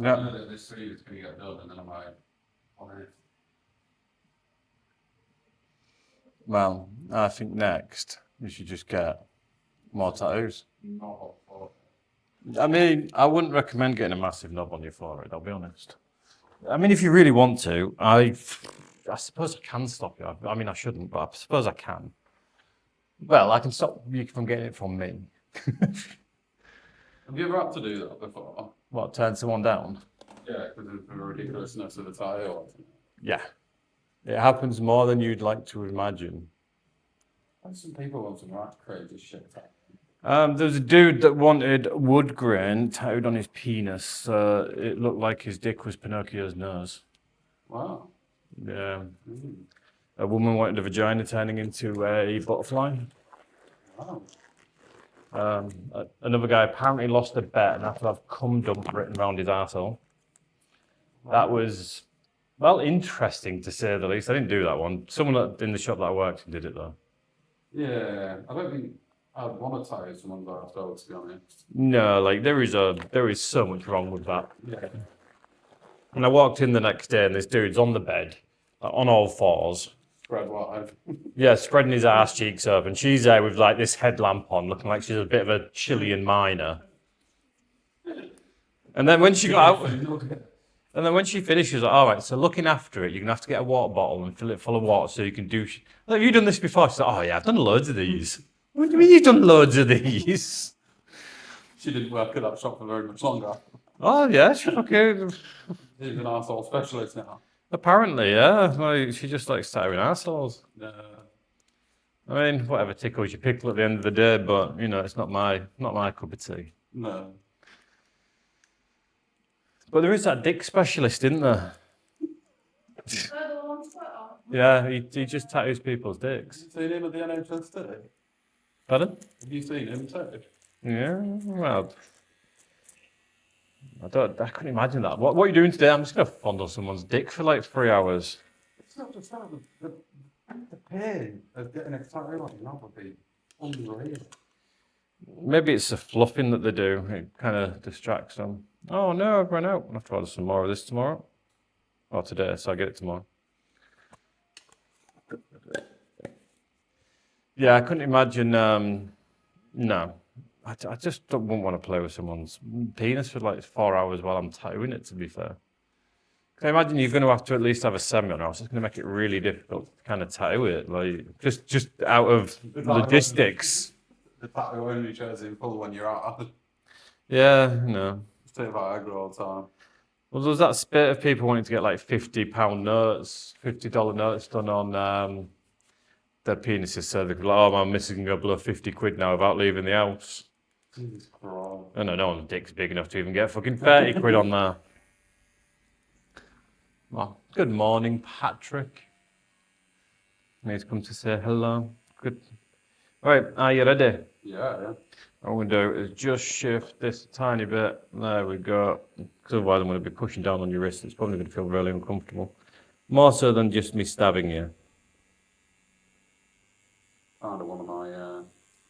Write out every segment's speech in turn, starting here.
Yeah. I know that this seed is going to get done, and then I'm like, on it. Well, I think next you should just get more tattoos. Not for I mean, I wouldn't recommend getting a massive knob on your forehead, I'll be honest. I mean, if you really want to, I suppose I can stop you. I mean, I shouldn't, but I suppose I can. Well, I can stop you from getting it from me. Have you ever had to do that before? What, turn someone down? Yeah, because of the ridiculousness of the tattoo. Yeah. It happens more than you'd like to imagine. And some people want some right crazy shit. There was a dude that wanted wood grain tattooed on his penis. It looked like his dick was Pinocchio's nose. Wow. Yeah. A woman wanted a vagina turning into a butterfly. Wow. Another guy apparently lost a bet and had to have cum dump written around his arsehole. That was, well, interesting to say the least. I didn't do that one. Someone in the shop that I worked in did it though. Yeah, I don't think I'd want to tattoo someone's arsehole, to be honest. No, like there is so much wrong with that. Yeah. And I walked in the next day and this dude's on the bed, like, on all fours. Spread wide. Yeah, spreading his ass cheeks open. She's there with like this headlamp on, looking like she's a bit of a Chilean miner. And then when she got out, and then when she finished, she was like, all right, so looking after it, you're going to have to get a water bottle and fill it full of water so you can do... Have you done this before? She's like, oh yeah, I've done loads of these. What do you mean you've done loads of these? She didn't work at that shop for very much longer. Oh yeah, okay. She's an arsehole specialist now. Apparently, yeah. Like, she just likes tattooing assholes. I mean, whatever tickles your pickle at the end of the day, but you know, it's not my cup of tea. No. But there is that dick specialist, isn't there? Yeah, he just tattoos people's dicks. Have you seen him at the NHS too? Pardon? Have you seen him too? Yeah, well, I couldn't imagine that. What are you doing today? I'm just going to fondle someone's dick for like 3 hours. It's not just that, the pain of getting a tattoo on your knob would be unreal. Maybe it's the fluffing that they do. It kind of distracts them. Oh no, I've run out. I'll have to order some more of this tomorrow. Or today, so I'll get it tomorrow. Yeah, I couldn't imagine, no. I just wouldn't want to play with someone's penis for like 4 hours while I'm tattooing it, to be fair. Because I imagine you're going to have to at least have a semi-on, or else it's going to make it really difficult to kind of tattoo it, like just out of logistics. The tattoo only shows in full when you're out. Yeah, no. It's take Viagra all the time. Well, there's that spit of people wanting to get like £50 notes, $50 notes done on their penises, so they could like, oh, my missus can go below 50 quid now without leaving the house. Jesus Christ. I know, no one's dick's big enough to even get fucking 30 quid on there. Well, good morning, Patrick. He's come to say hello. Good. Right, are you ready? Yeah. What I'm going to do is just shift this a tiny bit. There we go. Because otherwise I'm going to be pushing down on your wrist. It's probably going to feel really uncomfortable. More so than just me stabbing you. Kind of one of my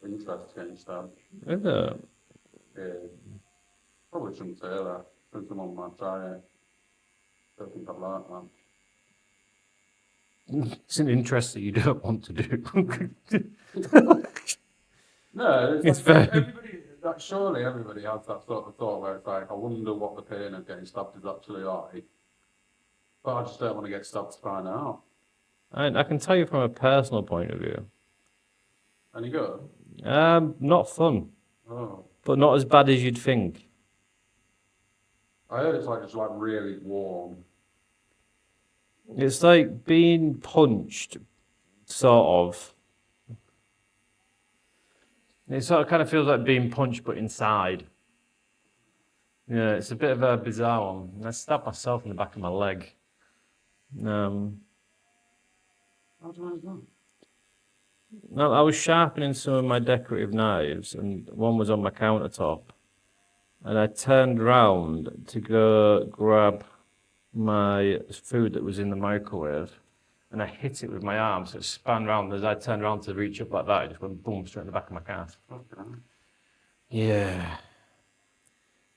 interests getting stabbed. Is it? Yeah. Probably shouldn't say that. Since someone might try it. Don't think I'd like that. It's an interest that you don't want to do. No, It's like fair. everybody. Like, surely everybody has that sort of thought where it's like, I wonder what the pain of getting stabbed is actually like. But I just don't want to get stabbed to find out. I can tell you from a personal point of view. Any good? Not fun, Oh. but not as bad as you'd think. I heard it's like really warm. It's like being punched, sort of. It sort of kind of feels like being punched, but inside. Yeah, it's a bit of a bizarre one. I stabbed myself in the back of my leg. How do you know that? No, I was sharpening some of my decorative knives, and one was on my countertop. And I turned round to go grab my food that was in the microwave, and I hit it with my arm, so it span round. As I turned around to reach up like that, it just went boom, straight in the back of my calf. Okay. Yeah.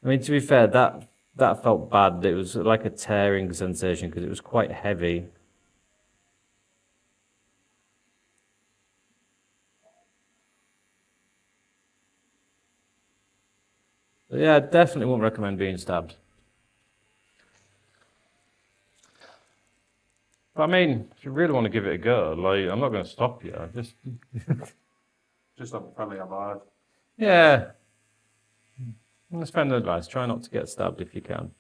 I mean, to be fair, that that felt bad. It was like a tearing sensation because it was quite heavy. But yeah, I definitely wouldn't recommend being stabbed. But I mean, if you really want to give it a go, like, I'm not going to stop you. Just have a friendly advice. Yeah. That's friendly advice. Try not to get stabbed if you can.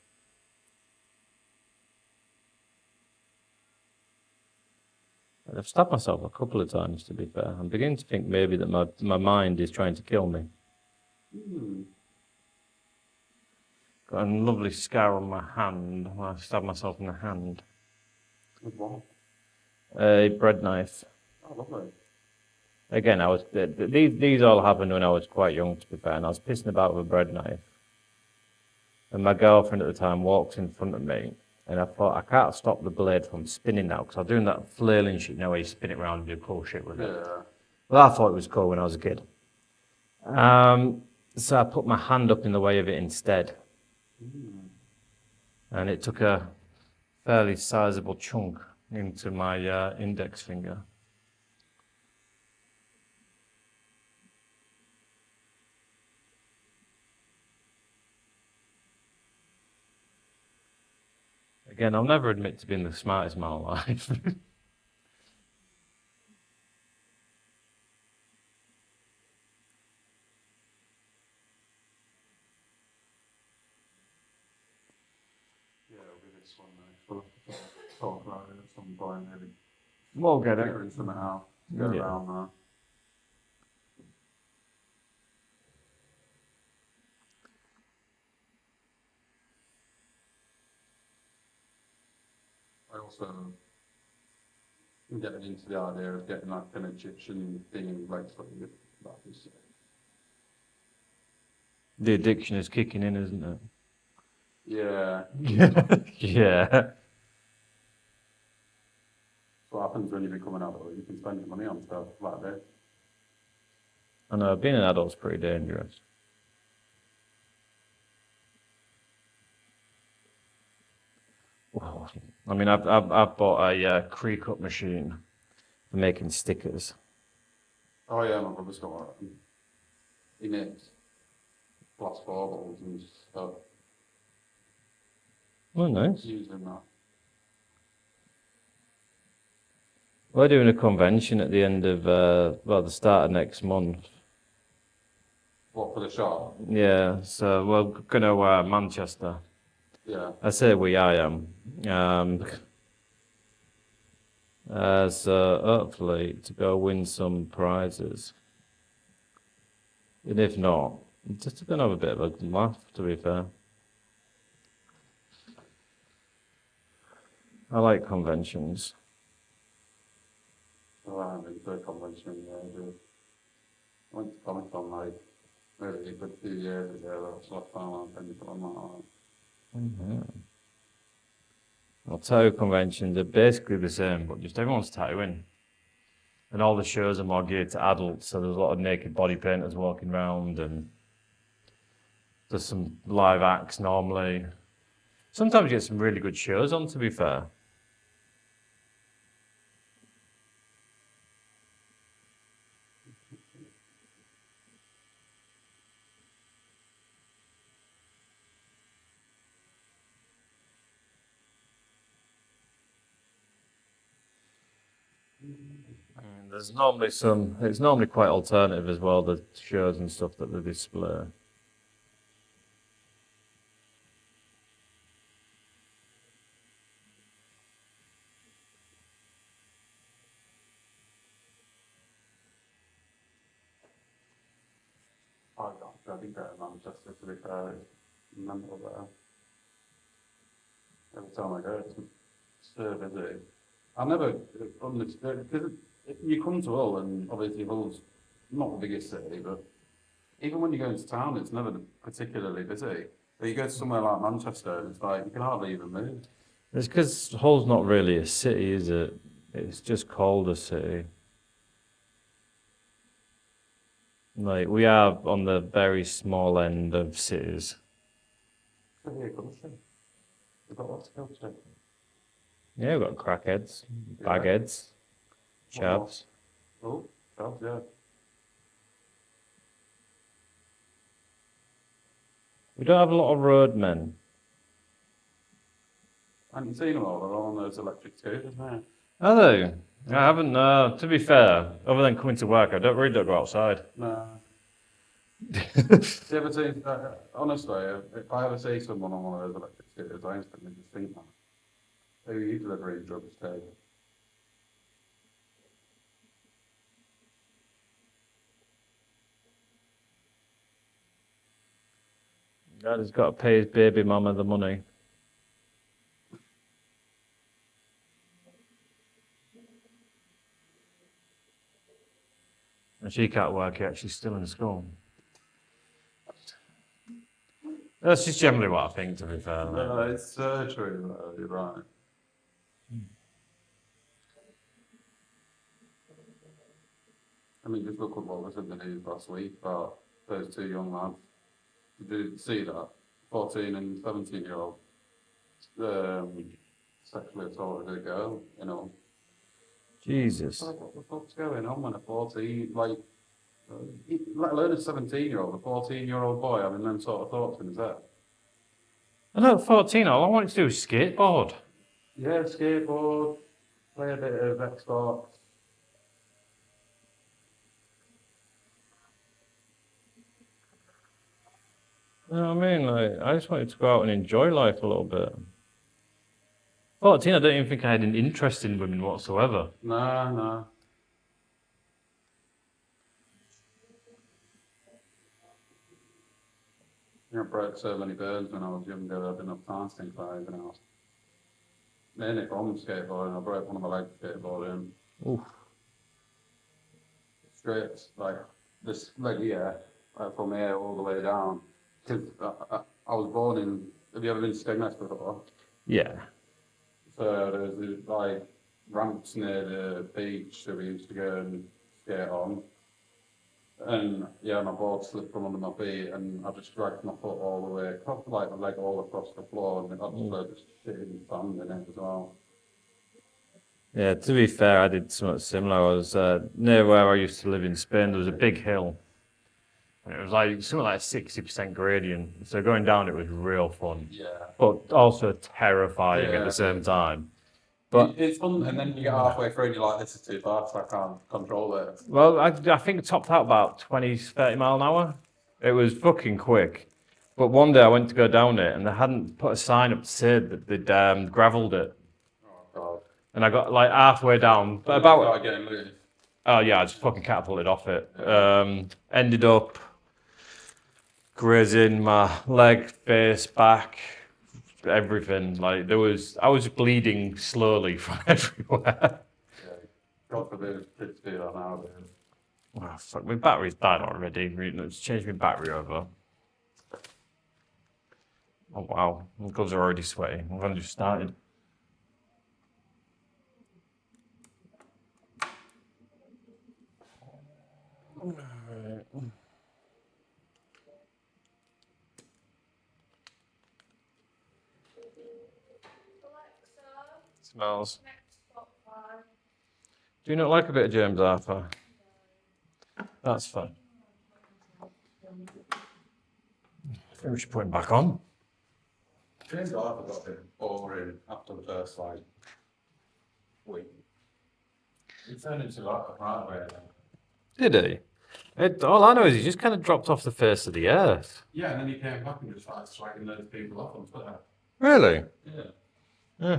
I've stabbed myself a couple of times, to be fair. I'm beginning to think maybe that my mind is trying to kill me. Got a lovely scar on my hand when I stabbed myself in the hand. With what? A bread knife. Oh, lovely. Again, these all happened when I was quite young, to be fair, and I was pissing about with a bread knife. And my girlfriend at the time walks in front of me, and I thought, I can't stop the blade from spinning now, because I was doing that flailing shit, you know, where you spin it around and do cool shit with it. Yeah. Well, I thought it was cool when I was a kid. So I put my hand up in the way of it instead. And it took a fairly sizable chunk into my index finger. Again, I'll never admit to being the smartest man alive. Yeah, it'll be this one now. Talk about it at some point, maybe. We'll get it. Figuring something out. Go Yeah. around there. I also am getting into the idea of getting like an Egyptian theme like something like this. The addiction is kicking in, isn't it? Yeah. Yeah. That's what happens when you become an adult. You can spend your money on stuff like this. I know, being an adult's pretty dangerous. Well, I mean, I've bought a creek up machine for making stickers. Oh yeah, my brother's got one. He makes glass baubles and stuff Oh, nice. using that. We're doing a convention at the end of, the start of next month. What, for the shop? Yeah, so we're going to Manchester. Yeah. I say I am. So hopefully to go win some prizes. And if not, just to have a bit of a laugh, to be fair. I like conventions. Well, I haven't been to a convention yet. I went to Comic Con like maybe a good few years ago. That's the last time I've been to one. Well, tattoo conventions are basically the same, but just everyone's tattooing. And all the shows are more geared to adults, so there's a lot of naked body painters walking around, and there's some live acts normally. Sometimes you get some really good shows on, to be fair. And there's normally it's normally quite alternative as well, the shows and stuff that they display. I think that in Manchester, to be fair, is mental there. Every time I go, it's so busy. I never understood, because you come to Hull, and obviously Hull's not the biggest city, but even when you go into town, it's never particularly busy. But you go to somewhere like Manchester, and it's like, you can hardly even move. It's because Hull's not really a city, is it? It's just called a city. Like, we are on the very small end of cities. Pretty good country. We've got lots of go to. Yeah, we've got crackheads, Yeah. bagheads, What more? chavs. Oh, God, yeah. We don't have a lot of roadmen. Haven't you seen them all? They're all on those electric scooters now. Are they? I haven't, to be fair, other than coming to work, I don't really don't go outside. No. Do you ever see, honestly, if I ever see someone on one of those electric scooters, I instantly just think that. Who are you delivering drugs to? Dad has got to pay his baby mama the money. And she can't work yet, she's still in school. That's just generally what I think, to be fair. No, it's so true, though, you're right. I mean, just look at what was in the news last week about those two young lads. Did you see that? 14 and 17-year-old sexually assaulted a girl, you know. Jesus. Like, what the fuck's going on when a 14, like, let alone a 17-year-old, a 14-year-old boy having them sort of thoughts in his head? I know, 14, all I wanted to do was skateboard. Yeah, skateboard, play a bit of Xbox. You know what I mean? Like, I just wanted to go out and enjoy life a little bit. 14, I don't even think I had an interest in women whatsoever. No, no. I broke so many bones when I was younger, I didn't have time to think about anything else. Mainly from skateboarding, I broke one of my legs skateboarding. Oof. Straight, like, this leg here, from here all the way down. Because I was born in, have you ever been to Skegness before? Yeah. So there's these, like, ramps near the beach that we used to go and skate on. And yeah, my board slipped from under my feet and I just dragged my foot all the way across, like my leg all across the floor, and I just loads of shit and sand in it as well. Yeah, to be fair, I did something similar. I was near where I used to live in Spain, there was a big hill. And it was like something like a 60% gradient. So going down it was real fun. Yeah. But also terrifying at Yeah. the same time. But It's fun, and then you get halfway through and you're like, this is too fast, I can't control it. well, I think it topped out about 20, 30 mile an hour. It was fucking quick. But one day I went to go down it and they hadn't put a sign up to say that they'd gravelled it. Oh, God. And I got like halfway down, but Started about, getting loose. oh yeah, I just fucking catapulted off it. Ended up grazing my leg, face, back, everything. Like I was bleeding slowly from everywhere. Yeah. God forbid kids do that nowadays. Oh, fuck, my battery's bad already. Let's change my battery over. Oh wow, my gloves are already sweaty. I've only just started. Smells. Do you not like a bit of James Arthur? That's fun. I think we should put him back on. James Arthur got a bit boring after the first, like, week. He turned into like a right then. Did he? All I know is he just kind of dropped off the face of the earth. Yeah, and then he came back and just started slagging those people off on Twitter. Really? Yeah. Yeah.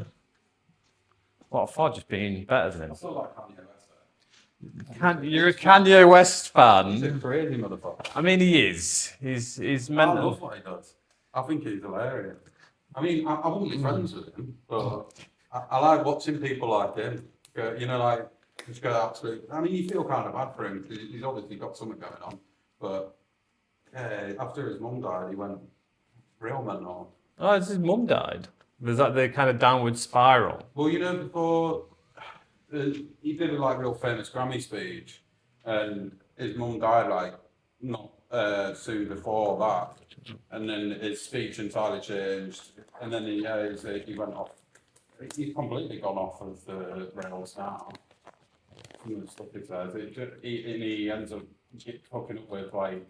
What for? Just being better than I him? still like Kanye West. You're a Kanye West He's a fan. crazy motherfucker. I mean, he is. He's I mental. love what he does. I think he's hilarious. I mean, I wouldn't be friends with him, but I like watching people like him. Go, you know, like, just go absolutely. I mean, you feel kind of bad for him because he's obviously got something going on. But yeah, after his mum died, he went real mental. Oh, his mum died. There's like the kind of downward spiral. Well, you know, before he did a like real famous Grammy speech, and his mum died like not soon before that, and then his speech entirely changed, and then he went off. He's completely gone off of the rails now. Some of the stuff he says, he ends up hooking up with like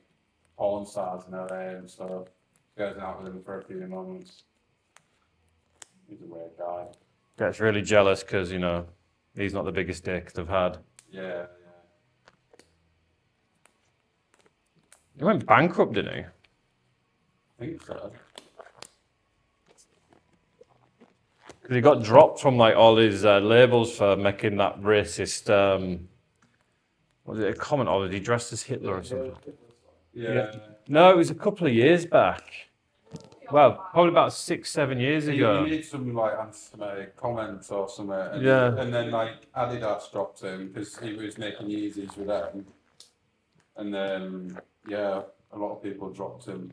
porn stars in LA and stuff. Goes out with them for a few months. He's a weird guy. Gets really jealous because, you know, he's not the biggest dick they've had. Yeah. He went bankrupt, didn't he? I think so. Because he got dropped from like all his labels for making that racist. Was it a comment or was he dressed as Hitler or something? Yeah. No, it was a couple of years back. Well, probably about 6-7 years You ago. need some like anti-Semitic comments or something. And, Yeah. And then like Adidas dropped him because he was making Yeezys with them. And then a lot of people dropped him.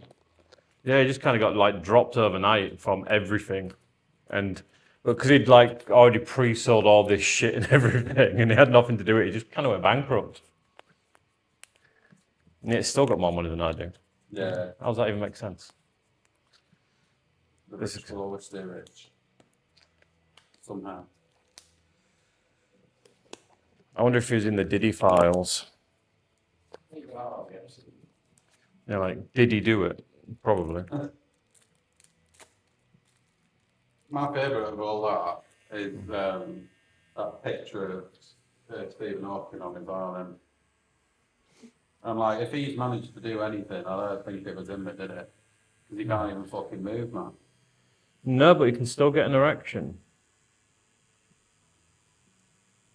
Yeah, he just kind of got like dropped overnight from everything, and because he'd like already pre-sold all this shit and everything, and he had nothing to do with it, he just kind of went bankrupt. And it's still got more money than I do. Yeah. How does that even make sense? The This rich is- will always stay rich. Somehow. I wonder if he was in the Diddy files. Yeah, like, did he do it? Probably. My favourite of all that is that picture of Stephen Hawking on his island. I'm like, if he's managed to do anything, I don't think it was him that did it. Because he can't even fucking move, man. No, but he can still get an erection.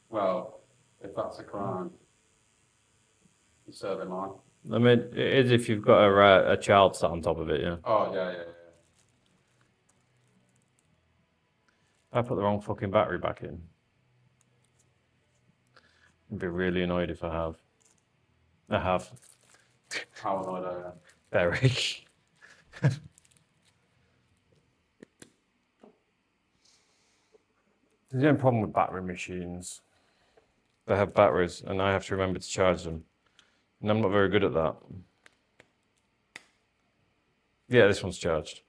Well, if that's a crime, you serve him on. I mean, it is if you've got a child sat on top of it, yeah. Oh, yeah. I put the wrong fucking battery back in. I'd be really annoyed if I have. I have. How annoyed I am. Very. There's no problem with battery machines. They have batteries, and I have to remember to charge them. And I'm not very good at that. Yeah, this one's charged.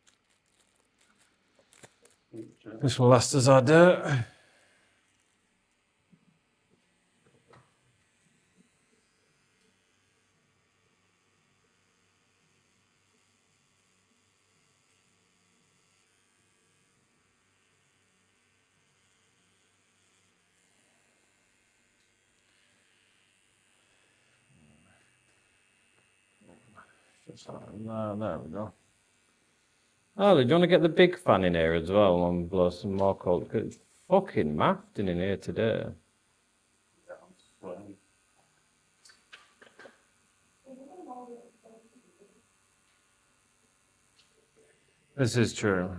This will last us our dirt. There we go. Oh, do you want to get the big fan in here as well and blow some more cold? 'Cause it's fucking mafting in here today. Yeah, I'm sweating. This is true.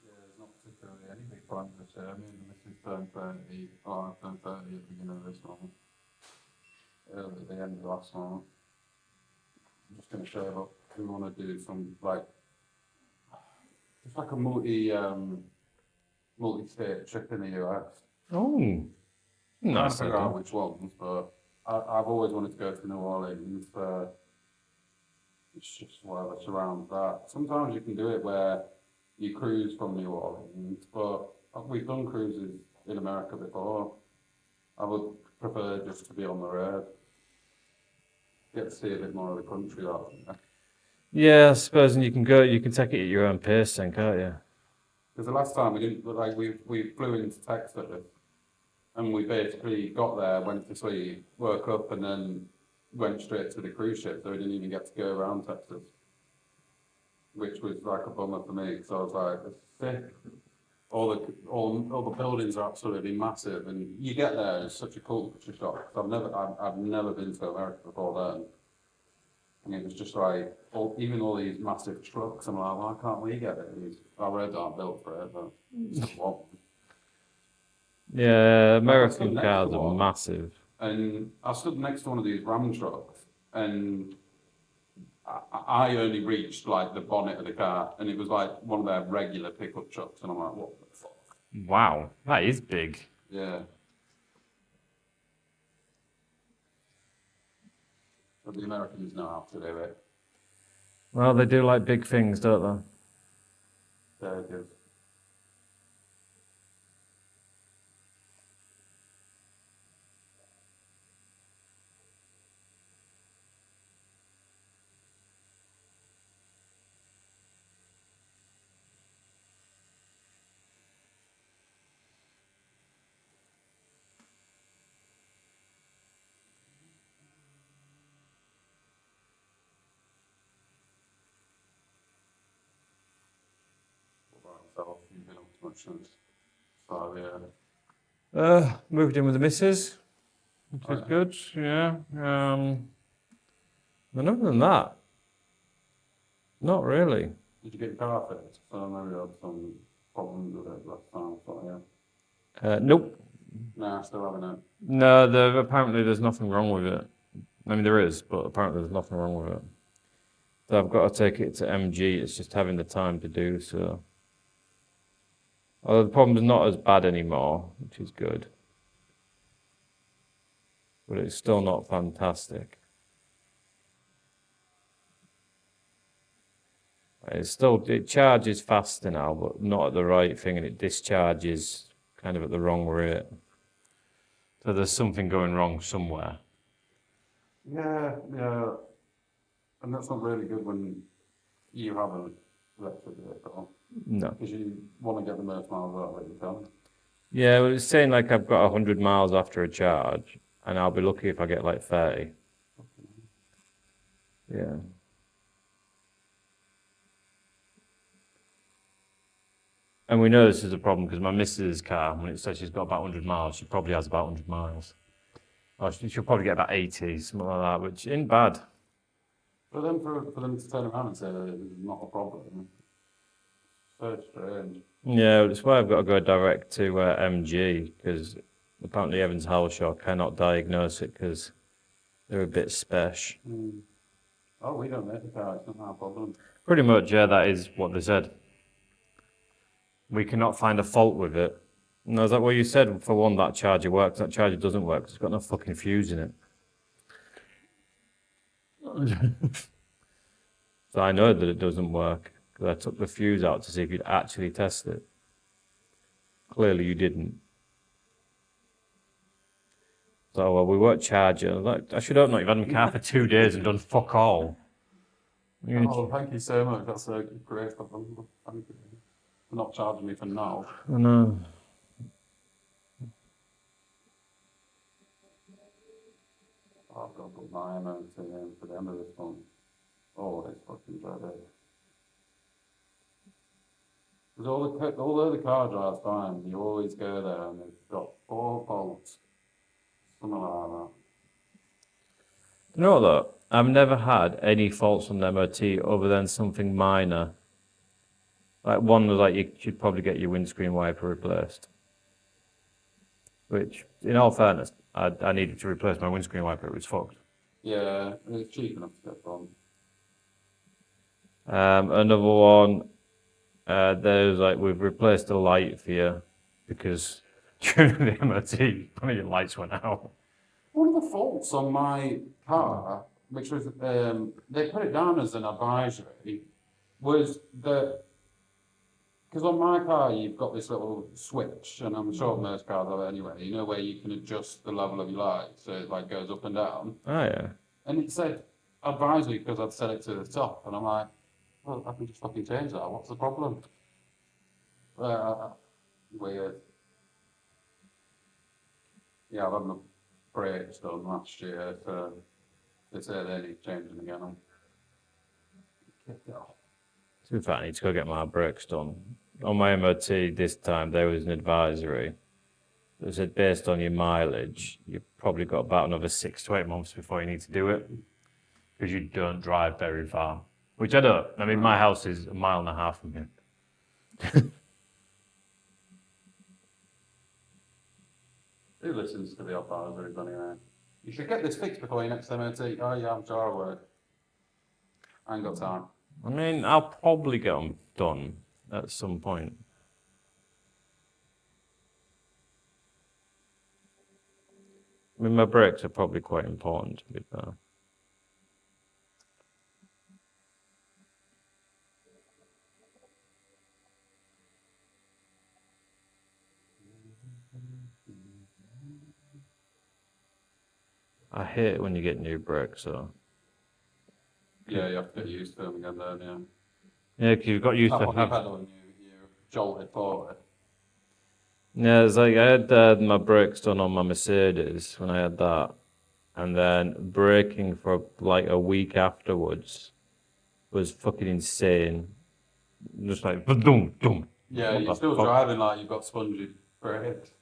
Yeah, there's not particularly any big plans this year. I mean, this is turn 30, or I turned 30 at the beginning of this month. Early at the end of last month. I'm just going to share up. We want to do some, like, it's like a multi-state trip in the US. Oh, I'm trying nice. to figure out idea. which ones, but I've always wanted to go to New Orleans, but it's just whatever surrounds that. Sometimes you can do it where you cruise from New Orleans, but we've done cruises in America before. I would prefer just to be on the road. Get to see a bit more of the country out there. Yeah, I suppose, and you can take it at your own pace then, can't you? Because the last time we didn't, like, we flew into Texas, and we basically got there, went to sleep, woke up, and then went straight to the cruise ship, so we didn't even get to go around Texas. Which was like a bummer for me, because I was like, it's sick. All the buildings are absolutely massive, and you get there, and it's such a culture shock. 'Cause I've never been to America before then. And it was just like, even all these massive trucks, I'm like, why can't we get it? And our roads aren't built for it, but it's what. Yeah, Like, American next cars to are one. massive. And I stood next to one of these Ram trucks, and I only reached like the bonnet of the car, and it was like one of their regular pickup trucks, and I'm like, what the fuck? Wow, that is big. Yeah. But the Americans know how to do it. Well, they do like big things, don't They're good. What about yourself? You've been up to much since. So yeah. they? Moved in with the missus, which is Right. good. Yeah. And other than that, not really. Did you get your car fixed? So maybe you had some problems with it last time. So yeah. Nope. Nah, still having it. No, apparently there's nothing wrong with it. I mean, there is, but apparently there's nothing wrong with it. So I've got to take it to MG. It's just having the time to do so. Although the problem's not as bad anymore, which is good. But it's still not fantastic. It charges faster now, but not at the right thing, and it discharges kind of at the wrong rate. So there's something going wrong somewhere. Yeah, yeah. And that's not really good when you have an electric vehicle, No. because you want to get the most miles out of it you can. Yeah, well, it's saying like I've got 100 miles after a charge, and I'll be lucky if I get like 30. Yeah. And we know this is a problem because my missus' car, when it says she's got about 100 miles, she probably has about 100 miles. Or she'll probably get about 80, something like that, which isn't bad. But then for them to turn around and say that it's not a problem, so strange. Yeah, that's why I've got to go direct to MG, because apparently Evans Halshaw cannot diagnose it because they're a bit special. Oh, we don't make the car, it's not our problem. Pretty much, yeah, that is what they said. We cannot find a fault with it. And I was like, well, you said for one that charger works. That charger doesn't work 'cause it's got no fucking fuse in it. So I know that it doesn't work because I took the fuse out to see if you'd actually test it. Clearly you didn't. So well, we weren't charging. Like, I should hope not. You've had my car for 2 days and done fuck all. Oh, thank you so much, that's a great of them. Thank you for not charging me for now. I know. I've got to put my MOT in for the end of this month. Oh, it's fucking dreaded. Because although the car drives fine, you always go there and it's got 4 faults. Something like that. You know what though? I've never had any faults on the MOT other than something minor. Like one was like you should probably get your windscreen wiper replaced. Which, in all fairness, I needed to replace my windscreen wiper. It was fucked. Yeah, it's cheap enough to get done. Another one, there's like we've replaced the light for you because during the MOT, one of your lights went out. One of the faults on my car, which was, they put it down as an advisory, was that, because on my car you've got this little switch, and I'm sure most cars have it anyway, you know, where you can adjust the level of your light, so it like goes up and down. Oh yeah. And it said advisory because I'd set it to the top, and I'm like, well, I can just fucking change that, what's the problem? Weird. Yeah, I've had my brakes done last year, so they say they need changing again. I'm kicked it off. To be fair, I need to go get my brakes done. On my MOT this time, there was an advisory that said based on your mileage, you've probably got about another 6 to 8 months before you need to do it because you don't drive very far. Which I don't. I mean, my house is 1.5 miles from here. Who listens to the advisories anyway? You should get this fixed before your next MOT. Oh yeah, I'm sure I would. I ain't got time. I mean, I'll probably get them done at some point. I mean, my brakes are probably quite important, to be fair. I hate it when you get new brakes, though. Yeah, you have to get used to them again, don't you? Yeah, 'cause you've got used That to one you have. pedal and you jolted forward. Yeah, it's like I had my brakes done on my Mercedes when I had that, and then braking for like a week afterwards was fucking insane. Just like boom, boom. Yeah, What you're the still fuck? driving like you've got spongy brakes.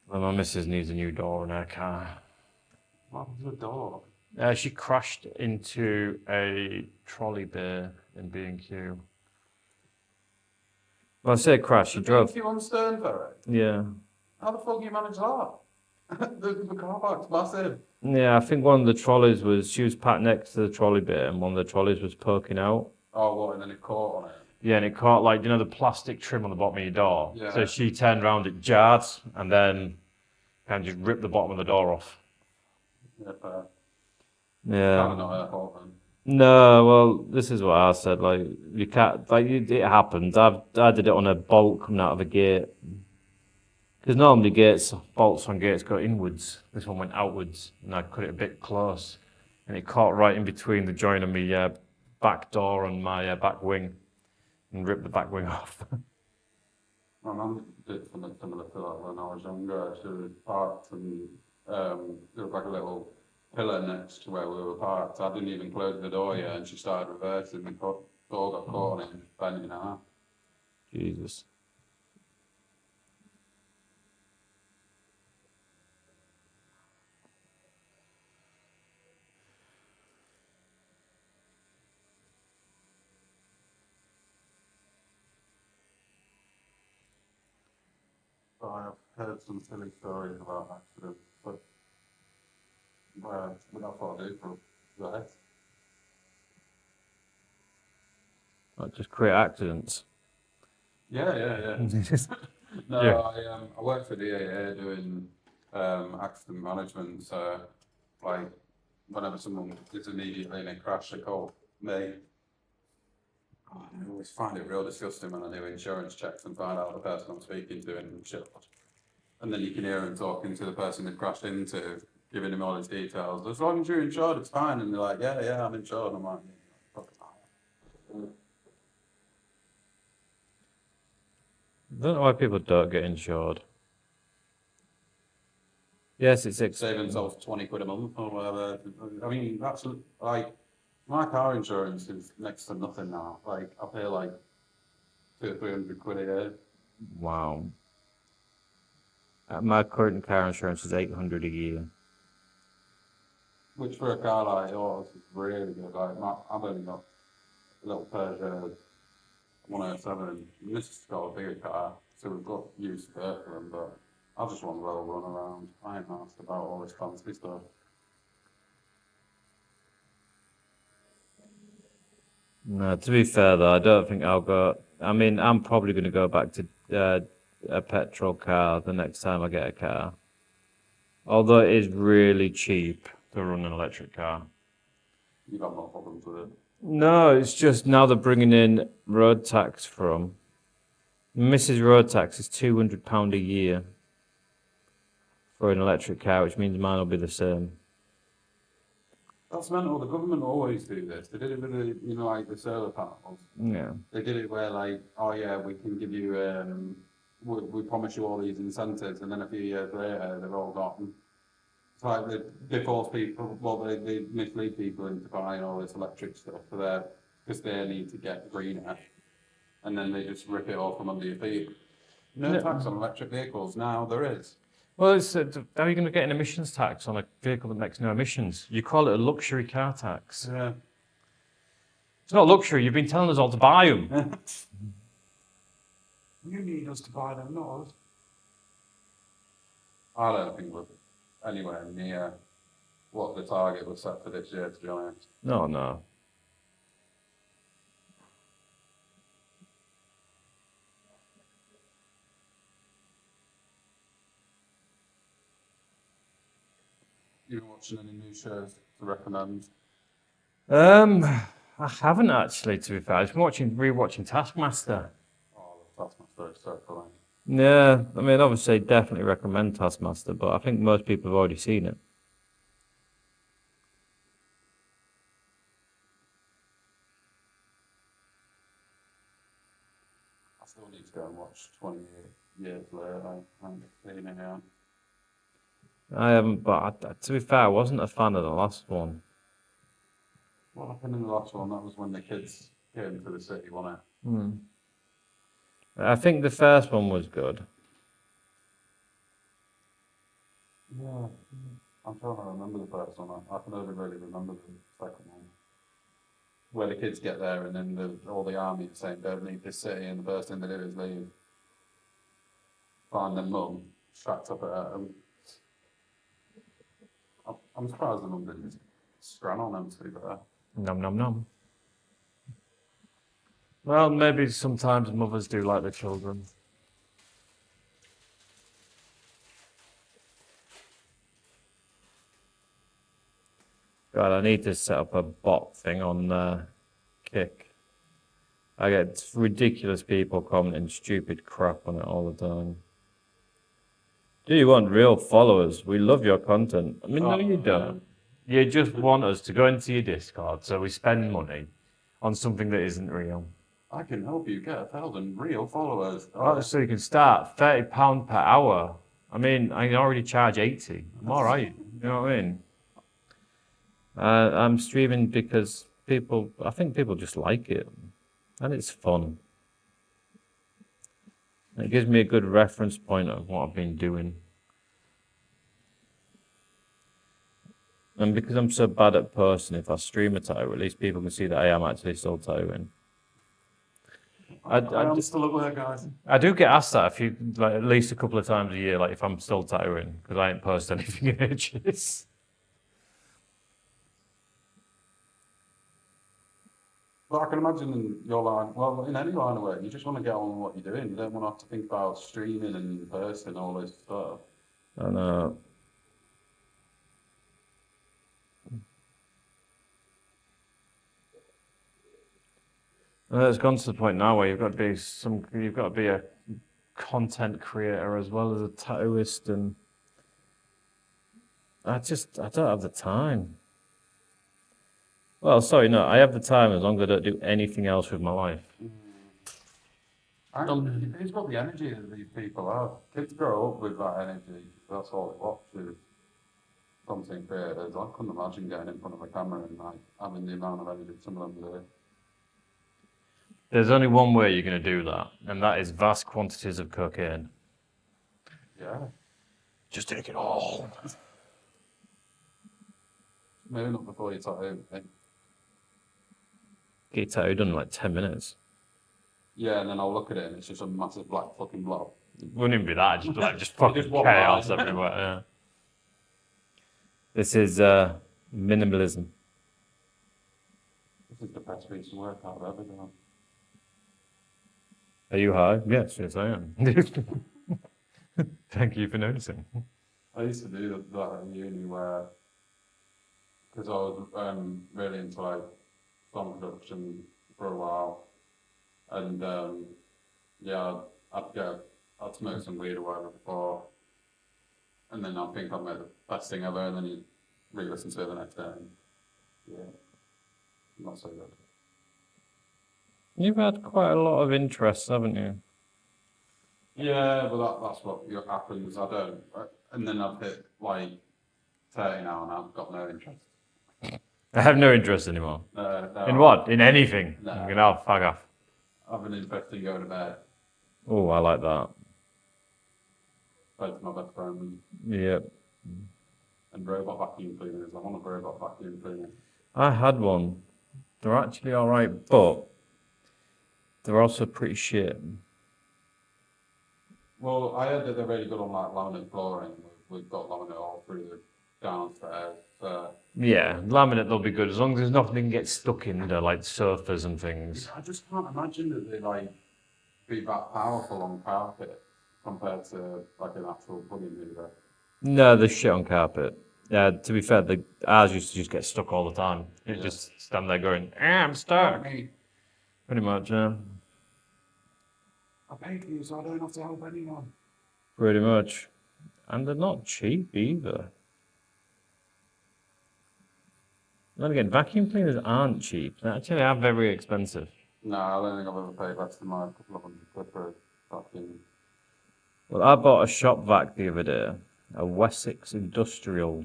Well, my missus needs a new door in her car. What was the door? She crashed into a trolley bay in B&Q. Well, I say crash, she drove. You on Stern Ferry? Yeah. How the fuck you manage that? the car park's massive. Yeah, I think one of the trolleys was, she was parked next to the trolley bay and one of the trolleys was poking out. Oh, what? And then it caught on it. Yeah, and it caught like, you know, the plastic trim on the bottom of your door. Yeah. So she turned around, it jarred, and then kind of just ripped the bottom of the door off. Yeah, fair. Yeah. Kind of not her fault then. No, well, this is what I said. Like, you can't, like, it happens. I did it on a bolt coming out of a gate. Because normally bolts on gates go inwards. This one went outwards, and I cut it a bit close. And it caught right in between the joint of my back door and my back wing, and ripped the back wing off. My mum did something similar to that when I was younger. She was parked and there was like a little pillar next to where we were parked. I didn't even close the door yet, and she started reversing. The door got caught on it and bent in half. Jesus. So I've heard some silly stories about accidents, but that's what I do for that. Not just create accidents. Yeah. No, Yeah. I work for the AA doing accident management. So, like, whenever someone is immediately in a crash, they call me. Oh, I always find it real disgusting when I do insurance checks and find out the person I'm speaking to and shit. And then you can hear him talking to the person they crashed into, giving him all his details. As long as you're insured, it's fine. And they're like, yeah, I'm insured. I'm like, fucking hell. I don't know why people don't get insured. Yes, it's Save themselves 20 quid a month or whatever. I mean, that's like, my car insurance is next to nothing now. Like, I pay like 200 or 300 quid a year. Wow. My current car insurance is 800 a year. Which for a car like yours is really good. Like, I've only got a little Peugeot 107. This has got a bigger car, so we've got used to it for them, but I just want a little run around. I ain't asked about all this fancy stuff. No, to be fair though, I don't think I'll go. I mean, I'm probably going to go back to a petrol car the next time I get a car. Although it is really cheap to run an electric car. You've got no problems with it. No, it's just now they're bringing in road tax from. Mrs. Road tax is £200 a year for an electric car, which means mine will be the same. That's mental. The government always do this. They did it with the, like the solar panels. Yeah. They did it where like, oh yeah, we can give you, we promise you all these incentives, and then a few years later they're all gone. It's like they force people, well, they mislead people into buying all this electric stuff for their, because they need to get greener, and then they just rip it all from under your feet. No tax on electric vehicles now. There is. Well, how are you going to get an emissions tax on a vehicle that makes no emissions? You call it a luxury car tax. Yeah. It's not luxury. You've been telling us all to buy them. You need us to buy them, not us. I don't think we're anywhere near what the target was set for this year, to be honest. No, no. You been watching any new shows to recommend? I haven't actually, to be fair. I've been rewatching Taskmaster. Oh, that's my first so funny. Yeah, I mean, obviously, definitely recommend Taskmaster, but I think most people have already seen it. I still need to go and watch 20 Years Later. I haven't seen it yet. I haven't, but to be fair, I wasn't a fan of the last one. What happened in the last one? That was when the kids came to the city, wasn't it? Hmm. I think the first one was good. Yeah. I'm trying to remember the first one. I can only really remember the second one. Where the kids get there and then all the army is saying don't leave this city, and the first thing they do is leave. Find their mum strapped up at home. I'm surprised the mum didn't scran on them, to be fair. Nom nom nom. Well, maybe sometimes mothers do like their children. God, I need to set up a bot thing on Kick. I get ridiculous people commenting stupid crap on it all the time. Do you want real followers? We love your content. I mean, no, you don't. You just want us to go into your Discord, so we spend money on something that isn't real. I can help you get 1,000 real followers. Oh, so you can start £30 per hour. I mean, I already charge 80. I'm all right. You know what I mean? I'm streaming because I think people just like it, and it's fun. It gives me a good reference point of what I've been doing. And because I'm so bad at posting, if I stream a tattoo, at least people can see that I am actually still tattooing. I'm still at work, guys. I do get asked that at least a couple of times a year, like if I'm still tattooing, because I ain't posted anything in ages. But I can imagine in your line, well, in any line of work, you just want to get on with what you're doing. You don't want to have to think about streaming and posting all this stuff. I know. And it's gone to the point now where you've got to be a content creator as well as a tattooist, and I don't have the time. Well, sorry, no, I have the time as long as I don't do anything else with my life. It's got the energy that these people have. Kids grow up with that energy. That's all they watch is content creators. I couldn't imagine getting in front of a camera and like having the amount of energy some of them do. There's only one way you're going to do that, and that is vast quantities of cocaine. Yeah. Just take it all. Maybe not before you tattoo. Get your tattoo done in like 10 minutes. Yeah, and then I'll look at it and it's just a massive black fucking blob. It wouldn't even be that, just fucking Just one chaos line. everywhere, yeah. This is minimalism. This is the best piece of work I've ever done. Are you high? Yes, yes I am. Thank you for noticing. I used to do that at uni where, because I was really into like song production for a while, and yeah, I'd smoke some weed or whatever before, and then I think I made the best thing ever, and then you re-listen to it the next day, and yeah, not so good. You've had quite a lot of interests, haven't you? Yeah, but that's what happens. I don't, and then I've hit like 30 now, and I've got no interest. I have no interest anymore. No, In what? In anything? No. I'm gonna fuck off. I've been interested in going to bed. Oh, I like that. Spoke to my best friend Yep. and robot vacuum cleaners. I want a robot vacuum cleaner. I had one. They're actually alright, but they're also pretty shit. Well, I heard that they're really good on like laminate flooring. We've got laminate all through the downstairs. Yeah, laminate they'll be good as long as there's nothing that can get stuck in there, like sofas and things. I just can't imagine that they like be that powerful on carpet compared to like an actual pudding hoover. No, there's shit on carpet. Yeah, to be fair, ours used to just get stuck all the time. It Yeah. just stand there going, I'm stuck. Me, Pretty much, yeah. I paid for you so I don't have to help anyone. Pretty much. And they're not cheap either. Then again, vacuum cleaners aren't cheap. They actually are very expensive. no, I don't think I've ever paid less than like a couple of £100 for a vacuum. Well, I bought a shop vac the other day, a Wessex Industrial.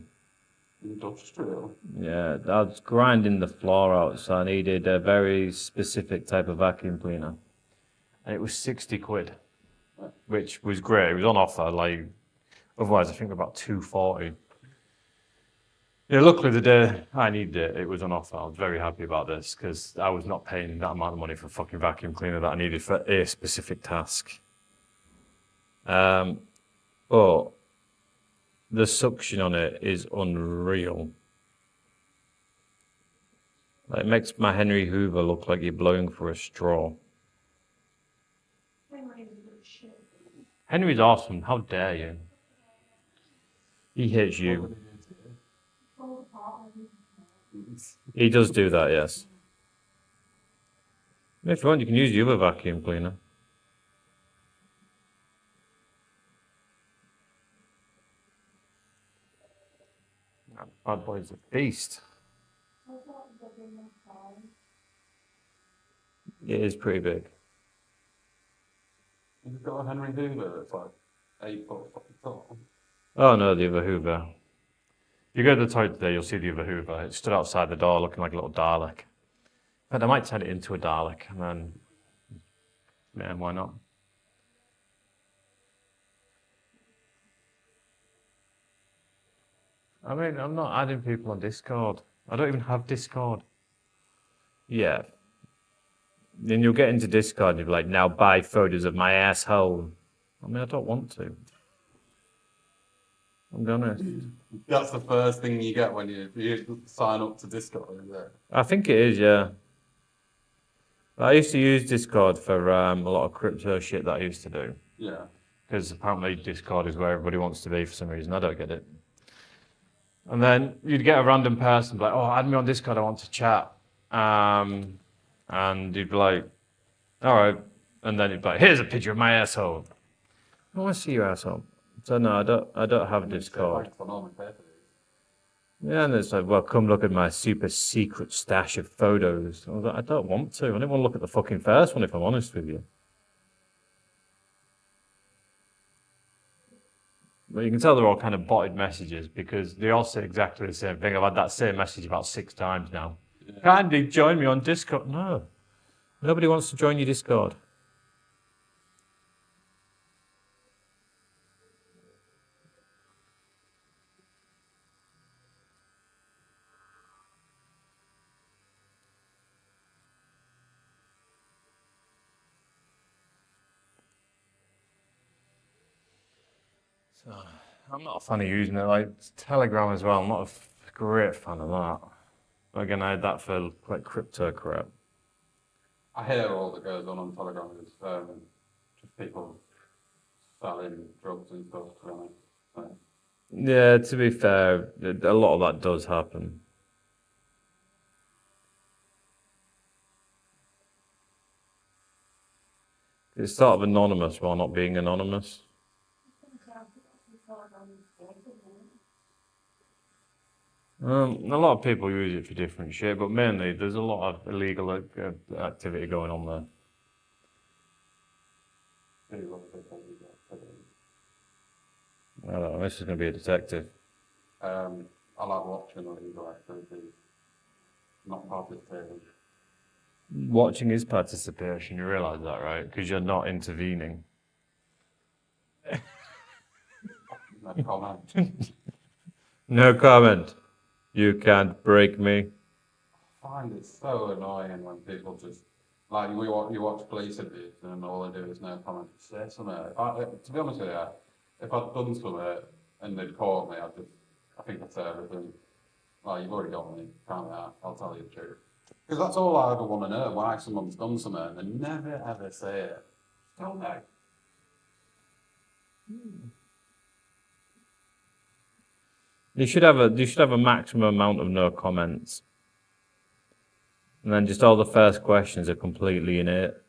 Industrial. Yeah, I was grinding the floor out, so I needed a very specific type of vacuum cleaner. And it was 60 quid, which was great. It was on offer, like, otherwise I think about 240. Yeah, luckily the day I needed it, it was on offer. I was very happy about this because I was not paying that amount of money for a fucking vacuum cleaner that I needed for a specific task. But the suction on it is unreal. Like, it makes my Henry Hoover look like you're blowing for a straw. Henry's awesome. How dare you? He hates you. He does do that, yes. If you want, you can use the other vacuum cleaner. That bad boy's a beast. It is pretty big. You've got a Henry Hoover that's like 8 foot fucking tall. Oh no, the other Hoover. If you go to the toilet today, you'll see the other Hoover. It stood outside the door looking like a little Dalek. In fact, I might turn it into a Dalek and then, yeah, why not? I mean, I'm not adding people on Discord. I don't even have Discord. Yeah. Then you'll get into Discord and you'll be like, now buy photos of my asshole. I mean, I don't want to. I'm honest. That's the first thing you get when you sign up to Discord, is it? I think it is, yeah. I used to use Discord for a lot of crypto shit that I used to do. Yeah. Because apparently Discord is where everybody wants to be for some reason. I don't get it. And then you'd get a random person like, oh, add me on Discord, I want to chat. And you'd be like, all right. And then you'd be like, here's a picture of my asshole. I want to see your asshole. So no, I don't have Discord. Like, for Norman Paper. Yeah, and it's like, well, come look at my super secret stash of photos. I was like, I don't want to. I didn't want to look at the fucking first one, if I'm honest with you. But you can tell they're all kind of botted messages because they all say exactly the same thing. I've had that same message about 6 times now. Yeah. Candy, join me on Discord. No. Nobody wants to join your Discord. So, I'm not a fan of using it. Like Telegram as well. I'm not a great fan of that. But again, I had that for like crypto crap. I hear all that goes on Telegram is just people selling drugs and stuff, to be honest. So, Yeah, to be fair, a lot of that does happen. It's sort of anonymous while not being anonymous. A lot of people use it for different shit, but mainly there's a lot of illegal activity going on there. pretty lot of people do that. I don't know, this is going to be a detective. I like watching illegal activities, not participating. Watching is participation, you realise that, right? Because you're not intervening. No comment. No comment. You can't break me. I find it so annoying when people just Like you watch police interviews and all they do is no comment. Say something. To be honest with you, if I'd done something and they'd caught me, I think I'd say everything. Like you've already got me, can't you? I'll tell you the truth. Because that's all I ever want to know. Why someone's done something and they never ever say it. Don't know. You should have a maximum amount of no comments. And then just all the first questions are completely in it.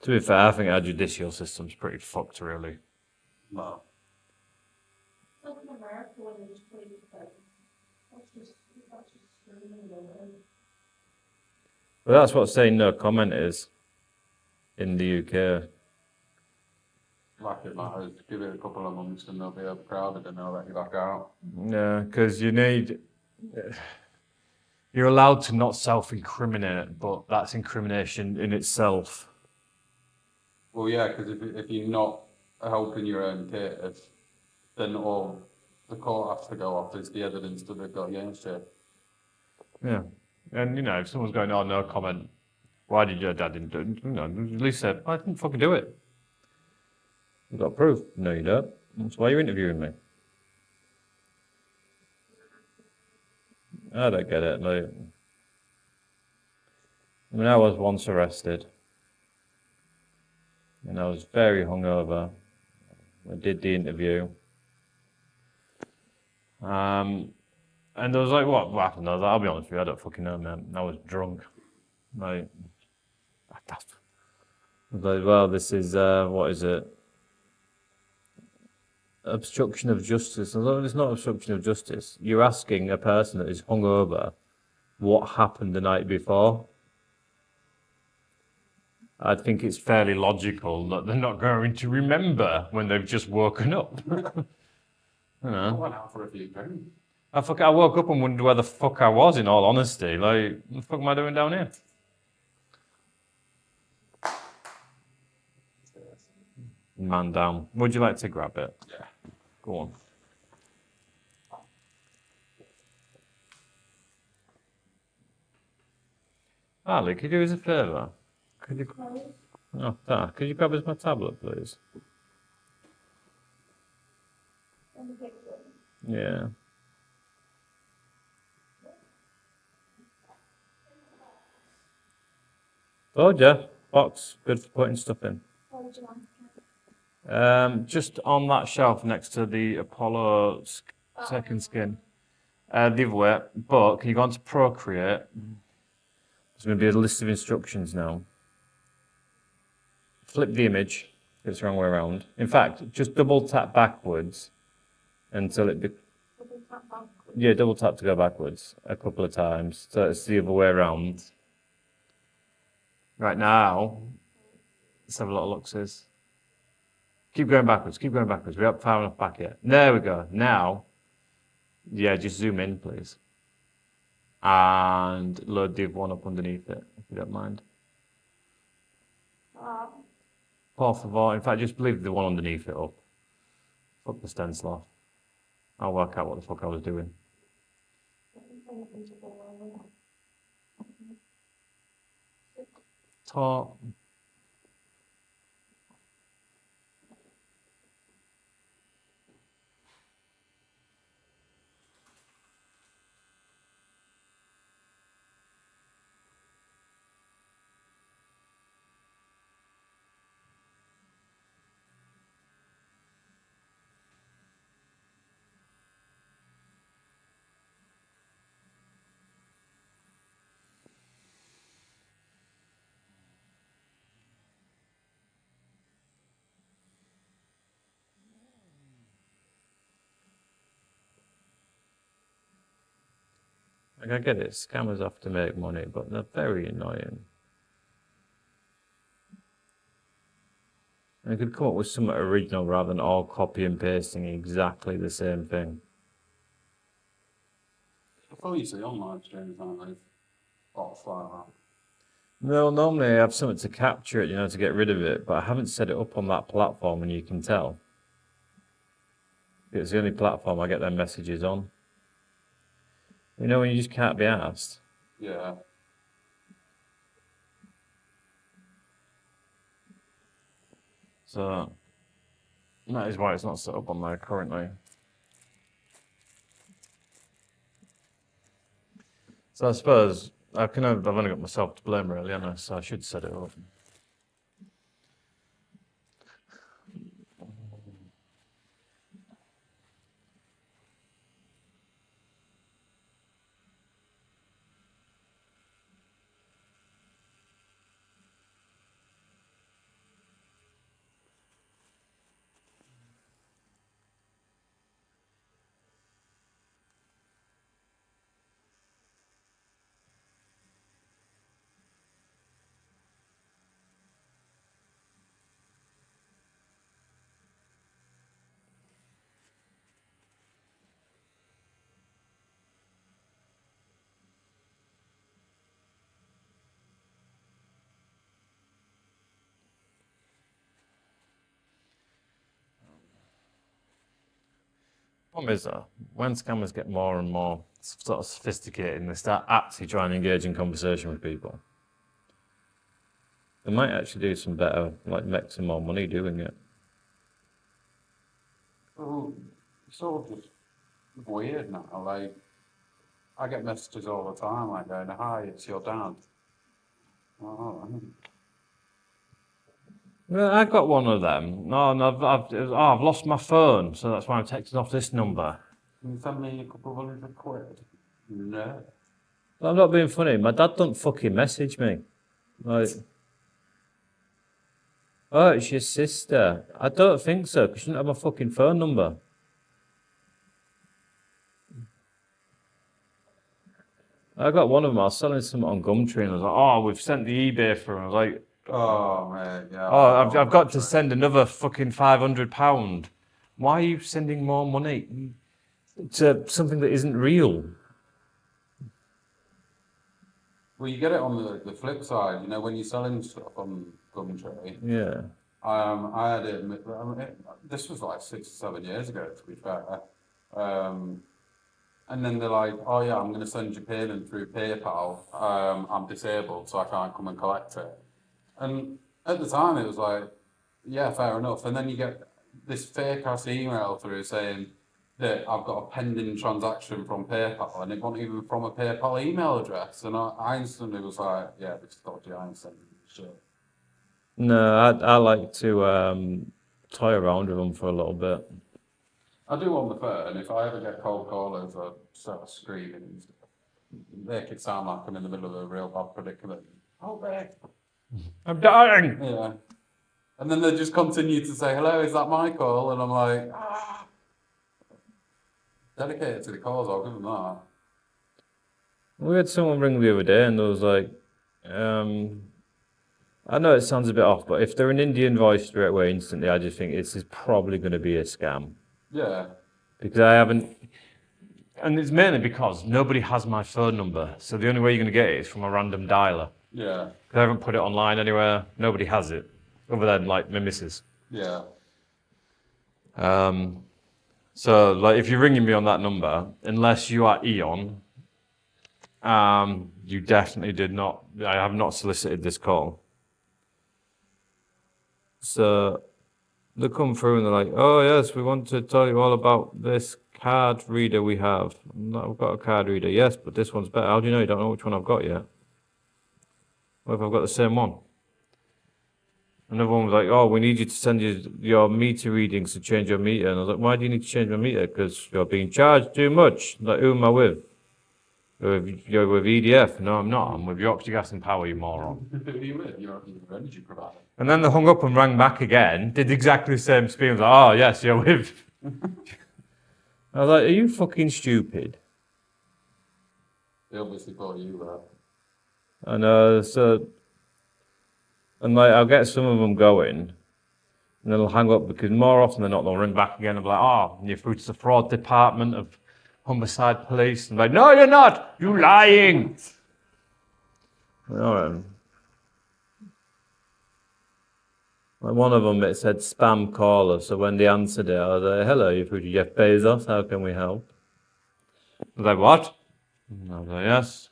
To be fair, I think our judicial system's pretty fucked, really. No. Like in America, when they just play with them, that's just screaming and But that's what saying no comment is in the UK. Like it matters. Give it a couple of months and they'll be overcrowded and they'll let you back out. Yeah, because you're allowed to not self-incriminate, but that's incrimination in itself. Well, yeah, because if you're not helping your own case, then all the court has to go off is the evidence that they've got against you. Yeah, and if someone's going, "Oh, no comment," why did your dad didn't do it? At least say, "I didn't fucking do it." You've got proof. No, you don't. That's why you're interviewing me. I don't get it. Like, I was once arrested, and I was very hungover. I did the interview. And I was like, what happened? I was like, I'll be honest with you, I don't fucking know, man. I was drunk. Like, I was like, well, this is, what is it? Obstruction of justice. I was like, it's not obstruction of justice. You're asking a person that is hungover what happened the night before. I think it's fairly logical that they're not going to remember when they've just woken up. I went out for a few drinks. I woke up and wondered where the fuck I was, in all honesty. Like, what the fuck am I doing down here? Man down. Would you like to grab it? Yeah. Go on. Ali, could you do us a favour? Could you... Oh, Dad, could you grab us my tablet, please? Yeah. Told ya. Box. Good for putting stuff in. Just on that shelf next to the Apollo second skin. The other way. But can you go on to Procreate? There's going to be a list of instructions now. Flip the image. It's the wrong way around. In fact, just double tap backwards until it... Yeah, double tap to go backwards a couple of times. So it's the other way around. Right now, let's have a lot of luxes. Keep going backwards, We haven't far enough back yet. There we go. Now, yeah, just zoom in, please. And load the one up underneath it, if you don't mind. Por favor. In fact, just leave the one underneath it up. Fuck the stencil off. I'll work out what the fuck I was doing. Top. Like, I get it, scammers have to make money, but they're very annoying. I could come up with something original rather than all copy and pasting exactly the same thing. I thought you see online streams, aren't they? Bots like that. No, normally I have something to capture it, to get rid of it, but I haven't set it up on that platform, and you can tell. It's the only platform I get their messages on. When you just can't be asked. Yeah. So that is why it's not set up on there currently. So I suppose I've only got myself to blame really, haven't I? So I should set it up. Problem is that when scammers get more and more sort of sophisticated and they start actually trying to engage in conversation with people, they might actually do some better, like make some more money doing it. Well, it's sort of just weird now. Like, I get messages all the time, like going, "Hi, it's your dad." Oh, Well, I got one of them. No, I've lost my phone, so that's why I'm texting off this number. can you send me a couple of £100? No. I'm not being funny. My dad don't fucking message me. Like, oh, it's your sister. I don't think so, because she didn't have my fucking phone number. I got one of them. I was selling something on Gumtree, and I was like, "Oh, we've sent the eBay for him." I was like, Oh, mate, yeah. "Oh, I've got to send another fucking £500. Why are you sending more money to something that isn't real?" Well, you get it on the flip side, you know, when you're selling stuff on Gumtree. Yeah. I had it, this was like 6 or 7 years ago, to be fair. And then they're like, "Oh yeah, I'm going to send you payment through PayPal. I'm disabled, so I can't come and collect it." And at the time, it was like, yeah, fair enough. And then you get this fake ass email through saying that I've got a pending transaction from PayPal, and it wasn't even from a PayPal email address. And I instantly was like, yeah, this is dodgy. I ain't sending this shit. No, I like to toy around with them for a little bit. I do on the phone. If I ever get cold callers, I start screaming and stuff. Make it sound like I'm in the middle of a real bad predicament. Oh, Rick. I'm dying. Yeah. And then they just continue to say, "Hello, is that Michael?" And I'm like, ah. Dedicated to the cause, I'll give them that. We had someone ring the other day, and there was like, I know it sounds a bit off, but if they're an Indian voice straight away, instantly, I just think this is probably going to be a scam. Yeah. Because I haven't, and it's mainly because nobody has my phone number, so the only way you're going to get it is from a random dialer. Yeah. I haven't put it online anywhere, nobody has it, other than like my missus. Yeah. So like if you're ringing me on that number, unless you are Eon, you definitely did not, I have not solicited this call. So they come through and they're like, "Oh yes, we want to tell you all about this card reader we have." I've got a card reader, yes, but this one's better. How do you know? You don't know which one I've got yet. What if I've got the same one? Another one was like, "Oh, we need you to send your meter readings to change your meter." And I was like, "Why do you need to change my meter? Because you're being charged too much." Like, who am I with? You're with EDF. No, I'm not. I'm with Yorkshire Gas and Power, you moron. Who are you with? Your energy provider. And then they hung up and rang back again, did exactly the same spiel. I was like, "Oh, yes, you're with." I was like, "Are you fucking stupid?" They obviously thought you were. And so, and like, I'll get some of them going, and then they'll hang up because more often than not, they'll ring back again and be like, "Oh, you're through to the fraud department of Homicide Police." And I'm like, "No, you're not. You're lying." All right. Like one of them, it said spam caller, so when they answered it, I was like, "Hello, you're through to Jeff Bezos, how can we help?" I was like, "What?" And I was like, "Yes."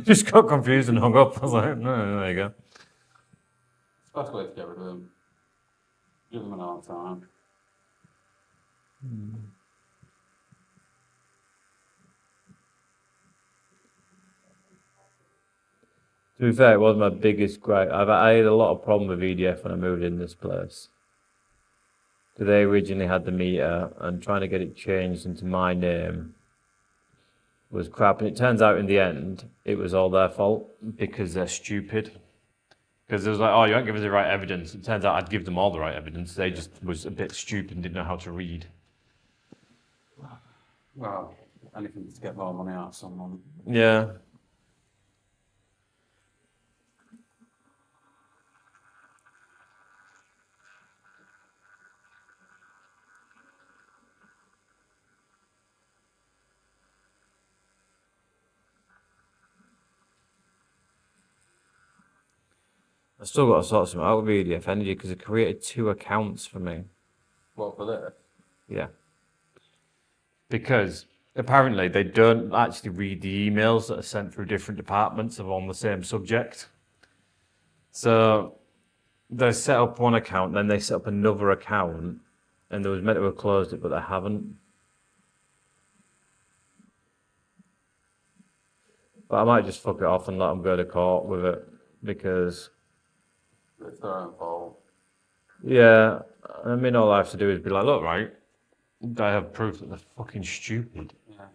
Just got confused and hung up. I was like, no, there you go. Best way to get rid of them. Give them an hard time. To be fair, it was my biggest gripe. I had a lot of problem with EDF when I moved in this place. So they originally had the meter, and trying to get it changed into my name was crap. And it turns out in the end, it was all their fault because they're stupid. Because it was like, oh, you won't give us the right evidence. It turns out I'd give them all the right evidence. They just was a bit stupid and didn't know how to read. Well, anything to get more money out of someone. Yeah. I still got to sort something out with EDF Energy because they created 2 accounts for me. What for this? Yeah. Because apparently they don't actually read the emails that are sent through different departments of on the same subject. So they set up one account, then they set up another account, and they was meant to have closed it, but they haven't. But I might just fuck it off and let them go to court with it because, It's their own fault. yeah, I mean, all I have to do is be like, look, right, I have proof that they're fucking stupid. Yeah.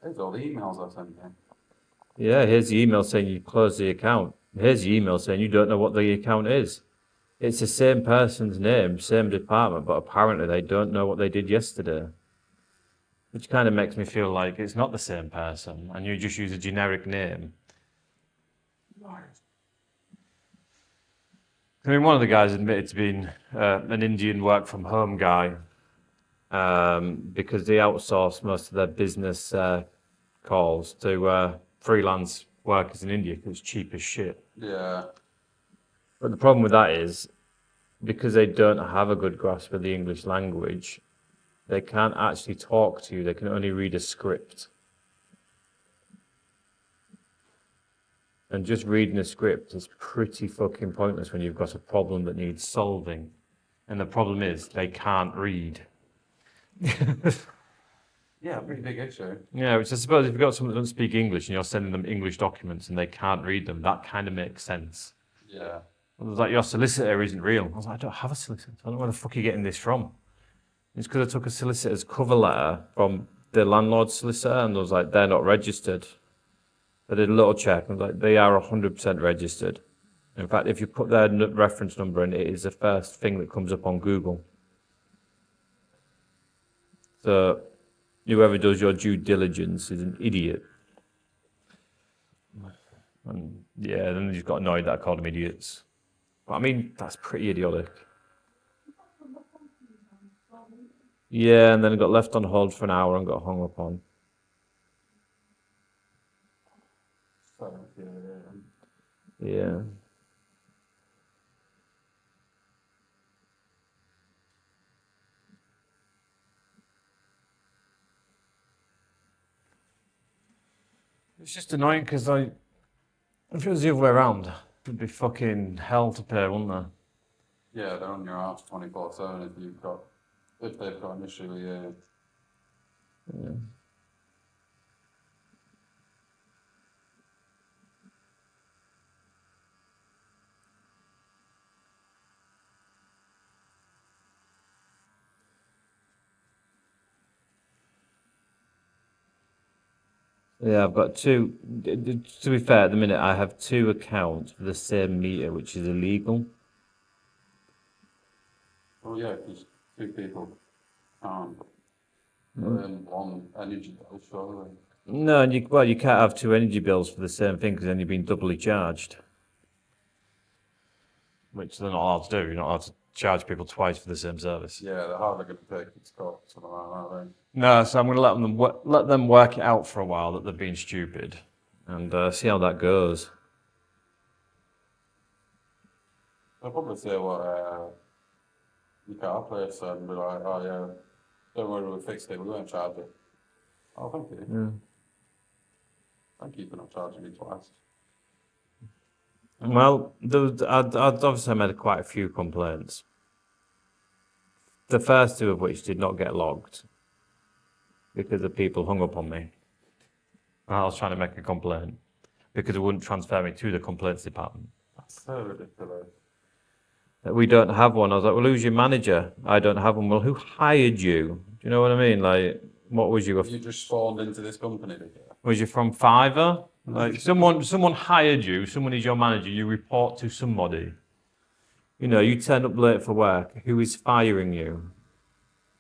There's all the emails I sent you. Yeah, here's the email saying you closed the account. Here's the email saying you don't know what the account is. It's the same person's name, same department, but apparently they don't know what they did yesterday. Which kind of makes me feel like it's not the same person and you just use a generic name. I mean, one of the guys admitted to being an Indian work from home guy because they outsource most of their business calls to freelance workers in India because it's cheap as shit. Yeah. But the problem with that is because they don't have a good grasp of the English language, they can't actually talk to you. They can only read a script. And just reading a script is pretty fucking pointless when you've got a problem that needs solving. And the problem is they can't read. Yeah, pretty big issue. Yeah, which I suppose if you've got someone that doesn't speak English and you're sending them English documents and they can't read them, that kind of makes sense. Yeah. It was like, your solicitor isn't real. I was like, I don't have a solicitor. I don't know where the fuck you're getting this from. It's because I took a solicitor's cover letter from the landlord's solicitor and I was like, they're not registered. I did a little check and I was like, they are 100% registered. In fact, if you put their reference number in, it is the first thing that comes up on Google. So whoever does your due diligence is an idiot. And yeah, then they just got annoyed that I called them idiots. But I mean, that's pretty idiotic. Yeah, and then it got left on hold for an hour and got hung up on. So, yeah. Yeah. It's just annoying because if it was the other way around, it'd be fucking hell to pay, wouldn't there? Yeah, they're on your arse 24/7 if they've got an issue with you. Yeah. Yeah, I've got two. To be fair, at the minute, I have 2 accounts for the same meter, which is illegal. Well, yeah, because 2 people can't earn one energy bill, surely. No, and you can't have 2 energy bills for the same thing because then you're being doubly charged. Which they're not allowed to do. You're not allowed to charge people twice for the same service. Yeah, they're hardly going to take it to court, something like that, are they? No, so I'm going to let them work it out for a while that they're being stupid, and see how that goes. They'll probably say what your car place said and be like, oh yeah, don't worry, we fixed it, we won't charge it. Oh, thank you. Yeah. Thank you for not charging me twice. Well, I'd obviously made quite a few complaints. The first two of which did not get logged because the people hung up on me. I was trying to make a complaint because it wouldn't transfer me to the complaints department. That's so ridiculous. That we don't have one. I was like, well, who's your manager? I don't have one. Well, who hired you? Do you know what I mean? Like, what was you? You just spawned into this company, did you? Was you from Fiverr? Like, someone hired you. Someone is your manager. You report to somebody. You know, you turn up late for work. Who is firing you?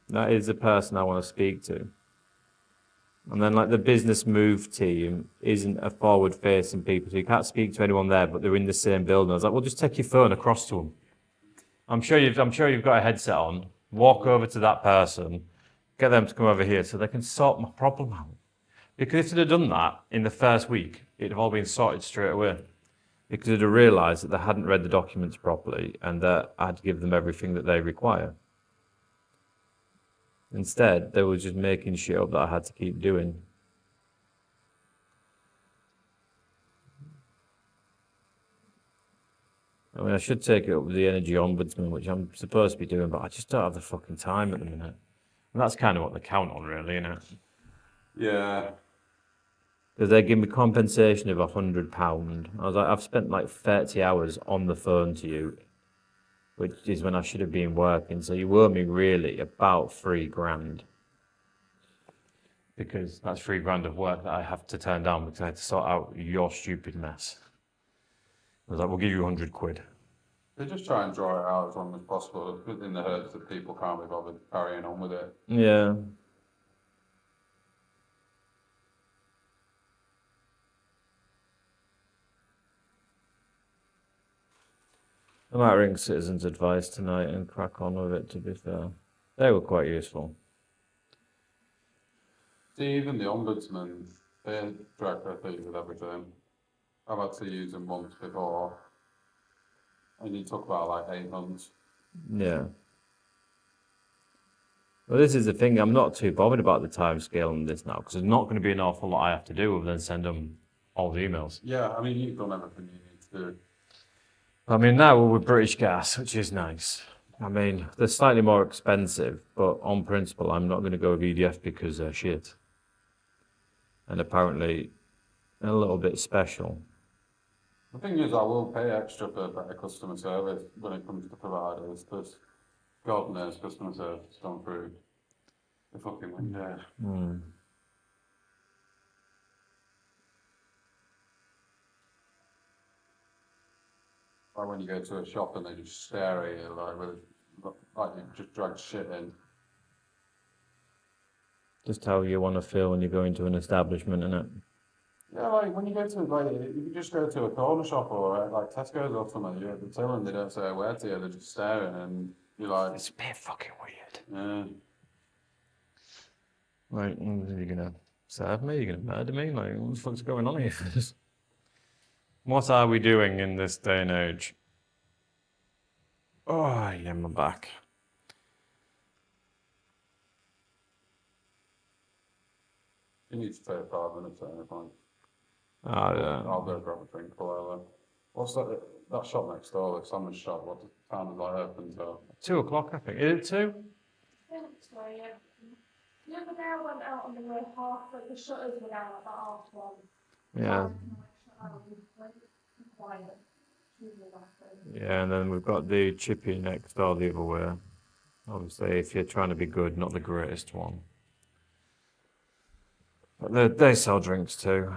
That is the person I want to speak to. And then, like, the business move team isn't a forward-facing people, so you can't speak to anyone there, but they're in the same building. I was like, well, just take your phone across to them. I'm sure you've got a headset on. Walk over to that person, get them to come over here so they can sort my problem out. Because if they'd have done that in the first week, it'd have all been sorted straight away. Because they'd have realised that they hadn't read the documents properly and that I'd give them everything that they require. Instead, they were just making shit up that I had to keep doing. I mean, I should take it up with the Energy Ombudsman, which I'm supposed to be doing, but I just don't have the fucking time at the minute. And that's kind of what they count on, really, isn't it? Yeah. Because they give me compensation of £100. I was like, I've spent like 30 hours on the phone to you, which is when I should have been working. So you owe me really about £3,000. Because that's £3,000 of work that I have to turn down because I had to sort out your stupid mess. I was like, we'll give you £100. They just try and draw it out as long as possible in the hopes that people can't be bothered carrying on with it. Yeah. I might ring Citizens Advice tonight and crack on with it, to be fair. They were quite useful. See, even the ombudsman, they drag their feet with everything. I've had to use them once before, and you talk about like 8 months. Yeah. Well, this is the thing. I'm not too bothered about the time scale on this now because there's not going to be an awful lot I have to do other than send them all the emails. Yeah, I mean, you've done everything you need to do. I mean, now we're with British Gas, which is nice. I mean, they're slightly more expensive, but on principle, I'm not going to go with EDF because they're shit. And apparently, a little bit special. The thing is, I will pay extra for better customer service when it comes to providers, because God knows customer service has gone through the fucking window. Like when you go to a shop and they just stare at you like you just dragged shit in. Just how you want to feel when you go into an establishment, innit? Yeah, like when you go to you can just go to a corner shop or like Tesco's or something. You're at the till and they don't say a word to you. They're just staring, and you're like, It's a bit fucking weird. yeah. Like, are you gonna serve me? Are you gonna murder me? Like, what the fuck's going on here? What are we doing in this day and age? Oh, yeah, my back. You need to take 5 minutes at any point. Yeah. I'll go grab a drink or whatever. What's that shop next door, the sandwich shop? What time is that open till? 2 o'clock, I think. Is it 2? Yeah, yeah. The other day I went out on the way half, but the shutters were down at about 1:30. Yeah. Yeah, and then we've got the chippy next door the other way. Obviously, if you're trying to be good, not the greatest one. But they sell drinks too.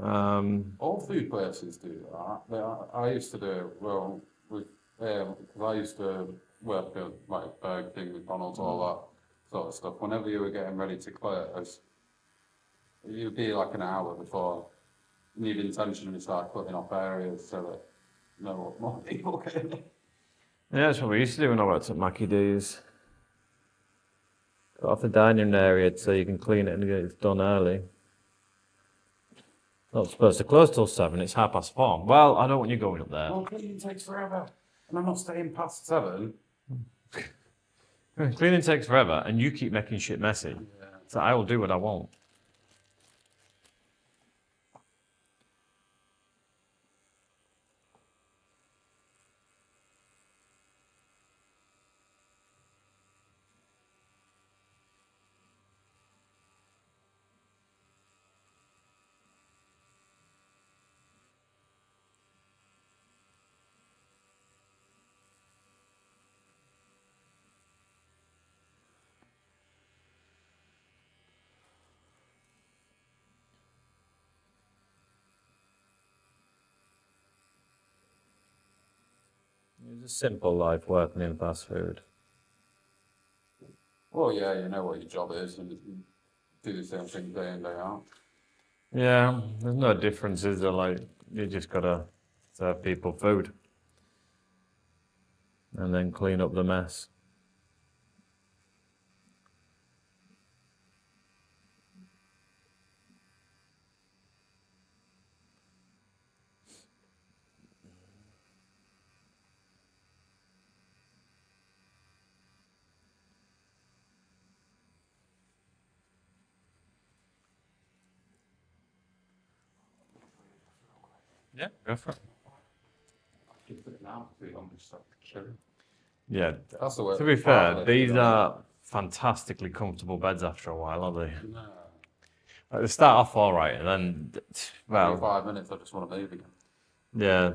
All food places do that. I used to do it, well, with, because I used to work at like Burger King, McDonald's, all that sort of stuff. Whenever you were getting ready to close, you'd be like an hour before you'd intentionally start cutting off areas so that no more people get in. Yeah, that's what we used to do when I worked at Mackie D's. Got off the dining area so you can clean it and get it done early. Not supposed to close till 7, it's 4:30. Well, I don't want you going up there. Well, cleaning takes forever, and I'm not staying past 7. Cleaning takes forever and you keep making shit messy. Yeah. So I will do what I want. It's a simple life working in fast food. Well, yeah, you know what your job is, and you do the same thing day in, day out. Yeah, there's no difference, is there? Like, you just gotta serve people food and then clean up the mess. Yeah, go for it. Keep it now, too long, just like chilling. Yeah, That's the way. to be part of fair, it, these you know. are fantastically comfortable beds after a while, aren't they? No. Like, they start off all right, and then, Every well, 5 minutes, I just want to move again. yeah.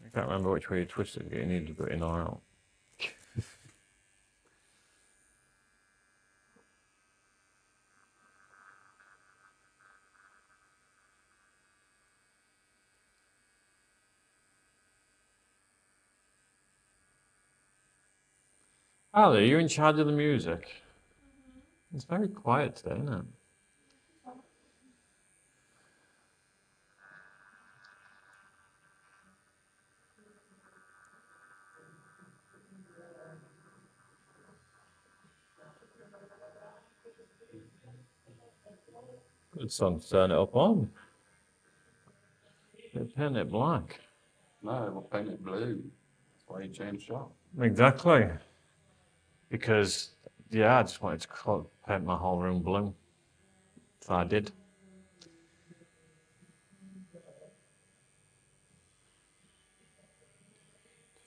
I can't remember which way you twisted it. You need to put it in or out. Ali, are you in charge of the music? It's very quiet today, isn't it? Good song to turn it up on. They paint it black. No, we'll paint it blue. That's why you change shop. Exactly. Because, yeah, I just wanted to paint my whole room blue. So I did.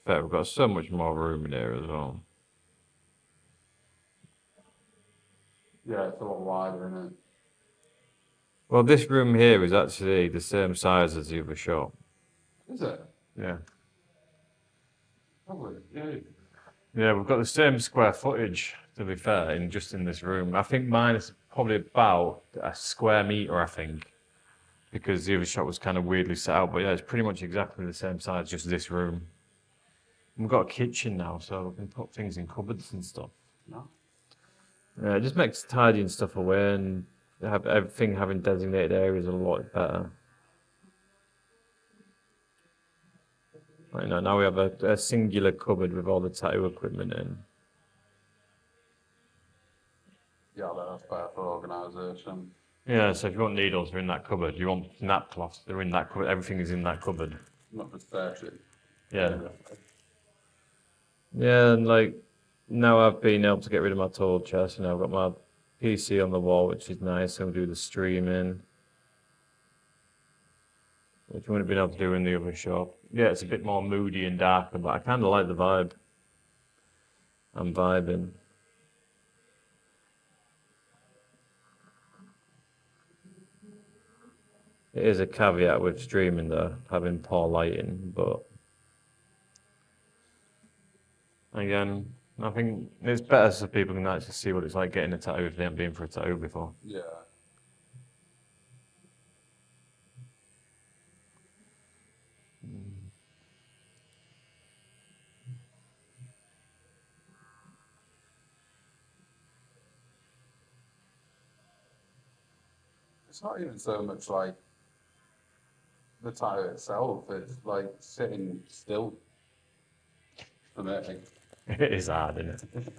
Fair, we've got so much more room in here as well. Yeah, it's a lot wider, isn't it? Well, this room here is actually the same size as the other shop. Is it? Yeah. Probably. Yeah. Yeah, we've got the same square footage, to be fair, in this room. I think mine is probably about a square meter, I think, because the other shop was kind of weirdly set out. But yeah, it's pretty much exactly the same size, just this room. We've got a kitchen now, so we can put things in cupboards and stuff. No. Yeah, it just makes tidying stuff away and have everything having designated areas a lot better. Like, now we have a singular cupboard with all the tattoo equipment in. Yeah, that's better for organisation. Yeah, so if you want needles, they're in that cupboard. You want napcloths, they're in that cupboard. Everything is in that cupboard. Not just searching. Yeah. Yeah, and like now I've been able to get rid of my tool chest, and I've got my PC on the wall, which is nice. I'm do the streaming, which I wouldn't have been able to do in the other shop. Yeah, it's a bit more moody and darker, but I kind of like the vibe. I'm vibing. It is a caveat with streaming though, having poor lighting, but again, I think it's better so people can actually see what it's like getting a tattoo if they haven't been for a tattoo before. Yeah. It's not even so much like the tattoo itself, it's like sitting still for me. It is hard, isn't it?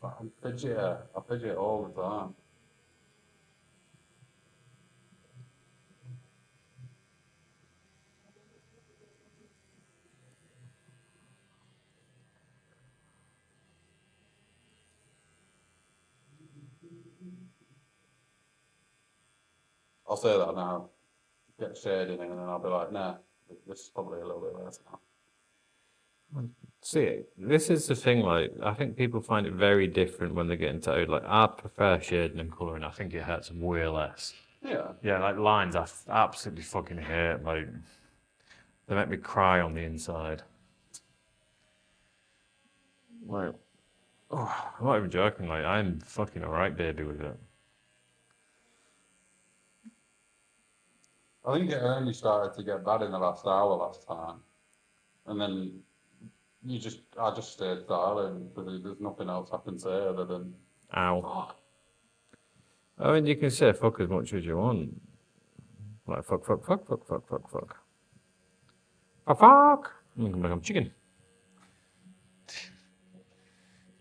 I fidget all the time. I'll say that now, get shade in it, and then I'll be like, nah, this is probably a little bit less now. See, this is the thing, like, I think people find it very different when they get into tattooed. Like, I prefer shading and colouring. I think it hurts way less. Yeah. Yeah, like lines I absolutely fucking hate. Like, they make me cry on the inside. Like, oh, I'm not even joking. Like, I'm fucking alright, baby, with it. I think it only started to get bad in the last hour last time. And then I just stayed silent because there's nothing else I can say other than, Ow. I mean, you can say fuck as much as you want. Like, fuck, fuck, fuck, fuck, fuck, fuck, fuck. Fuck, fuck. I'm gonna become chicken.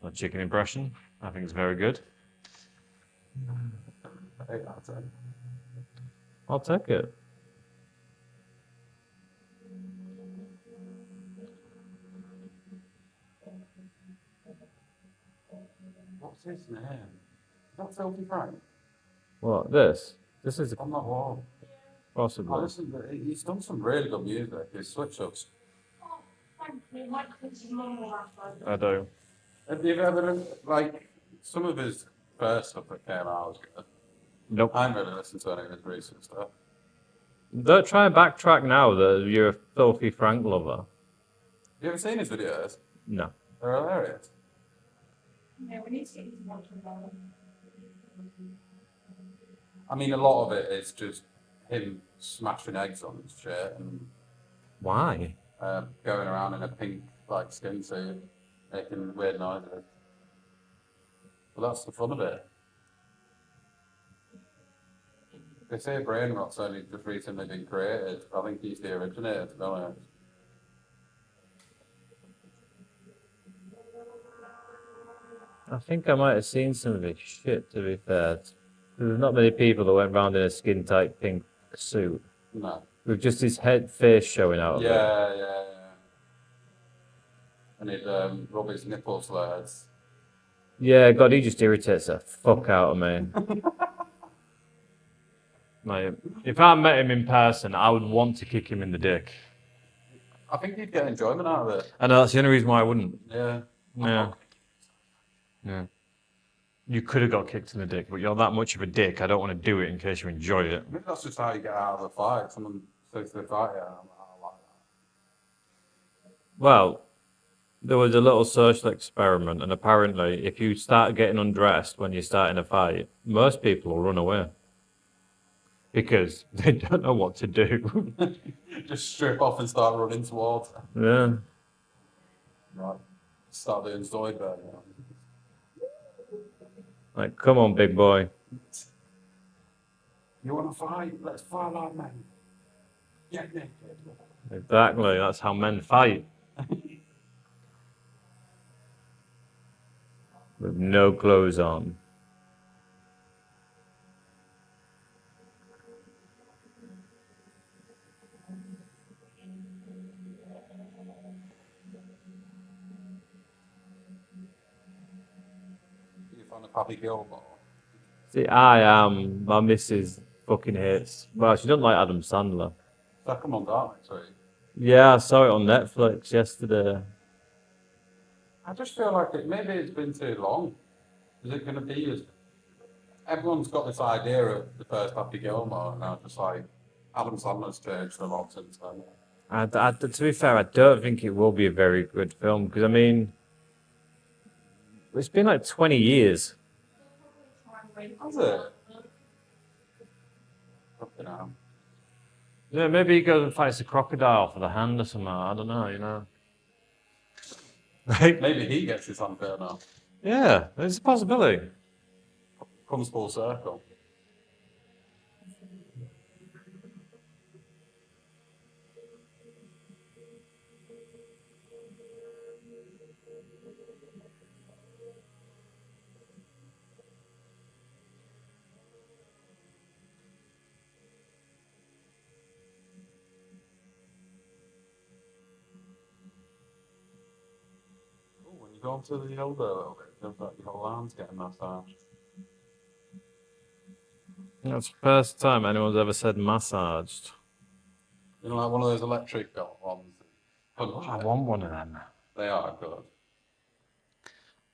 A chicken impression. I think it's very good. hey, that's it. I'll take it. What's his name? Is that Filthy Frank? What, this? This is On that wall. possible. He's done some really good music. His switch ups. Oh, thank you, my kids are normal last I do. Have you ever, like, some of his first stuff that came out was good. Nope. I haven't really listened to any of his recent stuff. Don't try and backtrack now that you're a filthy Frank lover. Have you ever seen his videos? No. They're hilarious. Yeah, we need to get into watching about I mean, a lot of it is just him smashing eggs on his shit and Why? going around in a pink, like, skin suit, making weird noises. But that's the fun of it. They say brain rot's only just recently been created. I think he's the originator, to be honest. I think I might have seen some of his shit, to be fair. There's not many people that went around in a skin tight pink suit No. with just his head face showing out of it. Yeah. And he'd rub his nipples lads. Yeah, God, he just irritates the fuck out of me. Like, if I met him in person, I would want to kick him in the dick. I think he'd get enjoyment out of it. I know, that's the only reason why I wouldn't. Yeah. Yeah. Yeah. You could have got kicked in the dick, but you're that much of a dick, I don't want to do it in case you enjoy it. Maybe that's just how you get out of a fight. Someone says they fight you. I like that. Well, there was a little social experiment, and apparently, if you start getting undressed when you're starting a fight, most people will run away. Because they don't know what to do. Just strip off and start running towards it. Yeah. Right. Start doing Zoidberg. Like, come on, big boy. You want to fight? Let's fight like men. Get naked. Exactly, that's how men fight. With no clothes on. You find a Happy Gilmore. See, I am. My missus fucking hates. Well, she doesn't like Adam Sandler. That come on down next week. Yeah, I saw it on Netflix yesterday. I just feel like maybe it's been too long. Is it going to be as... Everyone's got this idea of the first Happy Gilmore, and I'm just like, Adam Sandler's changed a lot since then. To be fair, I don't think it will be a very good film because, I mean, it's been like 20 years. Has it? Fucking hell. Yeah, maybe he goes and fights a crocodile for the hand or something. I don't know, you know. Right? Maybe he gets his unfair now. Yeah, there's a possibility. Comes full circle. gone to the elbow a little bit? Feels like your whole arm's getting massaged. That's the first time anyone's ever said massaged. You know, like one of those electric ones. I want one of them. They are good.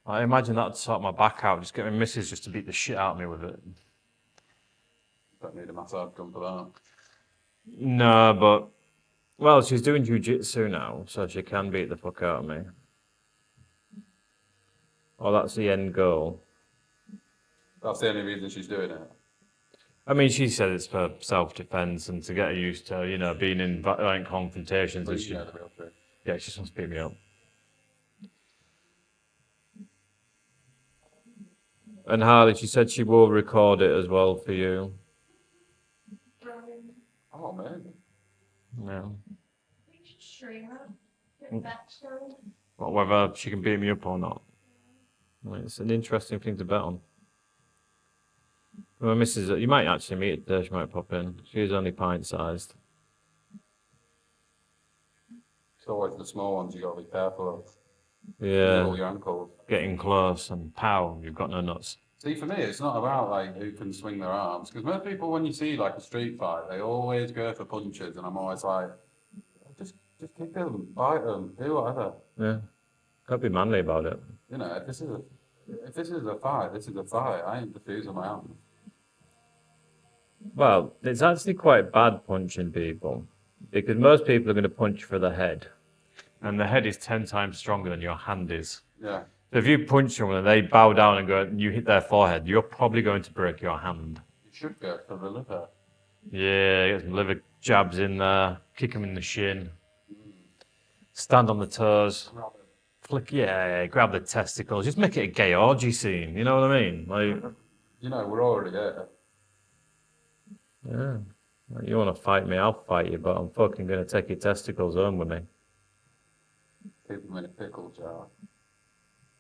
I imagine that'd sort my back out. Just get my missus just to beat the shit out of me with it. Don't need a massage gun for that. No, but well, she's doing jiu-jitsu now, so she can beat the fuck out of me. Oh, that's the end goal. That's the only reason she's doing it. I mean, she said it's for self-defense and to get her used to, you know, being in violent confrontations. But And you she, know the real truth. yeah, she just wants to beat me up. And Harley, she said she will record it as well for you. Brian, Oh, man. Yeah. we should stream it. Get backstory. But whether she can beat me up or not. I mean, it's an interesting thing to bet on. My missus, you might actually meet her there, she might pop in. She's only pint-sized. It's always the small ones you got to be careful of. Yeah, All your ankles. getting close and pow, you've got no nuts. See, for me, it's not about like who can swing their arms. Because most people, when you see like a street fight, they always go for punches, and I'm always like, just kick them, bite them, do whatever. Yeah, gotta be manly about it. You know, if this is a fight, this is a fight. I ain't diffusing my arms. Well, it's actually quite bad punching people because most people are going to punch for the head, and the head is 10 times stronger than your hand is. Yeah. So if you punch someone and they bow down and go, and you hit their forehead, you're probably going to break your hand. You should go for the liver. Yeah, get some liver jabs in there, kick them in the shin, stand on the toes, flick, yeah, grab the testicles, just make it a gay orgy scene. You know what I mean? Like, You know, we're already there. yeah, like, you want to fight me, I'll fight you, but I'm fucking gonna take your testicles home with me. Keep them in a pickle jar.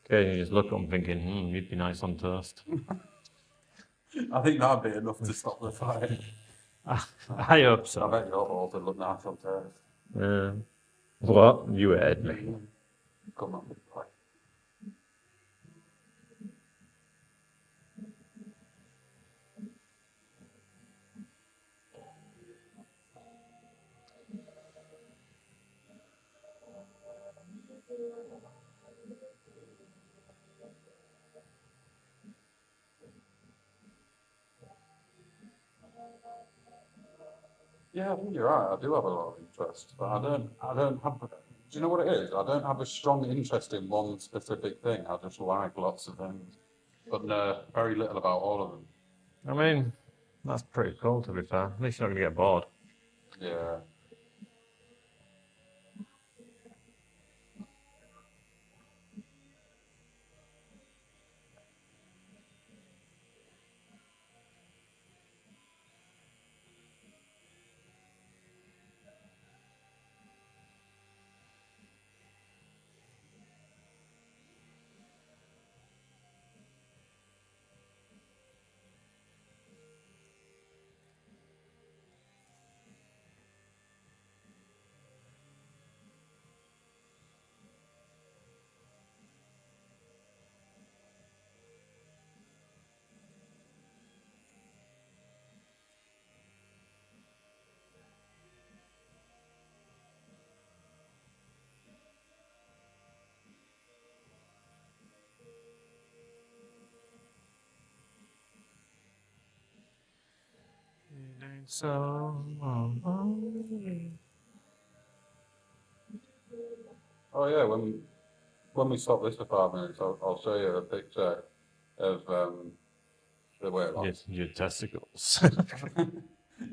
Okay, you just look at them thinking, you'd be nice on toast. I think that'd be enough to stop the fight. I hope I so. bet your balls would look nice on toast. Yeah. What? You heard me. Come on, fight. Yeah, I think you're right. I do have a lot of interest, but I don't have. Do you know what it is? I don't have a strong interest in one specific thing. I just like lots of things, but know very little about all of them. I mean, that's pretty cool to be fair. At least you're not gonna get bored. Yeah. So, Oh yeah. When we stop this for 5 minutes, I'll show you a picture of the weight loss. your testicles.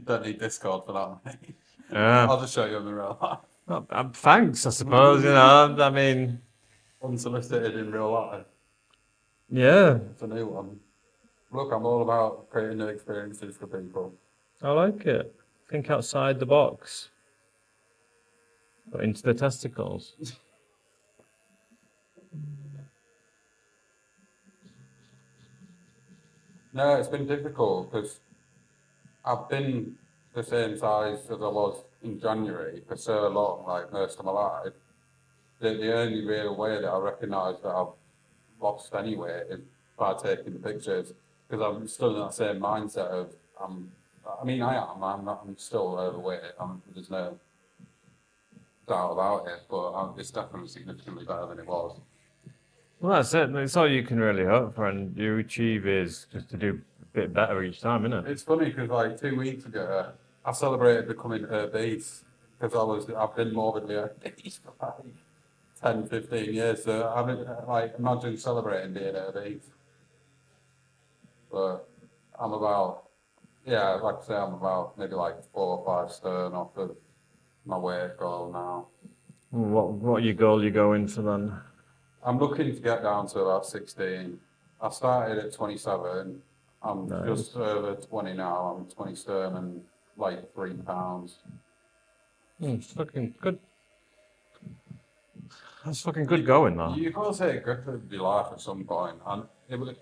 Don't need Discord for that, mate. Yeah. I'll just show you in the real life. Thanks, I suppose. You know, I mean, Unsolicited in real life. yeah, It's a new one. Look, I'm all about creating new experiences for people. I like it. Think outside the box. But into the testicles. No, it's been difficult because I've been the same size as I was in January for so long, like most of my life. the only real way that I recognise that I've lost anyway is by taking the pictures, because I'm still in that same mindset of, I mean, I'm still overweight, there's no doubt about it, but it's definitely significantly better than it was. Well, that's it. It's all you can really hope for, and you achieve is just to do a bit better each time, isn't it? It's funny because like 2 weeks ago, I celebrated becoming obese because I've been morbidly obese for like 10, 15 years. So I mean, like, imagine celebrating being obese. But I'm about, yeah, like I say, I'm about maybe like 4 or 5 stone off of my weight goal now. What your goal you going for then? I'm looking to get down to about 16. I started at 27. I'm Nice. just over 20 now. I'm 20 stone and like 3 pounds. It's fucking good. That's fucking good going, though. You've got to take a grip of your life at some point. And do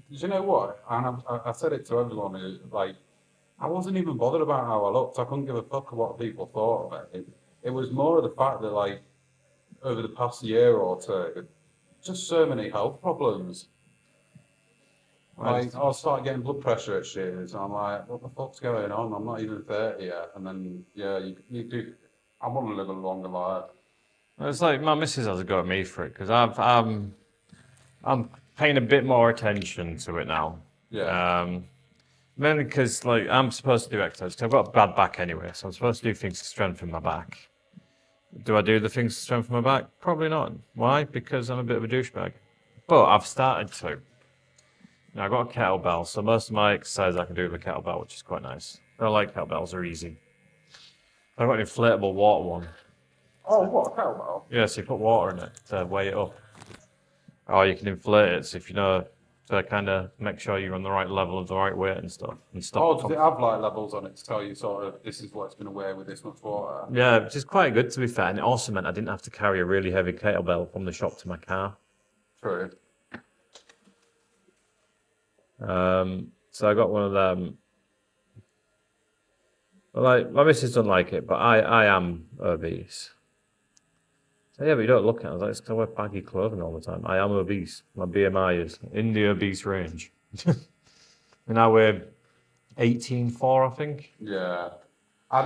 you know what? And I said it to everyone who, like, I wasn't even bothered about how I looked. I couldn't give a fuck what people thought of it. It was more of the fact that, like, over the past year or two, just so many health problems. Like, I'll start getting blood pressure issues, and I'm like, what the fuck's going on? I'm not even 30 yet. And then, yeah, you do. I want to live a longer life. It's like my missus has a go at me for it because I'm paying a bit more attention to it now. Yeah. Mainly because like I'm supposed to do exercise. 'Cause I've got a bad back anyway, so I'm supposed to do things to strengthen my back. Do I do the things to strengthen my back? Probably not. Why? Because I'm a bit of a douchebag. But I've started to. Now, I've got a kettlebell, so most of my exercise I can do with a kettlebell, which is quite nice. I like kettlebells; they're easy. I've got an inflatable water one. Oh, what a kettlebell! Yeah, so you put water in it to weigh it up. Or you can inflate it, so if you know, to kind of make sure you're on the right level of the right weight and stuff. And stop Oh, does it have like levels on it to tell you sort of this is what it's going to weigh with this much water? Yeah, which is quite good to be fair. And it also meant I didn't have to carry a really heavy kettlebell from the shop to my car. True. So I got one of them. Well, like, my missus doesn't like it, but I am obese. So yeah, but you don't look at it. I was like, it's 'cause I wear baggy clothing all the time. I am obese. My BMI is in the obese range. And I weigh 18.4, I think. Yeah. To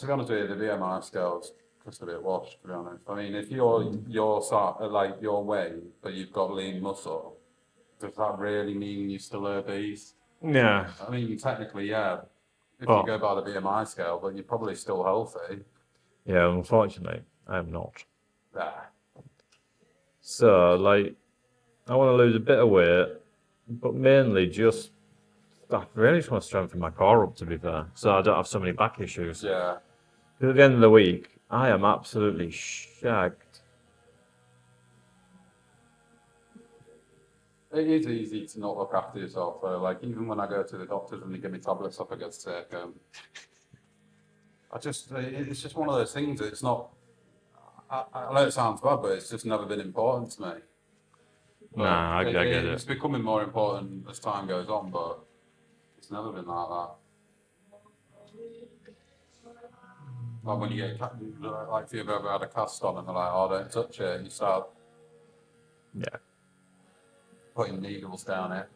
be honest with you, the BMI scale's just a bit washed, to be honest. I mean, if you're sort of like your weight, but you've got lean muscle, does that really mean you're still obese? Yeah. I mean, technically, yeah. If Oh. you go by the BMI scale, but you're probably still healthy. Yeah, unfortunately, I am not. Yeah. So, like, I want to lose a bit of weight, but mainly just, I really just want to strengthen my core up, to be fair, so I don't have so many back issues. Yeah. 'Cause at the end of the week, I am absolutely shagged. It is easy to not look after yourself, though. Like, even when I go to the doctors and they give me tablets, I forget to take them. It's just one of those things. It's not, I know it sounds bad, but it's just never been important to me. But Nah, I get it. It's becoming more important as time goes on, but it's never been like that. Like when you get, like if you've ever had a cast on and they're like, oh, don't touch it, you start Yeah. putting needles down it.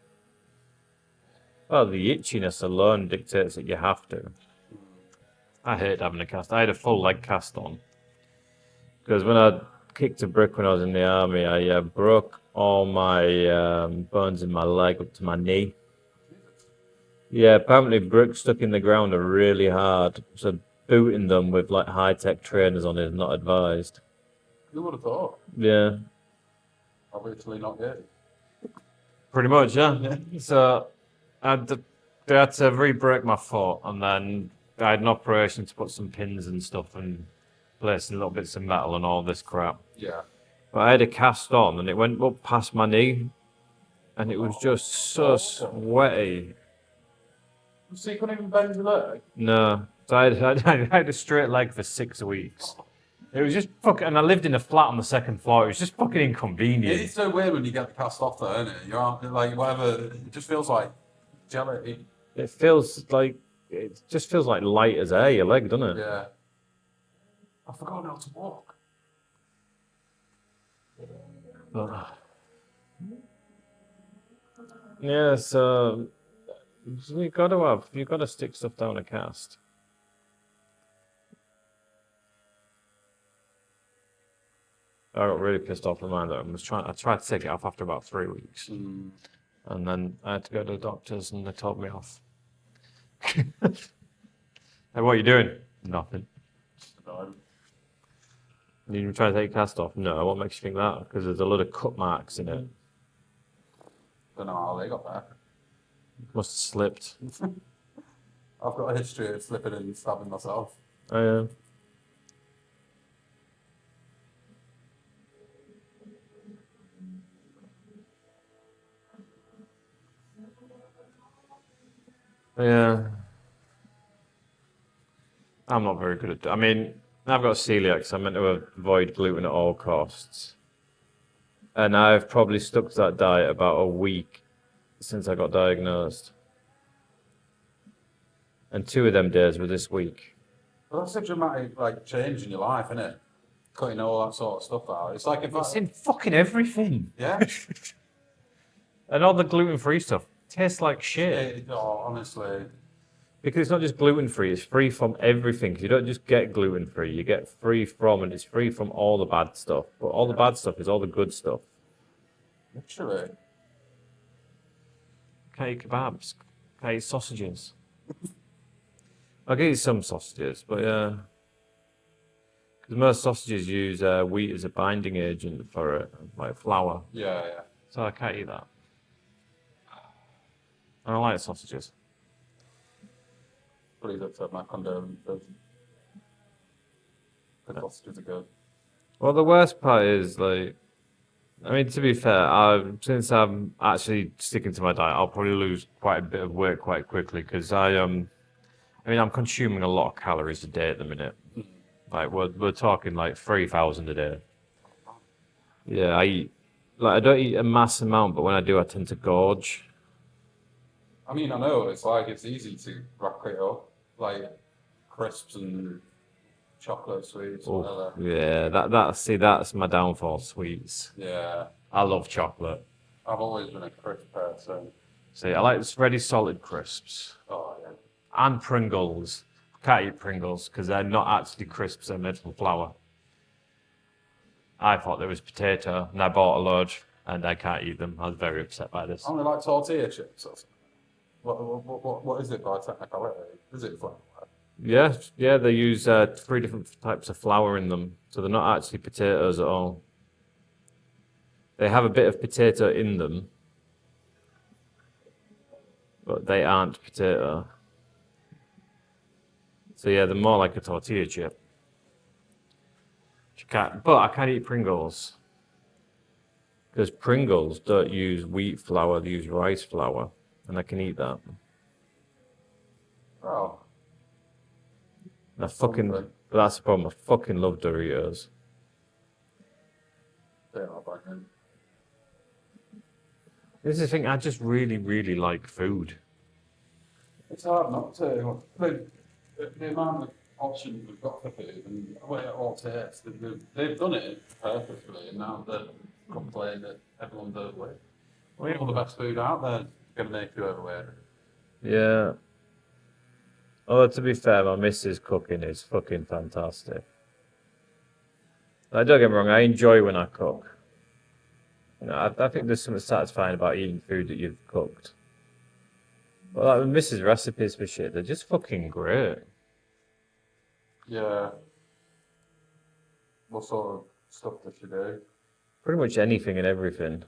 Well, the itchiness alone dictates that you have to. I hate having a cast. I had a full leg cast on. Because when I kicked a brick when I was in the army, I broke all my bones in my leg up to my knee. Yeah, apparently bricks stuck in the ground are really hard. So booting them with like high-tech trainers on is not advised. Who would have thought? Yeah, Obviously not good. pretty much, yeah. So they had to re-break my foot, and then I had an operation to put some pins and stuff and place little bits of metal and all this crap. Yeah. But I had a cast on, and it went up past my knee, and it was just so sweaty. So you couldn't even bend your leg? No, so I had a straight leg for 6 weeks. It was just fucking, and I lived in a flat on the second floor. It was just fucking inconvenient. It's so weird when you get the cast off though, isn't it? You're like, whatever, it just feels like jelly. It just feels like light as air, your leg, doesn't it? Yeah. I've forgotten how to walk. But, yeah, so you got to stick stuff down a cast. I got really pissed off with mine though. I tried to take it off after about 3 weeks. Mm. And then I had to go to the doctors and they told me off. Hey, what are you doing? Nothing. No. You trying to take a cast off? No, what makes you think that? Because there's a lot of cut marks in it. Don't know how they got there. Must have slipped. I've got a history of slipping and stabbing myself. Oh, yeah. Yeah. I'm not very good at I mean, I've got celiac, so I'm meant to avoid gluten at all costs. And I've probably stuck to that diet about a week since I got diagnosed. And 2 of them days were this week. Well, that's a dramatic change in your life, isn't it? Cutting all that sort of stuff out. It's like if It's in fucking everything. yeah. And all the gluten-free stuff tastes like shit. Oh, honestly. Because it's not just gluten-free, it's free from everything. 'Cause you don't just get gluten-free, you get free from, and it's free from all the bad stuff. But all the bad stuff is all the good stuff. Literally. Can't eat kebabs, can't eat sausages. I can eat some sausages, but yeah. Because most sausages use wheat as a binding agent for it, like flour. Yeah, yeah. So I can't eat that. And I like sausages. Please accept my condolences. The sausages are good. Well, the worst part is like, I mean, to be fair, since I'm actually sticking to my diet, I'll probably lose quite a bit of weight quite quickly because I'm consuming a lot of calories a day at the minute. Like we're talking like 3,000 a day. Yeah, I don't eat a mass amount, but when I do, I tend to gorge. I mean, I know it's easy to rack it up, like crisps and chocolate sweets, Oh, whatever. yeah, that's my downfall. Sweets. Yeah, I love chocolate. I've always been a crisp person. See, I like ready salted crisps Oh yeah. and Pringles. Can't eat Pringles because they're not actually crisps. They're made from flour. I thought there was potato, and I bought a load, and I can't eat them. I was very upset by this. I only like tortilla chips or something. What is it by technicality? Is it flour? Yeah, they use 3 different types of flour in them, so they're not actually potatoes at all. They have a bit of potato in them, but they aren't potato. So yeah, they're more like a tortilla chip. But I can't eat Pringles. Because Pringles don't use wheat flour, they use rice flour. And I can eat that. Oh, And but that's the problem, I fucking love Doritos. they are banging. This is the thing, I just really, really like food. It's hard not to. The amount of options we've got for food and the way it all tastes, they've done it perfectly, and now they're complaining that everyone does it. All the best food out there is going to make you overweight. Yeah. Although to be fair, my missus cooking is fucking fantastic. Like, don't get me wrong, I enjoy when I cook. You know, I think there's something satisfying about eating food that you've cooked. But like Mrs. recipes for shit, they're just fucking great. Yeah. What sort of stuff does she do? Pretty much anything and everything.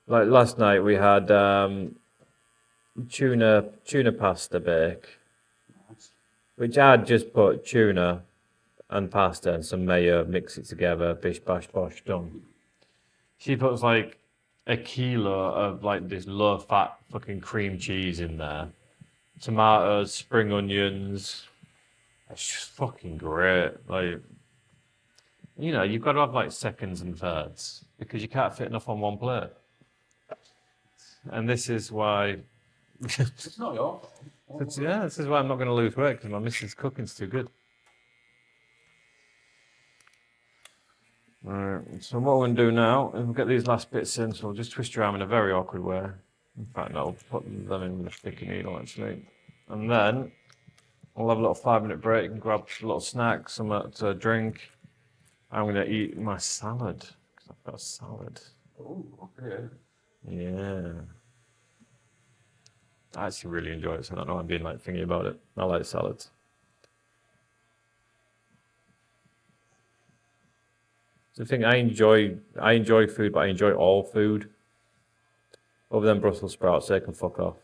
Like last night we had tuna pasta bake, Nice. which I'd just put tuna and pasta and some mayo, mix it together, bish bash bosh, done. She puts like a kilo of like this low fat fucking cream cheese in there, tomatoes, spring onions. It's just fucking great. Like, you know, you've got to have like seconds and thirds because you can't fit enough on one plate. And this is why. It's not your fault. This is why I'm not going to lose weight because my missus' cooking's too good. Right, so what we're going to do now is we'll get these last bits in, so we'll just twist your arm in a very awkward way. In fact, no, I'll put them in with a sticky needle actually. And then we'll have a little 5-minute break and grab a little snack, something to drink. I'm going to eat my salad, because I've got a salad. Oh, okay. Yeah. I actually really enjoy it, so I don't know why I'm being like thingy about it. I like salads. The thing I enjoy food, but I enjoy all food. Other than Brussels sprouts, they can fuck off.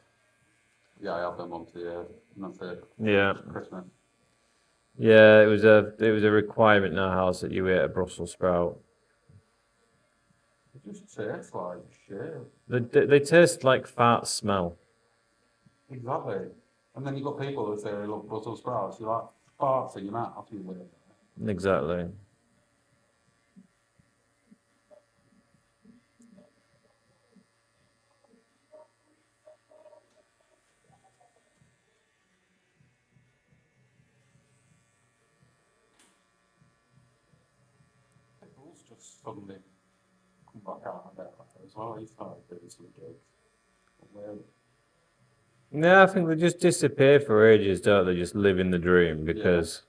Yeah, I have them once a year, and that's it. Yeah, Christmas. yeah. It was a requirement in our house that you ate a Brussels sprout. It just tastes like shit. They taste like fart smell. Exactly. And then you've got people who say they love Brussels sprouts. You're like, farts in your mouth, you live. Exactly. Pickles just suddenly come back out of there as well. He started doing some gigs. Weird. Yeah, I think they just disappear for ages, don't they? Just live in the dream because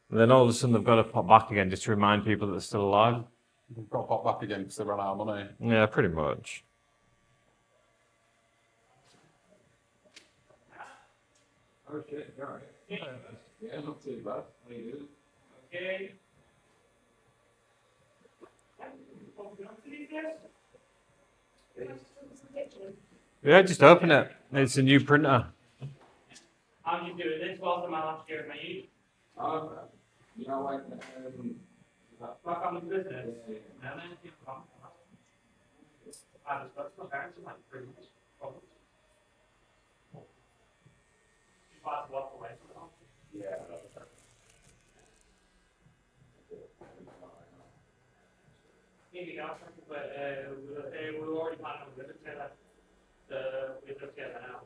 then all of a sudden they've got to pop back again just to remind people that they're still alive. We've got to pop back again because they ran out of money. Yeah, pretty much. Oh shit, you're right. Yeah, not too bad. How are you? Okay. Yeah, just open it. It's a new printer. I'm just doing this whilst my last year at my uni. You know, like, My family's business. And then you come. I just got to my parents in like 3 months. Probably. Just about to walk away from it all. yeah. Maybe not, but we were already planning on living together. We live together now.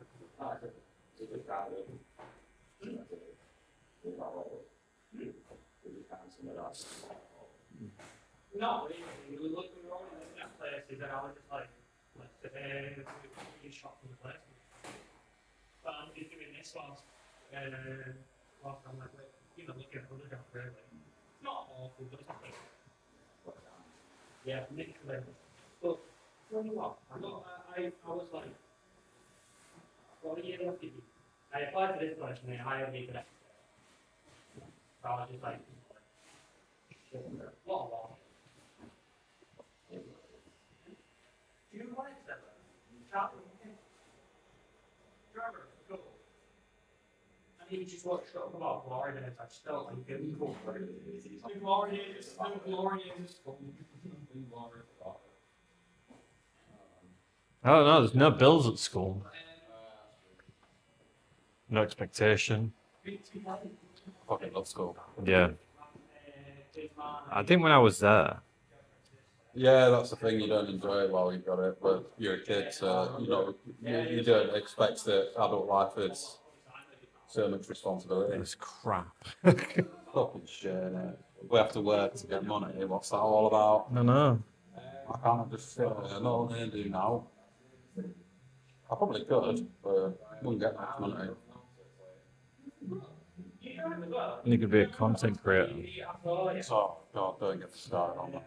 Not really. We were already looking at places, and I was just like, we shop from the place. But I'm just doing this whilst I'm like, looking at other jobs really. It's not awful, but it's not like, yeah, literally. But tell you what, I was like, what a year left to do. I applied for this place and they hired me for that. So I was just like, what a lot. Do you like that? Trevor, cool. And he just watched up about Florida and I still like him. Florida is I don't know. There's no bills at school. No expectation. Fucking love school. Yeah. I think when I was there, Yeah, that's the thing. You don't enjoy it while you've got it, but you're a kid, so you don't expect that adult life is so much it responsibility. was crap. Fucking shit, innit? We have to work to get money. What's that all about? No, no. I can't just sit there. Not only I do now. I probably could, but wouldn't get much money. You could be a content creator. So, God, don't get started on that.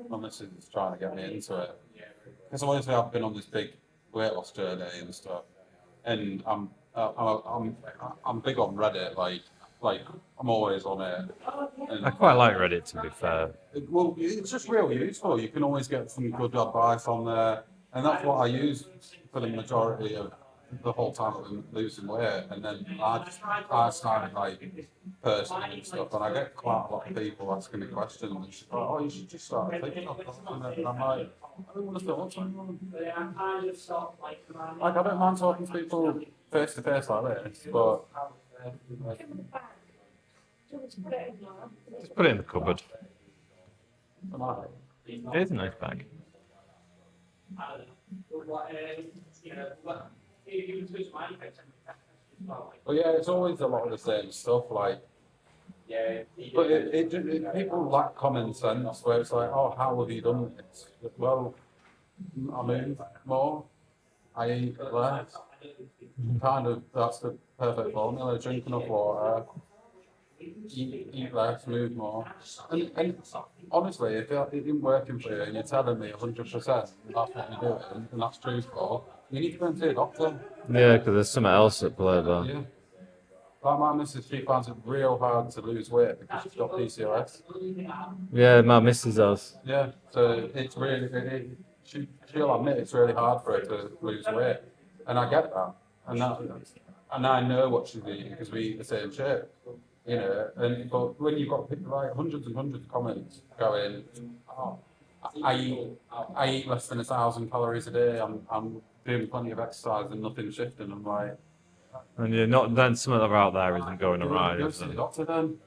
My missus is trying to get me into it. Because obviously I've been on this big weight loss journey and stuff, and I'm big on Reddit. Like I'm always on it. And, I quite like Reddit, to be fair. well, it's just real useful. You can always get some good advice on there, and that's what I use for the majority of the whole time I've been losing weight. And then I started like personally and stuff, and I get quite a lot of people asking me questions. And she's like, "Oh, you should just start thinking of that." And I'm like, I don't want to what's going on. Like, I don't mind talking to people face to face like this, but Just put it in the cupboard. I'm like, It is a nice bag. but yeah, it's always a lot of the same stuff. Like, But people lack common sense where it's like, oh, how have you done this? Well, I move more, I eat less. Kind of, that's the perfect formula. Drink enough water, eat less, move more. And honestly, if it isn't working for you and you're telling me 100% that's what you're doing and that's truthful, you need to go and see a doctor. Yeah, because there's something else at play there. Yeah. Like my missus, she finds it real hard to lose weight because she's got PCOS. Yeah, my missus does. Yeah, so it's she'll admit it's really hard for her to lose weight, and I get that, and I know what she's eating because we eat the same shit, you know. And but when you've got people like hundreds and hundreds of comments going, oh, I eat less than 1,000 calories a day. I'm doing plenty of exercise and nothing's shifting. I'm like, And you're not, then something out there isn't going right, go is see the it? doctor then.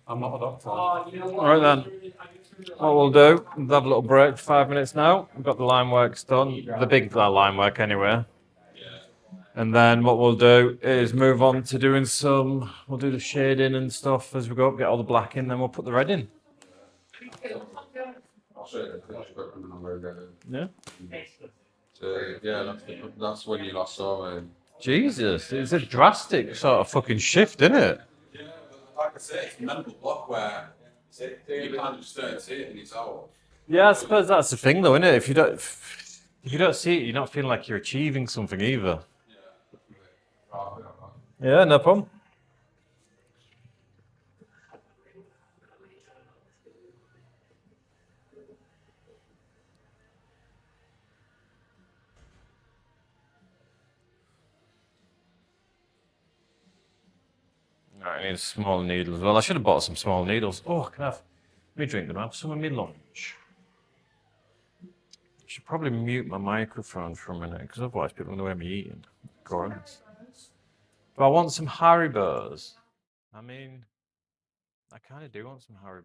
I'm not a doctor. Alright then. What we'll do, we'll have a little break for 5 minutes now. We've got the line works done, the big line work anyway. And then what we'll do is move on to doing we'll do the shading and stuff as we go up, get all the black in, then we'll put the red in. I'll show you the finish equipment and we'll go. Yeah. So yeah, that's when you last saw me. Jesus, it's a drastic sort of fucking shift, isn't it? Yeah, but like I say, it's a mental block where you can't just don't see it in yourself. Yeah, I suppose that's the thing though, isn't it? If you don't see it, you're not feeling like you're achieving something either. Yeah, no problem. Alright, I need small needles. Well, I should have bought some small needles. Oh, can I have me drink them? Have some of me lunch. I should probably mute my microphone for a minute, because otherwise people know I'm eating. Gross. Do I want some Haribos? I mean, I kind of do want some Haribos.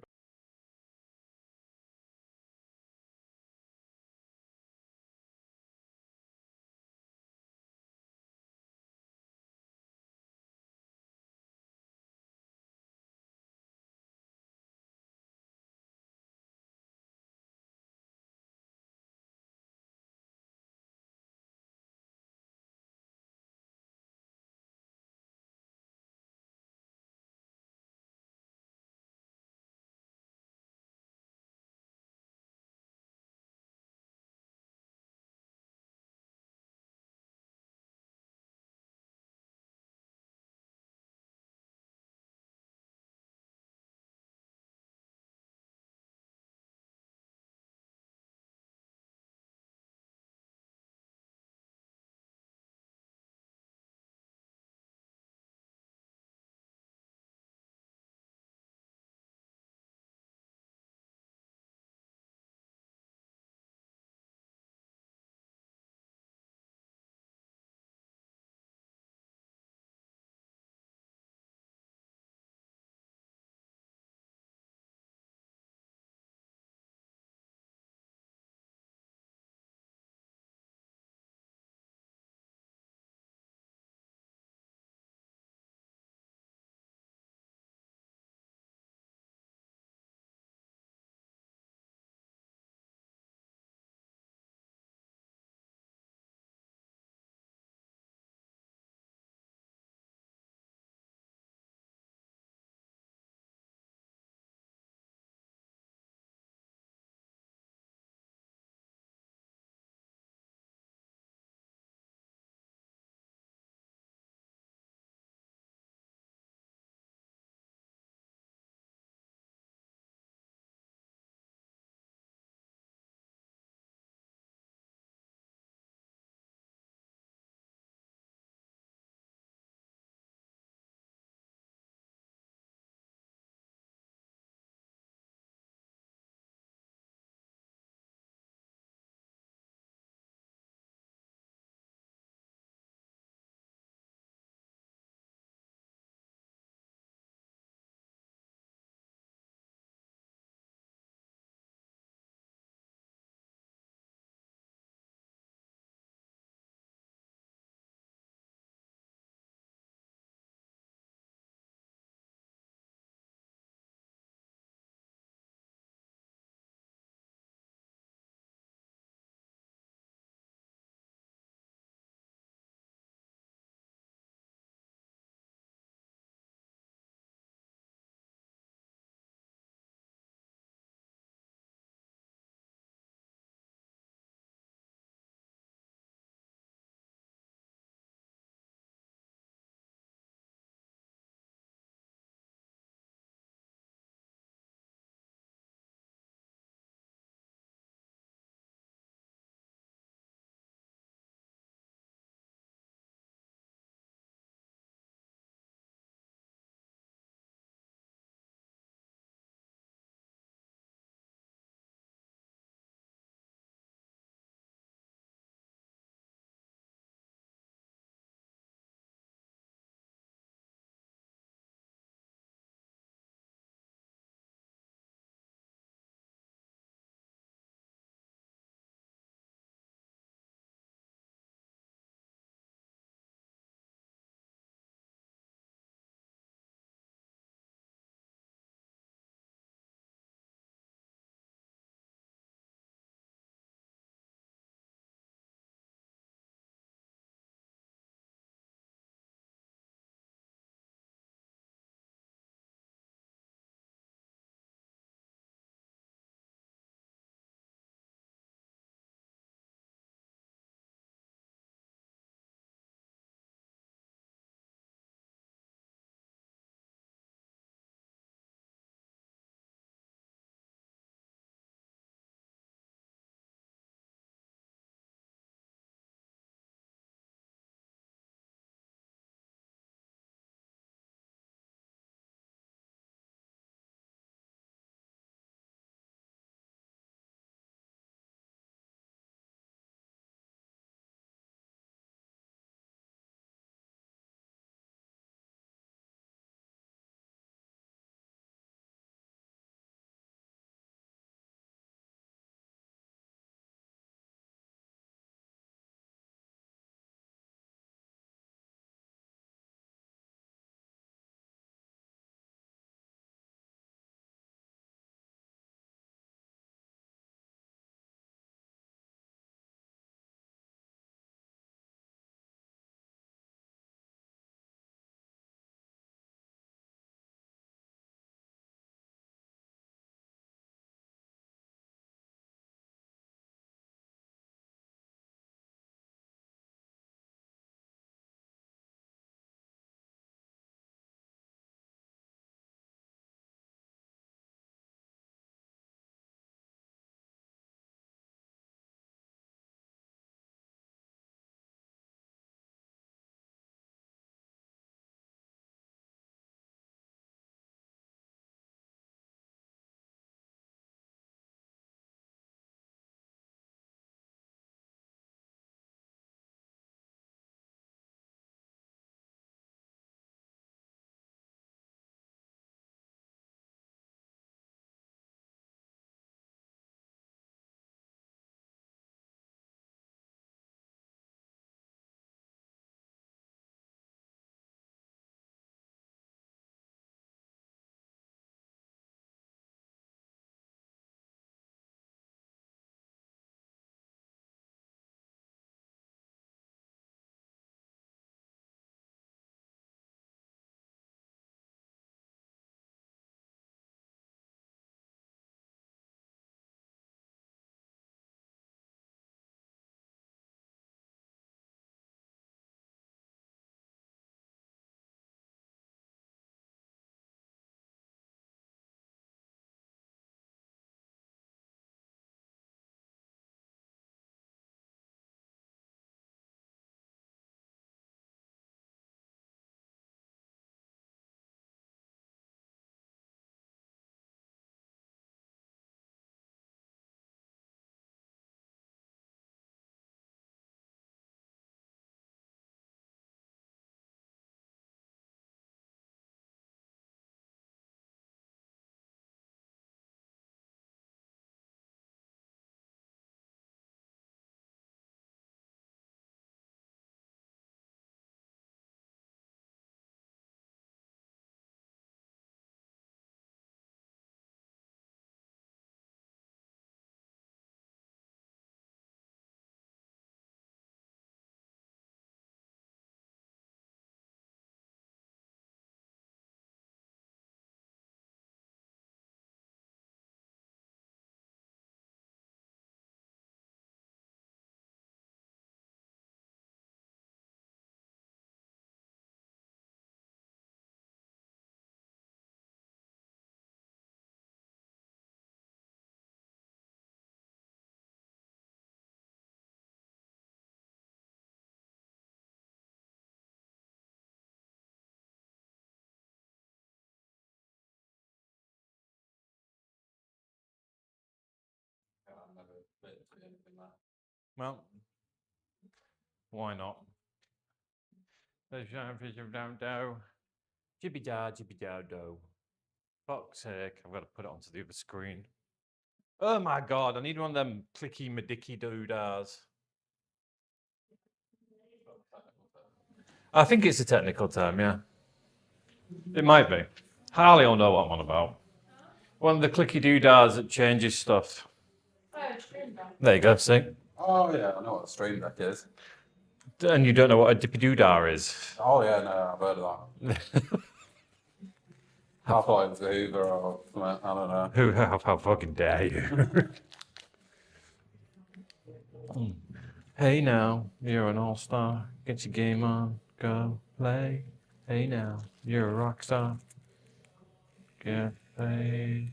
Well, why not? There's Jibby da, jibby da do. Fuck's sake, I've got to put it onto the other screen. Oh my god, I need one of them clicky madicky doodahs. I think it's a technical term, yeah. It might be. Harley will know what I'm on about. One of the clicky doodahs that changes stuff. There you go, see? Oh yeah, I know what a stream deck is. And you don't know what a dippy doodah is. Oh yeah, no, I've heard of that. I thought it was a Hoover or something, I don't know. How fucking dare you? Hey now, you're an all-star. Get your game on, go play. Hey now, you're a rock star. Get paid.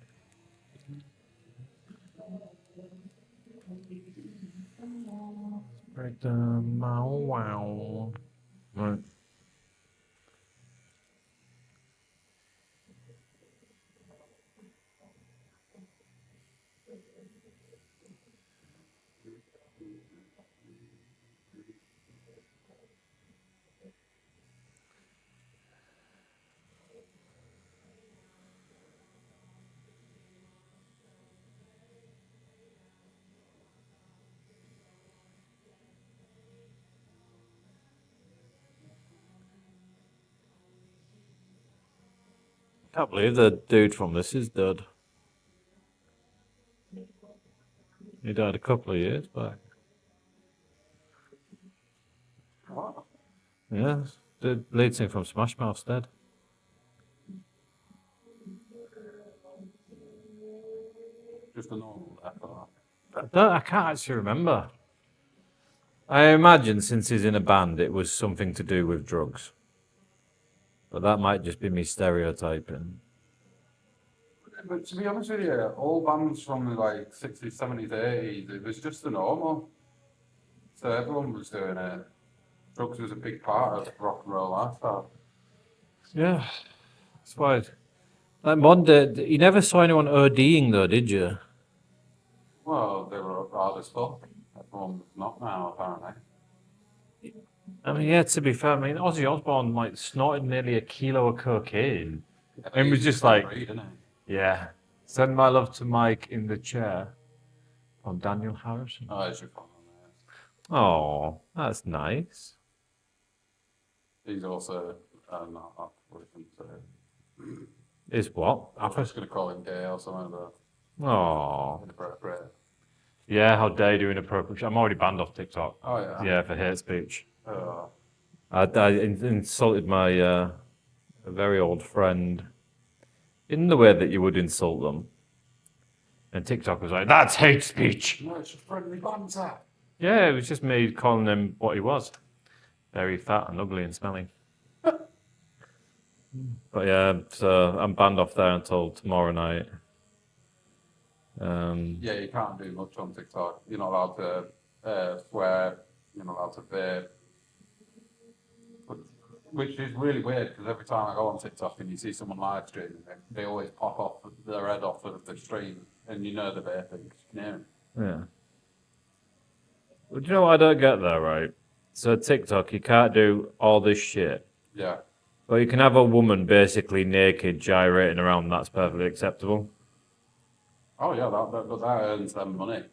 Break the wow. Right. Can't believe the dude from this is dead. He died a couple of years back. What? Yeah, the lead singer from Smash Mouth's dead. Just a normal death or I can't actually remember. I imagine since he's in a band, it was something to do with drugs. But that might just be me stereotyping. But to be honest with you, all bands from the like 60s, 70s, 80s, it was just the normal. So everyone was doing it. Drugs was a big part of rock and roll lifestyle. Yeah, that's why. Like Monday, you never saw anyone ODing though, did you? Well, they were hard as fuck. Everyone was not now, apparently. I mean, yeah, to be fair, I mean, Ozzy Osbourne like snorted nearly a kilo of cocaine. And it was just like, Read, didn't he? yeah. Send my love to Mike in the chair from Daniel Harrison. Oh, it's your phone on Oh, that's nice. there. He's also not African, so Is what? I was just going to call him gay or something, but Oh, inappropriate. yeah. How dare you do inappropriate? I'm already banned off TikTok. Oh, yeah. Yeah, for hate speech. Oh, I insulted my a very old friend in the way that you would insult them. And TikTok was like, that's hate speech. no, it's a friendly banter. Yeah, it was just me calling him what he was. Very fat and ugly and smelly. But yeah, so I'm banned off there until tomorrow night. Yeah, you can't do much on TikTok. You're not allowed to swear. You're not allowed to vape. Which is really weird because every time I go on TikTok and you see someone live streaming, they always pop off their head off of the stream, and you know they're vaping. You can hear 'em. Yeah. Well, do you know what I don't get there, right? So TikTok, you can't do all this shit. Yeah. But you can have a woman basically naked gyrating around, and that's perfectly acceptable. Oh yeah, that earns them money.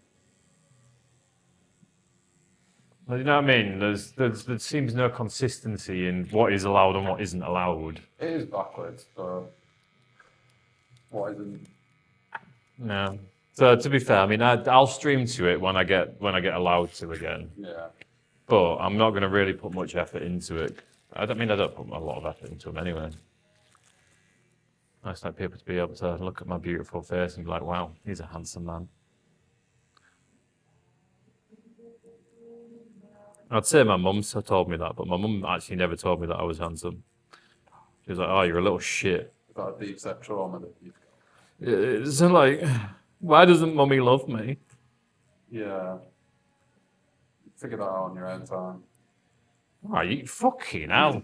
Well, you know what I mean? There seems no consistency in what is allowed and what isn't allowed. It is backwards, so what isn't? No. So to be fair, I mean, I'll stream to it when I get allowed to again. Yeah. But I'm not going to really put much effort into it. I don't put a lot of effort into them anyway. I just like people to be able to look at my beautiful face and be like, wow, he's a handsome man. I'd say my mum told me that, but my mum actually never told me that I was handsome. She was like, oh, you're a little shit. Is that a deep set trauma that you've got? It's like, why doesn't mummy love me? Yeah. Figure that out on your own time. Oh, you fucking hell.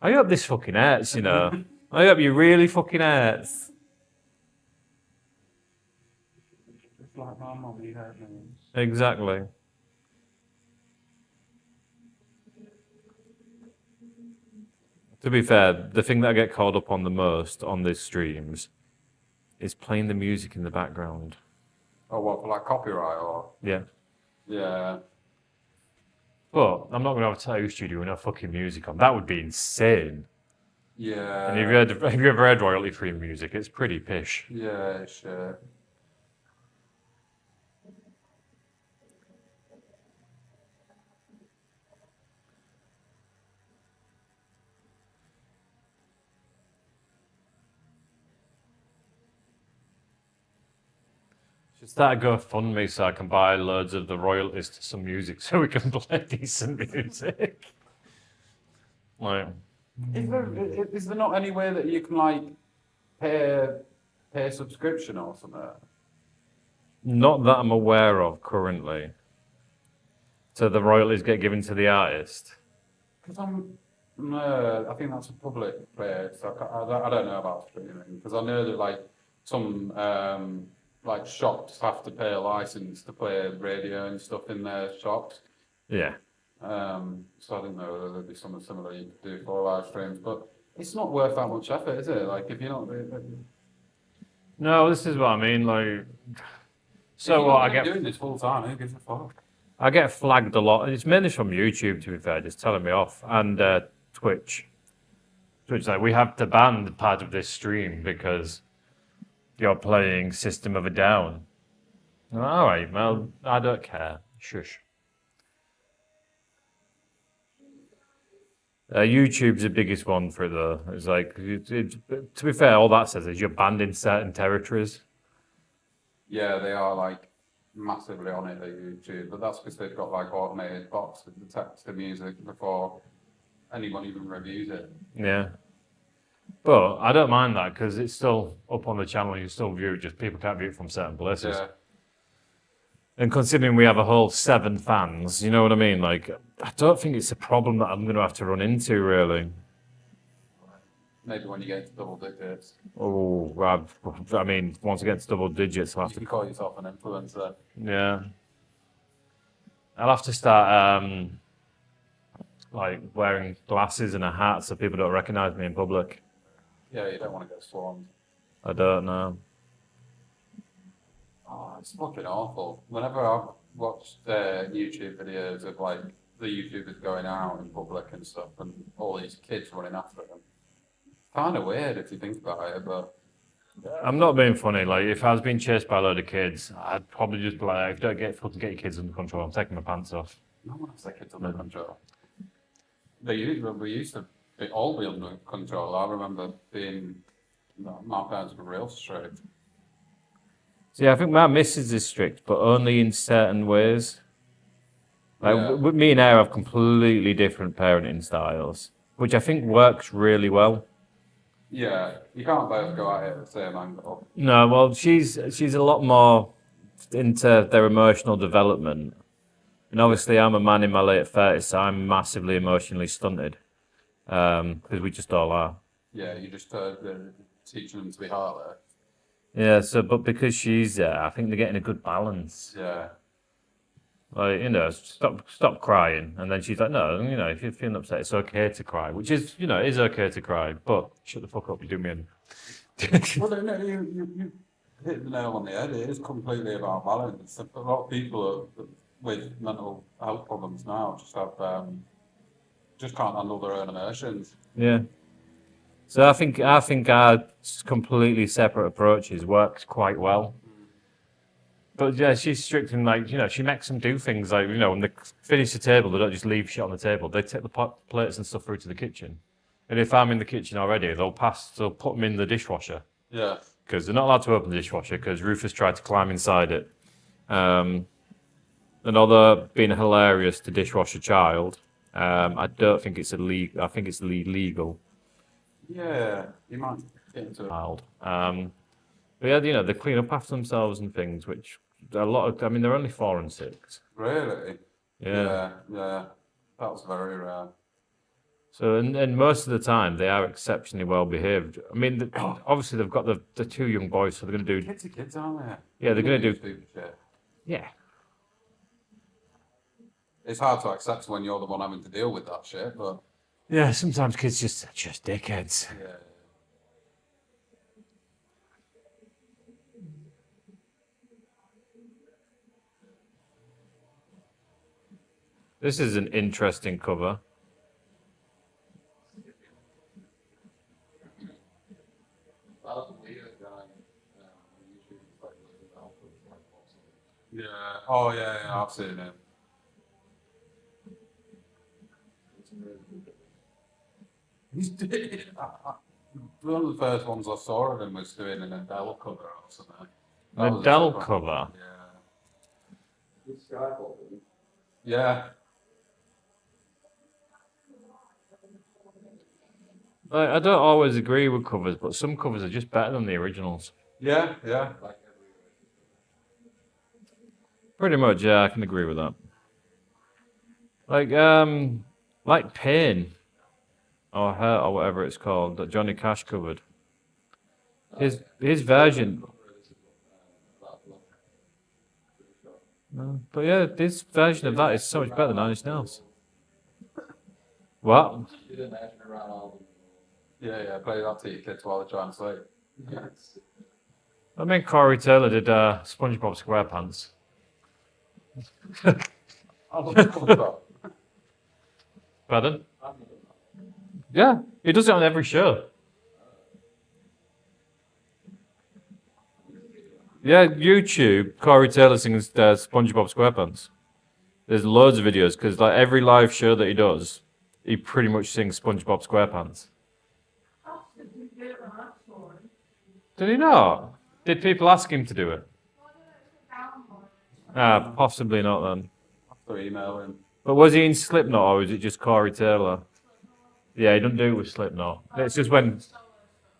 I hope this fucking hurts, you know. I hope you really fucking hurts. like my mummy had me. Exactly. To be fair, the thing that I get caught up on the most on these streams is playing the music in the background. Oh, what, for like copyright or? Yeah. Yeah. But I'm not going to have a tattoo studio with no fucking music on. That would be insane. Yeah. And have you ever heard royalty-free music? It's pretty pish. Yeah, sure. Should start a GoFundMe so I can buy loads of the royalties to some music so we can play decent music. Like, Is there not any way that you can like pay a subscription or something? not that I'm aware of currently. So the royalties get given to the artist. Because no, I think that's a public place. I don't know about streaming because I know that like some like shops have to pay a license to play radio and stuff in their shops. Yeah. So I didn't know whether there'd be something similar you could do for live streams, but it's not worth that much effort, is it? Like if you're not. No, this is what I mean. Like, so what I get. Doing this full time. Who gives a fuck? I get flagged a lot. It's mainly from YouTube, to be fair, just telling me off, and Twitch. Twitch, like, we have to ban part of this stream because you're playing System of a Down. All right, well, I don't care. Shush. YouTube's the biggest one for the. It's like, to be fair, all that says is you're banned in certain territories. Yeah, they are like massively on it at YouTube, but that's because they've got like automated bots that detect the music before anyone even reviews it. Yeah. But I don't mind that because it's still up on the channel. You still view it, just people can't view it from certain places. Yeah. And considering we have a whole 7 fans, you know what I mean? Like, I don't think it's a problem that I'm going to have to run into, really. Maybe when you get into double digits, Oh, I mean, once I get to double digits, I'll you have to, can call yourself an influencer. yeah. I'll have to start, like, wearing glasses and a hat so people don't recognize me in public. Yeah, you don't want to get swarmed. I don't know. Oh, it's fucking awful. Whenever I've watched YouTube videos of like the YouTubers going out in public and stuff, and all these kids running after them, kind of weird if you think about it. But I'm not being funny. Like, if I was being chased by a load of kids, I'd probably just be like, don't get your kids under control. I'm taking my pants off. no one has their kids under control. We used to all be under control. I remember my parents were real strict. See, I think my missus is strict, but only in certain ways. Like, Yeah. with me and her have completely different parenting styles, which I think works really well. Yeah, you can't both go at it at the same angle. No, well, she's a lot more into their emotional development, and obviously I'm a man in my late 30s, so I'm massively emotionally stunted, because we just all are. Yeah, you just teaching them to be heartless. Yeah, so but because she's I think they're getting a good balance. Yeah. Like, you know, stop crying, and then she's like, no, you know, if you're feeling upset, it's okay to cry, which is, you know, it is okay to cry, but shut the fuck up, you do me in. Well, no, you hit the nail on the head. It is completely about balance. A lot of people with mental health problems now just have just can't handle their own emotions. Yeah. So I think our completely separate approaches worked quite well. But yeah, she's strict and, like, you know, she makes them do things like, you know, when they finish the table, they don't just leave shit on the table. They take the plates and stuff through to the kitchen. And if I'm in the kitchen already, they'll put them in the dishwasher. Yeah. Because they're not allowed to open the dishwasher because Rufus tried to climb inside it. And although being hilarious to dishwash a child, I don't think it's illegal. I think it's legal. Yeah, you might get into it. Child. But yeah, you know, they clean up after themselves and things, which a lot of, I mean, they're only 4 and 6. Really? Yeah. Yeah. That's very rare. So, and most of the time they are exceptionally well behaved. I mean, obviously they've got the two young boys, so they're going to do, Kids are kids, aren't they? yeah, they're going to do, stupid shit. yeah. It's hard to accept when you're the one having to deal with that shit, but Yeah, sometimes kids just dickheads. yeah. This is an interesting cover. Yeah. Oh yeah, I've seen it. He's doing. One of the first ones I saw of him was doing an Adele cover or something. That An was a Adele sick one. cover. Yeah. Yeah. Like, I don't always agree with covers, but some covers are just better than the originals. Yeah. Yeah. Pretty much, yeah, I can agree with that. Like Pain or Hurt or whatever it's called that Johnny Cash covered. His version. No, but yeah, this version of that is so much better than Nine Inch Nails. What? Yeah. Play that to your kids while they're trying to sleep. I mean, Corey Taylor did SpongeBob SquarePants. I love that. Pardon? Yeah, he does it on every show. Yeah, YouTube, Corey Taylor sings SpongeBob SquarePants. There's loads of videos because like every live show that he does, he pretty much sings SpongeBob SquarePants. Did he not? Did people ask him to do it? Possibly not then. After emailing. But was he in Slipknot or was it just Corey Taylor? Yeah, he doesn't do it with Slipknot. It's just when,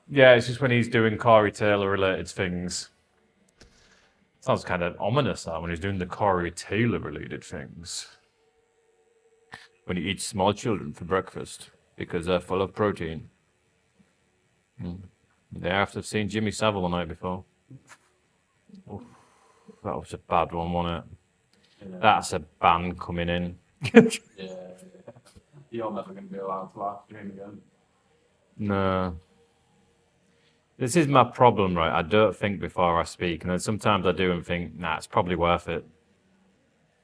yeah, it's just when he's doing Corey Taylor related things. Sounds kind of ominous that when he's doing the Corey Taylor related things. When he eats small children for breakfast because they're full of protein. They have to have seen Jimmy Savile the night before. Oof, that was a bad one, wasn't it? Yeah. That's a band coming in. Yeah. You're never going to be allowed to live stream again. No. This is my problem, right? I don't think before I speak, and then sometimes I do and think, nah, it's probably worth it.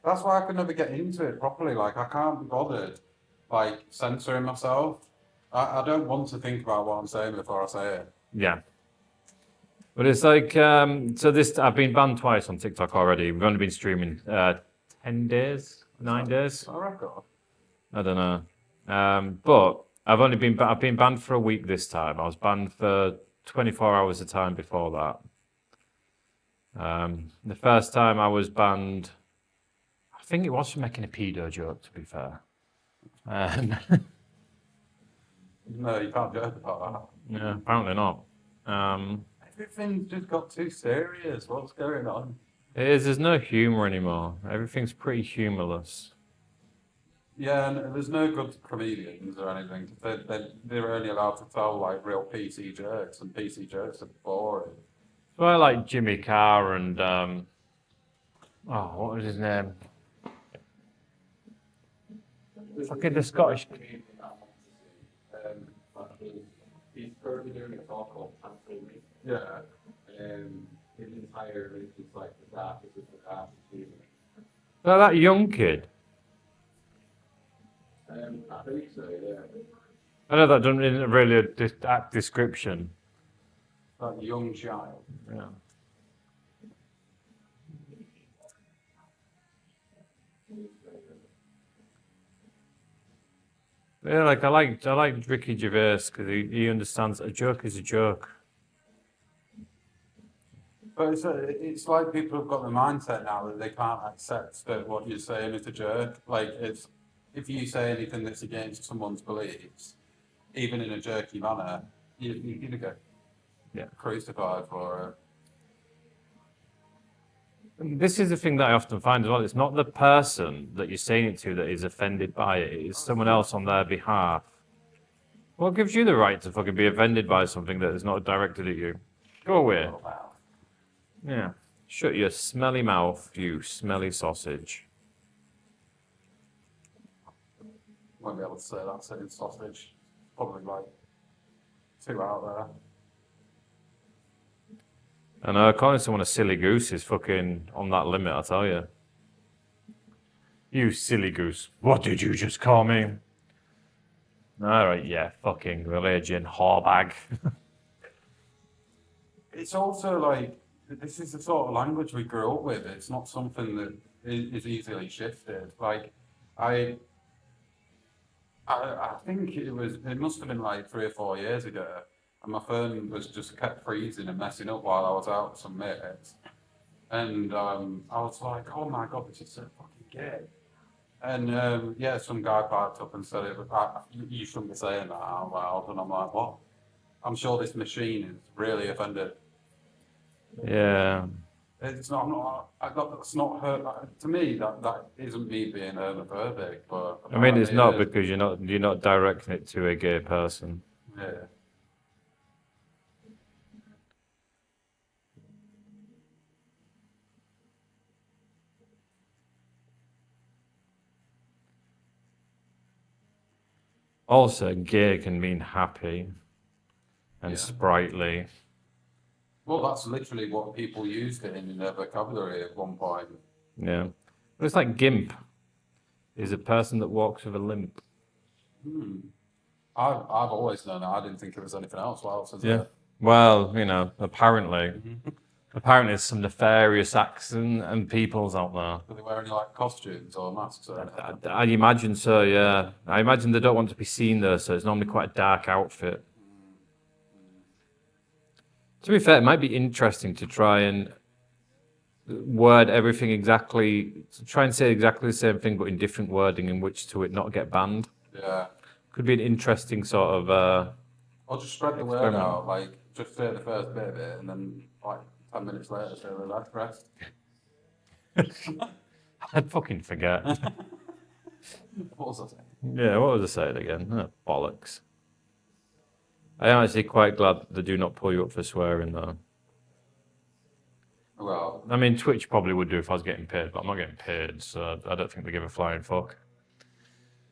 That's why I could never get into it properly. Like, I can't be bothered, like, censoring myself. I don't want to think about what I'm saying before I say it. Yeah. But it's like, so this, I've been banned twice on TikTok already. We've only been streaming 10 days, 9 days. I reckon. I don't know. But I've been banned for a week this time. I was banned for 24 hours a time before that. The first time I was banned, I think it was for making a pedo joke, to be fair. No, you can't joke about Yeah, apparently not. that. Everything's just got too serious. What's going on? It is, there's no humour anymore. Everything's pretty humourless. Yeah, and there's no good comedians or anything. They're only allowed to tell like real PC jokes, and PC jokes are boring. So I like Jimmy Carr and what was his name? Fucking the Scottish. He's currently doing a talk called Transforming. Yeah. His entire link is like the darkest of the darkest humor. That young kid. I think so, yeah. I know that doesn't isn't really a apt description. That young child. Yeah. Yeah, like I like Ricky Gervais because he understands a joke is a joke. But it's like people have got the mindset now that they can't accept that what you're saying is a joke. Like, it's, if you say anything that's against someone's beliefs, even in a jerky manner, you're going to get crucified for it. And this is the thing that I often find as well. It's not the person that you're saying it to that is offended by it. It's someone else on their behalf What gives you the right to fucking be offended by something that is not directed at you? Go away. Oh, wow. Yeah. Shut your smelly mouth, you smelly sausage. Won't be able to say that saying sausage. Probably like 2 out there. And calling someone a silly goose is fucking on that limit, I tell you. You silly goose. What did you just call me? Alright, yeah, fucking religion, whorebag. It's also like, this is the sort of language we grew up with. It's not something that is easily shifted. Like, I think it must have been like 3 or 4 years ago, and my phone was just kept freezing and messing up while I was out with some mates. And I was like, oh my God, this is so fucking gay. And yeah, some guy piped up and said, you shouldn't be saying that out loud. And I'm like, what? I'm sure this machine is really offended. Yeah. It's not, that's not her. To me, that isn't me being homophobic, but I mean, it's not apparently because you're not directing it to a gay person. it is. Yeah. Also, gay can mean happy and Yeah. sprightly. Well, that's literally what people used it in their vocabulary at one point. Yeah. But it's like gimp is a person that walks with a limp. I've always known that. I didn't think it was anything else. What else is Yeah. there? Well, apparently. Apparently there's some nefarious acts and peoples out there. Do they wear any like costumes or masks or anything? I imagine so, yeah. I imagine they don't want to be seen though, so it's normally quite a dark outfit. To be fair, it might be interesting to try and word everything exactly, to try and say exactly the same thing but in different wording in which to it not get banned. Yeah. Could be an interesting sort of, Or just spread the word Experiment. out, like just say the first bit of it and then like 10 minutes later say the rest. I'd fucking forget. What was I saying? Yeah, what was I saying again? Oh, bollocks. I am actually quite glad they do not pull you up for swearing though. Well, I mean, Twitch probably would do if I was getting paid, but I'm not getting paid, so I don't think they give a flying fuck.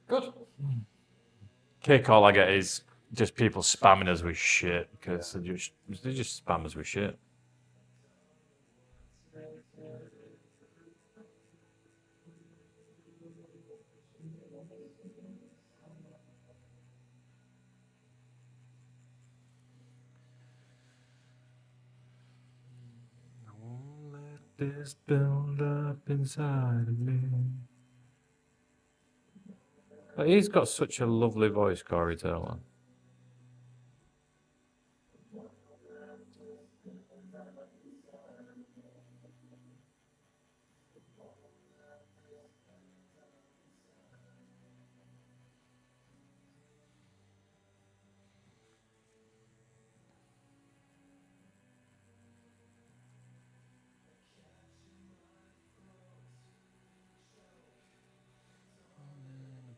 good. Kick, all I get is just people spamming us with shit, because they just spam us with shit. This build up inside of me. But he's got such a lovely voice, Corey Taylor.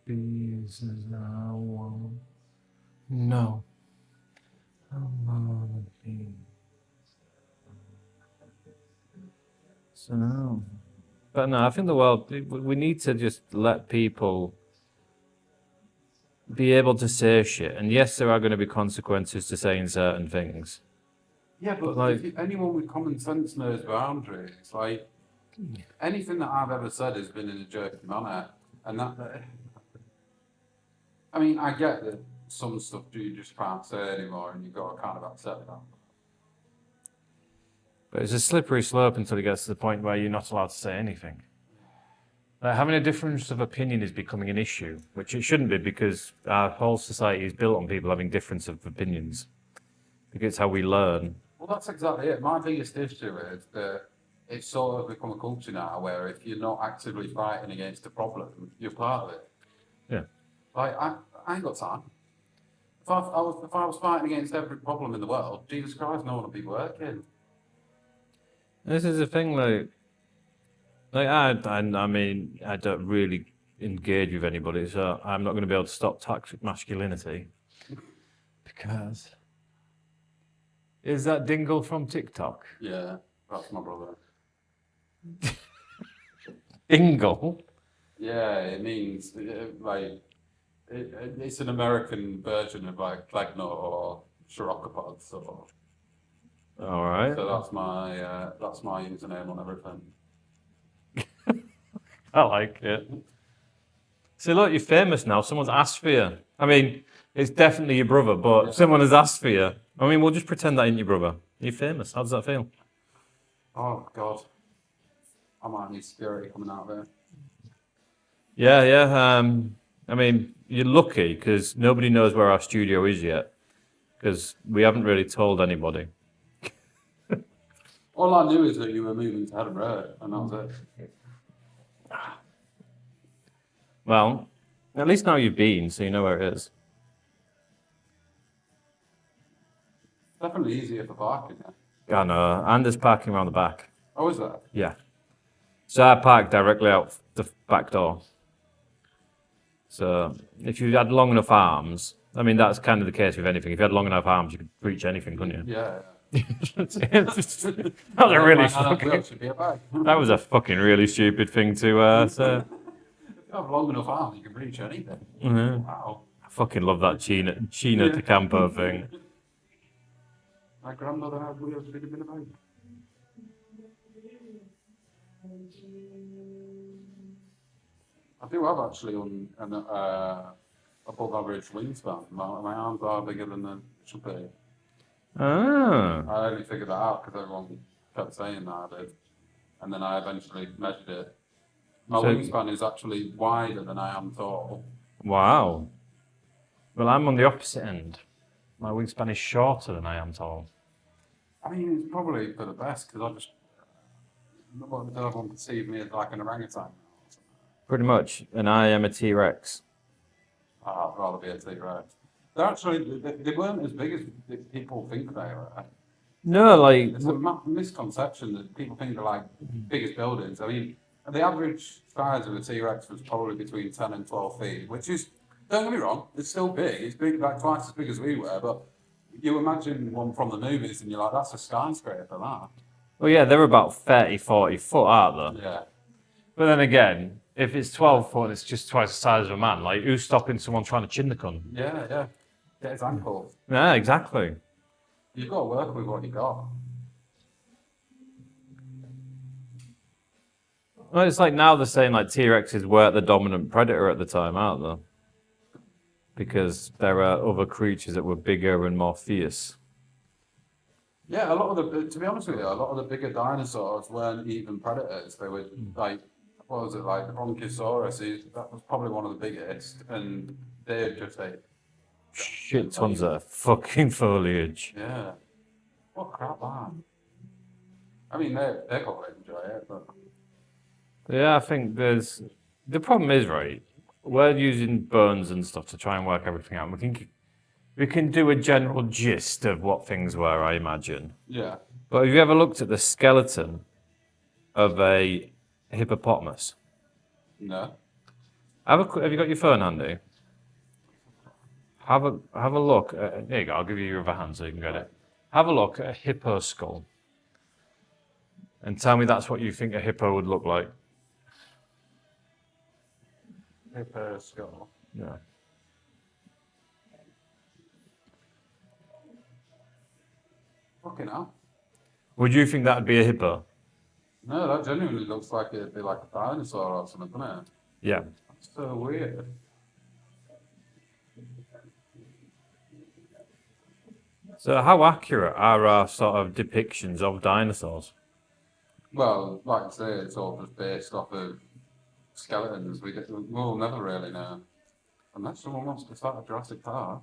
Pieces I want. No. I wanna be. So no. But no, I think the world, we need to just let people be able to say shit. And yes, there are going to be consequences to saying certain things. Yeah, but Like- if anyone with common sense knows boundaries. Like anything that I've ever said has been in a joking manner, and I mean, I get that some stuff you just can't say anymore, and you've got to kind of accept that. But it's a slippery slope until it gets to the point where you're not allowed to say anything. Like having a difference of opinion is becoming an issue, which it shouldn't be because our whole society is built on people having difference of opinions. Because it's how we learn. Well, that's exactly it. My biggest issue is that it's sort of become a culture now where if you're not actively fighting against a problem, you're part of it. Yeah. Like, I ain't got time. If I was fighting against every problem in the world, Jesus Christ, no one would be working. This is the thing, I mean, I don't really engage with anybody, so I'm not going to be able to stop toxic masculinity. Because. Is that Dingle from TikTok? Yeah, that's my brother. Dingle? Yeah, it means like it's an American version of like Clagnor or Chirocopods. So Alright. that's my username on everything. I like it. See, look, you're famous now. Someone's asked for you. I mean, it's definitely your brother, but someone has asked for you. I mean, we'll just pretend that ain't your brother. You're famous. How does that feel? Oh God, I might need security coming out there. Yeah, yeah. I mean, you're lucky because nobody knows where our studio is yet because we haven't really told anybody. All I knew is that you were moving to Heaven Road, and that was it. Well, at least now you've been, so you know where it is. Definitely easier for parking. Yeah. I know. And there's parking around the back. Oh, is that? Yeah. So I parked directly out the back door. So if you had long enough arms, I mean, that's kind of the case with anything. If you had long enough arms, you could reach anything, couldn't you? Yeah. That was a really fucking, Should be a bag. that was a fucking really stupid thing to say. If you have long enough arms, you can reach anything. Mhm. Wow. I fucking love that Chino de Campo thing. My grandmother had wheels bigger than a bag. I do have actually an above average wingspan. My arms are bigger than they should be. Ah. I only figured that out because everyone kept saying that I did. And then I eventually measured it. My So- wingspan is actually wider than I am tall. Wow. Well, I'm on the opposite end. My wingspan is shorter than I am tall. I mean, it's probably for the best because I just. What did everyone perceive me as like an orangutan? Pretty much. And I am a T-Rex. I'd rather be a T-Rex. They're actually, they weren't as big as people think they were. No, like, It's a misconception that people think they're like biggest buildings. I mean, the average size of a T-Rex was probably between 10 and 12 feet, which is, don't get me wrong, it's still big. It's big, like twice as big as we were, but you imagine one from the movies and you're like, that's a skyscraper, that. well, yeah, they're about 30, 40 foot, aren't they? Yeah. But then again, if it's 12 foot and it's just twice the size of a man, like, who's stopping someone trying to chin the cunt? Yeah, yeah. Get his ankle. Yeah, exactly. You've got to work with what you got. Well, it's like now they're saying like T-Rexes were the dominant predator at the time, aren't they? Because there are other creatures that were bigger and more fierce. Yeah, a lot of the, to be honest with you, a lot of the bigger dinosaurs weren't even predators. They were like, what was it, like Bronchosaurus? That was probably one of the biggest, and they just ate. Shit tons of fucking foliage. Yeah. What crap, man. I mean, they probably enjoy it, but Yeah, I think there's the problem is right. We're using bones and stuff to try and work everything out. We can do a general gist of what things were, I imagine. yeah. But have you ever looked at the skeleton of a hippopotamus? No. Have you got your phone handy? Have a look. There you go. I'll give you your other hand so you can get it. Have a look at a hippo skull, and tell me that's what you think a hippo would look like. Hippo skull. Yeah. Fucking hell. Would you think that would be a hippo? No, that genuinely looks like it'd be like a dinosaur or something, doesn't it? Yeah. That's so weird. So how accurate are our sort of depictions of dinosaurs? Well, like I say, it's all just based off of skeletons. We'll never really know. Unless someone wants to start a Jurassic Park.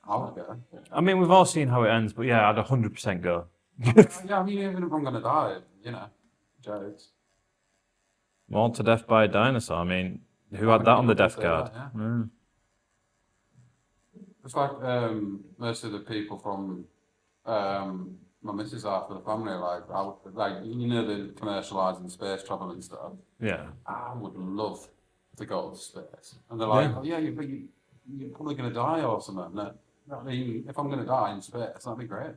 I would go. I mean, we've all seen how it ends, but yeah, I'd 100% go. Yeah, I mean, even if I'm going to die, you know, jokes. Mauled to death by a dinosaur. I mean, who had that on the death card? Yeah. Mm. It's like most of the people from my missus' half of the family, like you know, the commercialising space travel and stuff. Yeah. I would love to go to space, and they're like, Yeah. "Oh yeah, you're probably going to die or something." No, I mean, if I'm going to die in space, that'd be great.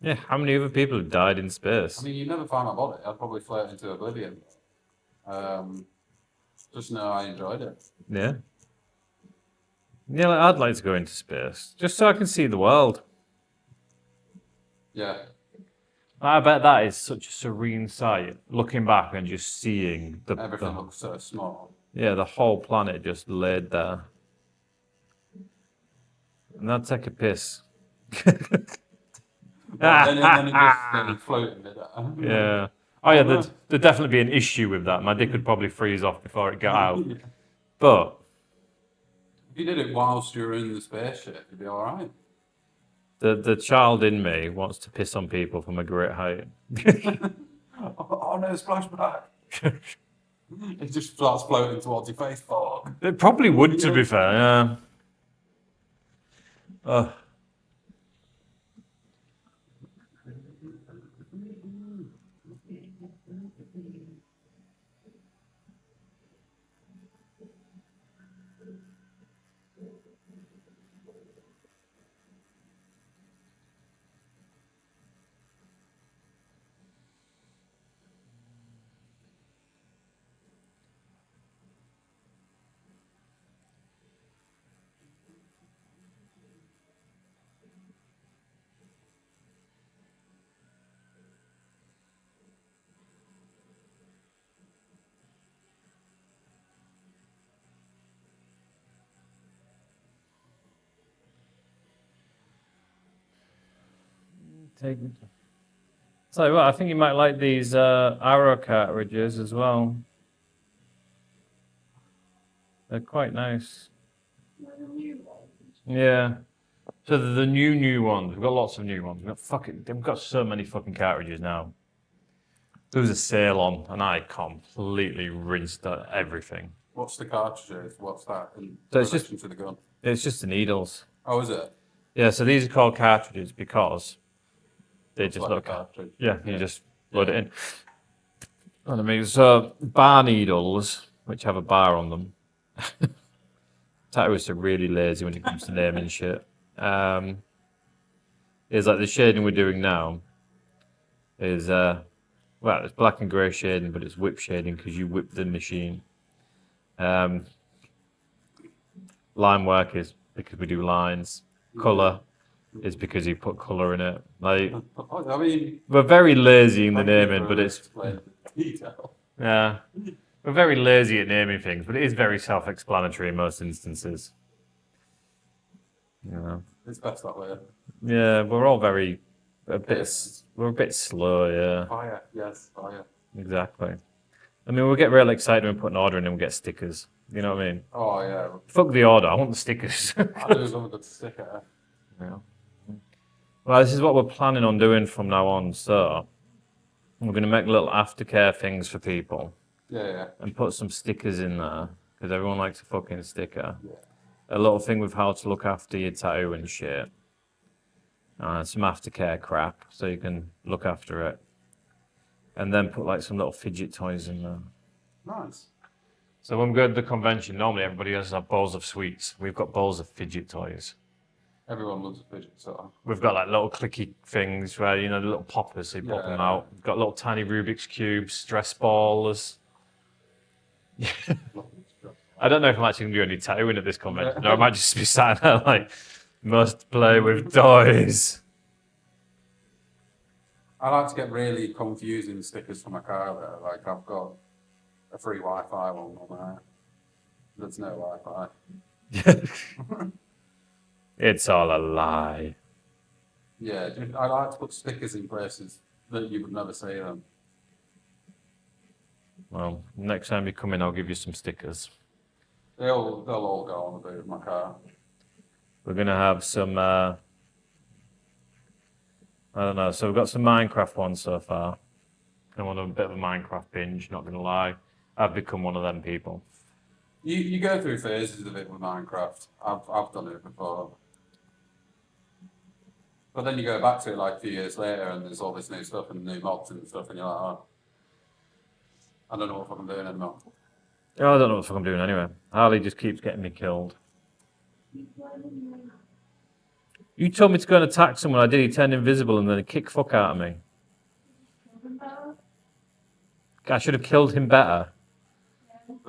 Yeah, how many other people have died in space? I mean, you'd never find my body. I'd probably float into oblivion. Just know I enjoyed it. Yeah. Yeah, like, I'd like to go into space just so I can see the world. Yeah. I bet that is such a serene sight, looking back and just seeing Everything looks so small. yeah, the whole planet just laid there. And I'd take a piss. And then it just floating. Yeah. Oh yeah, there'd definitely be an issue with that. My dick would probably freeze off before it got out. But If you did it whilst you were in the spaceship, you'd be all right. the child in me wants to piss on people from a great height. Oh no, splashback. It just starts floating towards your face. Fuck. It probably would, to be fair. Yeah. So what, I think you might like these Arrow cartridges as well. They're quite nice. Yeah. So the new ones. We've got lots of new ones. We've got so many fucking cartridges now. There was a sale on, and I completely rinsed everything. What's the cartridges? What's that in So it's relation to the gun? It's just the needles. Oh, is it? Yeah. So these are called cartridges because they Looks just like a look. cartridge. Yeah, you just load it in. What I mean, so bar needles, which have a bar on them. Tattooists are really lazy when it comes to naming shit. Is like the shading we're doing now is well, it's black and grey shading, but it's whip shading because you whip the machine. Line work is because we do lines. Colour is because you put colour in it. Like I mean, we're very lazy in the thank you naming, for but it's explaining the detail. yeah. We're very lazy at naming things, but it is very self-explanatory in most instances. You know. It's best that way. Yeah, we're all we're a bit slow, yeah. Fire, yes, fire. Exactly. I mean, we'll get real excited when we put an order in and we get stickers. You know what I mean? Oh yeah, Fuck the order, I want the stickers. I do love a good sticker. Yeah. Well, this is what we're planning on doing from now on. So, we're going to make little aftercare things for people Yeah. and put some stickers in there because everyone likes a fucking sticker. Yeah. A little thing with how to look after your tattoo and shit. Some aftercare crap so you can look after it. And then put like some little fidget toys in there. Nice. So when we go to the convention, normally everybody has bowls of sweets. We've got bowls of fidget toys. Everyone loves a fidget so. We've got like little clicky things where, you know, the little poppers, so you pop Yeah. them out. We've got little tiny Rubik's Cubes, stress balls. I don't know if I'm actually going to do any tattooing at this convention. No, I might just be sat there like, must play with toys. I like to get really confusing stickers for my car though. Like I've got a free Wi-Fi one on there. There's no Wi-Fi. It's all a lie. Yeah, I like to put stickers in places that you would never see them. Well, next time you come in, I'll give you some stickers. They'll all go on the boot of my car. We're going to have some, I don't know, so we've got some Minecraft ones so far. I'm on a bit of a Minecraft binge, not going to lie. I've become one of them people. You go through phases of it with Minecraft. I've done it before. But then you go back to it like a few years later and there's all this new stuff and new mobs and stuff and you're like, oh, I don't know what I'm doing anymore. Oh, I don't know what the fuck I'm doing anyway. Harley just keeps getting me killed. You told me to go and attack someone. I did. He turned invisible and then kicked fuck out of me. I should have killed him better.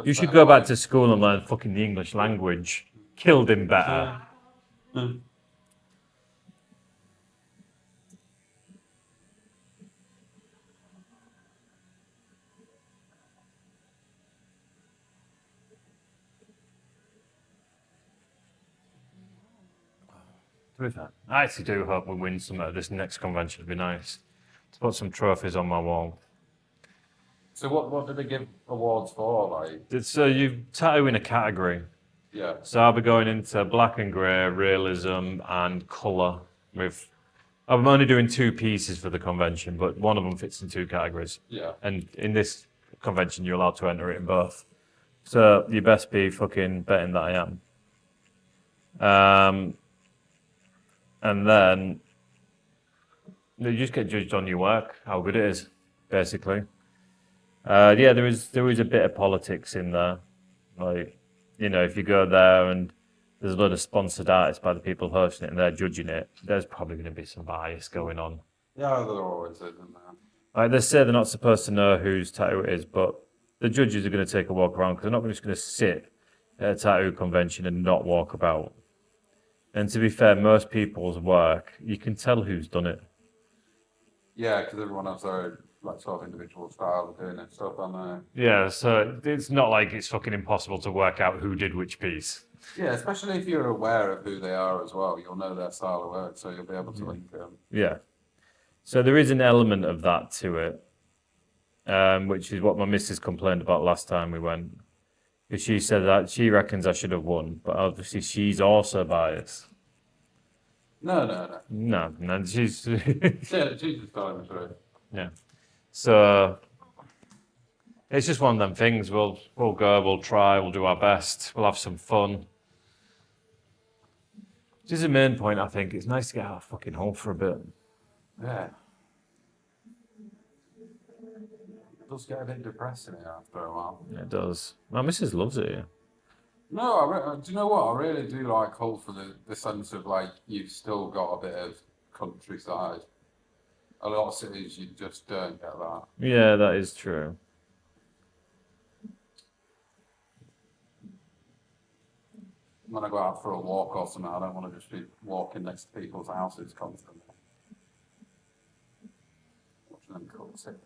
You should go back to school and learn fucking the English language. Killed him better. With that, I actually do hope we win some at this next convention. It'd be nice to put some trophies on my wall. So what did they give awards for? Like, It's you tattoo in a category. yeah, So I'll be going into black and grey, realism, and colour. I'm only doing 2 pieces for the convention, but one of them fits in 2 categories. yeah. And in this convention, you're allowed to enter it in both. So you best be fucking betting that I am. And then you just get judged on your work, how good it is, basically. Yeah, there is a bit of politics in there. Like, you know, if you go there and there's a lot of sponsored artists by the people hosting it and they're judging it, there's probably going to be some bias going on. Yeah, there always is, isn't there? Like, they say they're not supposed to know whose tattoo it is, but the judges are going to take a walk around because they're not just going to sit at a tattoo convention and not walk about. And to be fair, most people's work, you can tell who's done it. Yeah, because everyone has their like sort of individual style of doing it stuff on there. Yeah, so it's not like it's fucking impossible to work out who did which piece. Yeah, especially if you're aware of who they are as well, you'll know their style of work, so you'll be able to link them. Yeah. So there is an element of that to it, which is what my missus complained about last time we went. Because she said that she reckons I should have won, but obviously she's also biased. No. No, she's... Yeah, she's just telling the truth. Yeah. So it's just one of them things. We'll go, we'll try, we'll do our best, we'll have some fun. Which is the main point, I think. It's nice to get out of fucking home for a bit. Yeah. It does get a bit depressing here after a while. It does. My missus loves it here. No, do you know what? I really do like Hull for the sense of like you've still got a bit of countryside. A lot of cities you just don't get that. Yeah, that is true. When I go out for a walk or something, I don't want to just be walking next to people's houses constantly. Watching them cook it.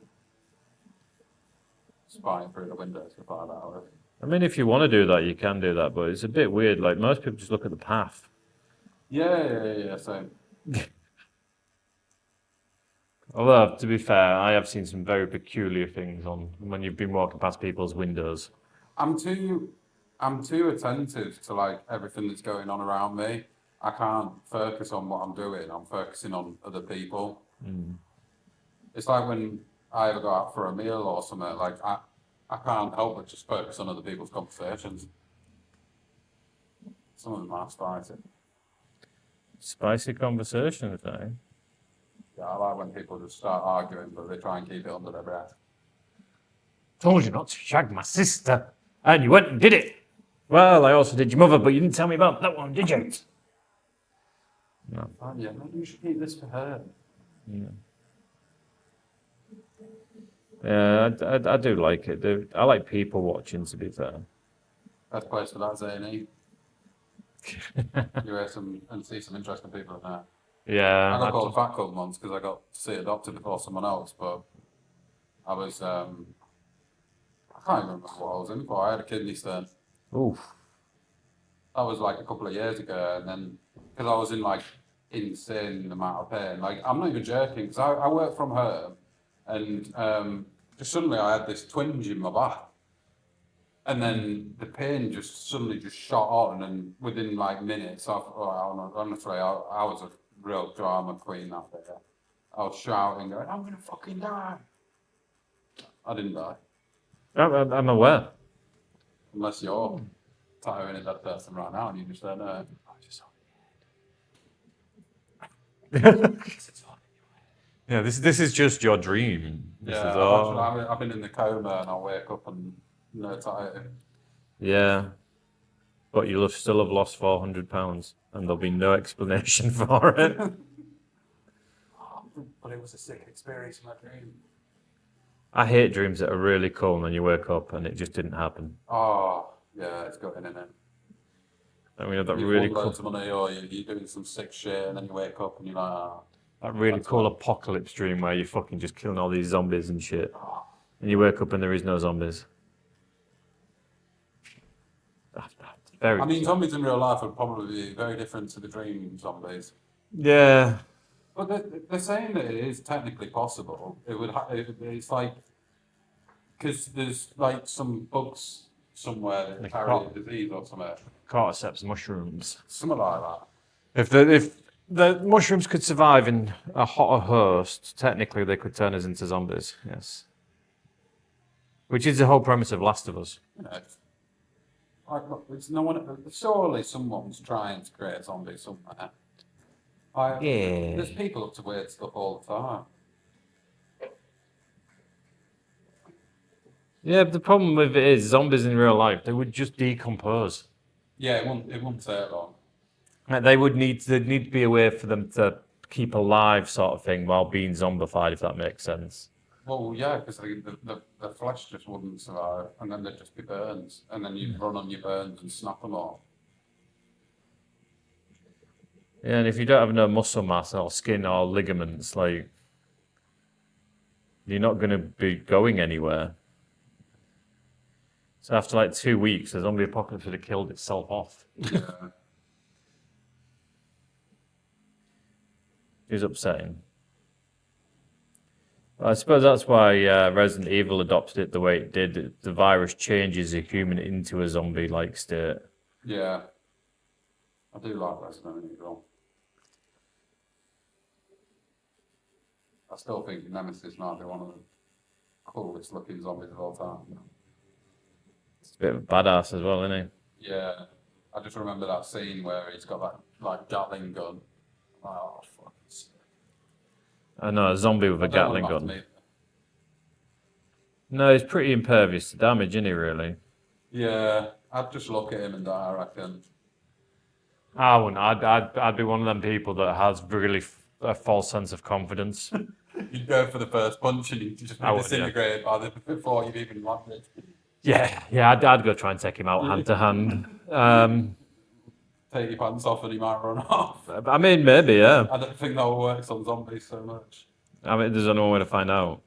Spying through the windows for 5 hours. I mean, if you want to do that, you can do that, but it's a bit weird. Like, most people just look at the path. Yeah, same. Although, to be fair, I have seen some very peculiar things on when you've been walking past people's windows. I'm too attentive to like everything that's going on around me. I can't focus on what I'm doing. I'm focusing on other people. It's like when I ever go out for a meal or something, like I can't help but just focus on other people's conversations. Some of them are spicy. Spicy conversations, eh? Yeah, I like when people just start arguing, but they try and keep it under their breath. Told you not to shag my sister, and you went and did it. Well, I also did your mother, but you didn't tell me about that one, did you? No. Oh, yeah, maybe you should keep this for her. Yeah, I do like it. I like people watching, to be fair. Best place for that, Zany. You hear some and see some interesting people in there. Yeah. I got called fat cunt once because I got to see a doctor before someone else, but I was, I can't even remember what I was in for. I had a kidney stone. Oof. That was like a couple of years ago, and then because I was in like insane amount of pain, like I'm not even joking, because I work from home, and just suddenly I had this twinge in my back, and then the pain just suddenly just shot on, and within like minutes, honestly, I was a real drama queen after that. I was shouting, going, "I'm gonna fucking die!" I didn't die, I'm aware. unless you're tiring of that person right now, and you just don't know. Yeah, this is just your dream. This Yeah, is all. I've been in the coma and I'll wake up and no tired. Yeah. but you'll still have lost £400, and there'll be no explanation for it. But it was a sick experience in my dream. I hate dreams that are really cool, and then you wake up and it just didn't happen. Oh, yeah, it's got in it. I mean, that You've really won cool, loads of money, or you're doing some sick shit, and then you wake up and you're like, that really That's cool what- apocalypse dream where you're fucking just killing all these zombies and shit, and you wake up and there is no zombies. That's very. I mean, zombies in real life would probably be very different to the dream zombies. Yeah. But they're saying that it is technically possible. It's like, because there's like some bugs somewhere that They carry can't- a disease or something. Cordyceps mushrooms. Something like that. If the mushrooms could survive in a hotter host, technically they could turn us into zombies. Yes. Which is the whole premise of Last of Us. You know, like, look, it's no one. Surely someone's trying to create a zombie somewhere. Yeah. There's people up to weird stuff all the time. Yeah, but the problem with it is zombies in real life, they would just decompose. Yeah, it won't take long. Like, they'd need to be a way for them to keep alive, sort of thing, while being zombified, if that makes sense. Well, yeah, because the flesh just wouldn't survive, and then there'd just be burns, and then you'd run on your burns and snap them all. Yeah, and if you don't have no muscle mass or skin or ligaments, like, you're not going to be going anywhere. So after like 2 weeks, the zombie apocalypse would have killed itself off. Yeah. It was upsetting. I suppose that's why Resident Evil adopted it the way it did. The virus changes a human into a zombie-like state. Yeah. I do like Resident Evil. I still think Nemesis might be one of the coolest looking zombies of all time. It's a bit of a badass as well, isn't Yeah. I just remember that scene where he's got that like Gatling gun. Oh, fuck. he? I know, a zombie with a I don't want Gatling him after gun. me. No, he's pretty impervious to damage, isn't he, really? Yeah, I'd just look at him and die, I reckon. I wouldn't. I'd be one of them people that has really a false sense of confidence. You'd go for the first punch and you'd just be I would, yeah. disintegrated before you've even landed. Yeah, I'd go try and take him out hand to hand. Take your pants off and he might run off. I mean, maybe, yeah. I don't think that works on zombies so much. I mean, there's no way to find out.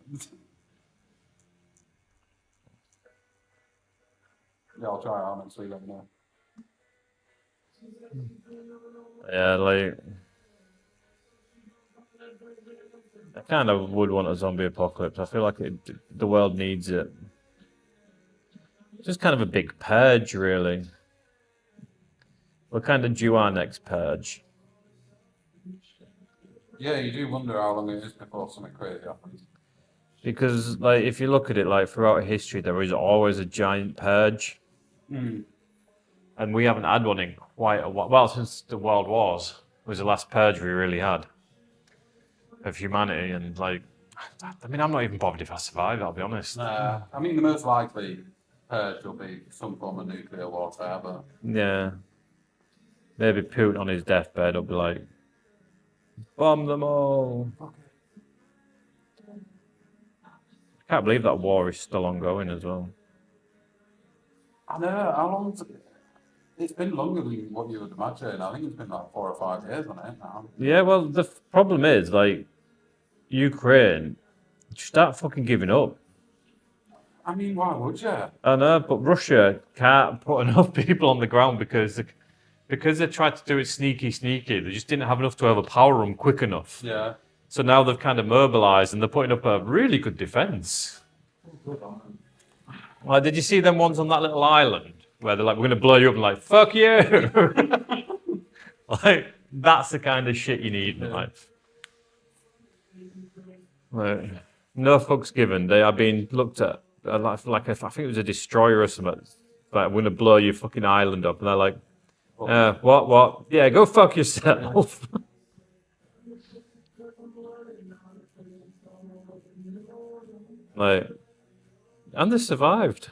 Yeah, I'll try it out next week, let me know. Yeah, like, I kind of would want a zombie apocalypse. I feel like the world needs it. Just kind of a big purge, really. We're kind of due our next purge. Yeah, you do wonder how long it is before something crazy happens. Because, like, if you look at it, like, throughout history, there is always a giant purge. And we haven't had one in quite a while. Well, since the World Wars was the last purge we really had of humanity. And, like, I mean, I'm not even bothered if I survive, I'll be honest. I mean, the most likely purge will be some form of nuclear warfare, but Yeah. Maybe Putin on his deathbed will be like, bomb them all. I can't believe that war is still ongoing as well. I know, how long? It's been longer than what you would imagine. I think it's been like 4 or 5 years on it now. Yeah, well, the problem is, like, Ukraine, start fucking giving up. I mean, why would you? I know, but Russia can't put enough people on the ground because they tried to do it sneaky. They just didn't have enough to overpower them quick enough. Yeah. So now they've kind of mobilized and they're putting up a really good defense. Like, did you see them ones on that little island where they're like, we're going to blow you up and like, fuck you? Like, that's the kind of shit you need in life. Like, no fucks given. They are being looked at like I think it was a destroyer or something. Like, we're going to blow your fucking island up. And they're like, what? Yeah, go fuck yourself. Like, and they survived.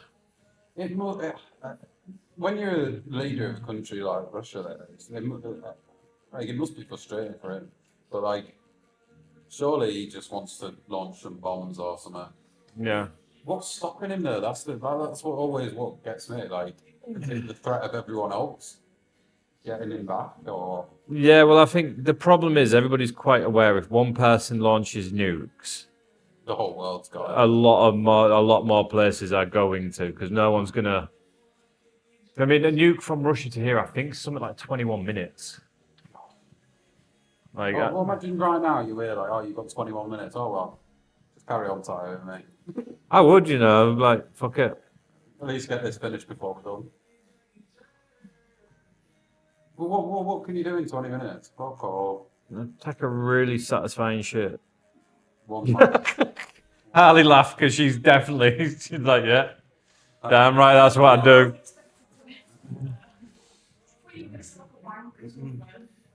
when you're a leader of a country like Russia, it must be frustrating for him. But like, surely he just wants to launch some bombs or something. Yeah. What's stopping him there? That's what gets me. Like, the threat of everyone else getting him back, or Yeah, well, I think the problem is everybody's quite aware if one person launches nukes, the whole world's got it. a lot more places are going to because no one's gonna. I mean, a nuke from Russia to here, I think, is something like 21 minutes. Like, Well, imagine right now you hear like, oh, you've got 21 minutes. Oh well, just carry on time, mate. I would, like, fuck it. At least get this finished before we're done. Well, what can you do in 20 minutes? Fuck all. Take a really satisfying shit. One man. Harley laughed because she's definitely, she's like, yeah, damn right, that's what I do.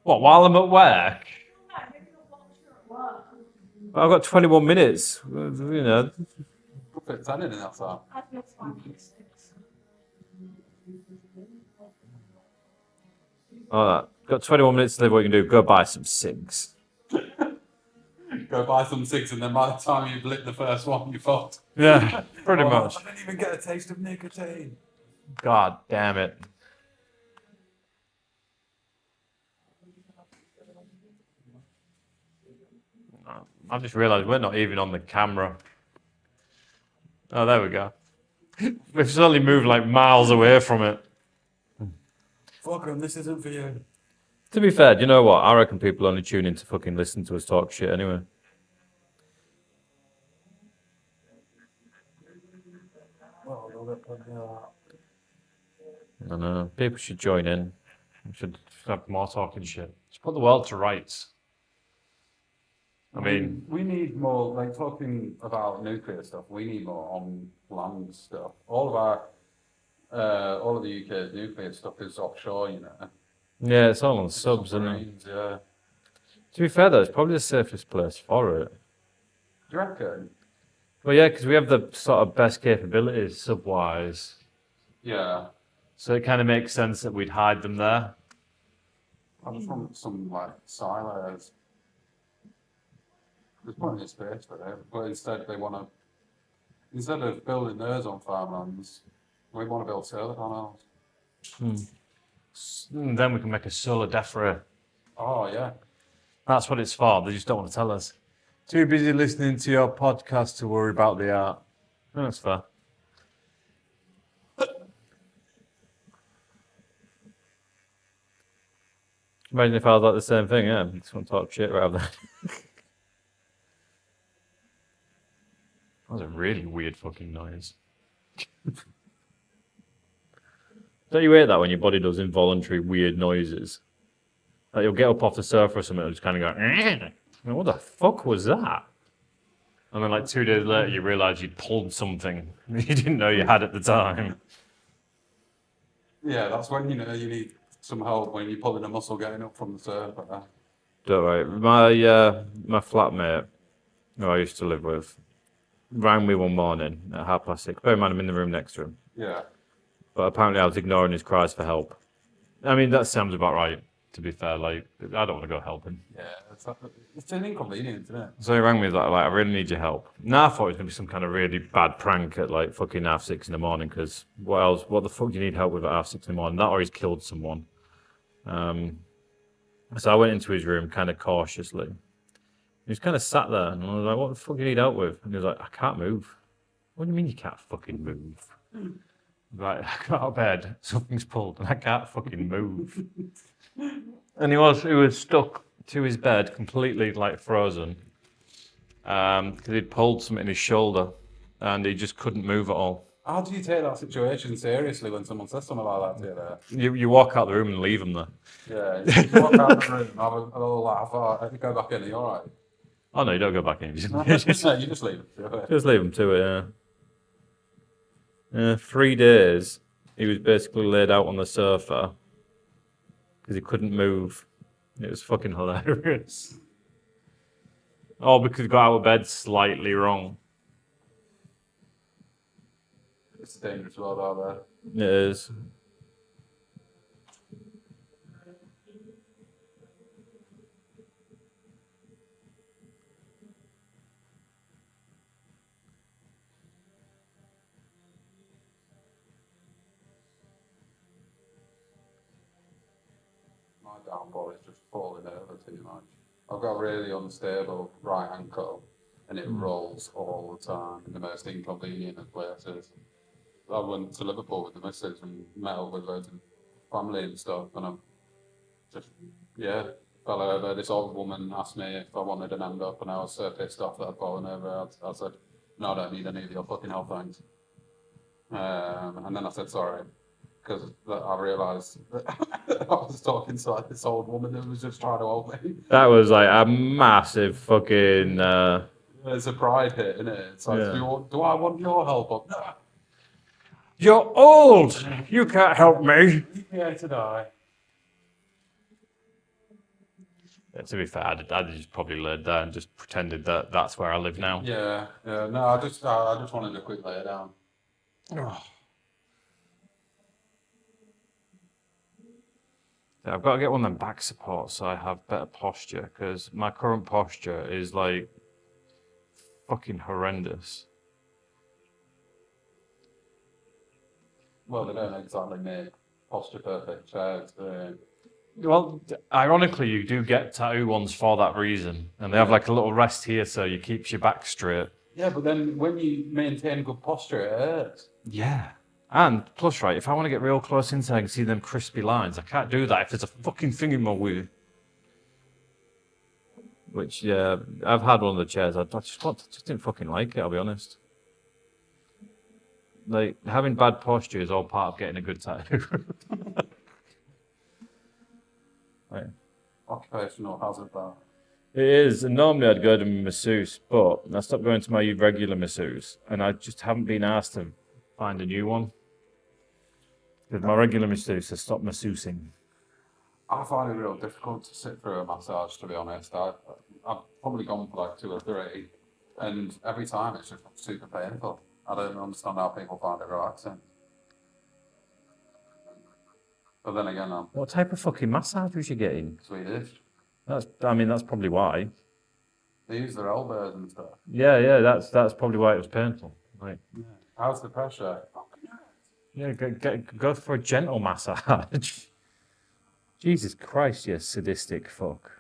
What, while I'm at work? I've got 21 minutes, Put 10 in that time. All right, got 21 minutes to live, what you can do, go buy some sinks. Go buy some cigs, and then by the time you've lit the first one, you're fucked. Yeah, pretty much. I didn't even get a taste of nicotine. God damn it. I've just realised we're not even on the camera. Oh, there we go. We've suddenly moved like miles away from it. Fuck 'em, this isn't for you. To be fair, do you know what? I reckon people only tune in to fucking listen to us talk shit anyway. Well, they'll get plenty of that. I know. People should join in. We should have more talking shit. Just put the world to rights. I mean, we need more, like talking about nuclear stuff, we need more on land stuff. All of the UK's nuclear stuff is offshore, you know. yeah, it's all on subs, isn't it? Submarines, yeah. To be fair, though, it's probably the safest place for it. Do you reckon? Well, yeah, because we have the sort of best capabilities sub-wise. Yeah. So it kind of makes sense that we'd hide them there. I just want some, like, silos. There's plenty of space for it, but instead instead of building theirs on farmlands, we want to build solar panels. Then we can make a solar DEFRA. Oh, yeah. That's what it's for. They just don't want to tell us. Too busy listening to your podcast to worry about the art. Oh, that's fair. Imagine if I was like the same thing, yeah. Just want to talk shit rather than. That was a really weird fucking noise. Don't you hate that when your body does involuntary weird noises? Like you'll get up off the sofa or something and just kind of go, "Eh." What the fuck was that? And then like 2 days later you realise you'd pulled something you didn't know you had at the time. Yeah, that's when you know you need some help when you're pulling a muscle getting up from the sofa. Don't worry. My flatmate, who I used to live with, rang me one morning at 6:30. Bear in mind I'm in the room next to him. Yeah. But apparently I was ignoring his cries for help. I mean, that sounds about right, to be fair. Like, I don't want to go help him. Yeah, it's an inconvenience, isn't it? So he rang me like, I really need your help. Now I thought it was going to be some kind of really bad prank at like fucking 6:30 in the morning, because what the fuck do you need help with at 6:30 in the morning? That or he's killed someone. So I went into his room kind of cautiously. He was kind of sat there, and I was like, what the fuck do you need help with? And he was like, I can't move. What do you mean you can't fucking move? Right, I got out of bed, something's pulled, and I can't fucking move. And he was stuck to his bed, completely like frozen, because he'd pulled something in his shoulder, and he just couldn't move at all. How do you take that situation seriously when someone says something like that to you there? You walk out the room and leave him there. Yeah, you just walk out the room, have a little laugh, go back in, are you alright? Oh no, you don't go back in. No, you just leave it. Just leave him to it, yeah. 3 days, he was basically laid out on the sofa because he couldn't move. It was fucking hilarious. All because he got out of bed slightly wrong. It's a dangerous world out there. It is. downfall is just falling over too much. I've got a really unstable right ankle, and it rolls all the time in the most inconvenient of places. I went to Liverpool with the missus and met up with loads of family and stuff, and I'm just, fell over. This old woman asked me if I wanted an hand up, and I was so pissed off that I'd fallen over. I said, no, I don't need any of your fucking help, thanks. And then I said sorry, because I realised that I was talking to like this old woman who was just trying to help me. That was like a massive fucking. It's a pride hit, isn't it? It's like, Yeah. do I want your help? No. You're old. You can't help me. Yeah, to die. Yeah, to be fair, I'd just probably laid there and just pretended that that's where I live now. Yeah. No, I just wanted to quick lay it down. Yeah, I've got to get one of them back supports so I have better posture, because my current posture is like fucking horrendous. Well, they don't exactly make posture perfect chairs. Well, ironically, you do get tattoo ones for that reason, and they have like a little rest here so you keeps your back straight. Yeah, but then when you maintain good posture, it hurts. Yeah. And plus, right, if I want to get real close inside and see them crispy lines, I can't do that if there's a fucking thing in my way. Which, yeah, I've had one of the chairs. I just didn't fucking like it, I'll be honest. Like, having bad posture is all part of getting a good tattoo. Right. Occupational hazard, that. It is, and normally I'd go to my masseuse, but I stopped going to my regular masseuse, and I just haven't been asked to find a new one. Because my regular masseuse has stopped masseusing. I find it real difficult to sit through a massage, to be honest. I've probably gone for like 2 or 3, and every time it's just super painful. I don't understand how people find it relaxing. But then again, I'm What type of fucking massage was you getting? Swedish. That's probably why. They use their elbows and stuff. Yeah, that's probably why it was painful. Right. How's the pressure? Yeah, go for a gentle massage. Jesus Christ, you sadistic fuck.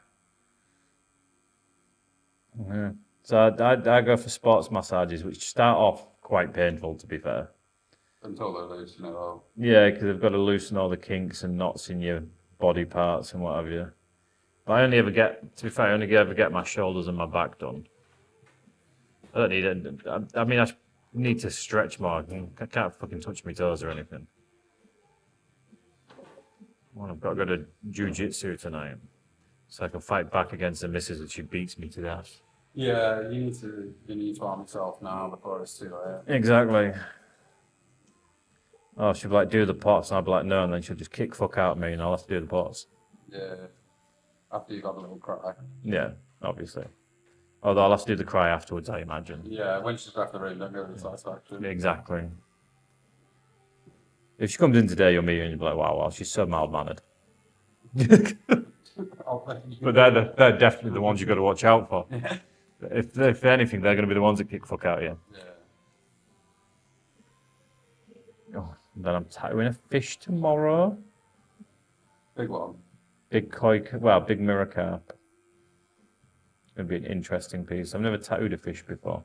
Yeah. So I go for sports massages, which start off quite painful, to be fair. Until they loosen it all. Yeah, because they've got to loosen all the kinks and knots in your body parts and what have you. But I only ever get my shoulders and my back done. I don't need it. I mean, I need to stretch more. I can't fucking touch my toes or anything. Well, I've got to go to jiu-jitsu tonight, so I can fight back against the missus if she beats me to death. Yeah, you need to arm yourself now before it's too late. Exactly. Oh, she'll be like, do the pots, and I'll be like, no, and then she'll just kick fuck out of me, and I'll have to do the pots. Yeah. After you've had a little cry. Yeah, obviously. Although I'll have to do the cry afterwards, I imagine. Yeah, when she's left the room, don't give her the satisfaction. Exactly. If she comes in today, you'll meet her and you'll be like, wow, she's so mild-mannered. But they're definitely the ones you've got to watch out for. Yeah. If anything, they're going to be the ones that kick fuck out of you. Yeah. Oh, then I'm tattooing a fish tomorrow. Big one. Big big mirror carp. It's going to be an interesting piece. I've never tattooed a fish before.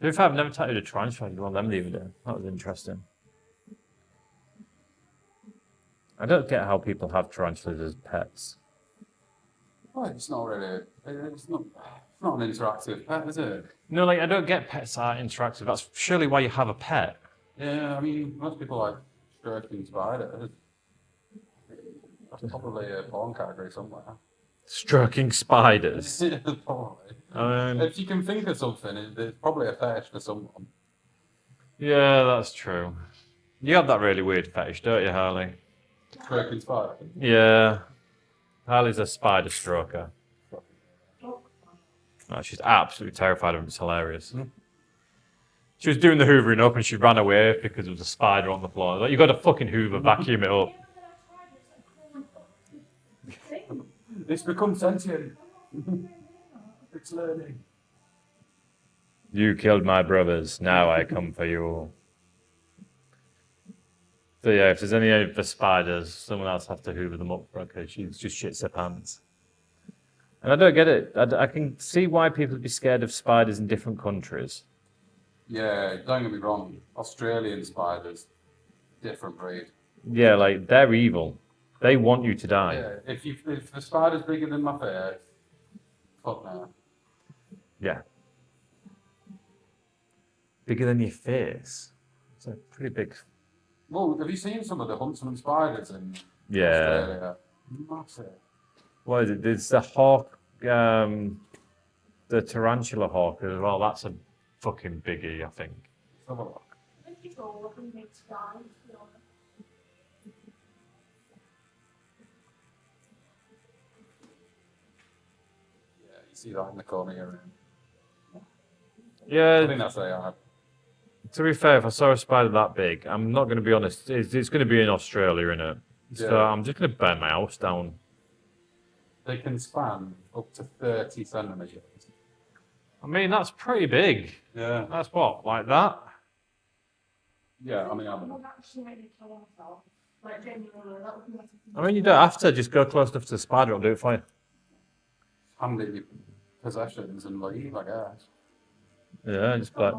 To be fair, I've never tattooed a tarantula. You want them the other day. That was interesting. I don't get how people have tarantulas as pets. Well, it's not really. It's not an interactive pet, is it? No, like, I don't get pets that are interactive. That's surely why you have a pet. Yeah, I mean, most people like stroking spiders. That's probably a porn category somewhere. Stroking spiders. Probably. If you can think of something, it's probably a fetish for someone. Yeah, that's true. You have that really weird fetish, don't you, Harley? Stroking spiders. Yeah. Harley's a spider stroker. Oh, she's absolutely terrified of him. It's hilarious. She was doing the hoovering up and she ran away because there was a spider on the floor. Like, you got to fucking hoover, vacuum it up. It's become sentient. It's learning. You killed my brothers. Now I come for you. So yeah, if there's any of the spiders, someone else has to hoover them up for her because she just shits her pants. And I don't get it. I can see why people would be scared of spiders in different countries. Yeah, don't get me wrong. Australian spiders, different breed. Yeah, like they're evil. They want you to die. Yeah, if the spider's bigger than my face, fuck no. Yeah. Bigger than your face. It's a pretty big. Well, have you seen some of the huntsman spiders in Yeah. Australia? Massive. What is it? There's the hawk, the tarantula hawk as well. That's a fucking biggie, I think. Let's have a look. Yeah, you see that in the corner here. I Yeah. think that's AI. To be fair, if I saw a spider that big, I'm not going to be honest. It's going to be in Australia, innit? So Yeah. I'm just going to burn my house down. They can span up to 30 centimeters. I mean, that's pretty big. Yeah. That's what, like that? Yeah, I mean, I mean, you don't have to just go close enough to the spider, it'll do it for you. hand it your possessions and leave, I guess. Yeah, just like.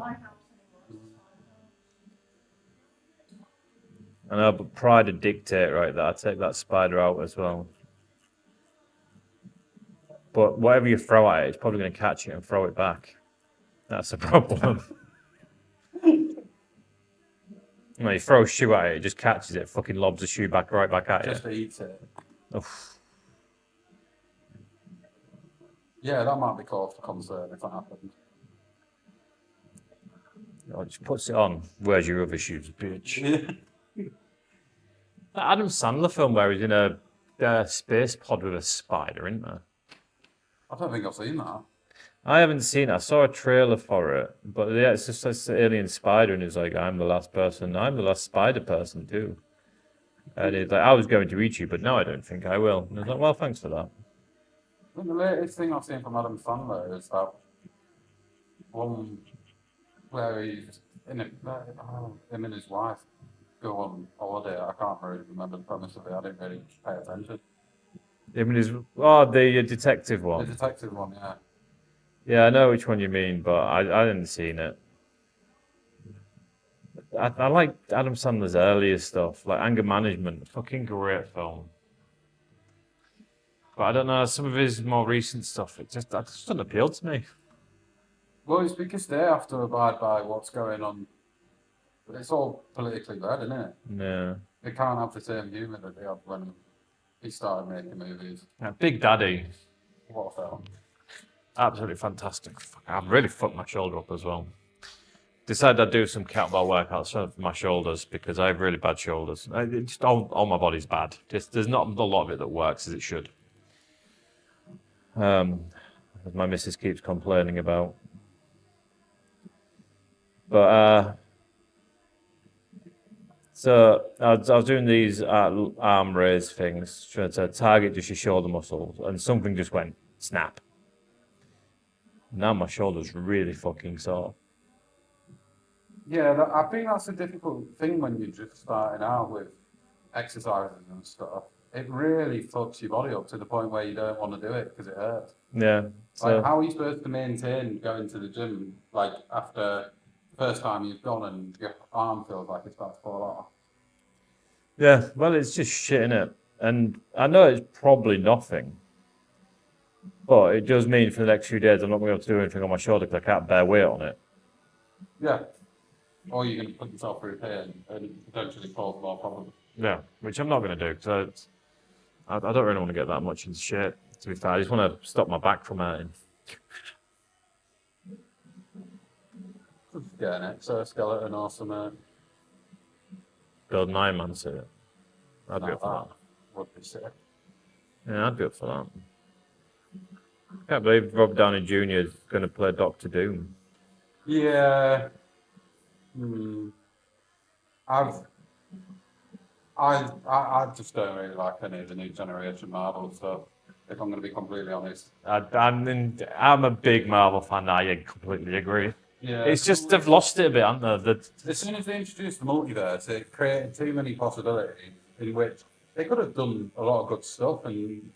I know, but pride would dictate, right, that I take that spider out as well. But whatever you throw at it, it's probably going to catch it and throw it back. That's the problem. No, you throw a shoe at it, it just catches it, fucking lobs the shoe back right back at you. Just to eat it. Oof. Yeah, that might be cause for concern if that happened. Oh, it just puts it on. Where's your other shoes, bitch? That Adam Sandler film where he's in a space pod with a spider, isn't there? I don't think I've seen that. I haven't seen it. I saw a trailer for it, but yeah, it's just this alien spider, and he's like, "I'm the last person. I'm the last spider person too." And he's like, "I was going to eat you, but now I don't think I will." And I was like, "Well, thanks for that." I think the latest thing I've seen from Adam Sandler is that one where he's in a, him and his wife go on holiday. I can't really remember the premise of it. I didn't really pay attention. I mean, the detective The one. detective one, yeah. Yeah, I know which one you mean, but I hadn't seen it. I like Adam Sandler's earlier stuff, like Anger Management, fucking great film. But I don't know, some of his more recent stuff, that just doesn't appeal to me. Well, it's because they have to abide by what's going on. It's all politically led, isn't it? Yeah. They can't have the same humour that they had when he started making movies. Yeah, Big Daddy, What a film. absolutely fantastic. I've really fucked my shoulder up as well. Decided I'd do some kettlebell workouts for my shoulders because I have really bad shoulders. Just all my body's bad. Just there's not a lot of it that works as it should. As my missus keeps complaining about. But so I was doing these arm raise things, trying to target just your shoulder muscles, and something just went snap. Now my shoulder's really fucking sore. Yeah, I think that's a difficult thing when you're just starting out with exercises and stuff. It really fucks your body up to the point where you don't want to do it because it hurts. Yeah. So Like, how are you supposed to maintain going to the gym, like, after the first time you've gone and your arm feels like it's about to fall off? yeah, well, it's just shit, innit? And I know it's probably nothing, but it does mean for the next few days I'm not going to be able to do anything on my shoulder because I can't bear weight on it. Yeah. Or you're going to put yourself through pain and potentially cause more problems. Yeah, which I'm not going to do because I don't really want to get that much into shit. To be fair, I just want to stop my back from hurting. Get an exoskeleton or something. Build an Iron Man suit. I'd be Like up for that would be sick. that. Yeah, I'd be up for that. Can't believe Rob Downey Jr. is going to play Doctor Doom. Yeah. I just don't really like any of the new generation Marvel stuff, if I'm going to be completely honest. I'm a big Marvel fan. I completely agree. Yeah. It's just they've lost it a bit, haven't they? As soon as they introduced the multiverse, it created too many possibilities in which they could have done a lot of good stuff. And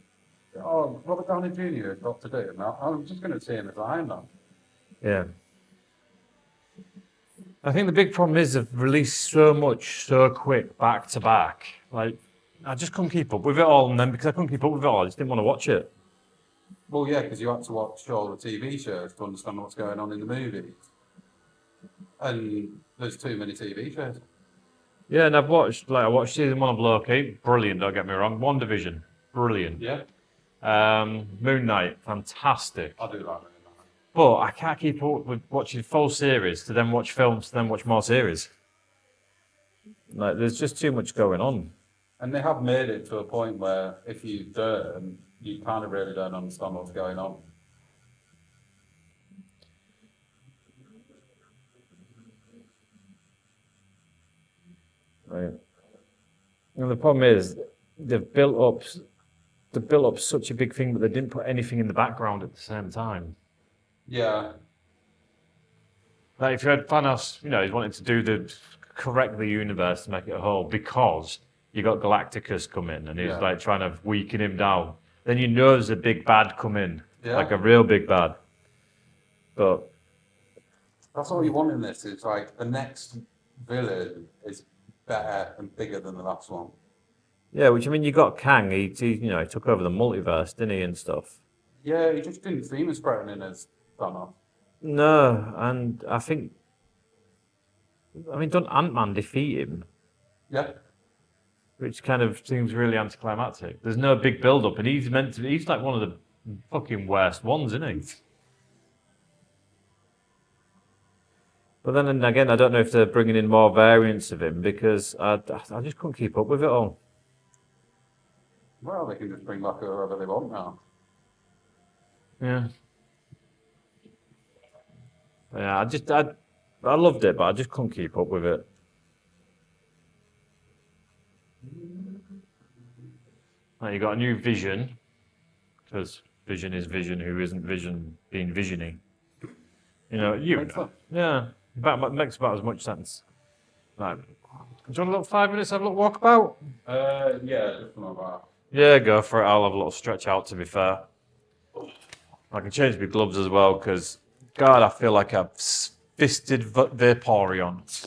Robert Downey Jr. has got to do it. Now I'm just going to see him as Iron Man. Yeah. I think the big problem is they've released so much so quick, back to back. Like, I just couldn't keep up with it all, and then because I couldn't keep up with it all, I just didn't want to watch it. Well, yeah, because you had to watch all the TV shows to understand what's going on in the movies. And there's too many TV shows. Yeah, and I watched season 1 of Loki, brilliant, don't get me wrong. WandaVision, brilliant. Yeah, Moon Knight, fantastic. I do like that. But I can't keep up with watching full series to then watch films to then watch more series. Like, there's just too much going on. And they have made it to a point where if you don't, you kind of really don't understand what's going on. Right. And the problem is they've built up such a big thing, but they didn't put anything in the background at the same time. Yeah, Like if you had Thanos, he's wanting to do correct the universe to make it a whole because you got Galacticus come in and he's Yeah. like trying to weaken him down. Then you know there's a big bad come in, Yeah. like a real big bad. But that's all you want in this. It's like the next villain is better and bigger than the last one. yeah, which I mean, you got Kang. He took over the multiverse, didn't he, and stuff. Yeah, he just didn't seem as threatening as Thanos. No, and I mean, don't Ant-Man defeat him? Yeah, Which kind of seems really anticlimactic. There's no big build-up, and he's like one of the fucking worst ones, isn't he? But then again, I don't know if they're bringing in more variants of him because I just couldn't keep up with it all. well, they can just bring back whoever they want now. Yeah. Yeah, I loved it, but I just couldn't keep up with it. Now you got a new Vision, because Vision is Vision, who isn't Vision being visioning. Makes sense. Yeah, makes about as much sense. Right. Do you want a little 5 minutes, have a little walkabout? Yeah, just from about. Yeah, go for it. I'll have a little stretch out, to be fair. I can change my gloves as well, because, God, I feel like I've fisted Vaporeon.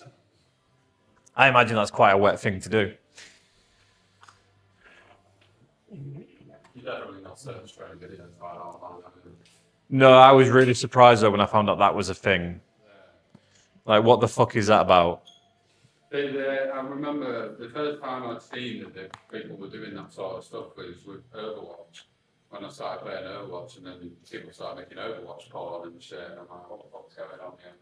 I imagine that's quite a wet thing to do. You definitely not search for any videos about all that. No, I was really surprised, though, when I found out that was a thing. Like, what the fuck is that about? I remember the first time I'd seen that the people were doing that sort of stuff was with Overwatch. When I started playing Overwatch, and then people started making Overwatch porn and shit, and I'm like, what the fuck's going on here?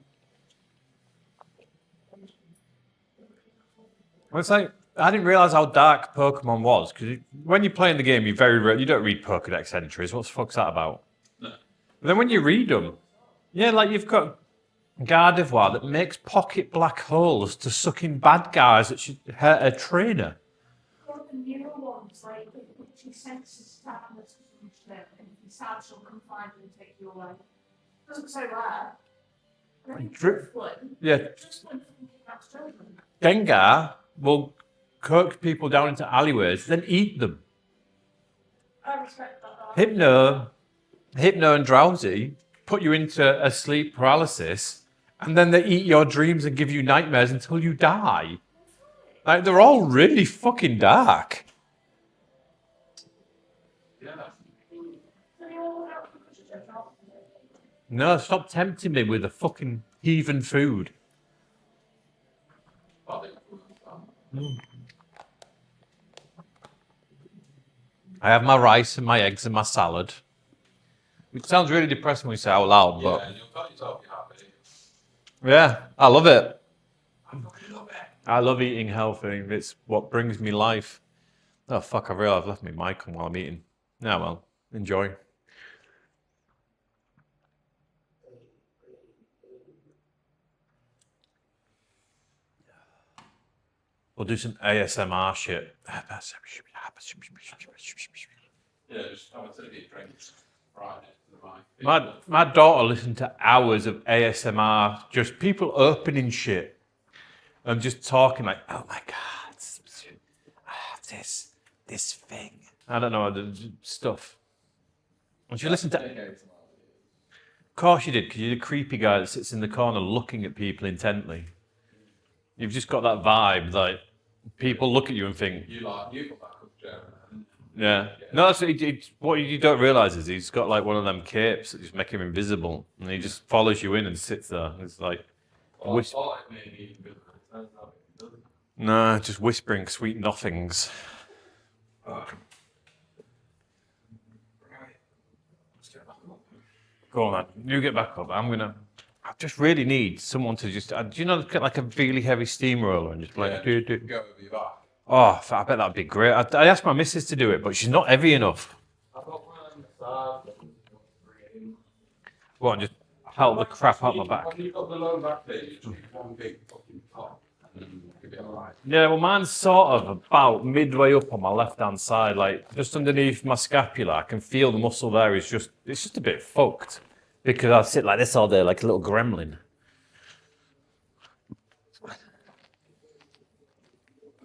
Well, it's like, I didn't realise how dark Pokemon was, because when you're playing the game, you don't read Pokedex entries. What the fuck's that about? No. But then when you read them, yeah, like you've got Gardevoir that makes pocket black holes to suck in bad guys that should hurt a trainer. Or the newer ones, like which senses darkness and shit, and if you sad, she'll come find you and take you away. Doesn't say where. I think Drip- Flynn, Yeah, just when Flynn kidnaps children. Gengar will coax people down into alleyways, then eat them. I respect that. Hypno and Drowsy put you into a sleep paralysis, and then they eat your dreams and give you nightmares until you die. Like, they're all really fucking dark. Yeah. They all have because of their job. No, stop tempting me with the fucking heathen food. I have my rice and my eggs and my salad. Which sounds really depressing when you say it out loud, Yeah, but and you'll cut yourself happy. yeah, I love it. I love eating healthy. It's what brings me life. Oh, fuck, I realised I've left my mic on while I'm eating. Yeah, well, enjoy. We'll do some ASMR shit. Yeah, just have a silly drink. right next to the mic. My daughter listened to hours of ASMR, just people opening shit and just talking like, oh my god, I have this thing. I don't know, the stuff. And she listened to. Of course you did, because you're the creepy guy that sits in the corner looking at people intently. You've just got that vibe, like people look at you and think, You got that up, Jeremy. yeah. No, that's what you don't realise is he's got like one of them capes that just make him invisible, and he just follows you in and sits there. It's like, Well, I thought it made me invisible. It turns out it doesn't. nah, just whispering sweet nothings. Go on, man. You get back up. I just really need someone to just, do you know, get like a really heavy steamroller and just like, do. Go over your back. Oh, I bet that'd be great. I asked my missus to do it, but she's not heavy enough. I've got one on the side. that you can What, just help the crap out my back? When you've got the low back there, you just one big fucking pop, and then you'll be alright. Yeah, well, mine's sort of about midway up on my left-hand side, like just underneath my scapula. I can feel the muscle there is just, it's just a bit fucked because I sit like this all day, like a little gremlin.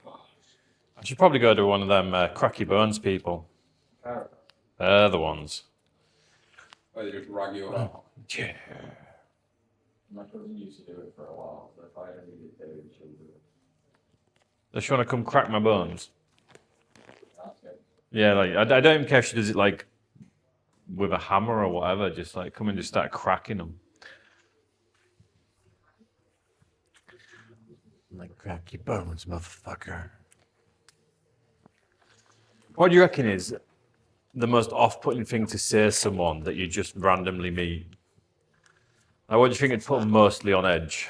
I should probably go to one of them cracky bones people. Carrot. They're the ones. Or they just rag you out. Yeah. My cousin used to do it for a while, so if I ever needed to, she'll do it. Does she want to come crack my bones? That's good. Yeah, like I don't even care if she does it like with a hammer or whatever. Just like come and just start cracking them. Like crack your bones, motherfucker. What do you reckon is the most off-putting thing to say to someone that you just randomly meet? Like, what do you think it'd put them mostly on edge?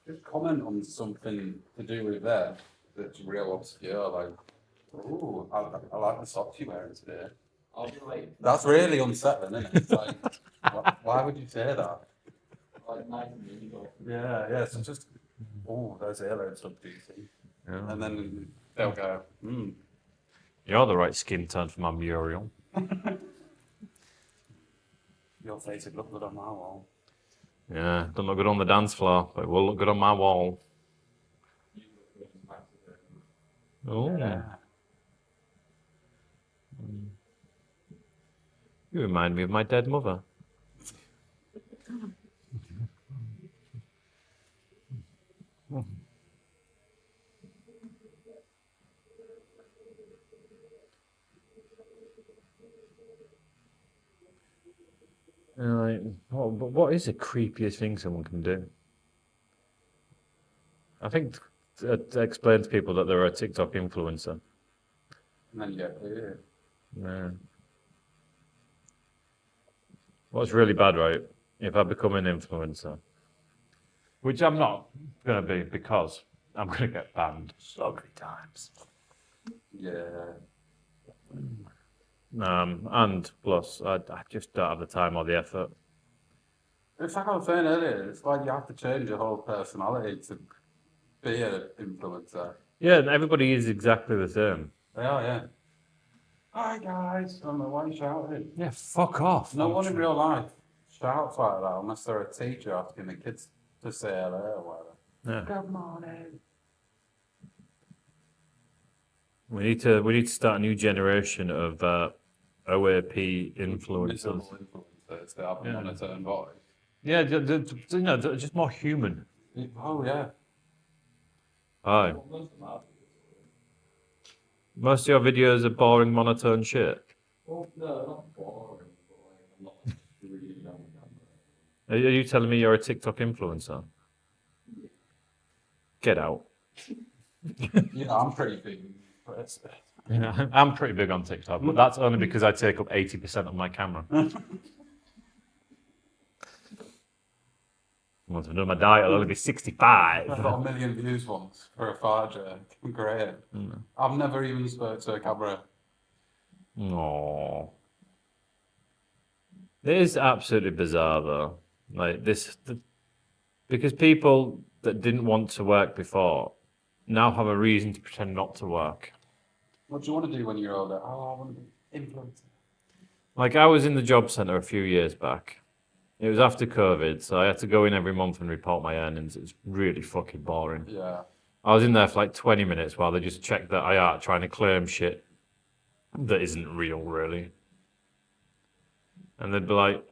Just comment on something to do with that that's real obscure, like, ooh, I like the socks you're wearing today. I'll be like, That's really unsettling, isn't it? It's like, why would you say that? nice and illegal. Yeah, so just, ooh, those earlobes look decent. Yeah. And then they'll go, You're the right skin tone for my Muriel. your face would look good on my wall. Yeah, don't look good on the dance floor, but it will look good on my wall. Oh, you remind me of my dead mother. Like, what is the creepiest thing someone can do? I think to explain to people that they're a TikTok influencer. And then you go, ew. Yeah. What's really bad, right? If I become an influencer, which I'm not going to be because I'm going to get banned so many times. Yeah. And plus, I just don't have the time or the effort. It's like I was saying earlier, it's like you have to change your whole personality to be an influencer. Yeah, and everybody is exactly the same. They are, yeah. Hi guys, I'm like, why are you shouting? Yeah, fuck off. No one in real life shouts like that unless they're a teacher asking the kids to say hello or whatever. Yeah. Good morning. We need to start a new generation of OAP influencers. Miserable influencers that have a Yeah. monotone voice. Yeah, they're just more human. Oh yeah. Aye. Most of your videos are boring, monotone shit. Well, no, not boring, but like, I'm not really on the camera. Are you telling me you're a TikTok influencer? Get out. You know, I'm pretty big. But it's, Yeah, I'm pretty big on TikTok, but that's only because I take up 80% of my camera. Once I've done my diet, I'll only be 65. I got 1 million views once for a fart joke. Great. I've never even spoke to a camera. Aww. It is absolutely bizarre though. Like because people that didn't want to work before now have a reason to pretend not to work. What do you want to do when you're older? Oh, I want to be influencer. Like I was in the job centre a few years back. It was after COVID, so I had to go in every month and report my earnings. It's really fucking boring. Yeah. I was in there for like 20 minutes while they just checked that I are trying to claim shit that isn't real, really. And they'd be like,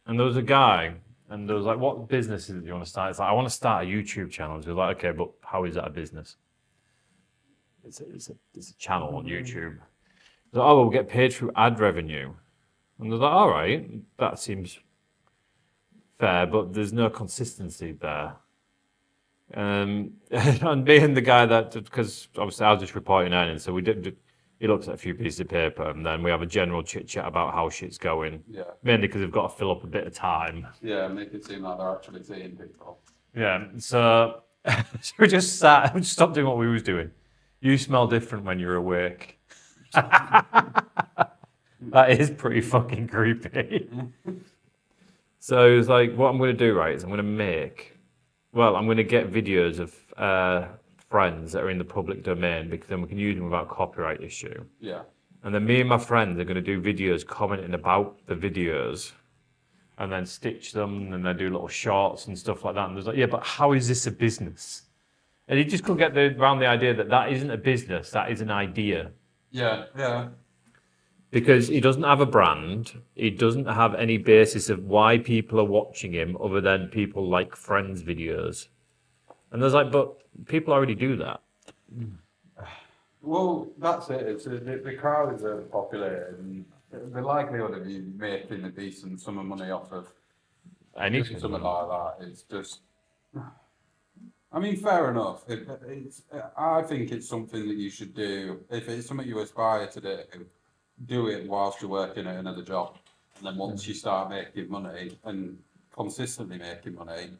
and there was a guy, and there was like, what business is it you want to start? It's like, I want to start a YouTube channel. So like, okay, but how is that a business? It's a channel on YouTube. So, oh, we'll get paid through ad revenue. And they're like, all right, that seems fair, but there's no consistency there. And being the guy that, because obviously I was just reporting earnings, so he looks at a few pieces of paper and then we have a general chit chat about how shit's going. Yeah. Mainly because we've got to fill up a bit of time. Yeah, make it seem like they're actually seeing people. Yeah, so, so we just sat, we just stopped doing what we was doing. You smell different when you're awake. That is pretty fucking creepy. So it was like, what I'm going to do, right, is I'm going to get videos of friends that are in the public domain because then we can use them without copyright issue. Yeah. And then me and my friends are going to do videos commenting about the videos and then stitch them and then do little shorts and stuff like that. And there's like, yeah, but how is this a business? And he just couldn't get around the idea that that isn't a business, that is an idea. Yeah, yeah. Because he doesn't have a brand, he doesn't have any basis of why people are watching him other than people like Friends videos. And there's like, but people already do that. Well, that's it. It's the crowd is populated, and the likelihood of you making a decent sum of money off of Anything. something like that is just. I mean, fair enough. I think it's something that you should do. If it's something you aspire to do it whilst you're working at another job. And then once you start making money and consistently making money,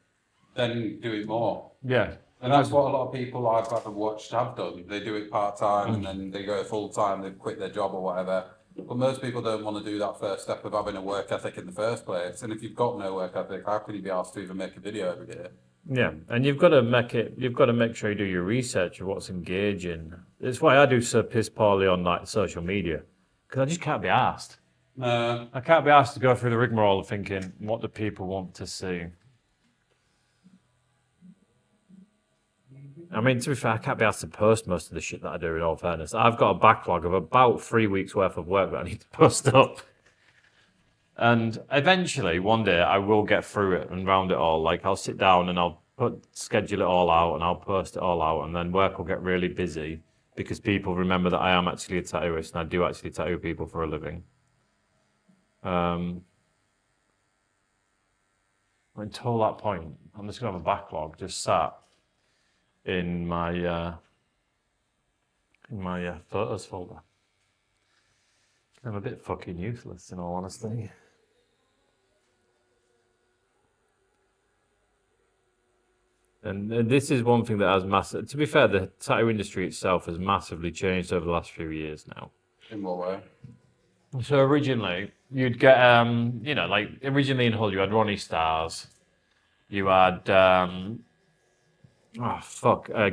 then do it more. Yeah. And that's what a lot of people I've ever watched have done. They do it part-time and then they go full-time, they quit their job or whatever. But most people don't want to do that first step of having a work ethic in the first place. And if you've got no work ethic, how can you be asked to even make a video every day? Yeah, and you've got to make sure you do your research of what's engaging. It's why I do so piss poorly on like social media, because I just can't be asked. No. I can't be asked to go through the rigmarole of thinking, what do people want to see? I mean, to be fair, I can't be asked to post most of the shit that I do, in all fairness. I've got a backlog of about 3 weeks worth of work that I need to post up. And eventually, one day, I will get through it and round it all. Like, I'll sit down and I'll schedule it all out and I'll post it all out, and then work will get really busy because people remember that I am actually a tattooist and I do actually tattoo people for a living. Until that point, I'm just going to have a backlog just sat in my photos folder. I'm a bit fucking useless, in all honesty. And this is one thing that has massive. To be fair, the tattoo industry itself has massively changed over the last few years now. In what way? So originally, you'd get, like originally in Hull, you had Ronnie Stars, you had,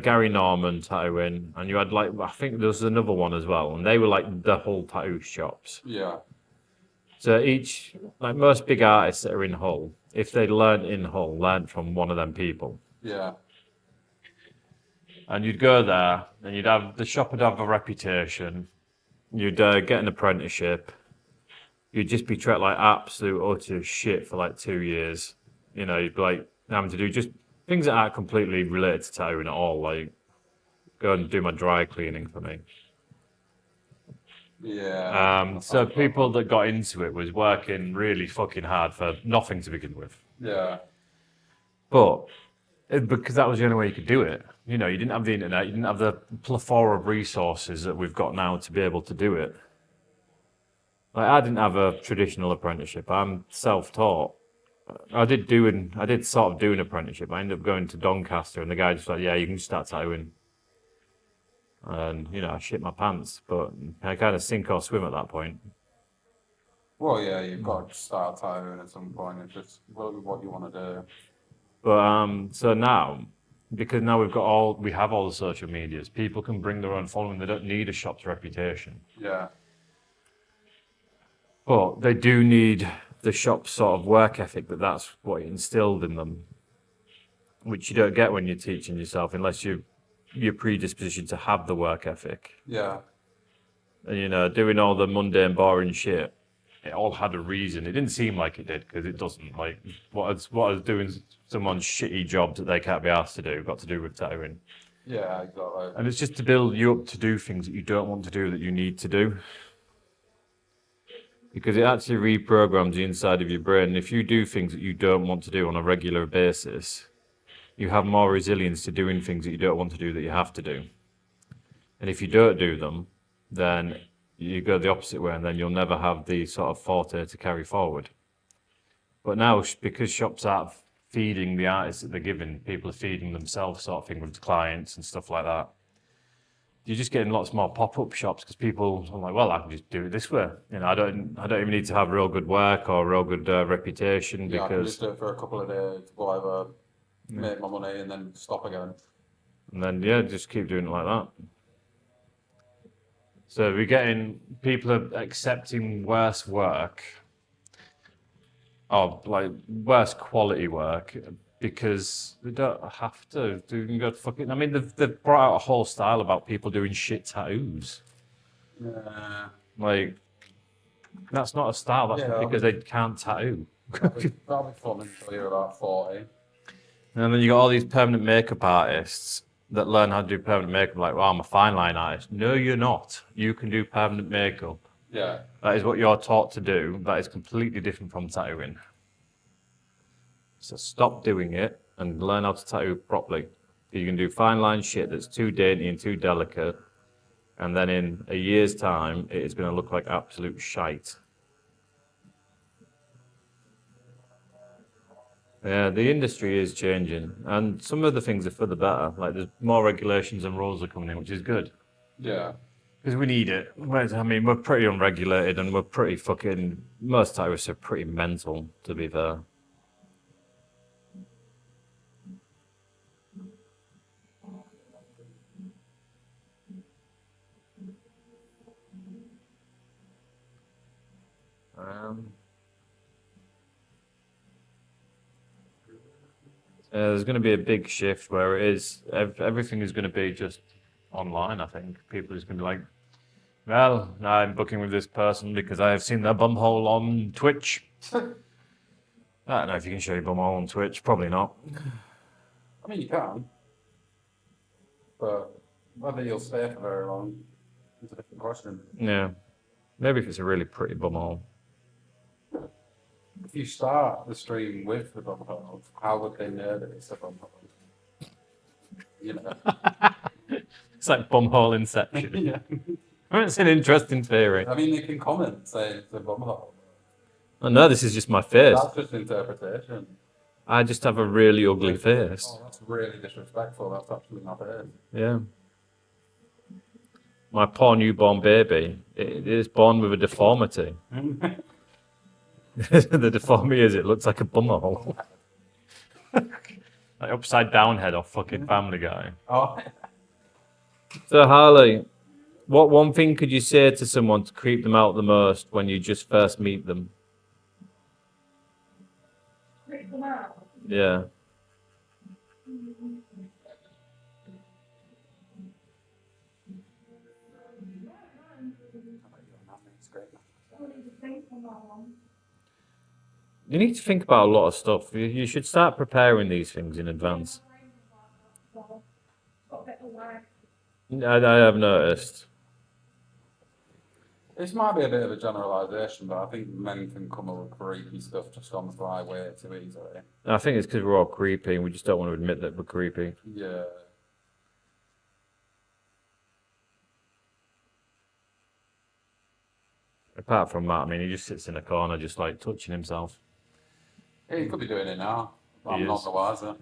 Gary Norman tattooing, and you had like, I think there was another one as well, and they were like the Hull tattoo shops. Yeah. So each, like most big artists that are in Hull, if they learned from one of them people. Yeah. And you'd go there, and the shop would have a reputation. You'd get an apprenticeship. You'd just be treated like absolute utter shit for like 2 years. You know, you'd be like having to do just things that aren't completely related to tattooing at all. Like go and do my dry cleaning for me. Yeah. So people that got into it was working really fucking hard for nothing to begin with. Yeah. But because that was the only way you could do it. You know, you didn't have the internet, you didn't have the plethora of resources that we've got now to be able to do it. Like, I didn't have a traditional apprenticeship. I'm self-taught. I did sort of do an apprenticeship. I ended up going to Doncaster, and the guy just like, yeah, you can just start tattooing. And, I shit my pants, but I kind of sink or swim at that point. Well, yeah, you've got to start tattooing at some point. It's just what you want to do. But so now, because now we have all the social medias. People can bring their own following. They don't need a shop's reputation, Yeah. but they do need the shop's sort of work ethic. That's what it instilled in them, which you don't get when you're teaching yourself unless you're predispositioned to have the work ethic. Yeah. And, you know, doing all the mundane, boring shit, it all had a reason. It didn't seem like it did, because it doesn't. Like, what is doing someone's shitty jobs that they can't be asked to do got to do with tattooing. Yeah, exactly. And it's just to build you up to do things that you don't want to do that you need to do. Because it actually reprograms the inside of your brain. And if you do things that you don't want to do on a regular basis, you have more resilience to doing things that you don't want to do that you have to do. And if you don't do them, then you go the opposite way, and then you'll never have the sort of forte to carry forward. But now, because shops aren't feeding the artists that they're given, people are feeding themselves, sort of thing, with clients and stuff like that. You're just getting lots more pop-up shops because people are like, well, I can just do it this way. You know, I don't even need to have real good work or real good reputation, Yeah, I can because just do it for a couple of days, whatever, make my money, and then stop again. and then yeah, just keep doing it like that. So we're getting people are accepting worse work, or like worse quality work, because they don't have to. They can go fucking. I mean, they've brought out a whole style about people doing shit tattoos. Yeah. Like, that's not a style. That's Yeah, because they can't tattoo. That'll be fun until you're about 40. And then you got all these permanent makeup artists that learn how to do permanent makeup. Like, well, I'm a fine line artist. No, you're not. You can do permanent makeup. Yeah. That is what you're taught to do. That is completely different from tattooing. So stop doing it and learn how to tattoo properly. You can do fine line shit that's too dainty and too delicate, and then in a year's time, it is going to look like absolute shite. Yeah, the industry is changing, and some of the things are for the better. Like, there's more regulations and rules are coming in, which is good. Yeah. Because we need it. I mean, we're pretty unregulated, and we're pretty fucking... Most tattooists are pretty mental, to be fair. There's going to be a big shift where it is everything is going to be just online. I think people are just going to be like, well, I'm booking with this person because I have seen their bumhole on Twitch. I don't know if you can show your bumhole on Twitch. Probably not. I mean, you can. But whether you'll stay for very long is a different question. Yeah, maybe if it's a really pretty bumhole. If you start the stream with the bumhole, how would they know that it's a bumhole? You know? It's like bumhole inception. Yeah. It's an interesting theory. I mean, they can comment saying it's a bumhole. Oh, no, this is just my face. That's just interpretation. I just have a really ugly face. Oh, that's really disrespectful. That's actually not it. Yeah. My poor newborn baby, it is born with a deformity. The deformity is it looks like a bumhole. Like upside down head off fucking Family Guy. Oh, So Harley, what one thing could you say to someone to creep them out the most when you just first meet them? Freak them out. Yeah. Don't need to think for that long. You need to think about a lot of stuff. You should start preparing these things in advance. Got a bit of work. I have noticed. this might be a bit of a generalisation, but I think men can come up with creepy stuff just on the fly way too easily. I think it's because we're all creepy and we just don't want to admit that we're creepy. Yeah. Apart from that, I mean, he just sits in a corner just like touching himself. Yeah, he could be doing it now. I'm He not is. the wiser.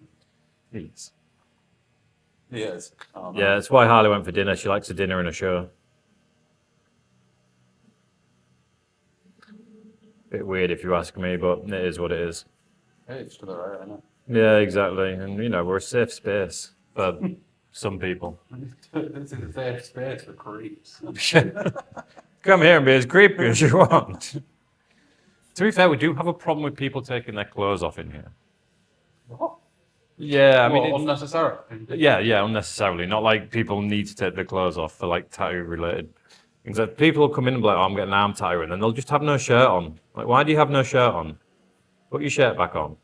He's... He is. Oh, no. Yeah, that's why Harley went for dinner. She likes a dinner and a show. Bit weird if you ask me, but it is what it is. Hey, it's to the right, isn't it? Yeah, exactly. And you know, we're a safe space for some people. This is a safe space for creeps. Come here and be as creepy as you want. To be fair, we do have a problem with people taking their clothes off in here. What? Yeah, I mean, Well, it's, unnecessary. yeah, unnecessarily. Not like people need to take their clothes off for like tattoo related things. Like people will come in and be like, "Oh, I'm getting an arm tattoo," and then they'll just have no shirt on. Like, why do you have no shirt on? Put your shirt back on.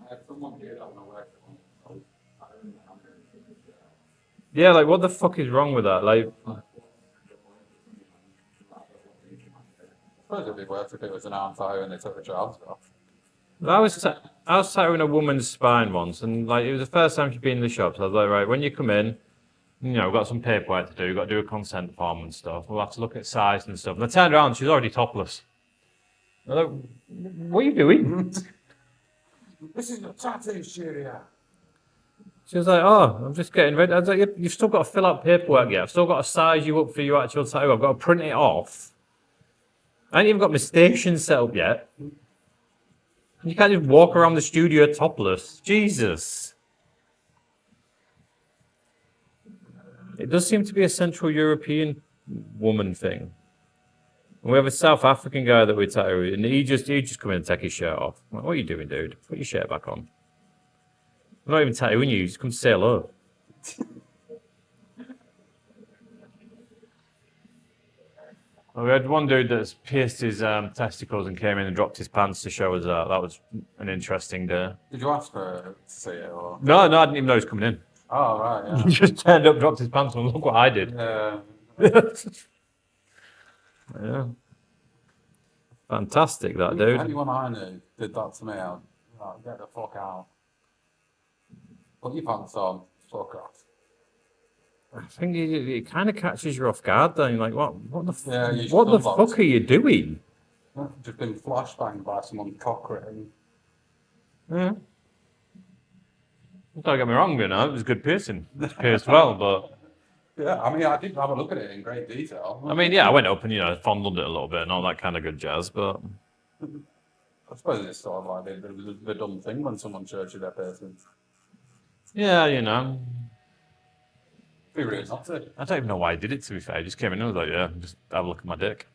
I had someone here that when I worked on, Yeah, like what the fuck is wrong with that? Like, I suppose it'd be worse if it was an arm tattoo and they took the trousers off. I was tattooing a woman's spine once, and like it was the first time she'd been in the shop. So I was like, right, when you come in, you know, we've got some paperwork to do. We've got to do a consent form and stuff. We'll have to look at size and stuff. And I turned around, she was already topless. I was like, what are you doing? This is a tattoo studio. She was like, oh, I'm just getting ready. I was like, you've still got to fill out paperwork yet. I've still got to size you up for your actual tattoo. I've got to print it off. I ain't even got my station set up yet. You can't just walk around the studio topless. Jesus. It does seem to be a Central European woman thing. And we have a South African guy that we tattoo, and he just come in and take his shirt off. I'm like, what are you doing, dude? Put your shirt back on. I'm not even tattooing you, just come to say hello. We had one dude that's pierced his testicles and came in and dropped his pants to show us that. That was an interesting day. Did you ask her to see it or? No, I didn't even know he was coming in. Oh, right, He just turned up, dropped his pants on, look what I did. yeah. Yeah. Fantastic, that dude. Anyone I knew did that to me, I'd like, get the fuck out. Put your pants on, fuck off. I think it kind of catches you off guard then. Like, what the, Yeah, you should what the have fuck are you doing? Just been flashbanged by someone cock ring. Yeah. Don't get me wrong, you know, it was good piercing. It pierced well, but Yeah, I mean, I did have a look at it in great detail. I mean, yeah, I went up and, you know, fondled it a little bit and all that kind of good jazz, but I suppose it's sort of like the dumb thing when someone shows you their person. yeah, you know, Be rude not to. I don't even know why I did it, to be fair. I just came in and was like, yeah, just have a look at my dick.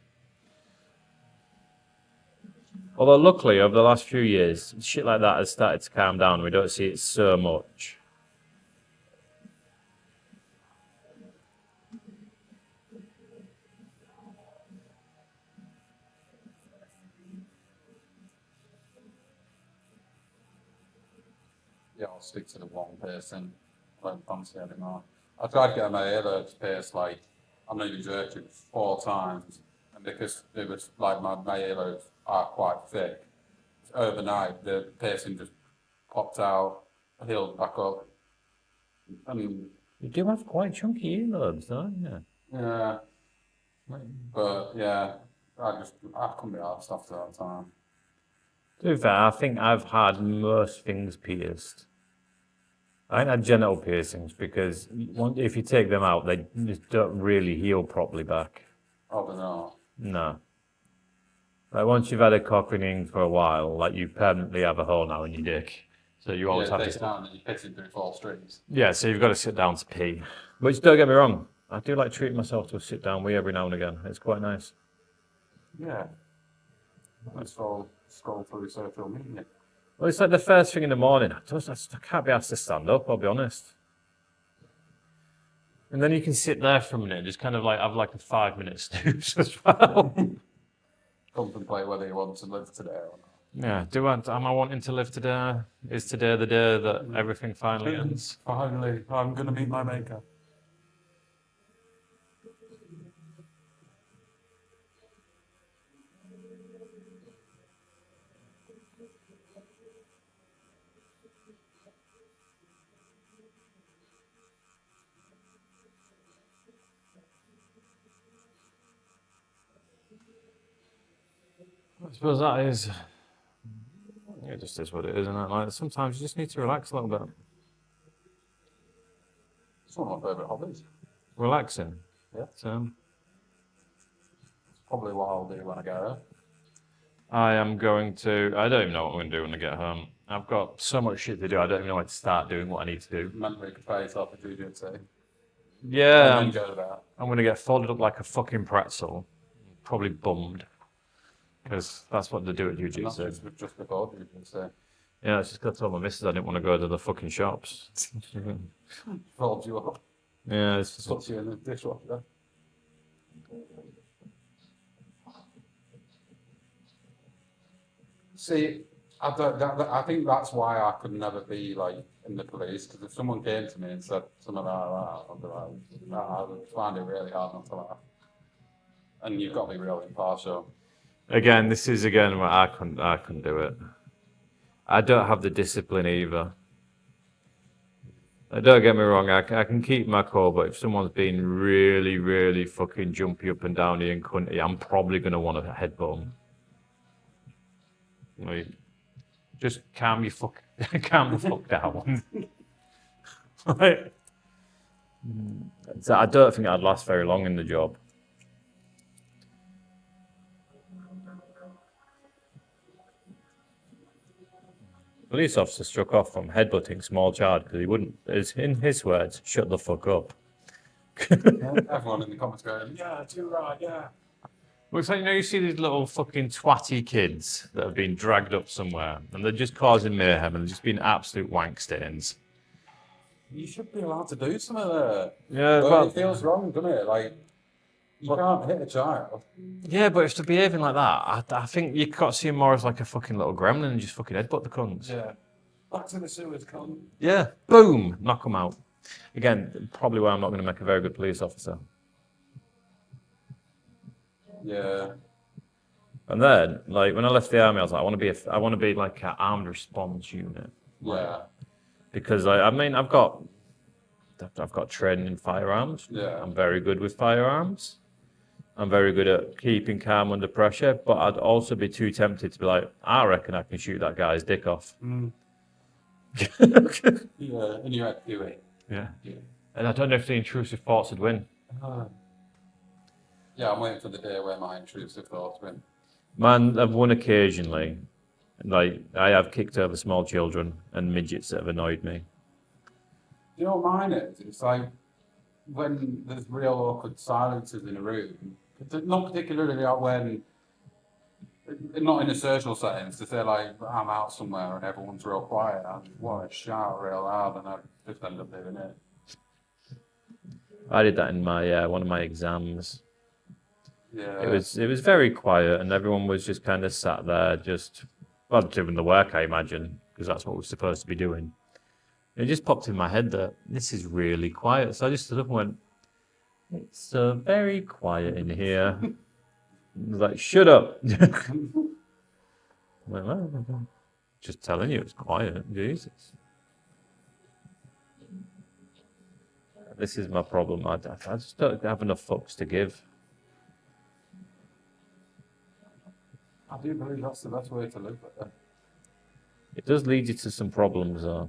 Although, luckily, over the last few years, shit like that has started to calm down. We don't see it so much. Yeah, I'll stick to the one person. I don't fancy anymore. I tried getting my earlobes pierced, like, I'm not even joking, 4 times. And because it was like my earlobes are quite thick, overnight the piercing just popped out, healed back up. And You do have quite chunky earlobes, don't you? yeah, but yeah, I couldn't be arsed after that time. To be fair, I think I've had most things pierced. I ain't had genital piercings because if you take them out, they just don't really heal properly back. Oh, but no. No. Like once you've had a cock ring in for a while, like you permanently have a hole now in your dick. So you always Yeah, have it takes to. time and you're pissing through 4 strings. Yeah, so you've got to sit down to pee. Which don't get me wrong, I do like treating myself to a sit down wee every now and again. It's quite nice. Yeah. Let's scroll through social media. Well, it's like the first thing in the morning. I can't be asked to stand up, I'll be honest. And then you can sit there for a minute and just kind of like have like a 5-minute snooze as well. Contemplate whether you want to live today or not. Yeah, am I wanting to live today? Is today the day that everything finally ends? Finally, I'm going to meet my maker. I suppose that is. It just is what it is, isn't it? Like sometimes you just need to relax a little bit. It's one of my favourite hobbies. Relaxing. Yeah. So, Probably what I'll do when I go home. I am going to. I don't even know what I'm going to do when I get home. I've got so much shit to do. I don't even know where to start doing what I need to do. Mentally prepare yourself for jiu-jitsu. Yeah, And then go to that. I'm going to get folded up like a fucking pretzel. Probably bummed. Because that's what they do at And that's jiu-jitsu. just before jiu-jitsu. Yeah, it's just because I told my missus I didn't want to go to the fucking shops. Folds you up, Yeah, it's just, puts you in the dishwasher. See, I think that's why I could never be like in the police, because if someone came to me and said something like that, I'd be like, no, I would find it really hard not to laugh. And you've got to be real impartial. again, this is again where I couldn't do it. I don't have the discipline either. Don't get me wrong, I can keep my cool, but if someone's being really, really fucking jumpy up and down and cunty, I'm probably going to want to headbutt 'em. Like, just calm the fuck down. Like, so I don't think I'd last very long in the job. Police officer struck off from headbutting small child because he wouldn't, as in his words, shut the fuck up. Everyone in the comments going, yeah, too right, yeah. Looks like, you see these little fucking twatty kids that have been dragged up somewhere and they're just causing mayhem and they're just being absolute wank stains. You should be allowed to do some of that. Yeah, But it feels wrong, doesn't it? Like, you What? can't hit a child. yeah, but if they're behaving like that, I think you got to see him more as like a fucking little gremlin and just fucking headbutt the cunts. Yeah. Back to the sewers, cunt. Yeah, boom, knock them out. Again, probably why I'm not going to make a very good police officer. Yeah. And then, like, when I left the army, I was like, I want to be like an armed response unit. Yeah. Because I mean, I've got training in firearms. Yeah. I'm very good with firearms. I'm very good at keeping calm under pressure, but I'd also be too tempted to be like, I reckon I can shoot that guy's dick off. Yeah, and you had to do it. Yeah. Yeah. And I don't know if the intrusive thoughts would win. Yeah, I'm waiting for the day where my intrusive thoughts win. Man, I've won occasionally. Like, I have kicked over small children and midgets that have annoyed me. Do you know what mine is? It's like when there's real awkward silences in a room. Not particularly like when, not in a social setting, to say like I'm out somewhere and everyone's real quiet. I just want to shout real loud and I just end up doing it. I did that in my one of my exams. Yeah. It was very quiet, and everyone was just kind of sat there, just doing the work, I imagine, because that's what we're supposed to be doing. It just popped in my head that this is really quiet, so I just stood up and went, "It's very quiet in here." I was like, "Shut up!" I went, "Well, just telling you, it's quiet." Jesus. This is my problem. I just don't have enough fucks to give. I do believe that's the best way to live it. It does lead you to some problems, though.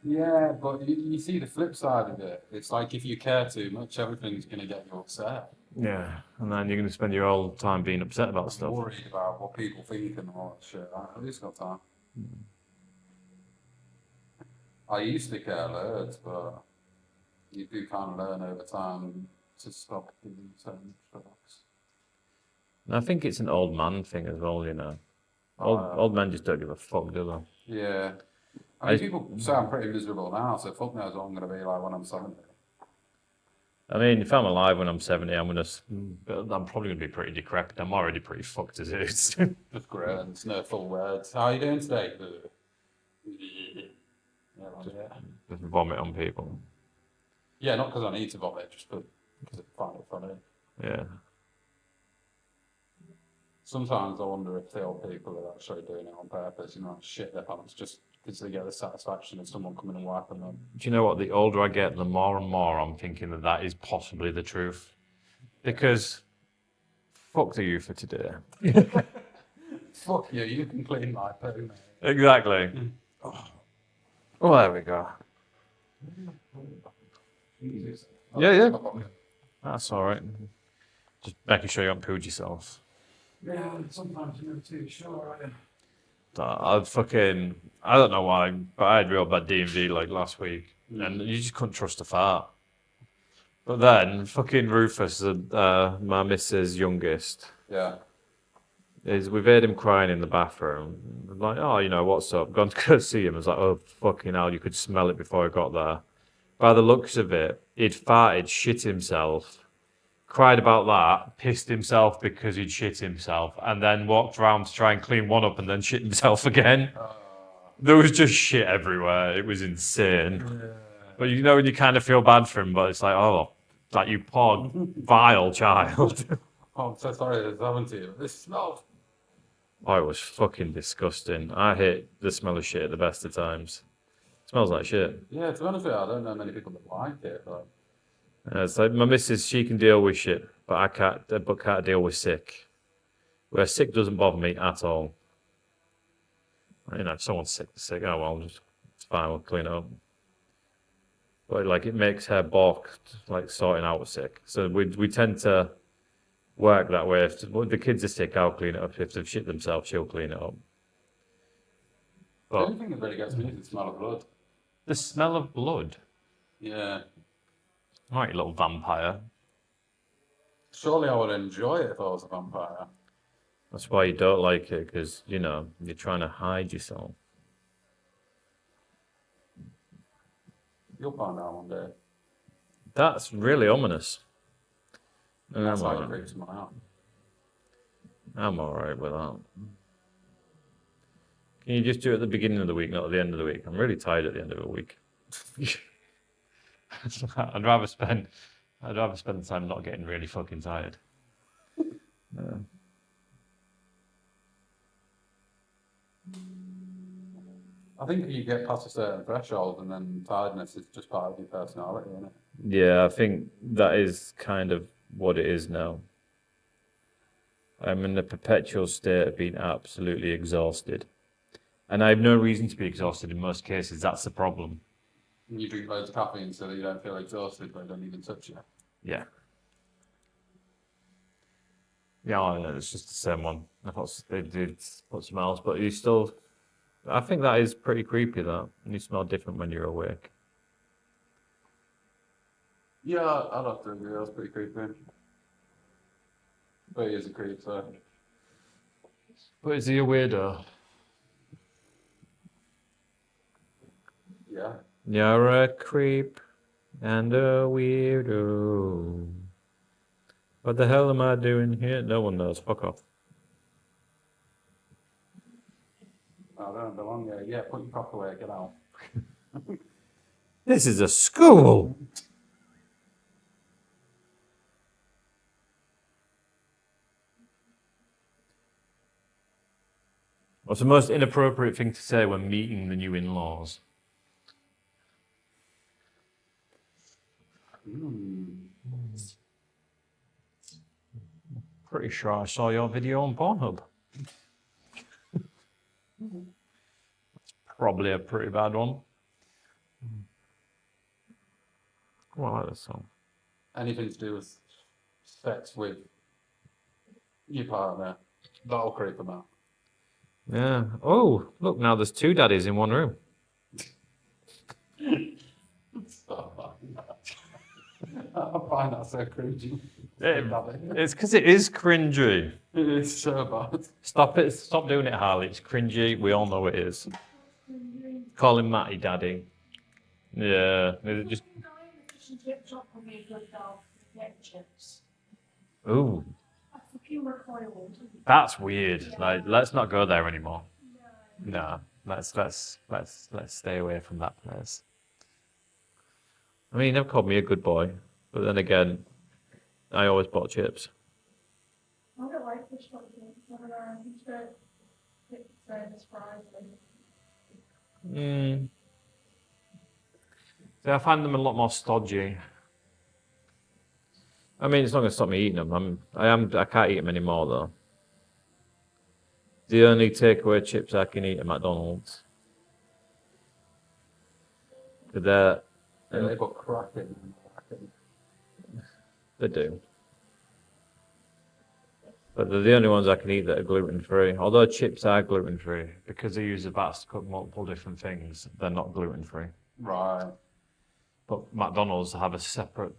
Yeah, but you see the flip side of it. It's like if you care too much, everything's going to get you upset. Yeah, and then you're going to spend your whole time being upset about stuff. Worried about what people think and all that shit. I at least got time. I used to care loads, but you do kind of learn over time to stop doing certain stuff. And I think it's an old man thing as well, you know. Old men just don't give a fuck, do they? Yeah. I mean, people say I'm pretty miserable now, so fuck knows what I'm going to be like when I'm 70. I mean, if I'm alive when I'm 70, I'm probably going to be pretty decrepit. I'm already pretty fucked as it is. Just grins, no full words. How are you doing today? Yeah, like that. Just vomit on people. Yeah, not because I need to vomit, just because I find it funny. Yeah. Sometimes I wonder if the old people are actually doing it on purpose, you know, shit their pants just because they get the satisfaction of someone coming and wiping them. Do you know what? The older I get, the more and more I'm thinking that is possibly the truth. Because fuck the youth for today. Fuck you, you can clean my poo, mate. Exactly. Oh, there we go. Yeah. That's all right. Just making sure you haven't pooed yourself. Yeah, sometimes you're never too sure, are you? I don't know why, but I had real bad DMV like last week, and you just couldn't trust a fart. But then, fucking Rufus, my missus' youngest, Yeah. we've heard him crying in the bathroom. I'm like, oh, what's up? Gone to go see him. I was like, oh, fucking hell, you could smell it before I got there. By the looks of it, he'd farted, shit himself, cried about that, pissed himself because he'd shit himself, and then walked around to try and clean one up and then shit himself again. There was just shit everywhere. It was insane. But when you kind of feel bad for him, but it's like, oh, like you poor vile child. Oh, I'm so sorry this happened to you. This smells. Oh, it was fucking disgusting. I hate the smell of shit at the best of times. It smells like shit. Yeah, to be honest with you, I don't know many people that like it, but It's like my missus, she can deal with shit, but I can't deal with sick. Where sick doesn't bother me at all. If someone's sick, oh well, it's fine, we'll clean it up. But like it makes her balk, like sorting out sick. So we tend to work that way. If the kids are sick, I'll clean it up. If they've shit themselves, she'll clean it up. the But only thing that really gets me is the smell of blood. the smell of blood. Yeah. All right, you little vampire. Surely I would enjoy it if I was a vampire. That's why you don't like it, because, you're trying to hide yourself. You'll find out one day. That's really ominous. And That's I'm how you alright. creep someone out. I'm alright with that. Can you just do it at the beginning of the week, not at the end of the week? I'm really tired at the end of the week. I'd rather spend the time not getting really fucking tired. Yeah. I think you get past a certain threshold and then tiredness is just part of your personality, isn't it? Yeah, I think that is kind of what it is now. I'm in a perpetual state of being absolutely exhausted. And I have no reason to be exhausted in most cases. That's the problem. And you drink loads of caffeine so that you don't feel exhausted, but it don't even touch you. Yeah. Yeah, it's just the same one. I thought they did put some else, but you still. I think that is pretty creepy, that. You smell different when you're awake. Yeah, I'd have to agree. That's pretty creepy. But he is a creep, so. But is he a weirdo? Yeah. You're a creep and a weirdo. What the hell am I doing here? No one knows. Fuck off. I don't belong here. Yeah, put your cock away, get out. This is a school. What's the most inappropriate thing to say when meeting the new in-laws? Pretty sure I saw your video on Pornhub. That's probably a pretty bad one. Oh, I like this song. Anything to do with sex with your partner, that'll creep them out. Yeah. Oh, look, now there's two daddies in one room. I find that so cringy. It's because it is cringy. It is so bad. Stop it. Stop doing it, Harley. It's cringy. We all know it is. Call him Matty Daddy. Yeah. It just. Fish and chip shop would be a good dog. Get chips. Ooh, I fucking recoiled. that's weird. Like, let's not go there anymore. No, let's stay away from that place. I mean, he never called me a good boy, but then again, I always bought chips. I don't like fish shop. I don't know. It's surprising. See, I find them a lot more stodgy. I mean, it's not going to stop me eating them. I can't eat them anymore though. The only takeaway chips I can eat at McDonald's. They're Yeah, they got cracking. They do. But they're the only ones I can eat that are gluten free. Although chips are gluten free because they use the bats to cook multiple different things. They're not gluten free. Right. But McDonald's have a separate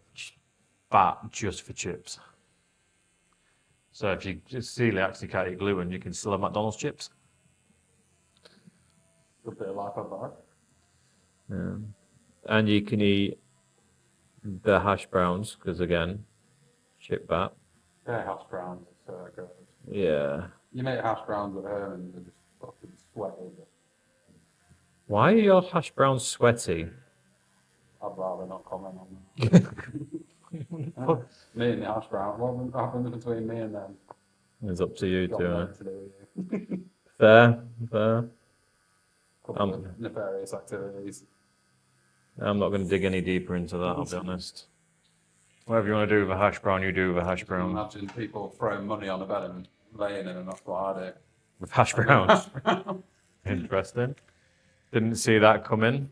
vat just for chips. So if you celiac, you can't eat gluten, you can still have McDonald's chips. Good bit of life of that. Yeah. And you can eat the hash browns because again, chip vat. Yeah, hash browns. So good. Yeah. You make hash browns at home and they're just fucking sweaty. Why are your hash browns sweaty? I'd rather not comment on that. Me and the hash brown. What happens between me and them? It's up to you Got to. nothing to do with you. Fair, fair. Couple of nefarious activities. I'm not going to dig any deeper into that, I'll be honest. Whatever you want to do with a hash brown, you do with a hash brown. Imagine people throwing money on a bed and laying in, and that's what I do. With hash browns. Interesting. Didn't see that coming.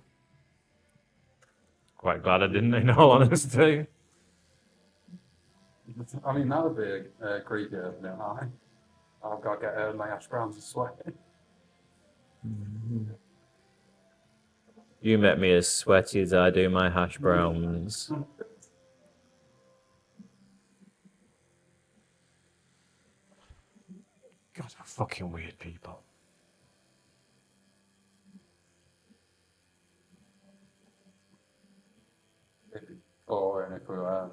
Quite glad I didn't, in all honesty. I mean, that would be a creepy opening eye. I've got to get out of my hash browns and sweating. You make me as sweaty as I do my hash browns. God, they're fucking weird people. It'd be boring if we were.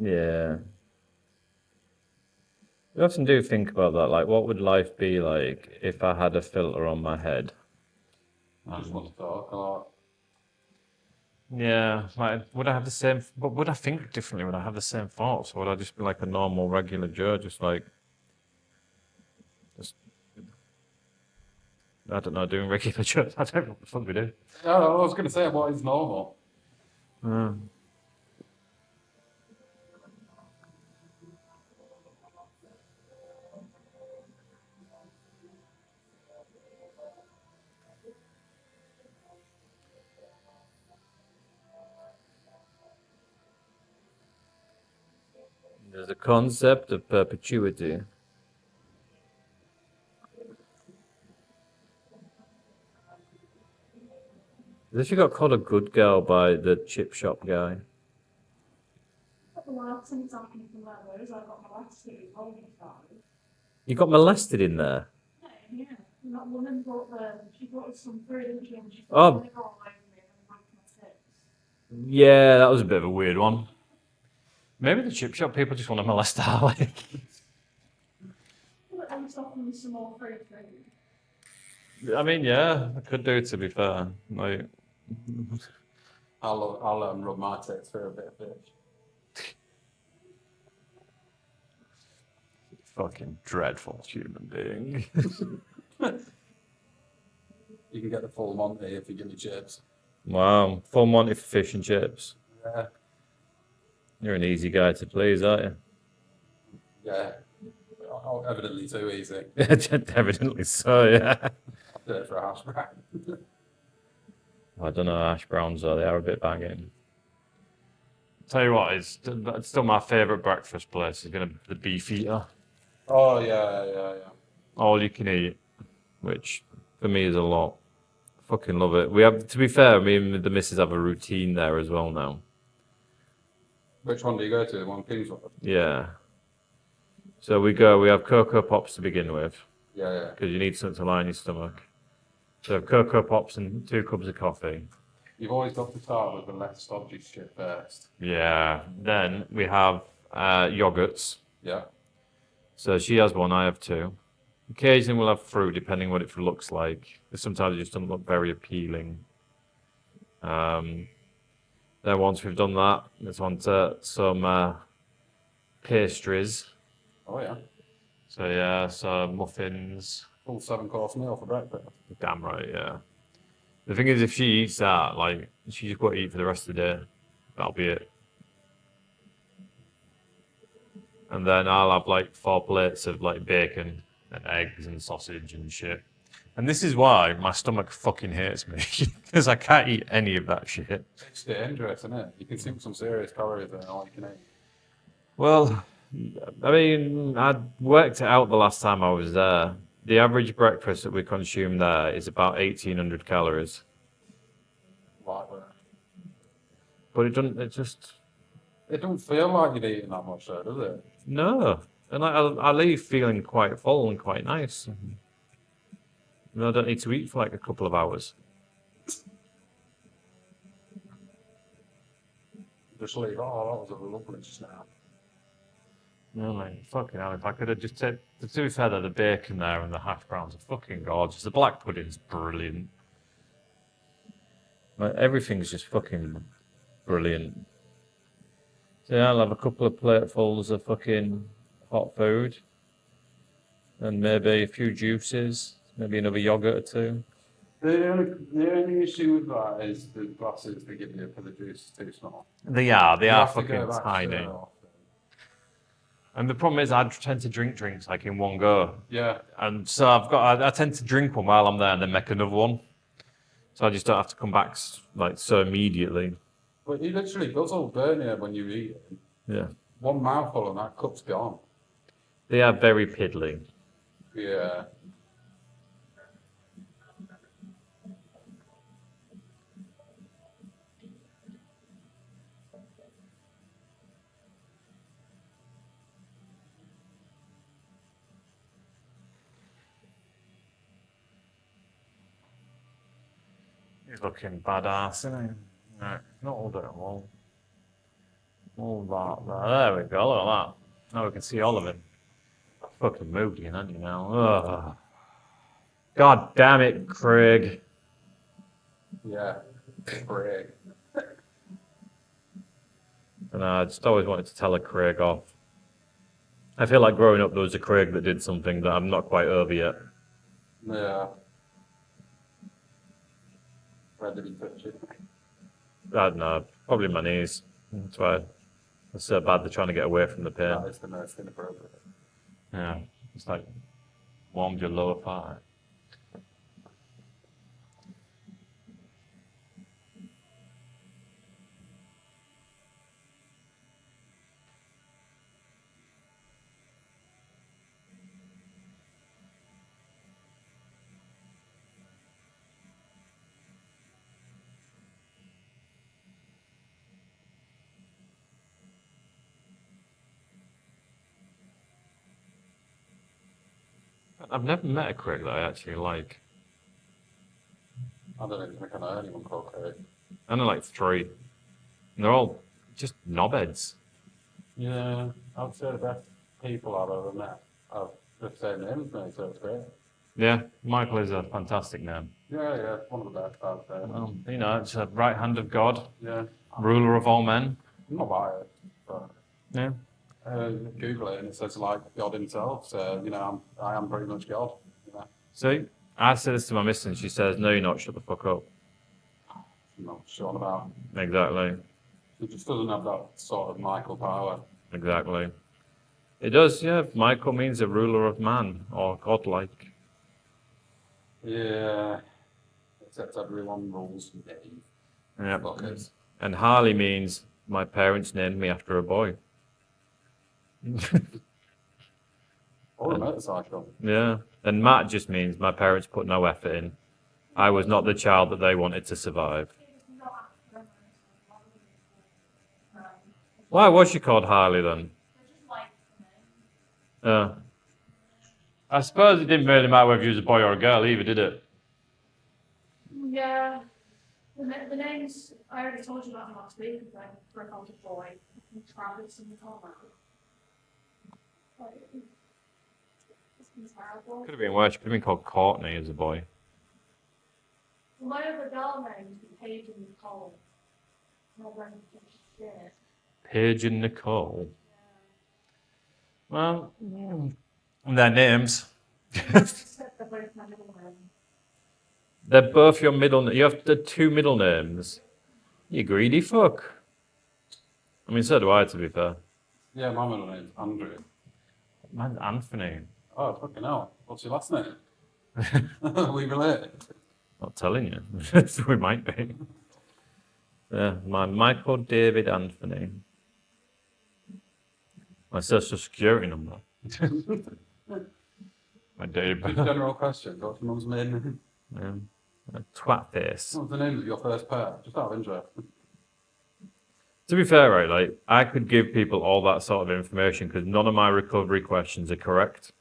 Yeah. You often do think about that, like what would life be like if I had a filter on my head? I just want to talk a lot. Yeah, like would I have the same, but would I think differently? Would I have the same thoughts? Or would I just be like a normal, regular Joe, just I don't know, doing regular Joe? I don't know what the fuck we do. Oh, I was going to say, what is normal? There's a concept of perpetuity. As if you got called a good girl by the chip shop guy. The last thing I'm thinking about is I got molested all the time. You got molested in there? Yeah. And that woman she brought us some food and she Oh. put it all over me and whacked my tits. Yeah, that was a bit of a weird one. Maybe the chip shop people just want to molest Harley. But at least offer me some more free food. I mean, yeah, I could do, to be fair. Like, I'll let them rub my tits for a bit of fish. fucking dreadful human being. You can get the full Monty if you give me chips. Wow, full Monty for fish and chips. Yeah. You're an easy guy to please, aren't you? Yeah. Oh, evidently too easy. Evidently so, yeah. I'll do it for a hash brown. I don't know, hash browns though, they are a bit banging. Tell you what, it's still my favourite breakfast place. Is gonna be the Beef Eater. Oh, yeah. All you can eat, which for me is a lot. Fucking love it. We have, to be fair, me and the missus have a routine there as well now. Which one do you go to? The one Kingswood? Yeah. So we have Cocoa Pops to begin with, Yeah. because you need something to line your stomach. So Cocoa Pops and 2 cups of coffee. You've always got to start with the less stodgy shit first. Yeah. Then we have yogurts. Yeah. So she has 1, I have 2. Occasionally we'll have fruit, depending what it looks like. Sometimes it just doesn't look very appealing. Then once we've done that, let's on to some pastries. Oh, yeah. So yeah, so muffins. Full 7-course meal for breakfast. Damn right, yeah. The thing is, if she eats that, like, she just got to eat for the rest of the day. That'll be it. And then I'll have like 4 plates of like bacon and eggs and sausage and shit. And this is why my stomach fucking hates me, because I can't eat any of that shit. It's dangerous, isn't it? You can see some serious calories in all you can eat. Well, I mean, I worked it out the last time I was there. The average breakfast that we consume there is about 1,800 calories. Like that. But it doesn't, it just, It don't feel like you're eating that much though, does it? no. And I leave feeling quite full and quite nice. And I don't need to eat for like a couple of hours. Just leave, oh, that was a lovely snap. No, man, fucking hell. If I could have just said, to be fair, though, the bacon there and the hash browns are fucking gorgeous. The black pudding's brilliant. Like, everything's just fucking brilliant. So yeah, I'll have a couple of platefuls of fucking hot food. And maybe a few juices. Maybe another yogurt or two. The only issue with that is the glasses they give you for the juice is too small. They You are have to go fucking back tiny. straight off. And the problem is, I tend to drink drinks like in one go. Yeah, And so I tend to drink one while I'm there and then make another one. So I just don't have to come back like so immediately. but you literally does all burn you when you eat it. Yeah. One mouthful and that cup's gone. They are very piddly. Yeah. He's looking badass, isn't he? No, not all that all. All that there. There we go, look at that. Now we can see all of him. Fucking moody, aren't you now? Ugh. God damn it, Craig. Yeah. Craig. And I just always wanted to tell a Craig off. I feel like growing up there was a Craig that did something that I'm not quite over yet. Yeah. Where did he touch it? I don't know, probably my knees. That's why it's so bad they're trying to get away from the pain. That is the most inappropriate. Yeah, it's like warmed your lower part. I've never met a Craig that I actually like. I don't even think I know anyone called Craig. I know like 3. And they're all just knobheads. Yeah, I'd say the best people I've ever met have the same name as me, so it's great. Yeah, Michael is a fantastic name. Yeah, one of the best I'd say. You know, it's a right hand of God, Yeah, ruler of all men. I'm not biased, but Yeah. Google it and it says like God himself, so, you know, I am pretty much God. You know? See, I say this to my missus and she says, no, you're not, shut the fuck up. I'm not sure about. Exactly, It just doesn't have that sort of Michael power. exactly. It does, yeah. Michael means a ruler of man, or godlike. Yeah, except everyone rules Dave. Yeah. Fuckers. And Harley means my parents named me after a boy. Or a motorcycle. Yeah. And Matt just means my parents put no effort in. I was not the child that they wanted to survive. Why was she called Harley then? I suppose it didn't really matter whether you was a boy or a girl either, did it? Yeah. The names, I already told you about them last week, like, for a called a boy, and Travis and Connor. Like, it's been terrible. Could have been worse. Could have been called Courtney as a boy. My other girl names were Paige and Nicole. No one shit. Paige and Nicole. Well, their names. Except they're both my middle name. They're both your middle name. You have the 2 middle names. You greedy fuck. I mean, so do I, to be fair. Yeah, my middle name's Andrew. Man, Anthony. Oh, fucking hell. What's your last name? We related. Not telling you. We might be. Yeah, my Michael David Anthony. My social security number. My date of birth. General question. What's your mum's maiden name? A twat face. What was the name of your first pair? Just out of interest. To be fair, right, like, I could give people all that sort of information because none of my recovery questions are correct.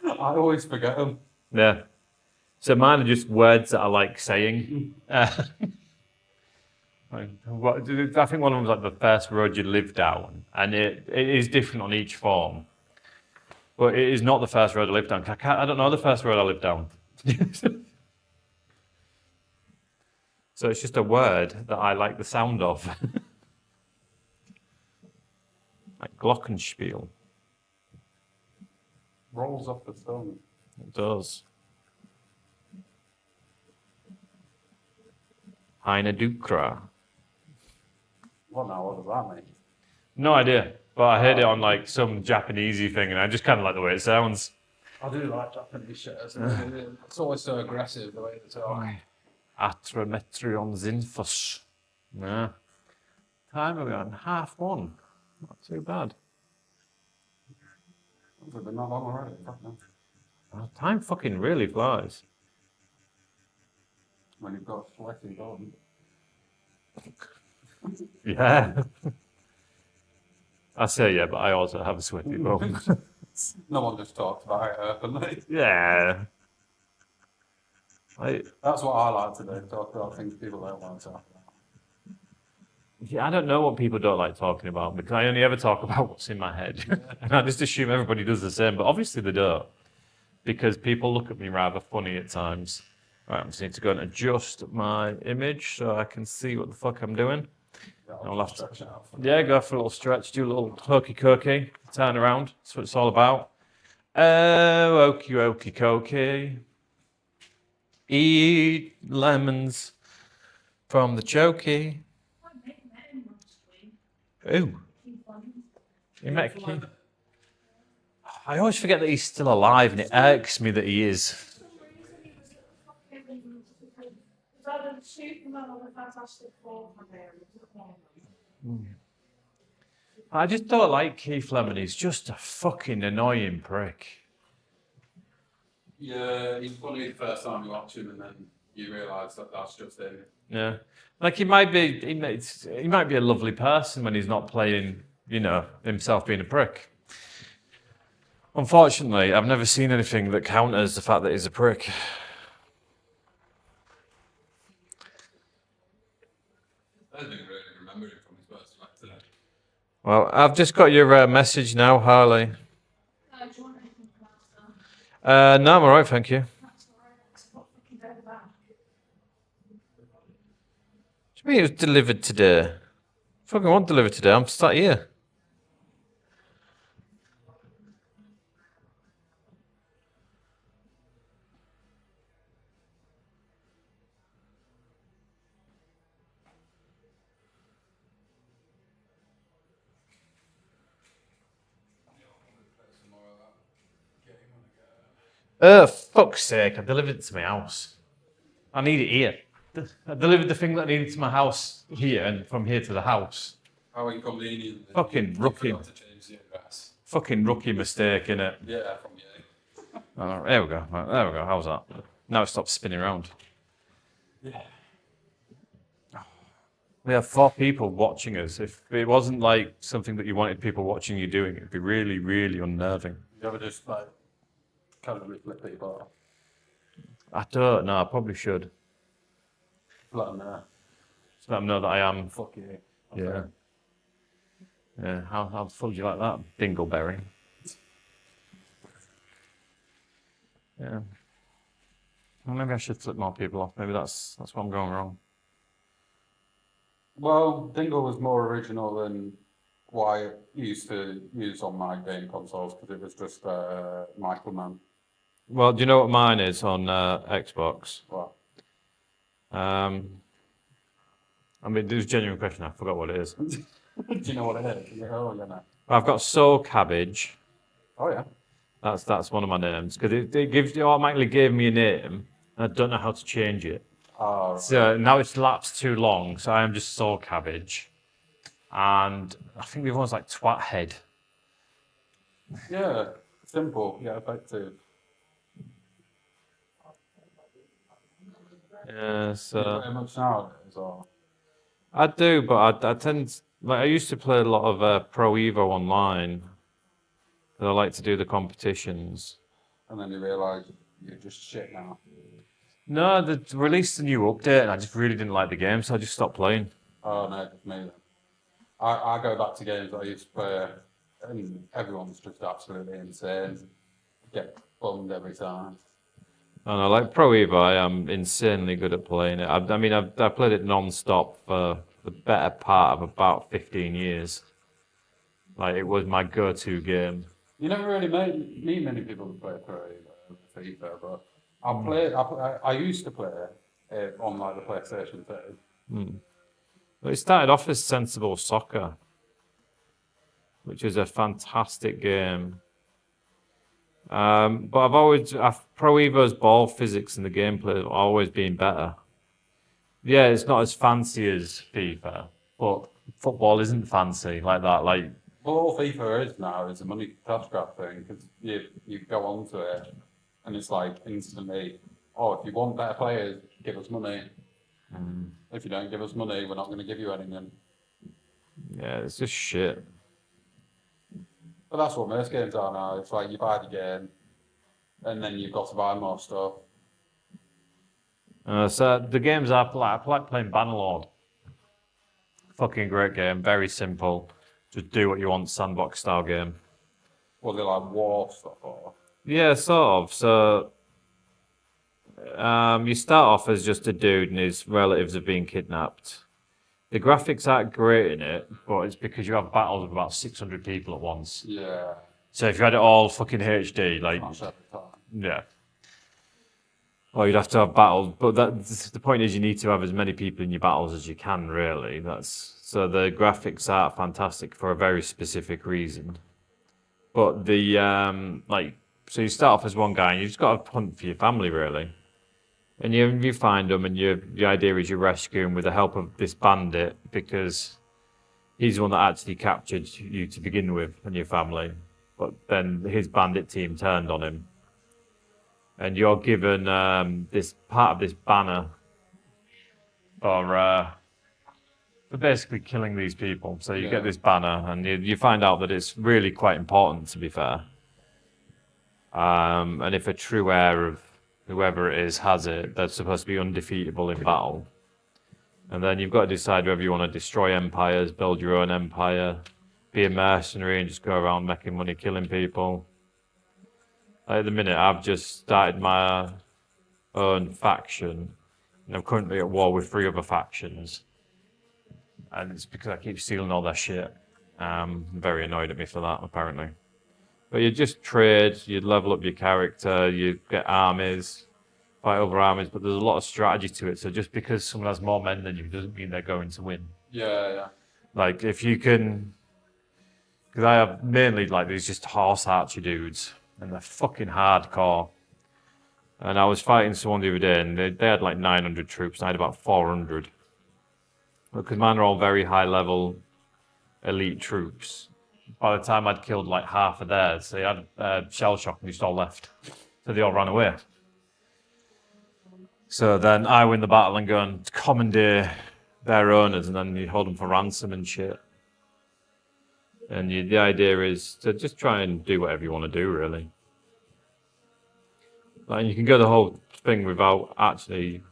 I always forget them. Yeah. So mine are just words that I like saying. Like, I think one of them was like the first road you live down, and it is different on each form. But it is not the first road I live down. I don't know the first road I live down. So it's just a word that I like the sound of. Like glockenspiel. Rolls off the tongue. It does. Heine Dukra. What now? What does that mean? No idea. But I heard it on like some Japanesey thing and I just kind of like the way it sounds. I do like Japanese shit. It's always so aggressive the way they talk. Atrametrion Zinfos. Yeah. Time we're on 1:30. Not too bad. It's been not long already. Fuck no. Time fucking really flies. When you've got sweaty bum. Yeah. I say yeah, but I also have a sweaty bum. No one just talks about it openly. Yeah. That's what I like to do. Talk about things people don't want to talk about. Yeah, I don't know what people don't like talking about because I only ever talk about what's in my head. And I just assume everybody does the same, but obviously they don't. Because people look at me rather funny at times. Right, I just need to go and adjust my image so I can see what the fuck I'm doing. I'll have to, Stretch it out. yeah, go for a little stretch, do a little hokey cokey, turn around. That's what it's all about. Oh, okie okie cokey. Eat lemons from the chokey. I met him last week. Ooh, Keith Lemons. you met Keith. I always forget that he's still alive, and it irks me that he is. For some reason he was at the fucking, it was either the Superman or the Fantastic Four from there. It was one of them. I just don't like Keith Lemon. He's just a fucking annoying prick. Yeah, he's funny the first time you watch him, and then you realise that that's just him. Yeah, like he might be a lovely person when he's not playing, you know, himself being a prick. Unfortunately, I've never seen anything that counters the fact that he's a prick. I don't really remember him from his first actor. Well, I've just got your message now, Harley. Do you want anything from that stuff? No, I'm all right, thank you. That's alright, because I've got fucking better back. What do you mean it was delivered today? Fucking what delivered today? I'm sat here. Fuck's sake, I delivered it to my house. I need it here. I delivered the thing that I needed to my house here and from here to the house. How inconvenient. Fucking You rookie. forgot to change the address. Fucking rookie mistake, innit? Yeah, from you. Oh, there we go. Right, there we go. How's that? Now it stops spinning around. Yeah. We have 4 people watching us. If it wasn't like something that you wanted people watching you doing, it'd be really, really unnerving. You ever just like casually flip people off? I don't know. I probably should. Let them know. Just let them know that I am. Fuck you. Yeah. Yeah. How the fuck do you like that, Dingleberry? Yeah. Well, maybe I should flip more people off. Maybe that's what I'm going wrong. Well, Dingle was more original than what I used to use on my game consoles because it was just Michael Mann. Well, do you know what mine is on Xbox? Well, I mean, there's a genuine question. I forgot what it is. do you know what it is? Oh, you know. I've got Soul Cabbage. Oh, yeah. That's one of my names because it automatically gave me a name. And I don't know how to change it. Oh, right. So now it's lapsed too long. So I am just Soul Cabbage, and I think the other one's like Twat Head. Yeah, simple, yeah, effective. Yeah, You so play much nowadays, or I do, but I tend like I used to play a lot of Pro Evo online. 'Cause I like to do the competitions. and then you realise you're just shit now. No, they released a new update, and I just really didn't like the game, so I just stopped playing. Oh no, just me then. I go back to games that I used to play, and everyone's just absolutely insane. Get bummed every time. And I like Pro Evo. I am insanely good at playing it. I mean, I played it non-stop for the better part of about 15 years. Like it was my go-to game. You never really meet many people who play Pro Evo, FIFA, but I used to play it on like the PlayStation 2. But it started off as Sensible Soccer, which is a fantastic game. But Pro Evo's ball physics and the gameplay have always been better. Yeah, it's not as fancy as FIFA, but football isn't fancy like that. Like, Well, all FIFA is now is a money cash grab thing because you go onto it and it's like instantly, oh, if you want better players, give us money. If you don't give us money, we're not going to give you anything. yeah, it's just shit. But that's what most games are now. It's like you buy the game and then you've got to buy more stuff. So the games I like playing Bannerlord. Fucking great game, very simple. Just do what you want, sandbox style game. Was it like war stuff or? Yeah, sort of. So, you start off as just a dude and his relatives are being kidnapped. The graphics aren't great in it, but it's because you have battles with about 600 people at once. Yeah. So if you had it all fucking HD, like, Not every time. yeah. Well, you'd have to have battles, but the point is you need to have as many people in your battles as you can, really. So the graphics are fantastic for a very specific reason. But so you start off as one guy and you just got to hunt for your family, really. And you find them, and the idea is you rescue him with the help of this bandit because he's the one that actually captured you to begin with and your family. But then his bandit team turned on him. And you're given this part of this banner for basically killing these people. So you get this banner, and you find out that it's really quite important, to be fair. And if a true heir of whoever it is has it, they're supposed to be undefeatable in battle. And then you've got to decide whether you want to destroy empires, build your own empire, be a mercenary and just go around making money killing people. At the minute, I've just started my own faction, and I'm currently at war with 3 other factions. And it's because I keep stealing all their shit. Very annoyed at me for that, apparently. But you just trade, you level up your character, you get armies, fight other armies, but there's a lot of strategy to it. So just because someone has more men than you doesn't mean they're going to win. Yeah. Like, if you can... Because I have mainly, like, these just horse archer dudes, and they're fucking hardcore. And I was fighting someone the other day, and they had, like, 900 troops, and I had about 400. Because mine are all very high-level elite troops. By the time I'd killed, like, half of theirs, they had shell shock, and just all left. So they all ran away. So then I win the battle and go and commandeer their owners, and then you hold them for ransom and shit. And the idea is to just try and do whatever you want to do, really. Like, you can go the whole thing without actually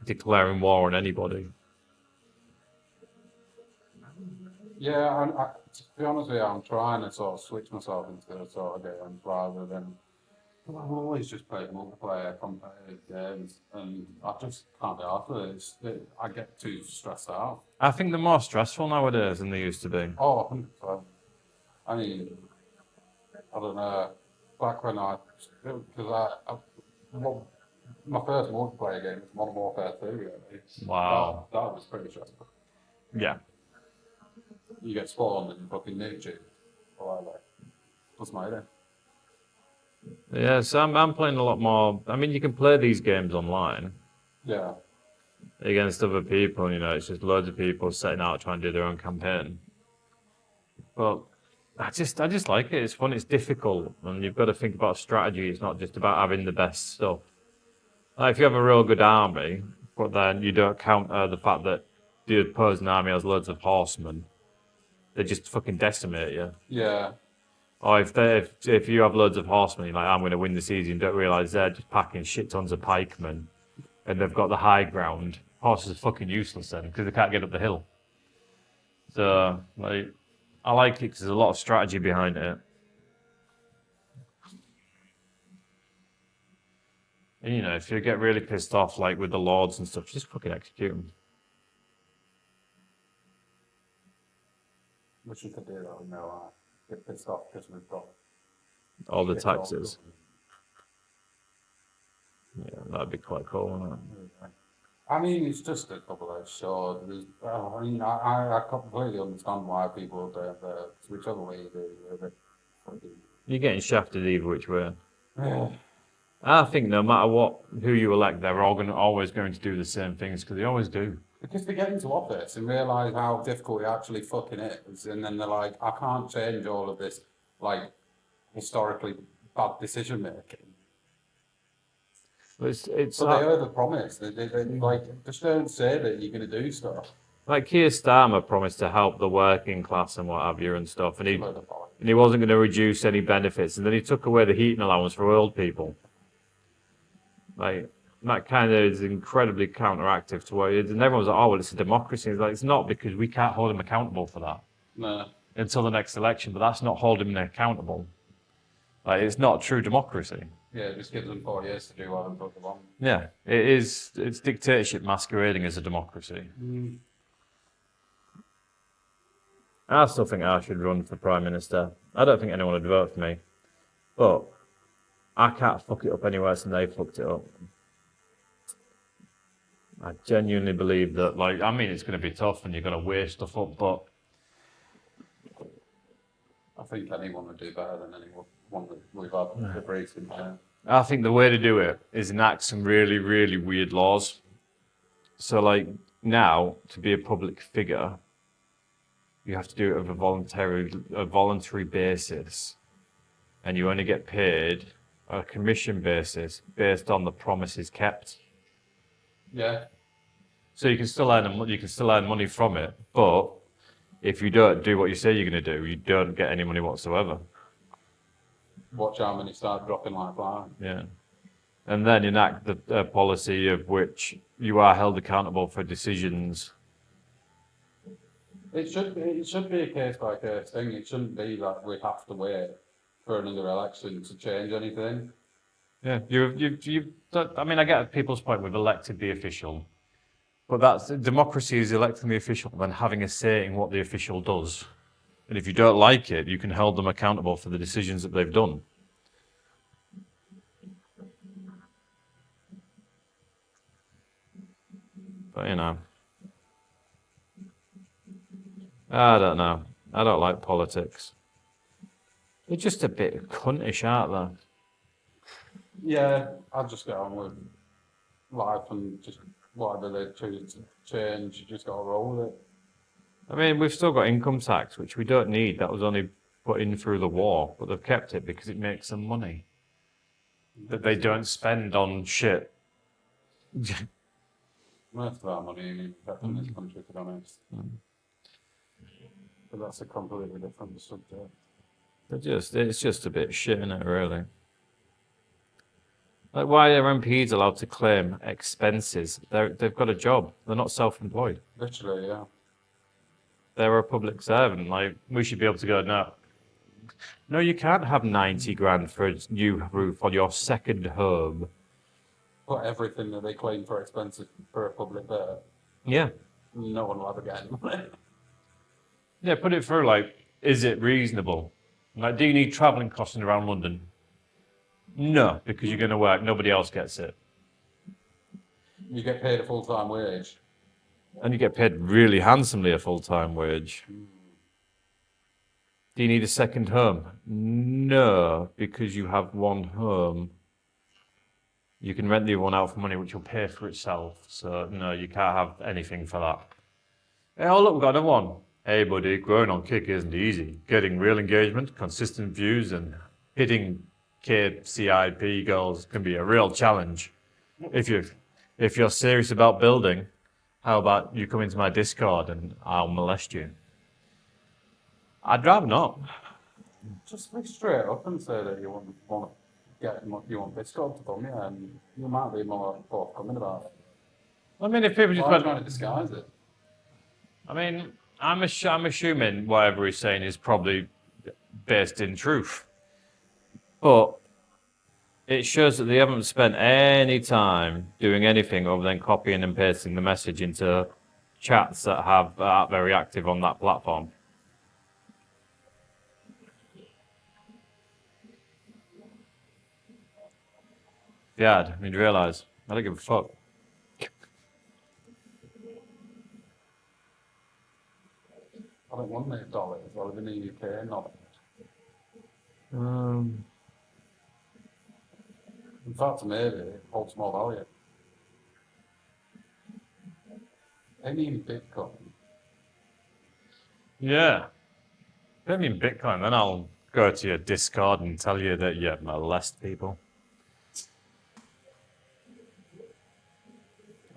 declaring war on anybody. Yeah, to be honest with you, I'm trying to sort of switch myself into those sort of games rather than. Well, I've always just played multiplayer competitive games, and I just can't be after it. I get too stressed out. I think they're more stressful nowadays than they used to be. Oh, 100%. I mean, I don't know. Back when because well, my first multiplayer game was Modern Warfare 2, really. Wow. That was pretty stressful. Yeah. You get spawned and you fucking nuke you. Or like, what's my idea? Yeah, so I'm playing a lot more. I mean, you can play these games online Yeah. against other people, you know, it's just loads of people setting out trying to do their own campaign. But I just like it. It's fun. It's difficult, and you've got to think about strategy. It's not just about having the best stuff. Like if you have a real good army, but then you don't counter the fact that the opposing army has loads of horsemen, they just fucking decimate you. Yeah. Or if you have loads of horsemen, you're like, I'm going to win this easy, and don't realise they're just packing shit tons of pikemen, and they've got the high ground. Horses are fucking useless then because they can't get up the hill. So like, I like it because there's a lot of strategy behind it. And you know, if you get really pissed off, like with the lords and stuff, just fucking execute them. Which we could do that, you know, get pissed off because we've got All the shit all taxes. Yeah, that'd be quite cool, wouldn't it? done. I mean, it's just a double-edged sword. I mean, I completely understand why people do it, but whichever way you do it, You're getting shafted either which way. yeah. I think no matter who you elect, they're always going to do the same things because they always do. Because they get into office and realise how difficult it actually fucking is, and then they're like, I can't change all of this, like, historically bad decision making. It's But they owe the promise. They like, just don't say that you're going to do stuff. like Keir Starmer promised to help the working class and what have you and stuff, and Load of bollocks. he wasn't going to reduce any benefits, and then he took away the heating allowance for old people. Like that kind of is incredibly counteractive to what it is, and everyone's like, "Oh, well, it's a democracy." It's like it's not because we can't hold him accountable for that No. until the next election. But that's not holding him accountable. Like it's not true democracy. Yeah, just give them 4 years to do what they want. Yeah, it is. It's dictatorship masquerading as a democracy. I still think I should run for Prime Minister. I don't think anyone would vote for me. But I can't fuck it up any worse than they fucked it up. I genuinely believe that, like, I mean, it's going to be tough and you're going to weigh stuff up, but I think anyone would do better than anyone that we've had the breaks in there. I think the way to do it is enact some really, really weird laws. So, like, now, to be a public figure, you have to do it on a voluntary basis, and you only get paid on a commission basis based on the promises kept. Yeah. So you can still earn money from it, but if you don't do what you say you're going to do, you don't get any money whatsoever. Watch how many start dropping like that. Yeah. And then enact the policy of which you are held accountable for decisions. It should be a case by case thing. It shouldn't be that we have to wait for another election to change anything. Yeah, I mean, I get people's point. We've elected the official, but democracy is electing the official, then having a say in what the official does. And if you don't like it, you can hold them accountable for the decisions that they've done. But you know, I don't know. I don't like politics. They're just a bit cuntish, aren't they? Yeah, I'll just get on with life and just whatever they choose to change, you just got to roll with it. I mean, we've still got income tax, which we don't need. That was only put in through the war, but they've kept it because it makes them money that they don't spend on shit. Most of our money is kept in this country, to be honest. But that's a completely different subject. It's just a bit shit, isn't it, really? Like, why are MPs allowed to claim expenses? They've got a job. They're not self-employed. Literally, yeah. They're a public servant. Like, we should be able to go, no, you can't have 90 grand for a new roof on your second home. Put everything that they claim for expensive for a public bit. Yeah. No one will ever get any money. Yeah, put it through, like, is it reasonable? Like, do you need travelling costs in around London? No, because you're going to work. Nobody else gets it. You get paid a full-time wage. And you get paid really handsomely a full-time wage. Do you need a second home? No, because you have one home. You can rent the other one out for money, which will pay for itself. So, no, you can't have anything for that. Oh, look, we've got another one. Hey buddy, growing on Kick isn't easy. Getting real engagement, consistent views, and hitting KCIP goals can be a real challenge. If you're serious about building, how about you come into my Discord and I'll molest you? I'd rather not. Just be straight up and say that you want to get you want Discord to come, yeah, and you might be more forthcoming about it. I mean, if people just Why went, trying to disguise it? I mean, I'm assuming whatever he's saying is probably based in truth. But it shows that they haven't spent any time doing anything other than copying and pasting the message into chats that are very active on that platform. Yeah, I mean, realise. I don't give a fuck. I don't want $8 as well in the UK, not. In fact, maybe it holds more value. Any in Bitcoin. Yeah. Pay me in Bitcoin, then I'll go to your Discord and tell you that you molest people.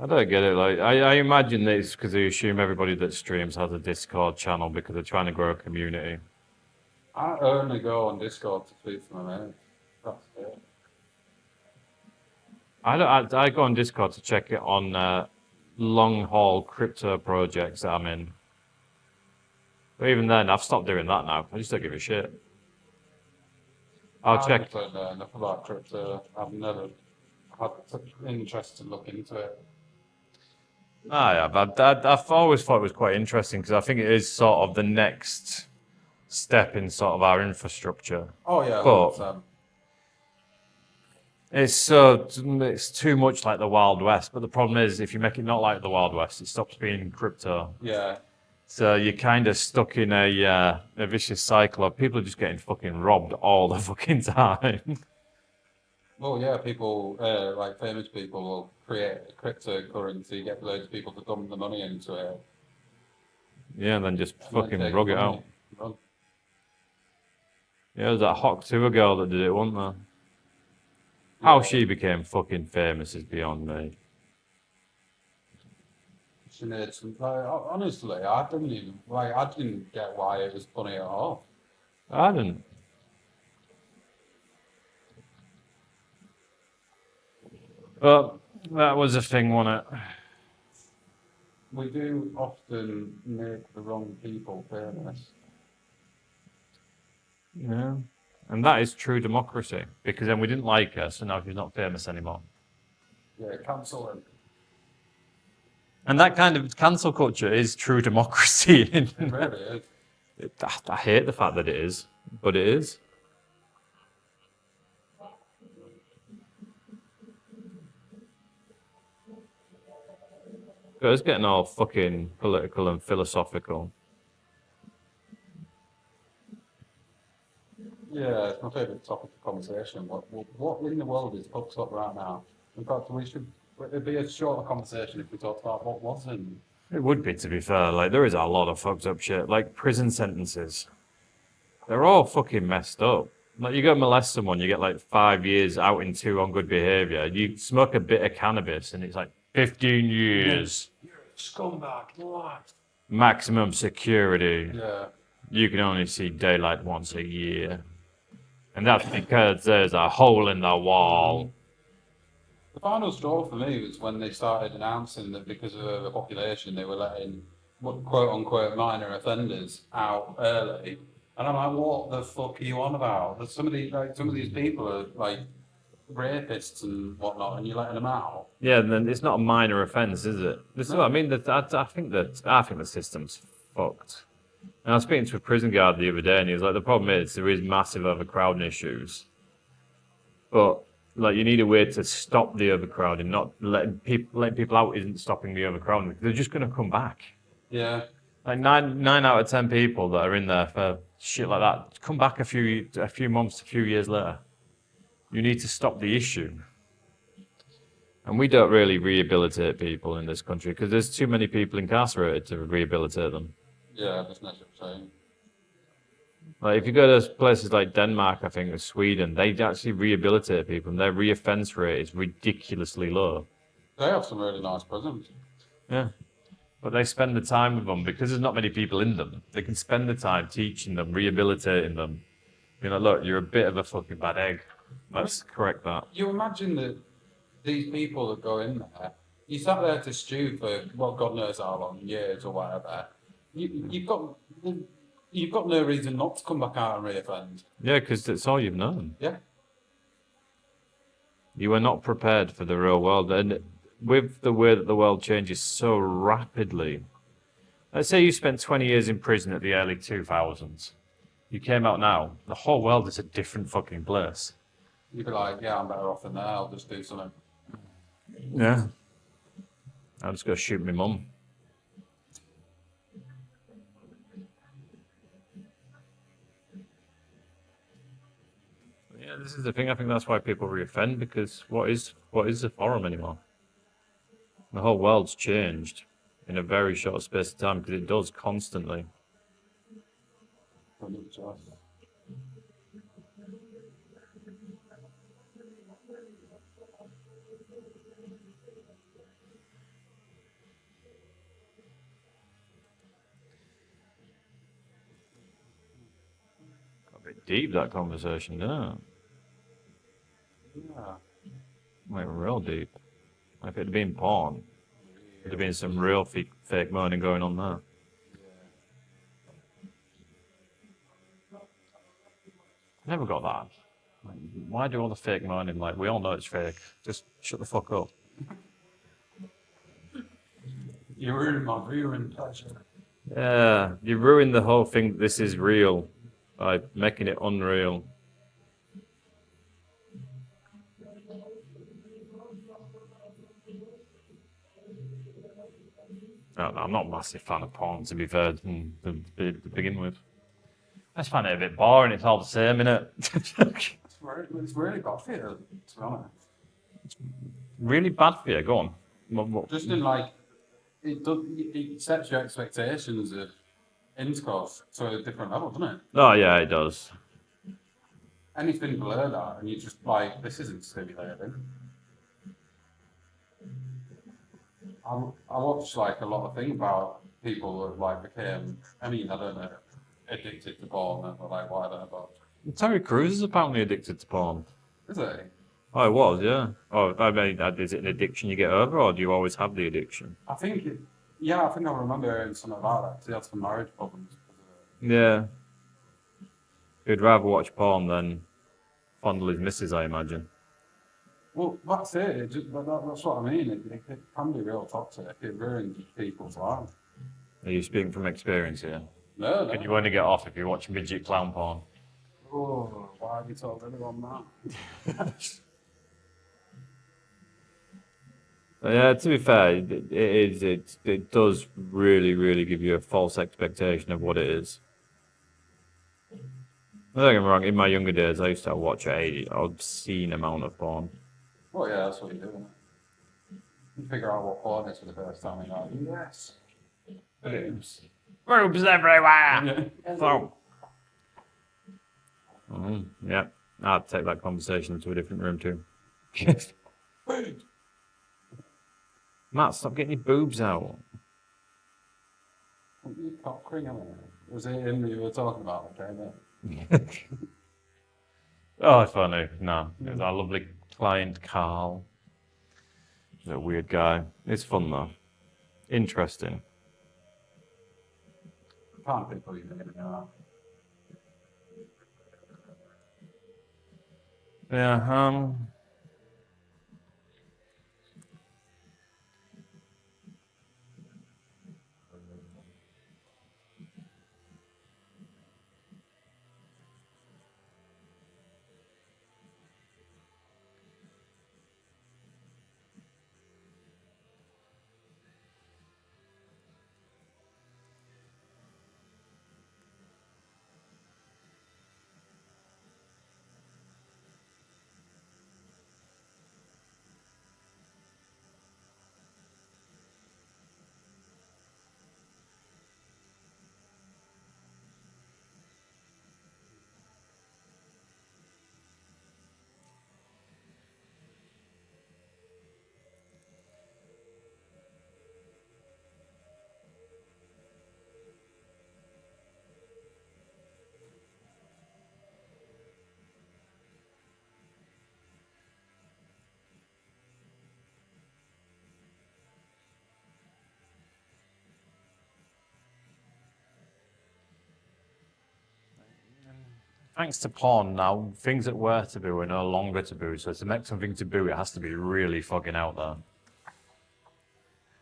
I don't get it. Like, I imagine that it's because they assume everybody that streams has a Discord channel because they're trying to grow a community. I only go on Discord to speak to my mates. That's it. I go on Discord to check it on long haul crypto projects that I'm in. But even then, I've stopped doing that now. I just don't give a shit. I'll check. I don't know enough about crypto. I've never had interest to look into it. Yeah, but I've always thought it was quite interesting because I think it is sort of the next step in sort of our infrastructure. Oh yeah, But- 100%. It's too much like the Wild West. But the problem is, if you make it not like the Wild West, it stops being crypto. Yeah. So you're kind of stuck in a vicious cycle of people are just getting fucking robbed all the fucking time. Well, yeah, people, like famous people will create a cryptocurrency, get loads of people to dump the money into it. Yeah, and then just and then fucking take rug it money. out. Run. Yeah, there's that Hawk Tour girl that did it, wasn't there? How she became fucking famous is beyond me. She made some, like, honestly, I didn't get why it was funny at all. I didn't. But that was a thing, wasn't it? We do often make the wrong people famous. Yeah. And that is true democracy. Because then we didn't like her, so now she's not famous anymore. Yeah, cancel them. And that kind of cancel culture is true democracy. It really is. I hate the fact that it is, but it is. It's getting all fucking political and philosophical. Yeah, it's my favourite topic of conversation. What in the world is fucked up right now? In fact, it'd be a shorter conversation if we talked about what wasn't. It would be, to be fair. Like, there is a lot of fucked up shit. Like, prison sentences. They're all fucking messed up. Like, you go molest someone, you get like 5 years out in 2 on good behaviour. You smoke a bit of cannabis and it's like 15 years. You're a scumbag, what? Maximum security. Yeah. You can only see daylight once a year. And that's because there's a hole in the wall. The final straw for me was when they started announcing that because of the population, they were letting quote unquote minor offenders out early. And I'm like, what the fuck are you on about? There's some of these people are like rapists and whatnot, and you're letting them out. Yeah, and then it's not a minor offence, is it? This is what I mean. I think the system's fucked. And I was speaking to a prison guard the other day, and he was like, "The problem is there is massive overcrowding issues, but like you need a way to stop the overcrowding. Not letting people out isn't stopping the overcrowding. They're just going to come back. Yeah. Like nine out of 10 people that are in there for shit like that come back a few months, a few years later. You need to stop the issue." And we don't really rehabilitate people in this country because there's too many people incarcerated to rehabilitate them. Yeah, that's not what I'm saying. Like if you go to places like Denmark, I think, or Sweden, they actually rehabilitate people, and their reoffence rate is ridiculously low. They have some really nice prisons. Yeah. But they spend the time with them because there's not many people in them. They can spend the time teaching them, rehabilitating them. You know, look, you're a bit of a fucking bad egg. Let's correct that. You imagine that these people that go in there, you sat there to stew for, well, God knows how long, years or whatever. You've got no reason not to come back out and reoffend. Yeah, because that's all you've known. Yeah. You were not prepared for the real world. And with the way that the world changes so rapidly, let's say you spent 20 years in prison at the early 2000s. You came out now, the whole world is a different fucking place. You'd be like, yeah, I'm better off than that. I'll just do something. Yeah. I'll just go shoot my mum. Yeah, this is the thing. I think that's why people reoffend, because what is the forum anymore? The whole world's changed in a very short space of time, because it does constantly. Got a bit deep, that conversation, didn't it? Yeah. Like real deep. If it had been porn, there'd have been some real fake moaning going on there. Never got that. Like, why do all the fake moaning? Like, we all know it's fake. Just shut the fuck up. You ruined my viewing pleasure. Yeah, you ruined the whole thing. This is real by making it unreal. I'm not a massive fan of porn, to be fair, to begin with. I just find it a bit boring. It's all the same, innit? It's really bad for you, to be honest. Really bad for you. Go on. Just in like, it sets your expectations of intercourse to a different level, doesn't it? Oh, yeah, it does. Anything below that, and you're just like, this isn't stimulating. I watched like a lot of things about people that like became, I don't know, addicted to porn and were like, whatever, but. Terry Crews is apparently addicted to porn. Is he? Oh, it was, yeah. Oh, I mean, is it an addiction you get over, or do you always have the addiction? I think I remember hearing something about that, because he had some marriage problems. Yeah. He'd rather watch porn than fondle his missus, I imagine. Well, that's it. That's what I mean. It can be real toxic. It ruins people's lives. Are you speaking from experience here? No. Can you only get off if you're watching midget clown porn? Oh, why have you told everyone that? Yeah, to be fair, it does really, really give you a false expectation of what it is. Don't get me wrong, in my younger days, I used to watch an obscene amount of porn. Well, yeah, that's what you do, isn't it? You figure out what porn is for the first time, and you're like, yes. Boobs. Boobs everywhere! Yeah. So. Yeah, I'd take that conversation to a different room too. Boobs. Matt, stop getting your boobs out. You cock ring, haven't you? Was it him that you were talking about? Okay, Oh, funny. No, it was our lovely client, Carl. He's a weird guy. It's fun though. Interesting. Can't people you know. Yeah, thanks to porn now, things that were taboo are no longer taboo. So to make something taboo, it has to be really fucking out there.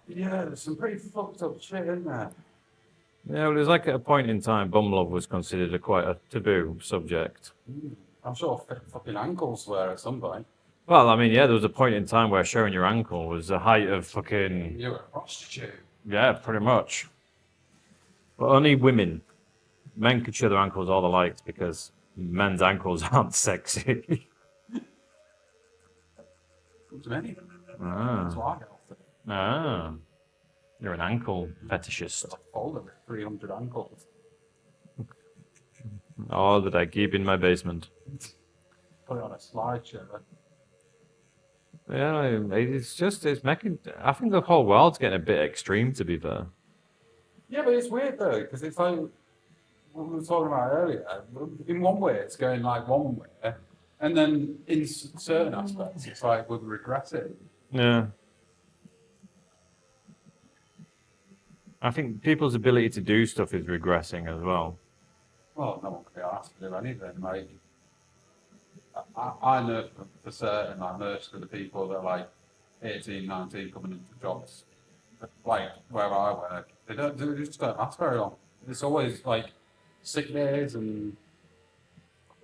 Yeah, there's some pretty fucked up shit in there. Yeah, well, it was like at a point in time, bum love was considered quite a taboo subject. I'm sure fucking ankles were at some point. Well, I mean, yeah, there was a point in time where showing your ankle was the height of fucking, You were a prostitute. yeah, pretty much. But only women. Men could show their ankles all they liked because men's ankles aren't sexy. Come to many. Ah. That's what I get off the Ah. You're an ankle fetishist. a folder with 300 ankles. All that I keep in my basement. Put it on a slideshow. Yeah, it's making, I think the whole world's getting a bit extreme, to be fair. Yeah, but it's weird though, because it's like what we were talking about earlier. In one way, it's going like one way, and then in certain aspects, it's like we're regressing. Yeah. I think people's ability to do stuff is regressing as well. Well, no one can be asked to do anything. Like, I know for certain, like most of the people that are like 18, 19 coming into jobs, like where I work, they just don't last very long. It's always like sick days and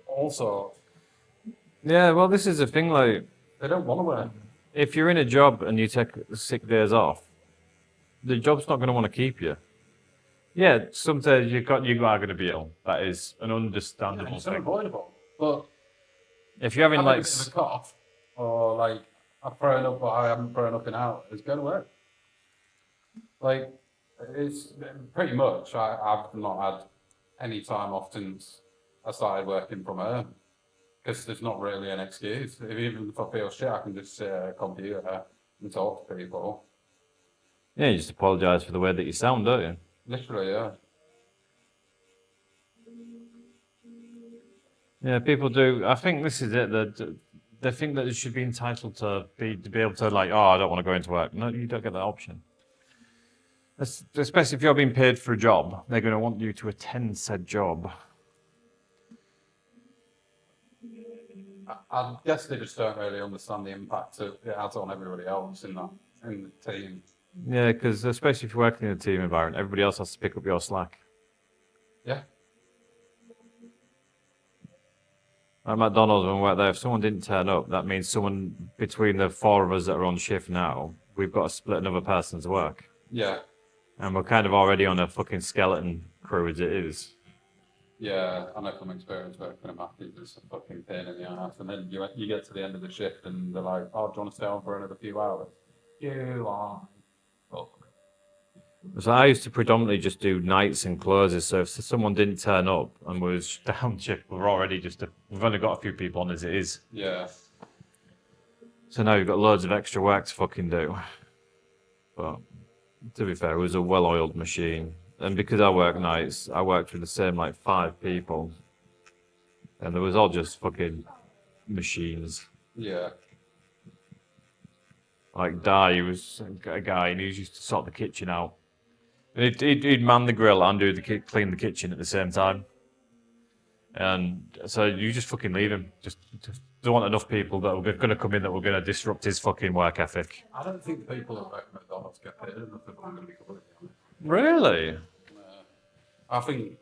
also Yeah, well, this is the thing, like, they don't want to work. if you're in a job and you take sick days off, the job's not going to want to keep you. Yeah, sometimes you are going to be ill. That is an understandable It's thing. unavoidable. But If you're having having a like, bit of a cough or like I've thrown up but I haven't thrown up in out, it's going to work. Like it's pretty much I've not had any time off since I started working from home because there's not really an excuse. Even if I feel shit, I can just sit at a computer and talk to people. yeah, you just apologise for the way that you sound, don't you? Literally, yeah. Yeah, people do. I think this is it. They think that they should be entitled to be able to like, oh, I don't want to go into work. No, you don't get that option. Especially if you're being paid for a job, they're going to want you to attend said job. I guess they just don't really understand the impact it has on everybody else in the team. Yeah, because especially if you're working in a team environment, everybody else has to pick up your slack. Yeah. At McDonald's, when we worked there, if someone didn't turn up, that means someone between the four of us that are on shift now, we've got to split another person's work. Yeah. And we're kind of already on a fucking skeleton crew as it is. Yeah, I know from experience working at Matthews, it's a fucking pain in the ass. And then you get to the end of the shift and they're like, oh, do you want to stay on for another few hours? You are. Fuck. So I used to predominantly just do nights and closes. So if someone didn't turn up and was down shift, we've only got a few people on as it is. Yeah. So now you've got loads of extra work to fucking do. But to be fair, it was a well-oiled machine. And because I work nights, I worked with the same like 5 people. And they was all just fucking machines. Yeah. Like Di, he was a guy and he used to sort the kitchen out. And he'd man the grill and clean the kitchen at the same time. And so you just fucking leave him. Just don't want enough people that are going to come in that were going to disrupt his fucking work ethic. I don't think the people that work at McDonald's get paid enough if I'm going to be completely honest. Really? I think,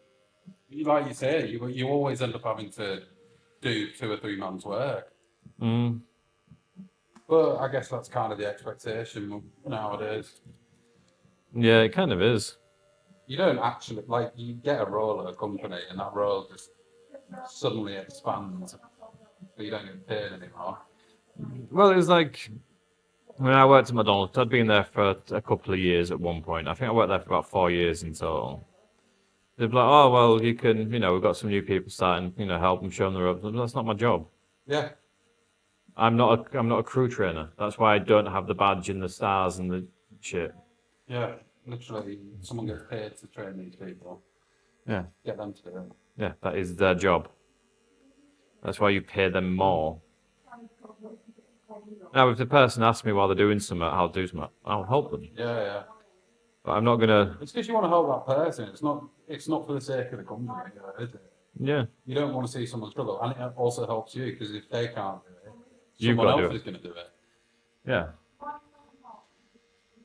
like you say, you always end up having to do 2 or 3 months' work. Mm. But I guess that's kind of the expectation nowadays. Yeah, it kind of is. You don't actually, like, you get a role at a company and that role just suddenly expands, but you don't get paid anymore. Well, it was like when I worked at McDonald's, I'd been there for a couple of years at one point. I think I worked there for about 4 years in total. They'd be like, oh, well, you can, we've got some new people starting, help them, show them the ropes. That's not my job. Yeah. I'm not a crew trainer. That's why I don't have the badge and the stars and the shit. Yeah. Literally, someone gets paid to train these people. Yeah. Get them to do it. Yeah, that is their job. That's why you pay them more. Now, if the person asks me while they're doing something, I'll do something. I'll help them. Yeah, yeah. But I'm not gonna. It's because you want to help that person. It's not for the sake of the company, is it? Yeah. You don't want to see someone struggle, and it also helps you because if they can't do it, You've someone got to else do it. is going to do it. Yeah.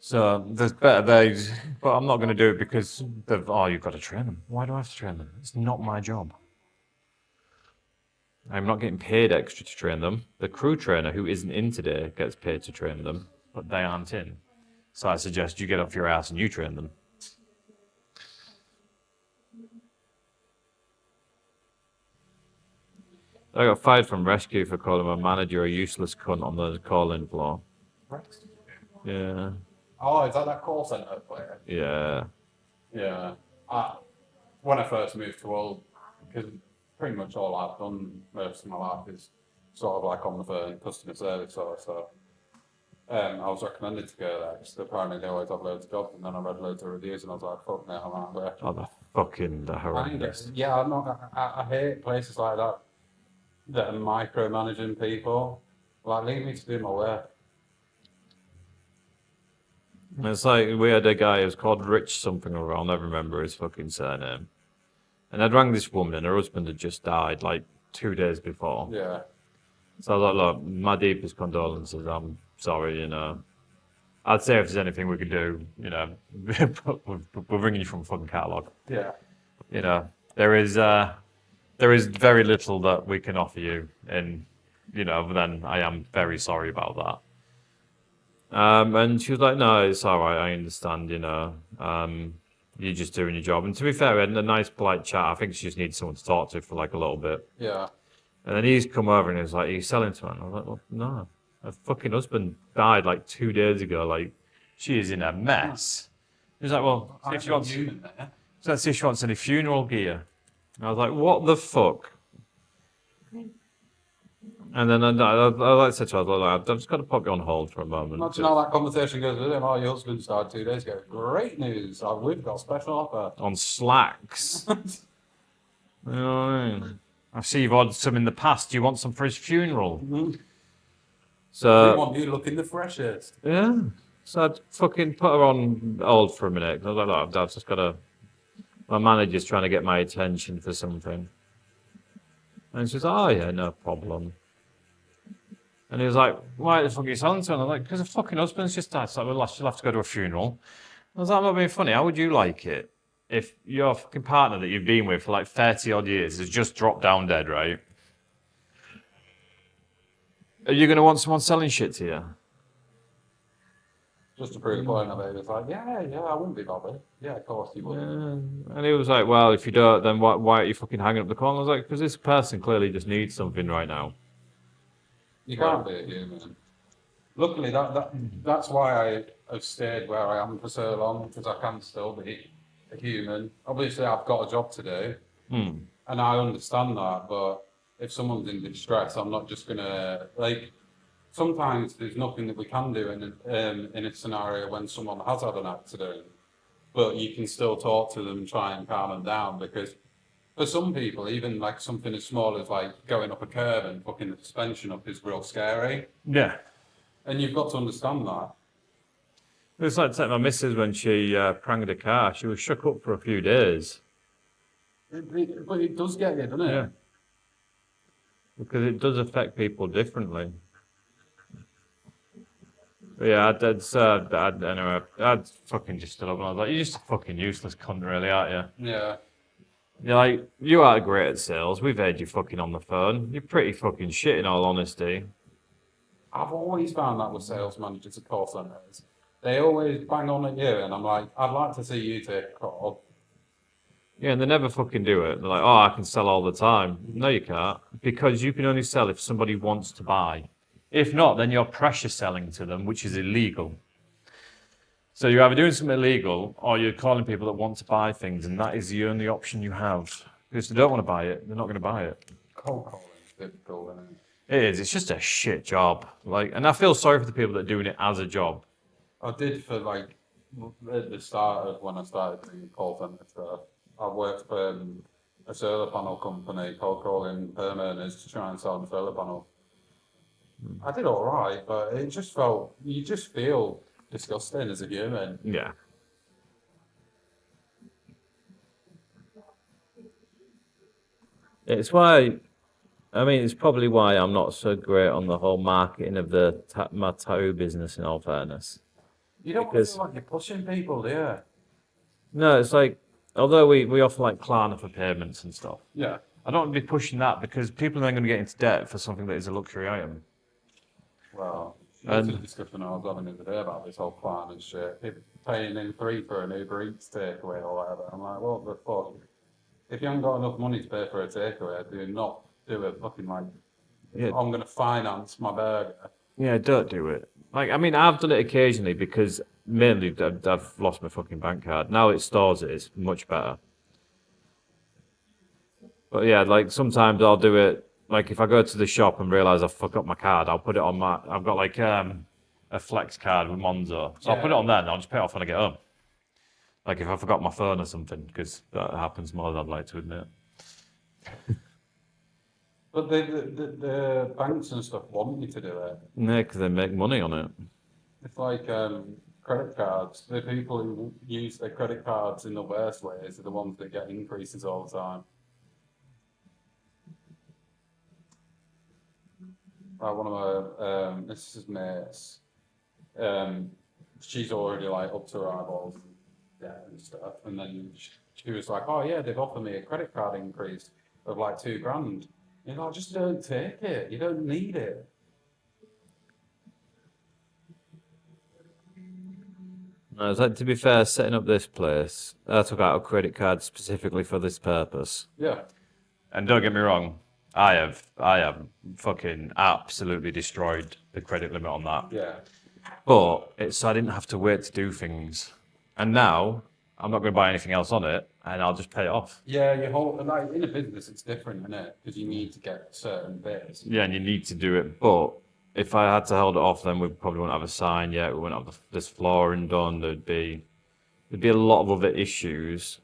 So there's better days, but I'm not going to do it because you've got to train them. Why do I have to train them? It's not my job. I'm not getting paid extra to train them. The crew trainer who isn't in today gets paid to train them, but they aren't in. So I suggest you get off your ass and you train them. I got fired from rescue for calling my manager a useless cunt on the call-in floor. Yeah. Oh, is that call centre player? Yeah. Yeah. When I first moved to Hull, because pretty much all I've done most of my life is sort of like on the phone, customer service sort of stuff. I was recommended to go there because apparently they always have loads of jobs, and then I read loads of reviews and I was like, fuck no, I'm out there. Oh, the horrendous. Yeah, I hate places like that that are micromanaging people. Like, leave me to do my work. It's like we had a guy who was called Rich something or other, I'll never remember his fucking surname. And I'd rang this woman and her husband had just died like 2 days before. Yeah. So I was like, look, my deepest condolences, I'm sorry, I'd say if there's anything we could do, we're ringing you from a fucking catalogue. Yeah. There is very little that we can offer you, and then I am very sorry about that. And she was like, no, it's all right, I understand, you're just doing your job. And to be fair, we had a nice polite chat. I think she just needs someone to talk to for like a little bit. Yeah. And then he's come over and he was like, are you selling to her? And I was like, well, no, her fucking husband died like 2 days ago, like she is in a mess. He was like, well, see if she wants, so let's see if she wants any funeral gear. And I was like, what the fuck? And then I said to her, I was like, I've just got to pop you on hold for a moment. Imagine how that conversation goes with him. Oh, your husband died 2 days ago. Great news. We've got a special offer. On slacks. You know what I mean? I see you've ordered some in the past. Do you want some for his funeral? Mm-hmm. So, We want you looking the freshest. yeah. So I'd fucking put her on hold for a minute. I was like, look, I've just got to... My manager's trying to get my attention for something. And she was like, oh yeah, no problem. And he was like, why the fuck are you selling to her? And I was like, because her fucking husband's just died. So well, she'll have to go to a funeral. I was like, I'm not being funny. How would you like it if your fucking partner that you've been with for like 30 odd years has just dropped down dead, right? Are you going to want someone selling shit to you? Just to prove the point of it, it's like, yeah, I wouldn't be bothered. Yeah, of course you would. And he was like, well, if you don't, then why are you fucking hanging up the call? And I was like, because this person clearly just needs something right now. You can't be a human. Luckily, that's why I have stayed where I am for so long, because I can still be a human. Obviously, I've got a job to do, and I understand that, but if someone's in distress, I'm not just going to, like, sometimes there's nothing that we can do in a scenario when someone has had an accident, but you can still talk to them and try and calm them down, because for some people, even like something as small as like going up a curb and fucking the suspension up is real scary. Yeah. And you've got to understand that. It was like my missus when she pranged a car. She was shook up for a few days. But it does get you, doesn't it? Yeah. Because it does affect people differently. But yeah, I'd fucking just stood up and I was like, you're just a fucking useless cunt, really, aren't you? Yeah. You're like, you are great at sales. We've heard you fucking on the phone. You're pretty fucking shit, in all honesty. I've always found that with sales managers at call centres. They always bang on at you, and I'm like, I'd like to see you take a call. Yeah, and they never fucking do it. They're like, oh, I can sell all the time. No, you can't. Because you can only sell if somebody wants to buy. If not, then you're pressure selling to them, which is illegal. So you're either doing something illegal or you're calling people that want to buy things, and that is the only option you have. Because if they don't want to buy it, they're not going to buy it. Cold calling is difficult, isn't it? It is. It's just a shit job. And I feel sorry for the people that are doing it as a job. I did for like at the start of when I started doing call centre stuff. I worked for a solar panel company cold calling homeowners to try and sell them solar panels. I did all right, but it just felt, you just feel disgusting as a human. Yeah. It's why, I mean, it's probably why I'm not so great on the whole marketing of my tattoo business. In all fairness, You don't Because- feel like you're pushing people, do you? no, it's like although we offer like Klarna for payments and stuff, Yeah. I don't want to be pushing that because people are then going to get into debt for something that is a luxury item. Well, And- that's a discussion I was having the other day about this whole plan and shit. People paying in 3 for an Uber Eats takeaway or whatever. I'm like, what the fuck? If you haven't got enough money to pay for a takeaway, do not do a fucking like, Yeah, I'm going to finance my burger. yeah, don't do it. Like, I mean, I've done it occasionally because mainly I've lost my fucking bank card. Now it stores it, it's much better. But yeah, like sometimes I'll do it. Like if I go to the shop and realize I fuck up my card, I'll put it on my. I've got like a flex card with Monzo, so I'll put it on there and I'll just pay it off when I get home. Like if I forgot my phone or something, because that happens more than I'd like to admit. But the banks and stuff want you to do it. Yeah, because they make money on it. It's like credit cards. The people who use their credit cards in the worst ways are the ones that get increases all the time. Like one of my this is mates. She's already like up to her eyeballs and debt and stuff. And then she was like, "Oh yeah, they've offered me a credit card increase of like $2,000." You know, just don't take it. You don't need it. No, it's like to be fair, setting up this place, I took out a credit card specifically for this purpose. Yeah. And don't get me wrong, I have fucking absolutely destroyed the credit limit on that. Yeah. But it's so I didn't have to wait to do things. And now I'm not going to buy anything else on it, and I'll just pay it off. Yeah, you hold like in a business, it's different, isn't it? Because you need to get certain bits. Yeah, and you need to do it. But if I had to hold it off, then we probably wouldn't have a sign yet. We wouldn't have this flooring done. There'd be a lot of other issues.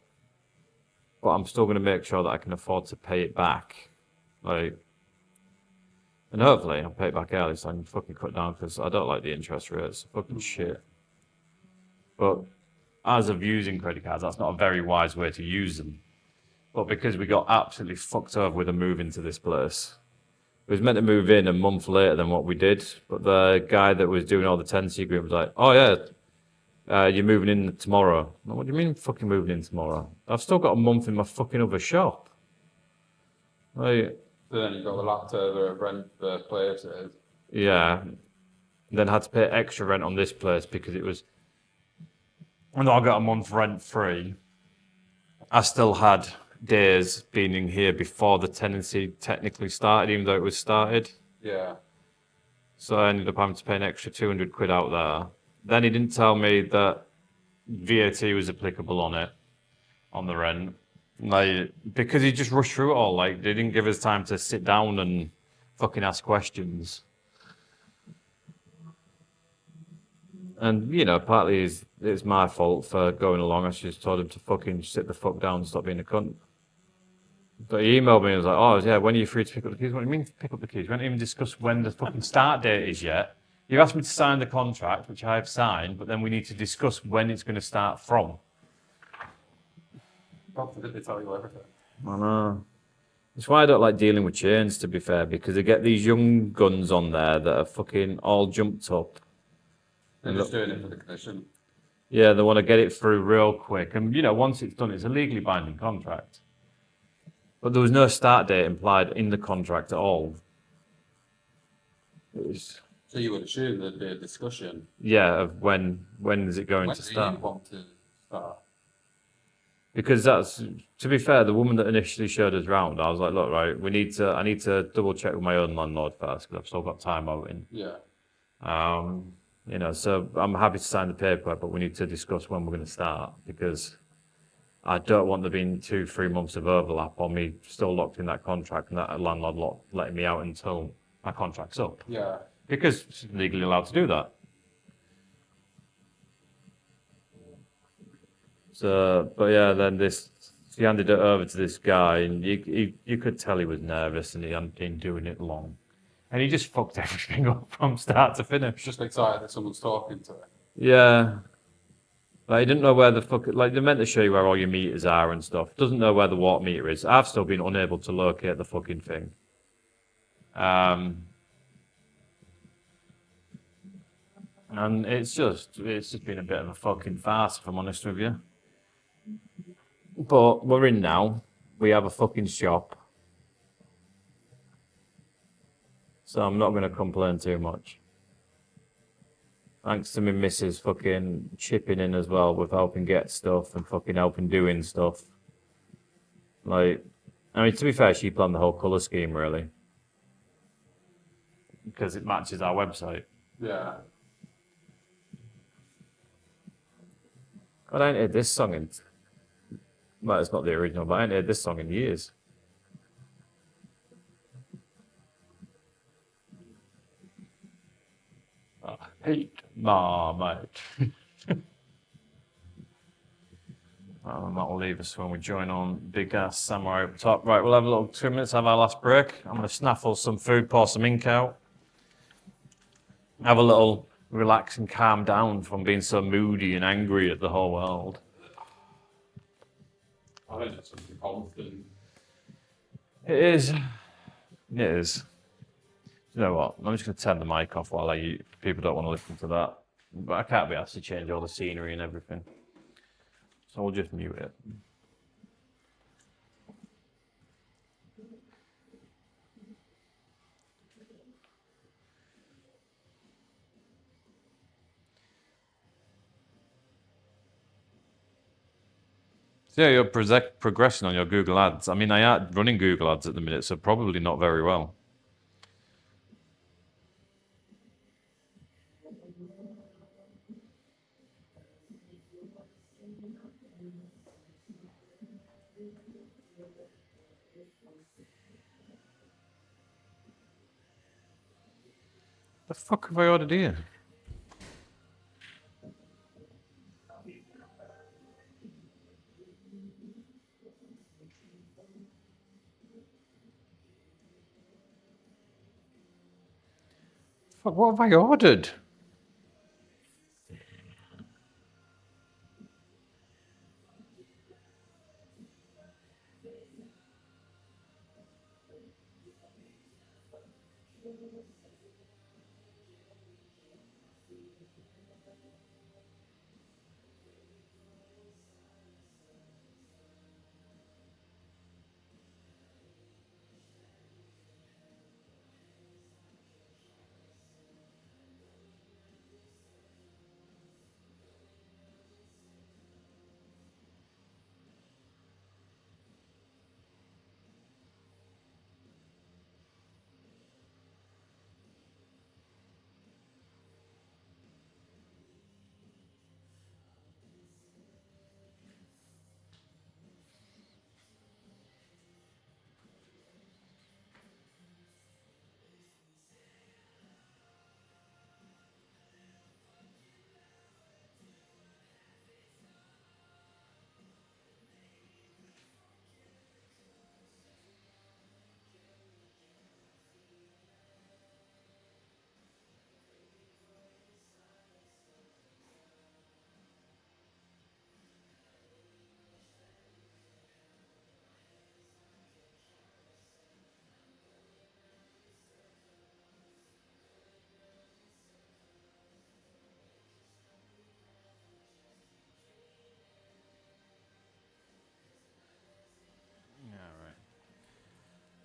But I'm still going to make sure that I can afford to pay it back. Like, and hopefully I'll pay it back early so I can fucking cut down because I don't like the interest rates. Fucking shit. But as of using credit cards, that's not a very wise way to use them. But because we got absolutely fucked over with a move into this place, we was meant to move in a month later than what we did. But the guy that was doing all the tenancy agreement was like, "Oh yeah, you're moving in tomorrow." I'm like, what do you mean fucking moving in tomorrow? I've still got a month in my fucking other shop. Like, So then you've got the leftover rent for places. yeah. Then had to pay extra rent on this place because it was. And I got a month rent free. I still had days being in here before the tenancy technically started, even though it was started. Yeah. So I ended up having to pay an extra 200 quid out there. Then he didn't tell me that VAT was applicable on it, on the rent. Like, because he just rushed through it all. Like, they didn't give us time to sit down and fucking ask questions. And, you know, partly it's my fault for going along. I should have told him to fucking sit the fuck down and stop being a cunt. But he emailed me and was like, "Oh, yeah, when are you free to pick up the keys?" What do you mean pick up the keys? We haven't even discussed when the fucking start date is yet. You've asked me to sign the contract, which I have signed, but then we need to discuss when it's going to start from. God forbid they tell you everything. I know. That's why I don't like dealing with chains, to be fair, because they get these young guns on there that are fucking all jumped up. They're just doing it for the commission. Yeah, they want to get it through real quick. And, you know, once it's done, it's a legally binding contract. But there was no start date implied in the contract at all. It was, So you would assume there'd be a discussion. yeah, of when is it going When to do start? you want to start? Because that's, to be fair, the woman that initially showed us round, I was like, look, right, I need to double check with my own landlord first because I've still got time out in. Yeah. You know, so I'm happy to sign the paperwork, but we need to discuss when we're going to start because I don't want there being 2-3 months of overlap or me still locked in that contract and that landlord letting me out until my contract's up Yeah. because she's legally allowed to do that. So, but yeah, then she handed it over to this guy, and you could tell he was nervous and he hadn't been doing it long. And he just fucked everything up from start to finish. Just excited that someone's talking to it. Yeah. Like, he didn't know where the fuck, like, they meant to show you where all your meters are and stuff. Doesn't know where the water meter is. I've still been unable to locate the fucking thing. And it's just been a bit of a fucking farce, if I'm honest with you. But we're in now. We have a fucking shop. So I'm not going to complain too much. Thanks to my missus fucking chipping in as well with helping get stuff and fucking helping doing stuff. Like, I mean, to be fair, she planned the whole colour scheme, really. Because it matches our website. Yeah. God, I ain't heard this song in... Well, it's not the original, but I ain't heard this song in years. I hate Marmite. Well, and that'll leave us when we join on Big Ass Samurai up top. Right, we'll have a little 2 minutes, have our last break. I'm going to snaffle some food, pour some ink out. Have a little relax and calm down from being so moody and angry at the whole world. I think it's something constant. It is. It is. You know what? I'm just going to turn the mic off while people don't want to listen to that. But I can't be asked to change all the scenery and everything. So we'll just mute it. So yeah, you're progressing on your Google Ads. I mean, I am running Google Ads at the minute, so probably not very well. The fuck have I ordered here? Fuck, what have I ordered?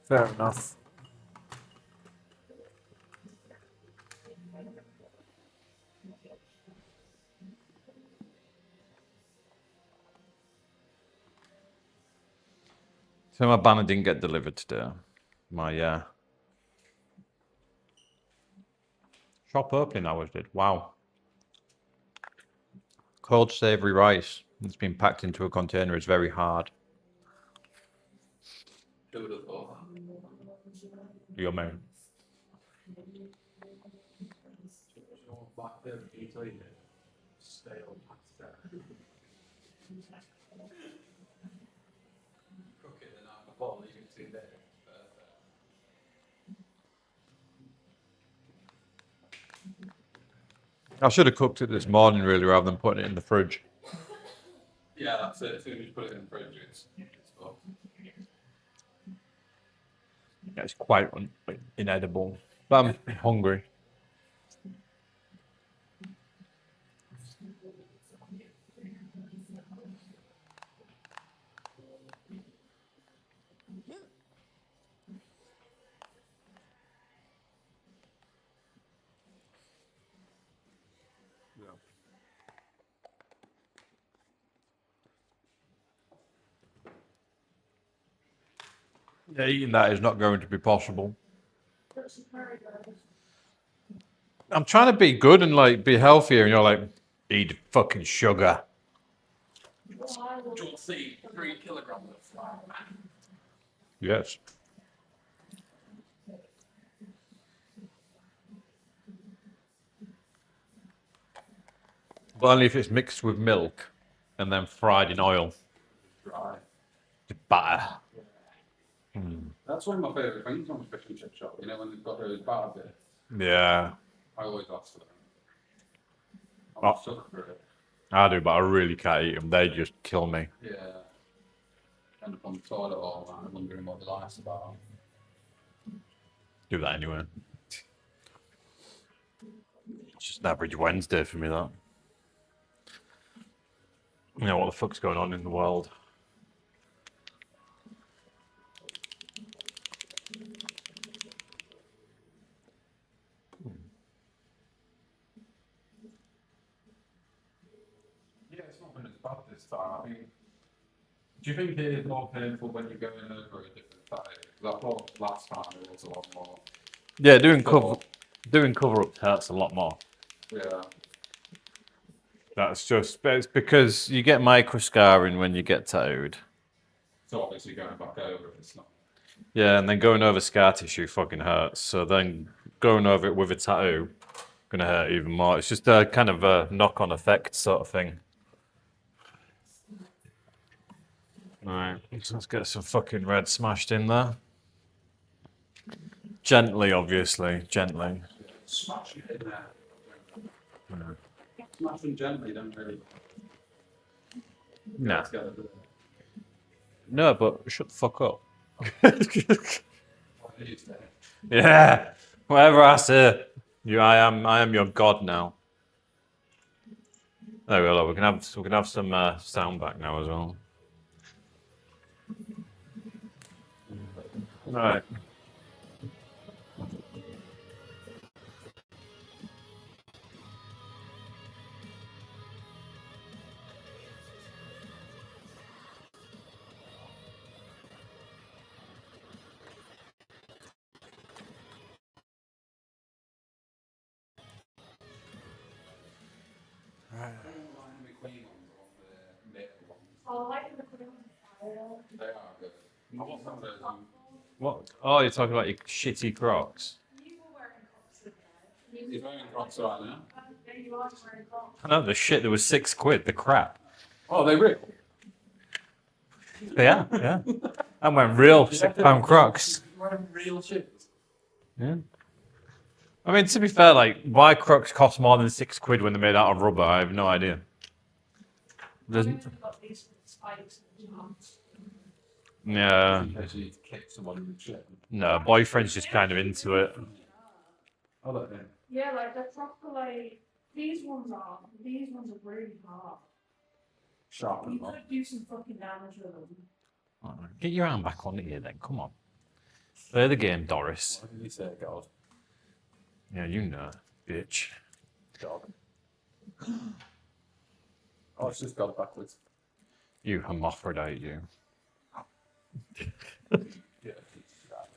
Fair enough. So my banner didn't get delivered today. My shop opening hours did. Wow. Cold savoury rice. It's been packed into a container. It's very hard. Who would have thought? Your man. Back there, can you tell you? Stale pasta. Cook it in a bottle, you can see there. I should have cooked it this morning, really, rather than putting it in the fridge. Yeah, that's it. As soon as you put it in the fridge, it's fucked. Yeah, it's quite inedible. But I'm hungry. Yeah, eating that is not going to be possible. That's very good. I'm trying to be good and like be healthier, and you're like, eat fucking sugar. Well, I will. You'll see 3 kilograms of flour. Yes. But only if it's mixed with milk and then fried in oil. Dry. Batter. That's one of my favourite things from a fish and chip shop. You know, when they've got those batter bits, Yeah, I always ask for them. I'm Oh. a sucker for it. I do, but I really can't eat them. They just kill me. Yeah. End up on the toilet all night wondering what the life's about. Do that anyway. It's just an average Wednesday for me, that. You know, what the fuck's going on in the world? Yeah, it's not been as bad this time. I think. Do you think it is more painful when you're going over a different side? Because I thought last time it was a lot more. Yeah, doing cover up hurts a lot more. Yeah. That's just, it's because you get microscarring when you get tattooed. So obviously going back over, it's not. Yeah, and then going over scar tissue fucking hurts. So then going over it with a tattoo gonna hurt even more. It's just a kind of a knock-on effect sort of thing. Alright, so let's get some fucking red smashed in there. Gently, obviously, gently. Smash it in there. Smash them gently, don't really. Nah. Let's get it. No, but shut the fuck up. What do you say? Yeah, whatever I say, I am your god now. There we go. Look, we can have some sound back now as well. Right. I like the put on fire. They are good. I want some of those. What? Oh, you're talking about your shitty Crocs. You were wearing Crocs with that. You're wearing Crocs right now? Yeah, you are wearing Crocs. I know the shit. There was £6. The crap. Oh, they real? They are. Yeah. I went real £6 Crocs. You're wearing real shit. Yeah. I mean, to be fair, like, why Crocs cost more than £6 when they're made out of rubber? I have no idea. Doesn't. I've got these spikes and jumps. Yeah. In case you need to kick someone with shit. No, boyfriend's just kind of into it. Oh, look, yeah. Yeah, like they're proper like these ones are really hard. Sharp You as well. could do some fucking damage with them. Alright, get your arm back on here then. Come on. Play the game, Doris. What did he say, God? Yeah, you know, bitch. Dog. Oh, it's just gone backwards. You hermaphrodite, you. Yeah, it's sharp.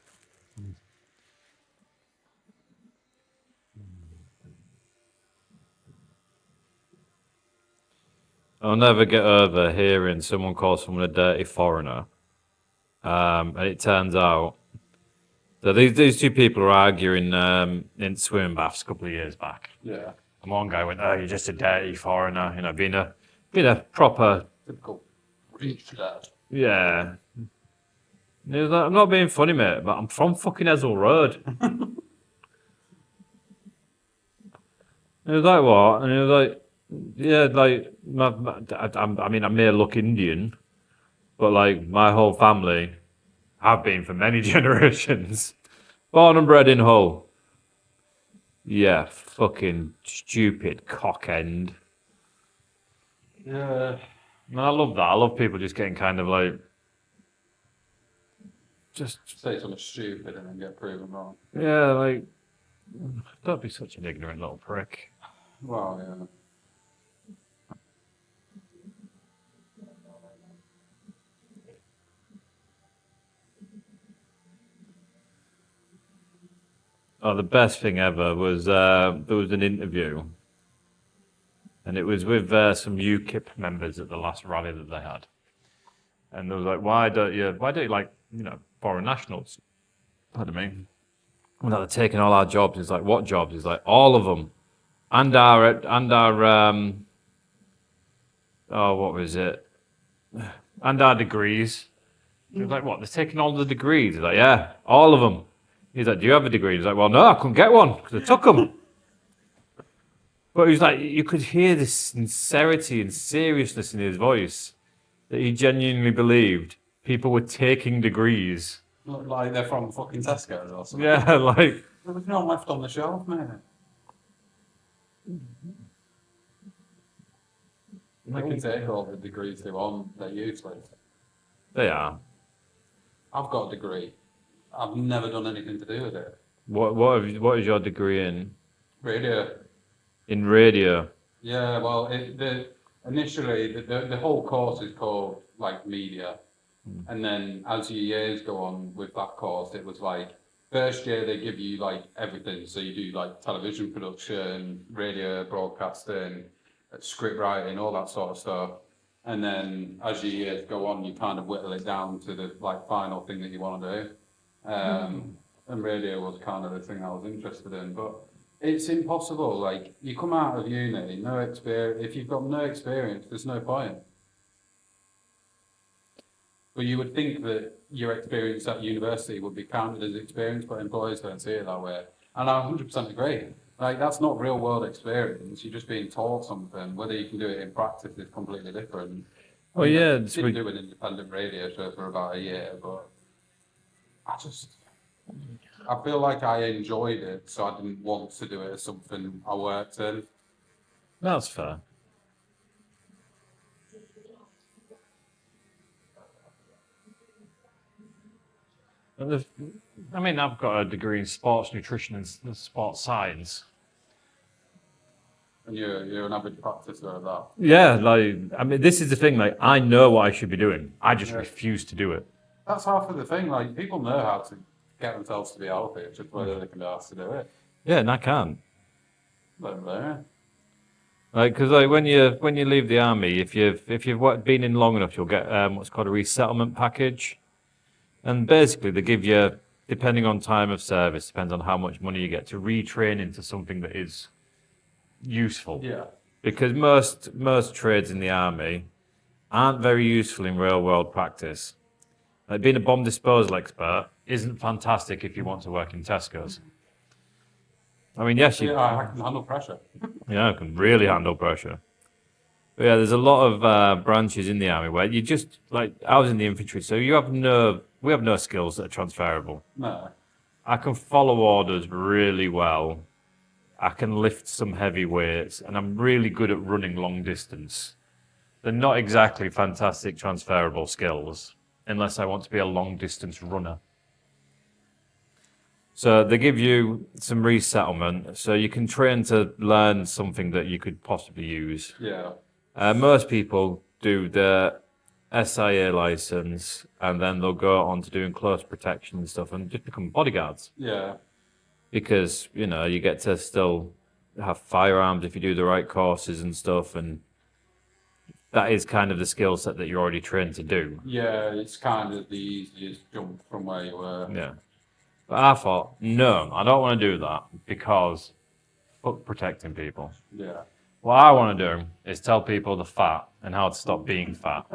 I'll never get over hearing someone call someone a dirty foreigner. And it turns out that these two people were arguing in swimming baths a couple of years back. Yeah. And one guy went, "Oh, you're just a dirty foreigner," you know, being a proper, Typical rich dad. yeah. And he was like, "I'm not being funny, mate, but I'm from fucking Ezel Road." He was like, "What?" And he was like, Yeah, like I mean, I may look Indian, but like my whole family have been for many generations. Born and bred in Hull. Yeah, fucking stupid cock end. Yeah. And I love that. I love people just getting kind of like, just Say something stupid and then get proven wrong. yeah, like don't be such an ignorant little prick. Well, yeah. Oh, the best thing ever was there was an interview, and it was with some UKIP members at the last rally that they had, and they was like, why don't you like foreign nationals? Pardon me. Well, they're taking all our jobs. He's like, what jobs? He's like, all of them, and our oh, what was it? And our degrees. He was like, what? They're taking all the degrees. He's like, yeah, all of them. He's like, do you have a degree? He's like, well, no, I couldn't get one because I took them. But he was like, you could hear the sincerity and seriousness in his voice that he genuinely believed people were taking degrees. Look like they're from fucking Tesco or something. Yeah, like, There's no left on the shelf, mate. They can take all the degrees they want, they're useless. they are. I've got a degree. I've never done anything to do with it. What is your degree in? Radio. In radio. Yeah, well, initially the whole course is called like media, and then as your years go on with that course, it was like first year they give you like everything. So you do like television production, radio broadcasting, script writing, all that sort of stuff. And then as your years go on, you kind of whittle it down to the like final thing that you want to do. And radio was kind of the thing I was interested in, but it's impossible. Like you come out of uni, no experience. If you've got no experience, there's no point. But you would think that your experience at university would be counted as experience, but employers don't see it that way. And I 100% agree. Like that's not real world experience. You're just being taught something. Whether you can do it in practice is completely different. Oh yeah, I did do an independent radio show for about a year, but I feel like I enjoyed it, so I didn't want to do it as something I worked in. that's fair. I mean, I've got a degree in sports nutrition and sports science. And you're an average practicer of that. Yeah, like, I mean, this is the thing, like, I know what I should be doing. I just Yeah. refuse to do it. That's half of the thing. Like people know how to get themselves to be healthy. It's just whether they can be asked to do it. Yeah, and I can't. But there. Like, because like when you leave the army, if you've been in long enough, you'll get what's called a resettlement package, and basically they give you, depending on time of service, depends on how much money you get, to retrain into something that is useful. Yeah. Because most trades in the army aren't very useful in real world practice. Like being a bomb disposal expert isn't fantastic if you want to work in Tesco's. I mean, yes, you Yeah, I can handle pressure. I can really handle pressure. But yeah, there's a lot of branches in the army where you just, like, I was in the infantry, so we have no skills that are transferable. No. I can follow orders really well. I can lift some heavy weights, and I'm really good at running long distance. They're not exactly fantastic transferable skills, unless I want to be a long distance runner. So they give you some resettlement, so you can train to learn something that you could possibly use. Yeah. Most people do the SIA license, and then they'll go on to doing close protection and stuff, and just become bodyguards. Yeah. Because, you get to still have firearms if you do the right courses and stuff, and that is kind of the skill set that you're already trained to do. Yeah, it's kind of the easiest jump from where you were. Yeah. But I thought, no, I don't want to do that because fuck protecting people. Yeah. What I want to do is tell people the fat and how to stop being fat.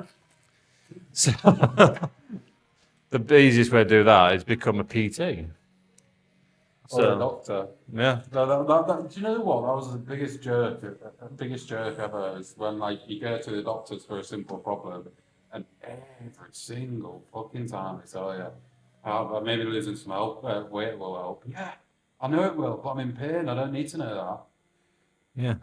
So the easiest way to do that is become a PT. Or a So doctor. yeah, Do you know what? That was the biggest joke ever. Is when like you go to the doctors for a simple problem, and every single fucking time they tell you, maybe losing some weight will help. Yeah, I know it will, but I'm in pain. I don't need to know that. yeah.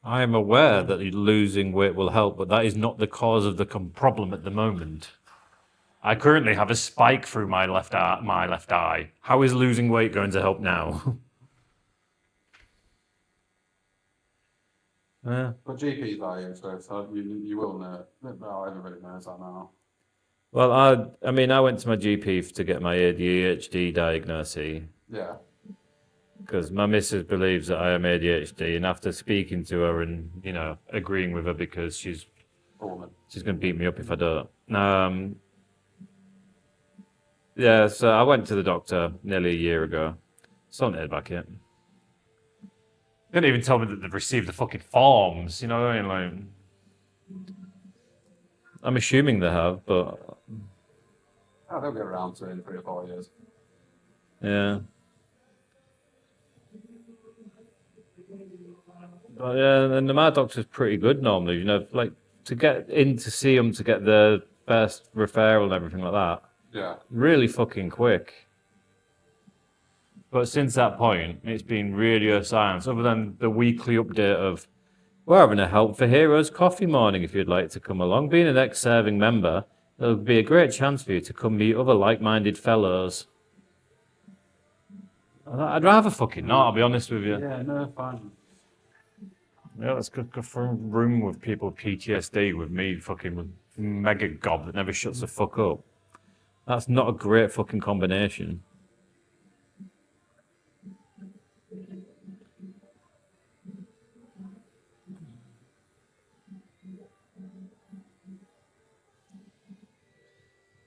I am aware that losing weight will help, but that is not the cause of the problem at the moment. I currently have a spike through my left eye. How is losing weight going to help now? Yeah. But GPs are useless, so you will know. Well, everybody knows that now. Well, I mean, I went to my GP to get my ADHD diagnosis Yeah. because my missus believes that I am ADHD, and after speaking to her and agreeing with her because she's Woman. going to beat me up if I don't. Yeah, so I went to the doctor nearly a year ago. Still not heard back yet. They didn't even tell me that they've received the fucking forms. You know what I mean? Like, I'm assuming they have, but Oh, they'll get around to it in 3 or 4 years. yeah. But yeah, and my doctor's pretty good normally. Like to get in to see him to get the first referral and everything like that. Yeah. Really fucking quick. But since that point, it's been radio silence, other than the weekly update of, we're having a Help for Heroes coffee morning if you'd like to come along. Being an ex-serving member, there'll be a great chance for you to come meet other like-minded fellows. I'd rather fucking not, I'll be honest with you. Yeah, no, fine. Yeah, let's go for a room with people with PTSD with me fucking with mega gob that never shuts the fuck up. That's not a great fucking combination.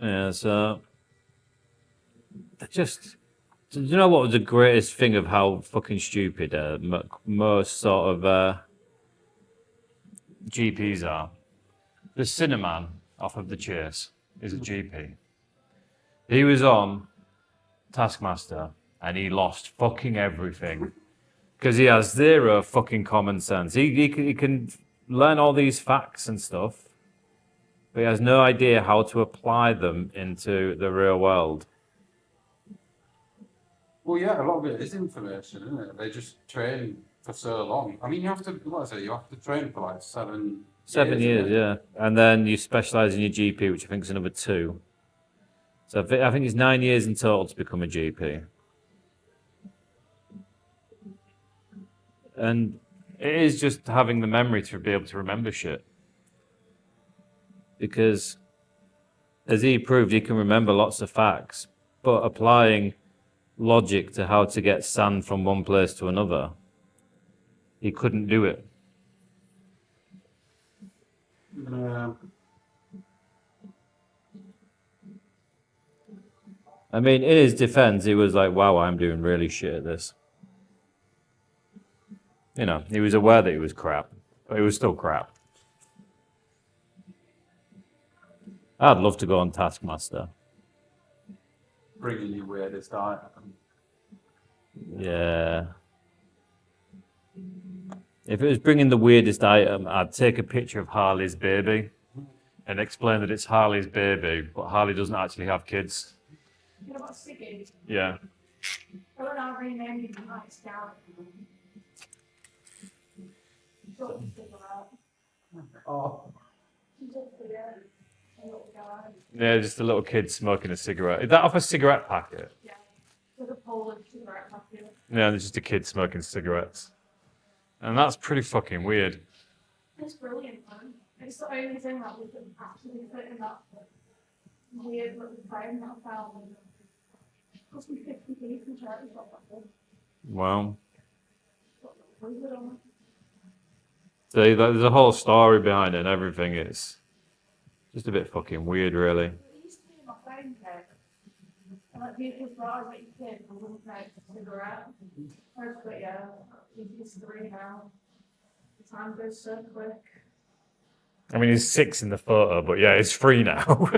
Yeah, so just, do you know what was the greatest thing of how fucking stupid most sort of GPs are? The Cinnamon off of The Chase is a GP. He was on Taskmaster and he lost fucking everything because he has zero fucking common sense. He can learn all these facts and stuff, but he has no idea how to apply them into the real world. Well, yeah, a lot of it is information, isn't it? They just train for so long. I mean, you have to, what I say, you have to train for like 7 7 years, isn't it? yeah. And then you specialise in your GP, which I think is another 2. So I think it's 9 years in total to become a GP. And it is just having the memory to be able to remember shit. Because, as he proved, he can remember lots of facts, but applying logic to how to get sand from one place to another, he couldn't do it. Yeah. I mean, in his defense, he was like, wow, I'm doing really shit at this. He was aware that he was crap, but he was still crap. I'd love to go on Taskmaster. Bringing you weirdest item. Yeah. If it was bringing the weirdest item, I'd take a picture of Harley's baby and explain that it's Harley's baby, but Harley doesn't actually have kids. You know what Siggy? Yeah. I don't know, renamed him like Scout. Don't figure out. Oh. He's up there. A little guy. Yeah, just a little kid smoking a cigarette. Is that off a cigarette packet? Yeah. With a Polish cigarette packet. Yeah, there's just a kid smoking cigarettes. And that's pretty fucking weird. It's brilliant, man. It's the only thing that we can actually fit in that weird little frame that I found. It cost me 50p from charity shop that one. Wow. Leave it on. So there's a whole story behind it and everything. It's just a bit fucking weird, really. It used to be in my phone case. And like people thought I was like a kid, I wouldn't take a cigarette. But yeah, he's 3 now. The time goes so quick. I mean, he's 6 in the photo, but yeah, he's 3 now.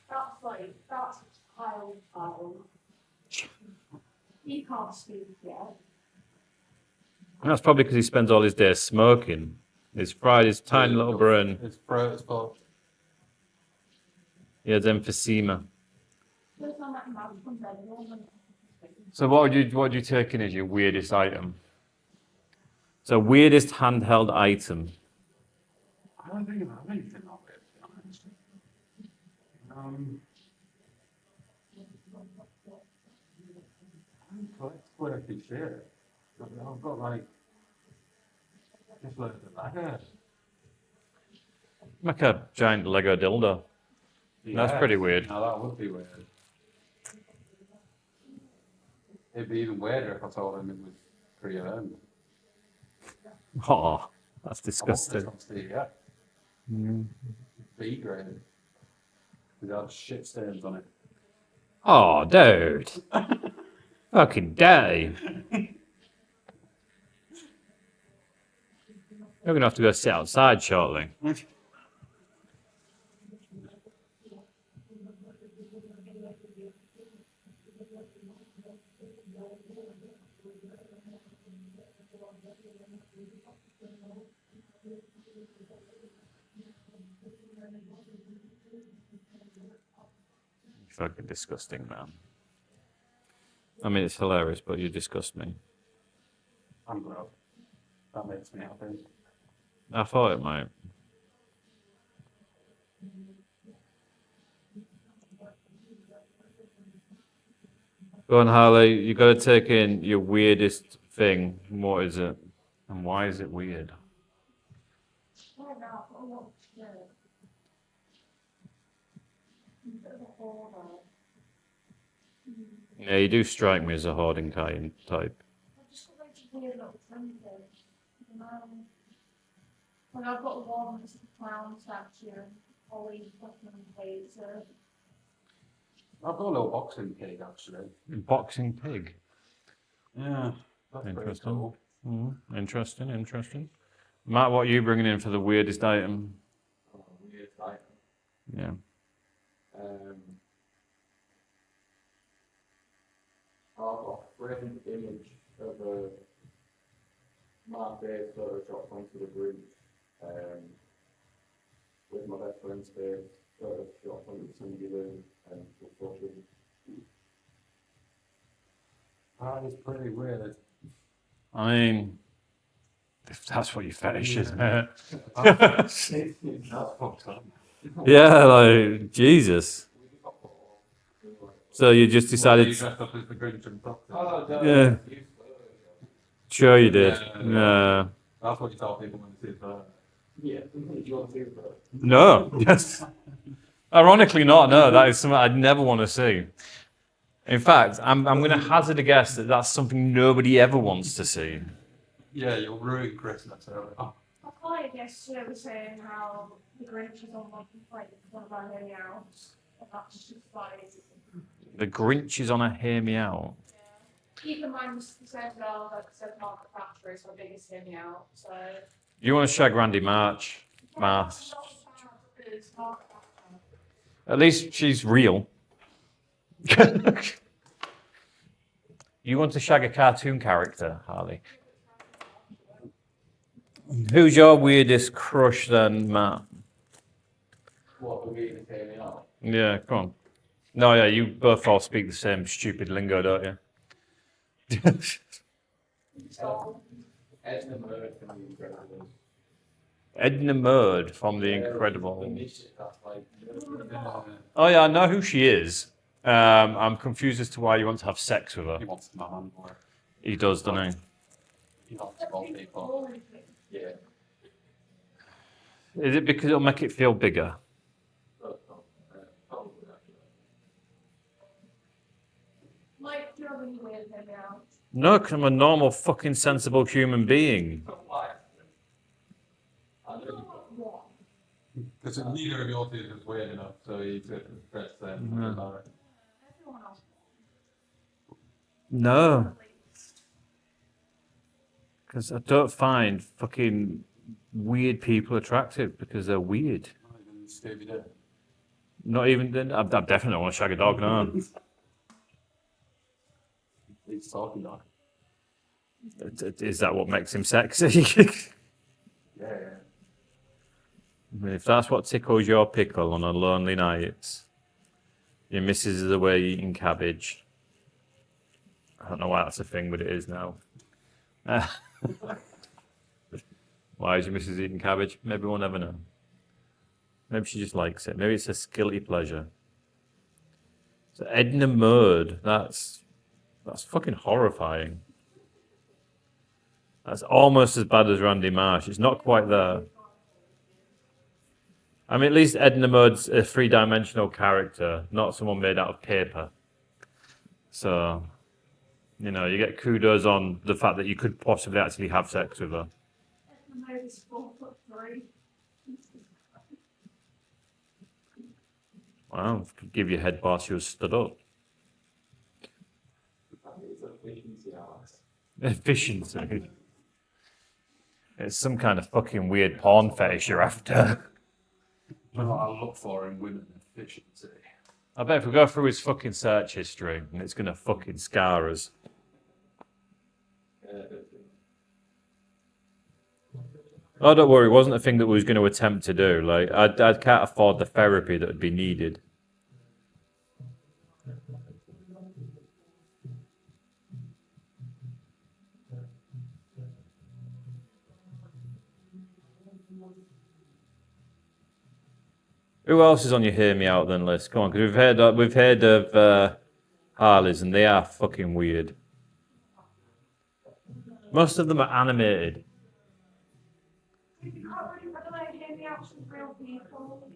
That's like, that's child. He can't speak yet. And that's probably because he spends all his days smoking. He's fried his tiny little brain. His throat is full. He has emphysema. Doesn't sound like mouth from bed, woman. So what would you take in as your weirdest item? So weirdest handheld item. I don't think I have anything of it, to be honest. I don't collect quirky shit. I've got like just loads of Legos. Like a giant Lego dildo. That's pretty weird. No, that would be weird. It'd be even weirder if I told him it was pre-owned. Oh, that's disgusting. Yeah. B grade. Without shit stains on it. Oh, dude. Fucking day. You're gonna have to go sit outside shortly. Fucking disgusting, man. I mean, it's hilarious, but you disgust me. I'm gross. That makes me happy. I thought it might. Go on, Harley. You got to take in your weirdest thing. What is it? And why is it weird? Oh, no, I want to do it. Bit of a hoarder. Yeah, you do strike me as a hoarding kind type. I just got like a weird little trinkets. Like I've got one that's a clown statue, Ollie fucking Taser. I've got a little boxing pig actually. Boxing pig. Yeah. That's pretty Interesting. cool. Interesting, interesting. Matt, what are you bringing in for the weirdest item? Oh, weird item. Yeah. I've got a framed image of my face photoshopped onto the bridge, with my best friend's face photoshopped onto the singular and the photo. That is pretty weird. I mean, if that's what your fetish is, mate. That's fucked up. Yeah, like, Jesus. So you just You decided. dressed up as the Grinch and Proctor. Oh, no, Yeah. Sure, you did. Yeah. That's what you tell people when they see that. Yeah, you want to do that? No. Yes. Ironically, not. No, that is something I'd never want to see. In fact, I'm going to hazard a guess that that's something nobody ever wants to see. Yeah, you'll ruin Christmas. Oh, I quite yesterday was saying how the Grinch is on like one of our hangouts. And that's just like, The Grinch is on a hear me out. keep in mind the same girl that said Margaret Thatcher is her biggest hangout, so. You want to shag Randy March? Marsh. At least she's real. You want to shag a cartoon character, Harley? Who's your weirdest crush then, Matt? What, the weirdest came out? Yeah, come on. No, yeah, you both all speak the same stupid lingo, don't you? Edna Murray from The Incredibles. Edna Murd from The The Incredible. midget that's like, Oh yeah, I know who she is. I'm confused as to why you want to have sex with he her. wants to man boy. He does, doesn't He wants to call people. yeah. he? Is it because it'll make it feel bigger? Probably actually. Like, do you have any weird hangouts? No, because I'm a normal, fucking, sensible human being. Why? I know. What? Because neither of your two is weird enough, so you took the dress then. Everyone else. No, because I don't find fucking weird people attractive because they're weird. Scooby Doo. Not even then. I definitely don't want to shag a dog, no. he's talking about. Is that what makes him sexy? Yeah, yeah. If that's what tickles your pickle on a lonely night, your missus is away eating cabbage. I don't know why that's a thing, but it is now. Why is your missus eating cabbage? Maybe we'll never know. Maybe she just likes it. Maybe it's a guilty pleasure. So Edna Mode, that's fucking horrifying. That's almost as bad as Randy Marsh. It's not quite there. I mean, at least Edna Mode's a three-dimensional character, not someone made out of paper. So, you know, you get kudos on the fact that you could possibly actually have sex with her. Edna Mode is 4'3". Wow, could give you a head while she was stood up. It's efficiency, Alex. Efficiency. It's some kind of fucking weird porn fetish you're after. But what I look for in women, efficiency. I bet if we go through his fucking search history, and it's gonna fucking scar us. Oh, don't worry, it wasn't a thing that we was going to attempt to do. Like, I can't afford the therapy that would be needed. Who else is on your hear me out then list? Come on, because we've heard of Harleys, and they are fucking weird. Most of them are animated. You can't really, I don't know, hear me out from real people.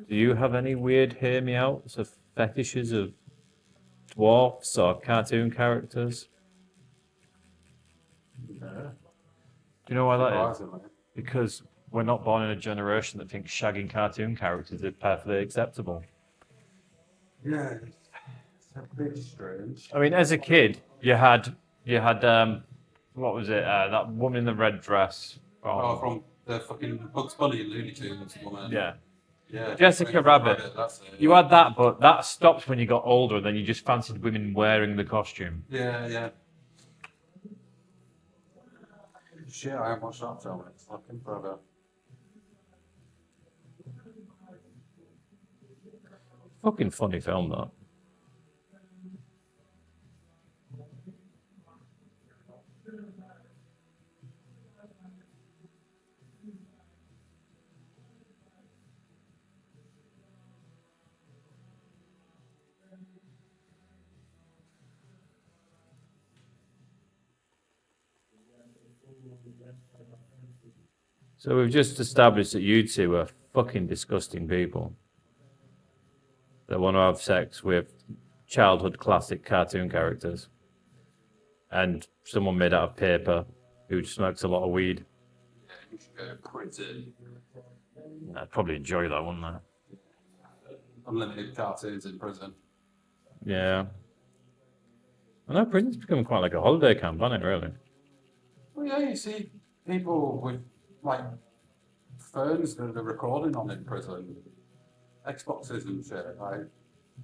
Do you have any weird hear me outs of fetishes of dwarfs or cartoon characters? Yeah. Do you know why that is? Surprisingly. Because we're not born in a generation that thinks shagging cartoon characters is perfectly acceptable. Yeah, it's a bit strange. I mean, as a kid, you had what was it? That woman in the red dress. Oh, from the fucking Bugs Bunny and Looney Tunes woman. Yeah. Yeah. Jessica Rabbit. That's it. You had that, but that stopped when you got older, and then you just fancied women wearing the costume. Yeah, yeah. Shit, I haven't watched that film. It's fucking forever. Fucking funny film, that. So we've just established that you two are fucking disgusting people that want to have sex with childhood classic cartoon characters and someone made out of paper who smokes a lot of weed. Yeah, you should go to prison. I'd probably enjoy that, wouldn't I? Unlimited cartoons in prison. Yeah. I know prison's become quite like a holiday camp, hasn't it, really? Well, yeah, you see people with, like, phones that are recording on in prison, Xboxes and shit. Like,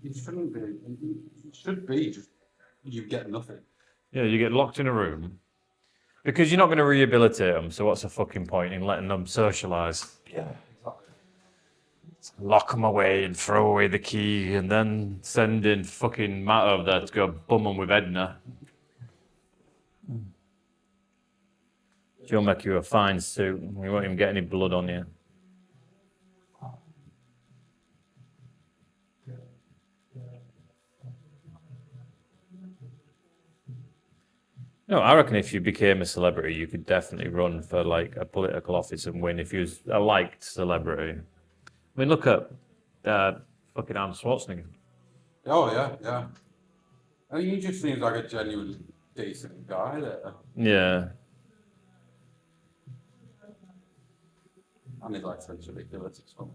you shouldn't be, it should be just, you get nothing. Yeah, you get locked in a room because you're not going to rehabilitate them, so what's the fucking point in letting them socialise? Yeah, exactly. Lock them away and throw away the key and then send in fucking Matt over there to go bum them with Edna. She'll make you a fine suit. You won't even get any blood on you. No, I reckon if you became a celebrity, you could definitely run for like a political office and win if you was a liked celebrity. I mean, look at fucking Arnold Schwarzenegger. Oh, yeah, yeah. I mean, he just seems like a genuinely decent guy there. Yeah. And his accent's ridiculous as well.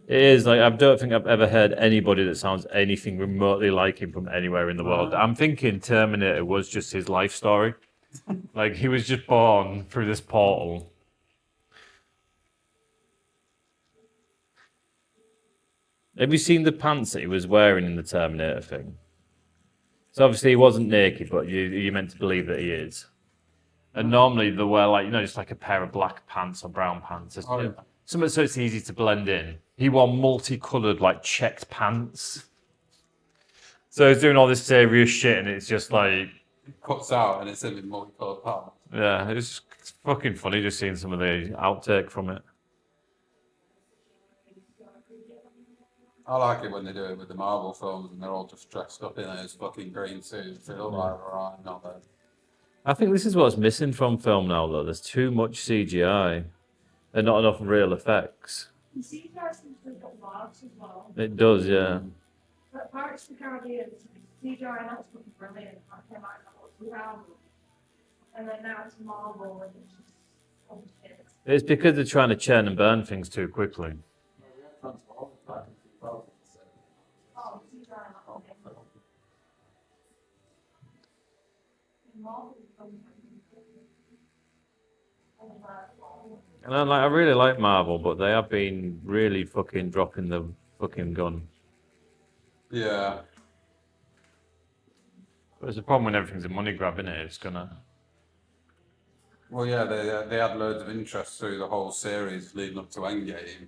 It is like I don't think I've ever heard anybody that sounds anything remotely like him from anywhere in the world. I'm thinking Terminator was just his life story. Like he was just born through this portal. Have you seen the pants that he was wearing in the Terminator thing? So obviously he wasn't naked, but you're meant to believe that he is. And normally they wear like, you know, just like a pair of black pants or brown pants. Oh, yeah. Something so it's easy to blend in. He wore multicolored like checked pants. So he's doing all this serious shit and it's just like, Cuts out and it's in multicolored pants. yeah, it's fucking funny just seeing some of the outtake from it. I like it when they do it with the Marvel films and they're all just dressed up in those fucking green suits. They look like, alright, not bad. I think this is what's missing from film now, though. There's too much CGI and not enough real effects. You see, guys, seems to got marks as well. It does, yeah. But Pirates of the Caribbean, CGI, that's fucking brilliant. I came out in 2000. And then now it's Marvel, and it's just, oh shit. It's because they're trying to churn and burn things too quickly. Transformers back in 2007. Oh, CGI, okay. Marvel is coming. And I really like Marvel, but they have been really fucking dropping the fucking gun. Yeah. But it's a problem when everything's a money grab, isn't it? It's gonna. Well, yeah, they had loads of interest through the whole series leading up to Endgame.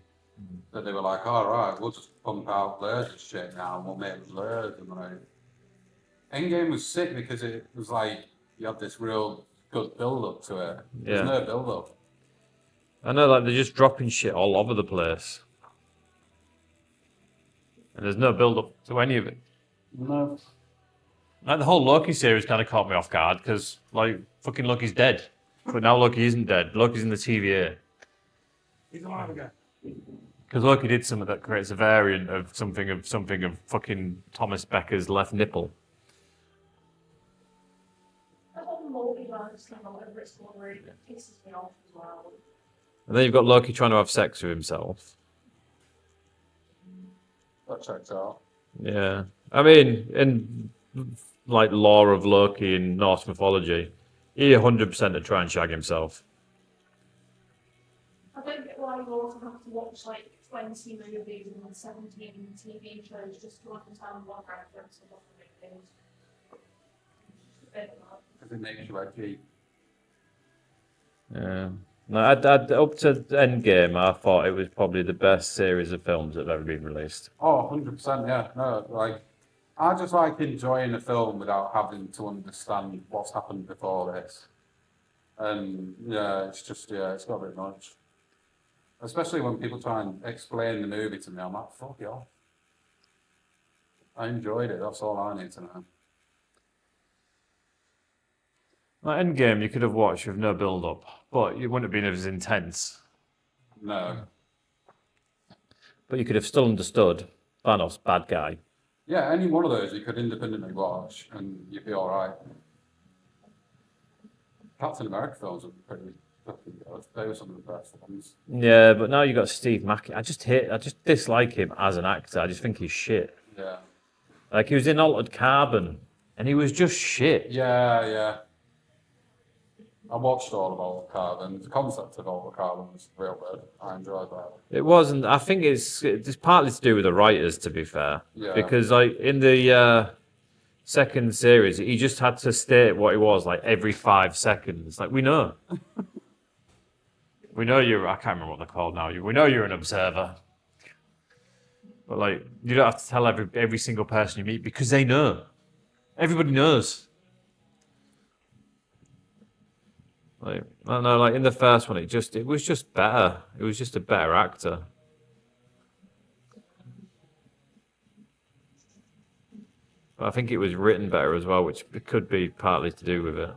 That they were like, all right, we'll just pump out loads of shit now and we'll make loads. And like, Endgame was sick because it was like, you had this real good build up to it. There's Yeah. no build up. I know, like they're just dropping shit all over the place, and there's no build up to any of it. No. Like the whole Loki series kind of caught me off guard because like fucking Loki's dead, but now Loki isn't dead. Loki's in the TVA. He's alive again. Because Loki did something that creates a variant of something of fucking Thomas Becker's left nipple. The whole multiverse thing, or whatever it's called, really pisses me off as well. And then you've got Loki trying to have sex with himself. That checks out. Yeah. I mean, in like lore of Loki in Norse mythology, he 100% would try and shag himself. I don't get why you also have to watch like 20 movies and 17 TV shows just to understand what reference and what the things. Because it makes you edgy. Yeah. No, up to Endgame, I thought it was probably the best series of films that have ever been released. Oh, 100%, yeah. No, like, I just like enjoying a film without having to understand what's happened before this. And yeah, it's just, yeah, it's got a bit much. Especially when people try and explain the movie to me, I'm like, fuck it off. I enjoyed it, that's all I need to know. Like Endgame, you could have watched with no build-up, but it wouldn't have been as intense. No. But you could have still understood Thanos, bad guy. Yeah, any one of those you could independently watch and you'd be alright. Captain America films are pretty fucking good. They were some of the best ones. Yeah, but now you got Steve Mackey. I just dislike him as an actor. I just think he's shit. Yeah. Like he was in Altered Carbon, and he was just shit. Yeah, yeah. I watched all of Altered Carbon. The concept of Altered Carbon was real good. I enjoyed that. It wasn't. I think it's partly to do with the writers, to be fair. Yeah. Because like in the second series, he just had to state what he was like every 5 seconds. Like we know. We know you're. I can't remember what they're called now. We know you're an observer. But like, you don't have to tell every single person you meet because they know. Everybody knows. Like, I don't know, like in the first one, it was just better. It was just a better actor. But I think it was written better as well, which could be partly to do with it.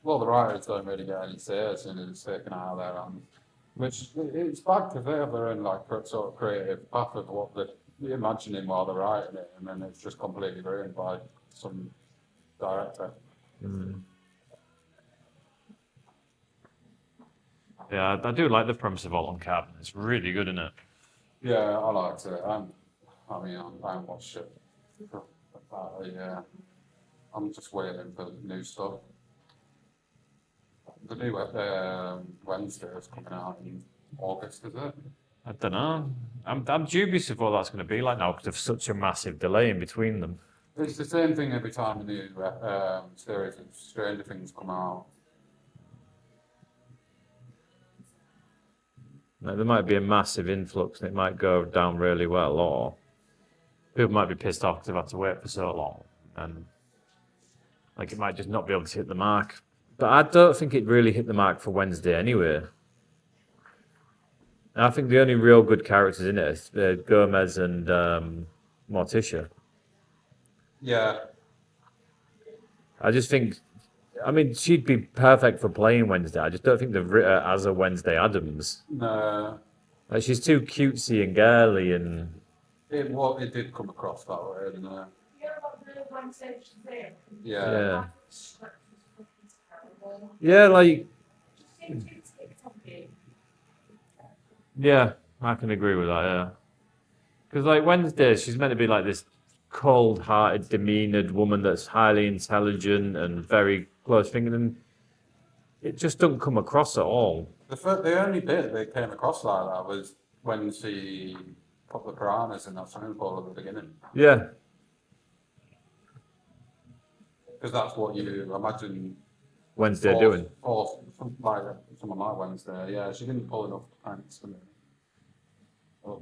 Well, the writers don't really get any say as soon as it's taken out of their hands. Which, it's bad because they have their own, like, sort of creative path of what they're imagining while they're writing it, and then it's just completely ruined by some director. Yeah, I do like the premise of Altered Carbon. It's really good, isn't it? Yeah, I liked it. I haven't watched it for about a year. I'm just waiting for new stuff. The new Wednesday is coming out in August, is it? I don't know. I'm dubious of what that's going to be like now because of such a massive delay in between them. It's the same thing every time a new series of Stranger Things come out. Like, there might be a massive influx and it might go down really well, or people might be pissed off because they've had to wait for so long, and like it might just not be able to hit the mark. But I don't think it really hit the mark for Wednesday anyway. I think the only real good characters in it are Gomez and Morticia. Yeah, I just think, I mean, she'd be perfect for playing Wednesday. I just don't think they've written her as a Wednesday Addams. no, Like, she's too cutesy and girly, and it did come across that way, didn't it? You know about the Wednesday there? Yeah. yeah, like, yeah, I can agree with that. Yeah, because like Wednesday, she's meant to be like this cold-hearted, demeanored woman that's highly intelligent and very close-fingered, and it just doesn't come across at all. The only bit they came across like that was when she put the piranhas in that swimming pool at the beginning. Yeah, Because that's what you imagine Wednesday or, doing. or like someone like Wednesday. Yeah, she didn't pull enough pranks.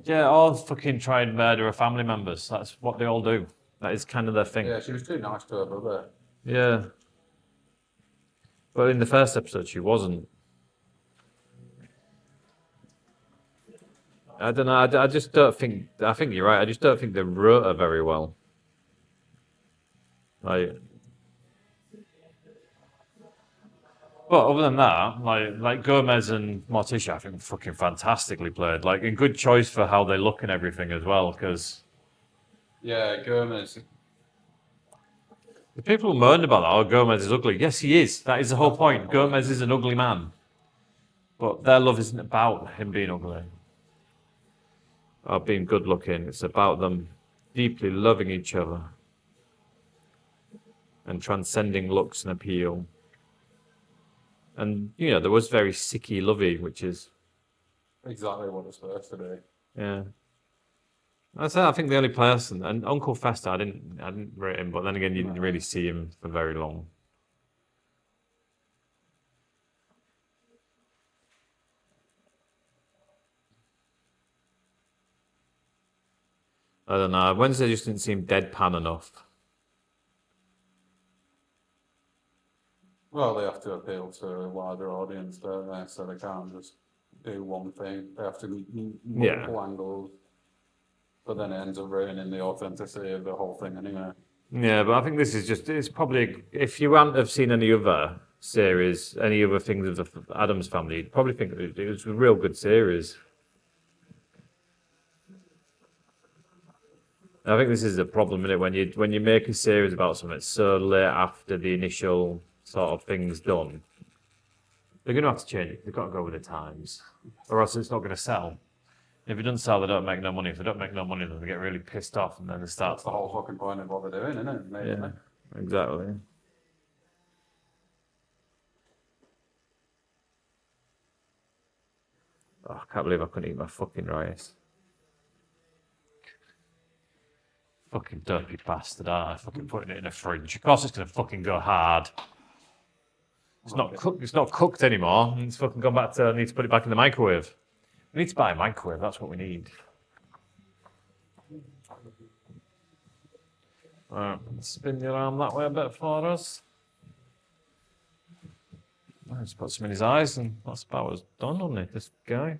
Yeah, all fucking try and murder her family members. That's what they all do. That is kind of their thing. Yeah, she was too nice to her brother. Yeah. But in the first episode, she wasn't. I don't know. I just don't think. I think you're right. I just don't think they wrote her very well. Like. But other than that, like Gomez and Morticia, I think fucking fantastically played. Like, a good choice for how they look and everything as well. Because Yeah, Gomez. the people who moaned about that, oh, Gomez is ugly. Yes, he is. That is the whole point. Gomez is an ugly man. But their love isn't about him being ugly or being good looking. It's about them deeply loving each other and transcending looks and appeal. And, you know, there was very sicky lovey, which is, Exactly what it's supposed to be. yeah. I think the only person, and Uncle Fester, I didn't rate him, but then again, you didn't really see him for very long. I don't know. Wednesday just didn't seem deadpan enough. Well, they have to appeal to a wider audience, don't they? So they can't just do one thing. They have to multiple angles. But then it ends up ruining the authenticity of the whole thing anyway. Yeah, but I think this is just, it's probably, if you hadn't have seen any other series, any other things of the Addams family, you'd probably think it was a real good series. I think this is the problem, isn't it? When you make a series about something so late after the initial sort of thing's done, they're going to have to change it. They've got to go with the times, or else it's not going to sell. If it doesn't sell, they don't make no money. If they don't make no money, then they get really pissed off, and then they start. That's the whole fucking point of what they're doing, isn't it? Yeah, exactly. Oh, I can't believe I couldn't eat my fucking rice. Fucking dirty bastard, I fucking putting it in a fridge. Of course it's gonna fucking go hard. It's not cooked, it's not cooked anymore. It's fucking gone back to, I need to put it back in the microwave. We need to buy a microwave, that's what we need. Alright, spin your arm that way a bit for us. I just put some in his eyes and that's about what's done on it, this guy.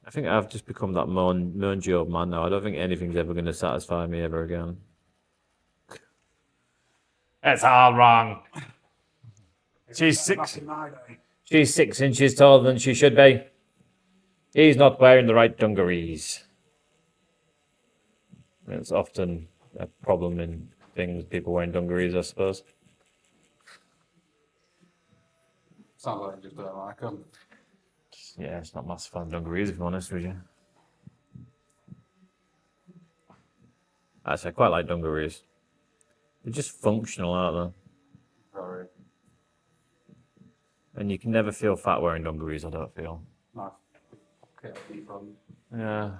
I think I've just become that mangy old man now. I don't think anything's ever going to satisfy me ever again. That's all wrong. She's Back 6. in my day. She's 6 inches taller than she should be. He's not wearing the right dungarees. It's often a problem in things, people wearing dungarees, I suppose. Sounds like you just don't like them. Yeah, it's not massive fan of dungarees, if I'm honest with you. Actually, I quite like dungarees. They're just functional, aren't Very they? And you can never feel fat wearing dungarees, I don't feel. nice. Okay, from Yeah.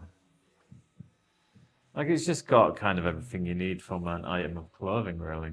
Like, it's just got kind of everything you need from an item of clothing, really.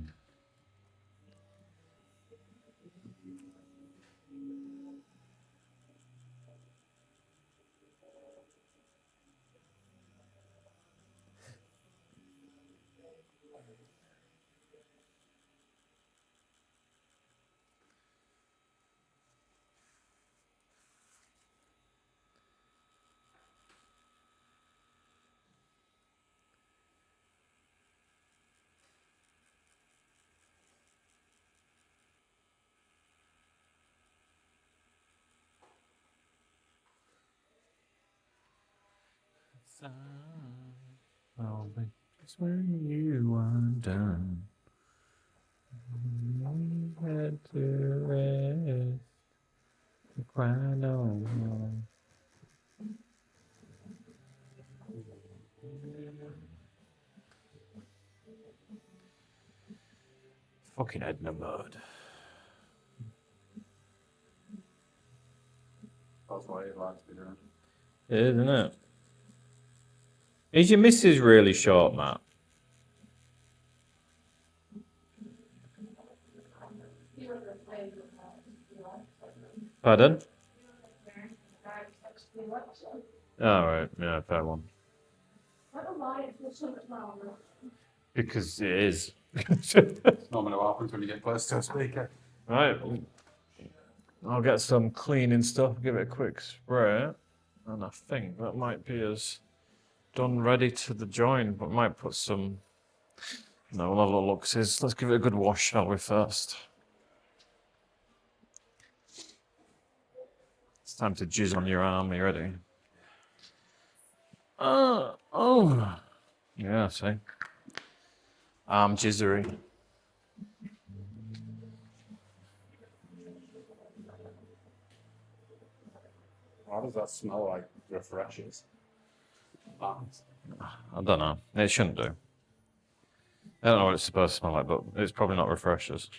I'll be just when you are done. You had to rest. Cry no more. Fucking Edna Mode. that's what he likes to be doing. It is, isn't it? Is your missus really short, Matt? You were the play with that, you know. Pardon? Actually, what, so, All right, yeah, fair one. I don't know why it feels so much longer. Because it is. It's normally what happens when you get close to a speaker. Right. I'll get some cleaning stuff, give it a quick spray, and I think that might be as done ready to the join, but might put some. No, we'll have a little look. Let's give it a good wash, shall we, first? It's time to jizz on your arm. Are you ready? Oh. Yeah, see? Arm jizzery. Why does that smell like refreshes? I don't know. It shouldn't do. I don't know what it's supposed to smell like, but it's probably not refreshers.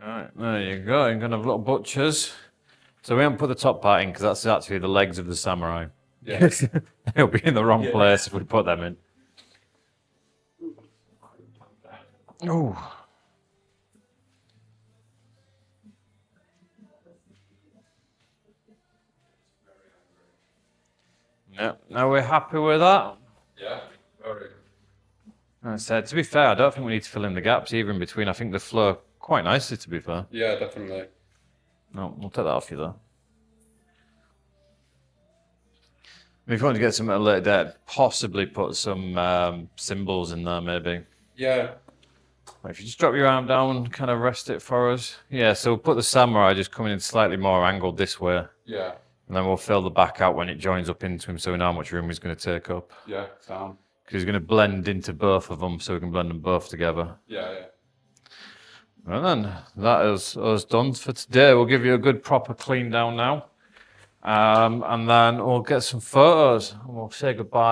Alright, there you go. You're going to have little butchers. So we haven't put the top part in because that's actually the legs of the samurai. Yeah. It'll be in the wrong place if we put them in. Oh. Yeah, now we're happy with that. Yeah, very. I said, to be fair, I don't think we need to fill in the gaps either in between. I think they flow quite nicely, to be fair. Yeah, definitely. No, we'll take that off you, though. If you want to get some at a later date, possibly put some symbols in there, maybe. Yeah, If you just drop your arm down, kind of rest it for us. Yeah, so we'll put the samurai just coming in slightly more angled this way. yeah, And then we'll fill the back out when it joins up into him so we know how much room he's going to take up. yeah, sound. Because he's going to blend into both of them so we can blend them both together. Yeah, yeah. Well then, that is us done for today. We'll give you a good proper clean down now. And then we'll get some photos and we'll say goodbye.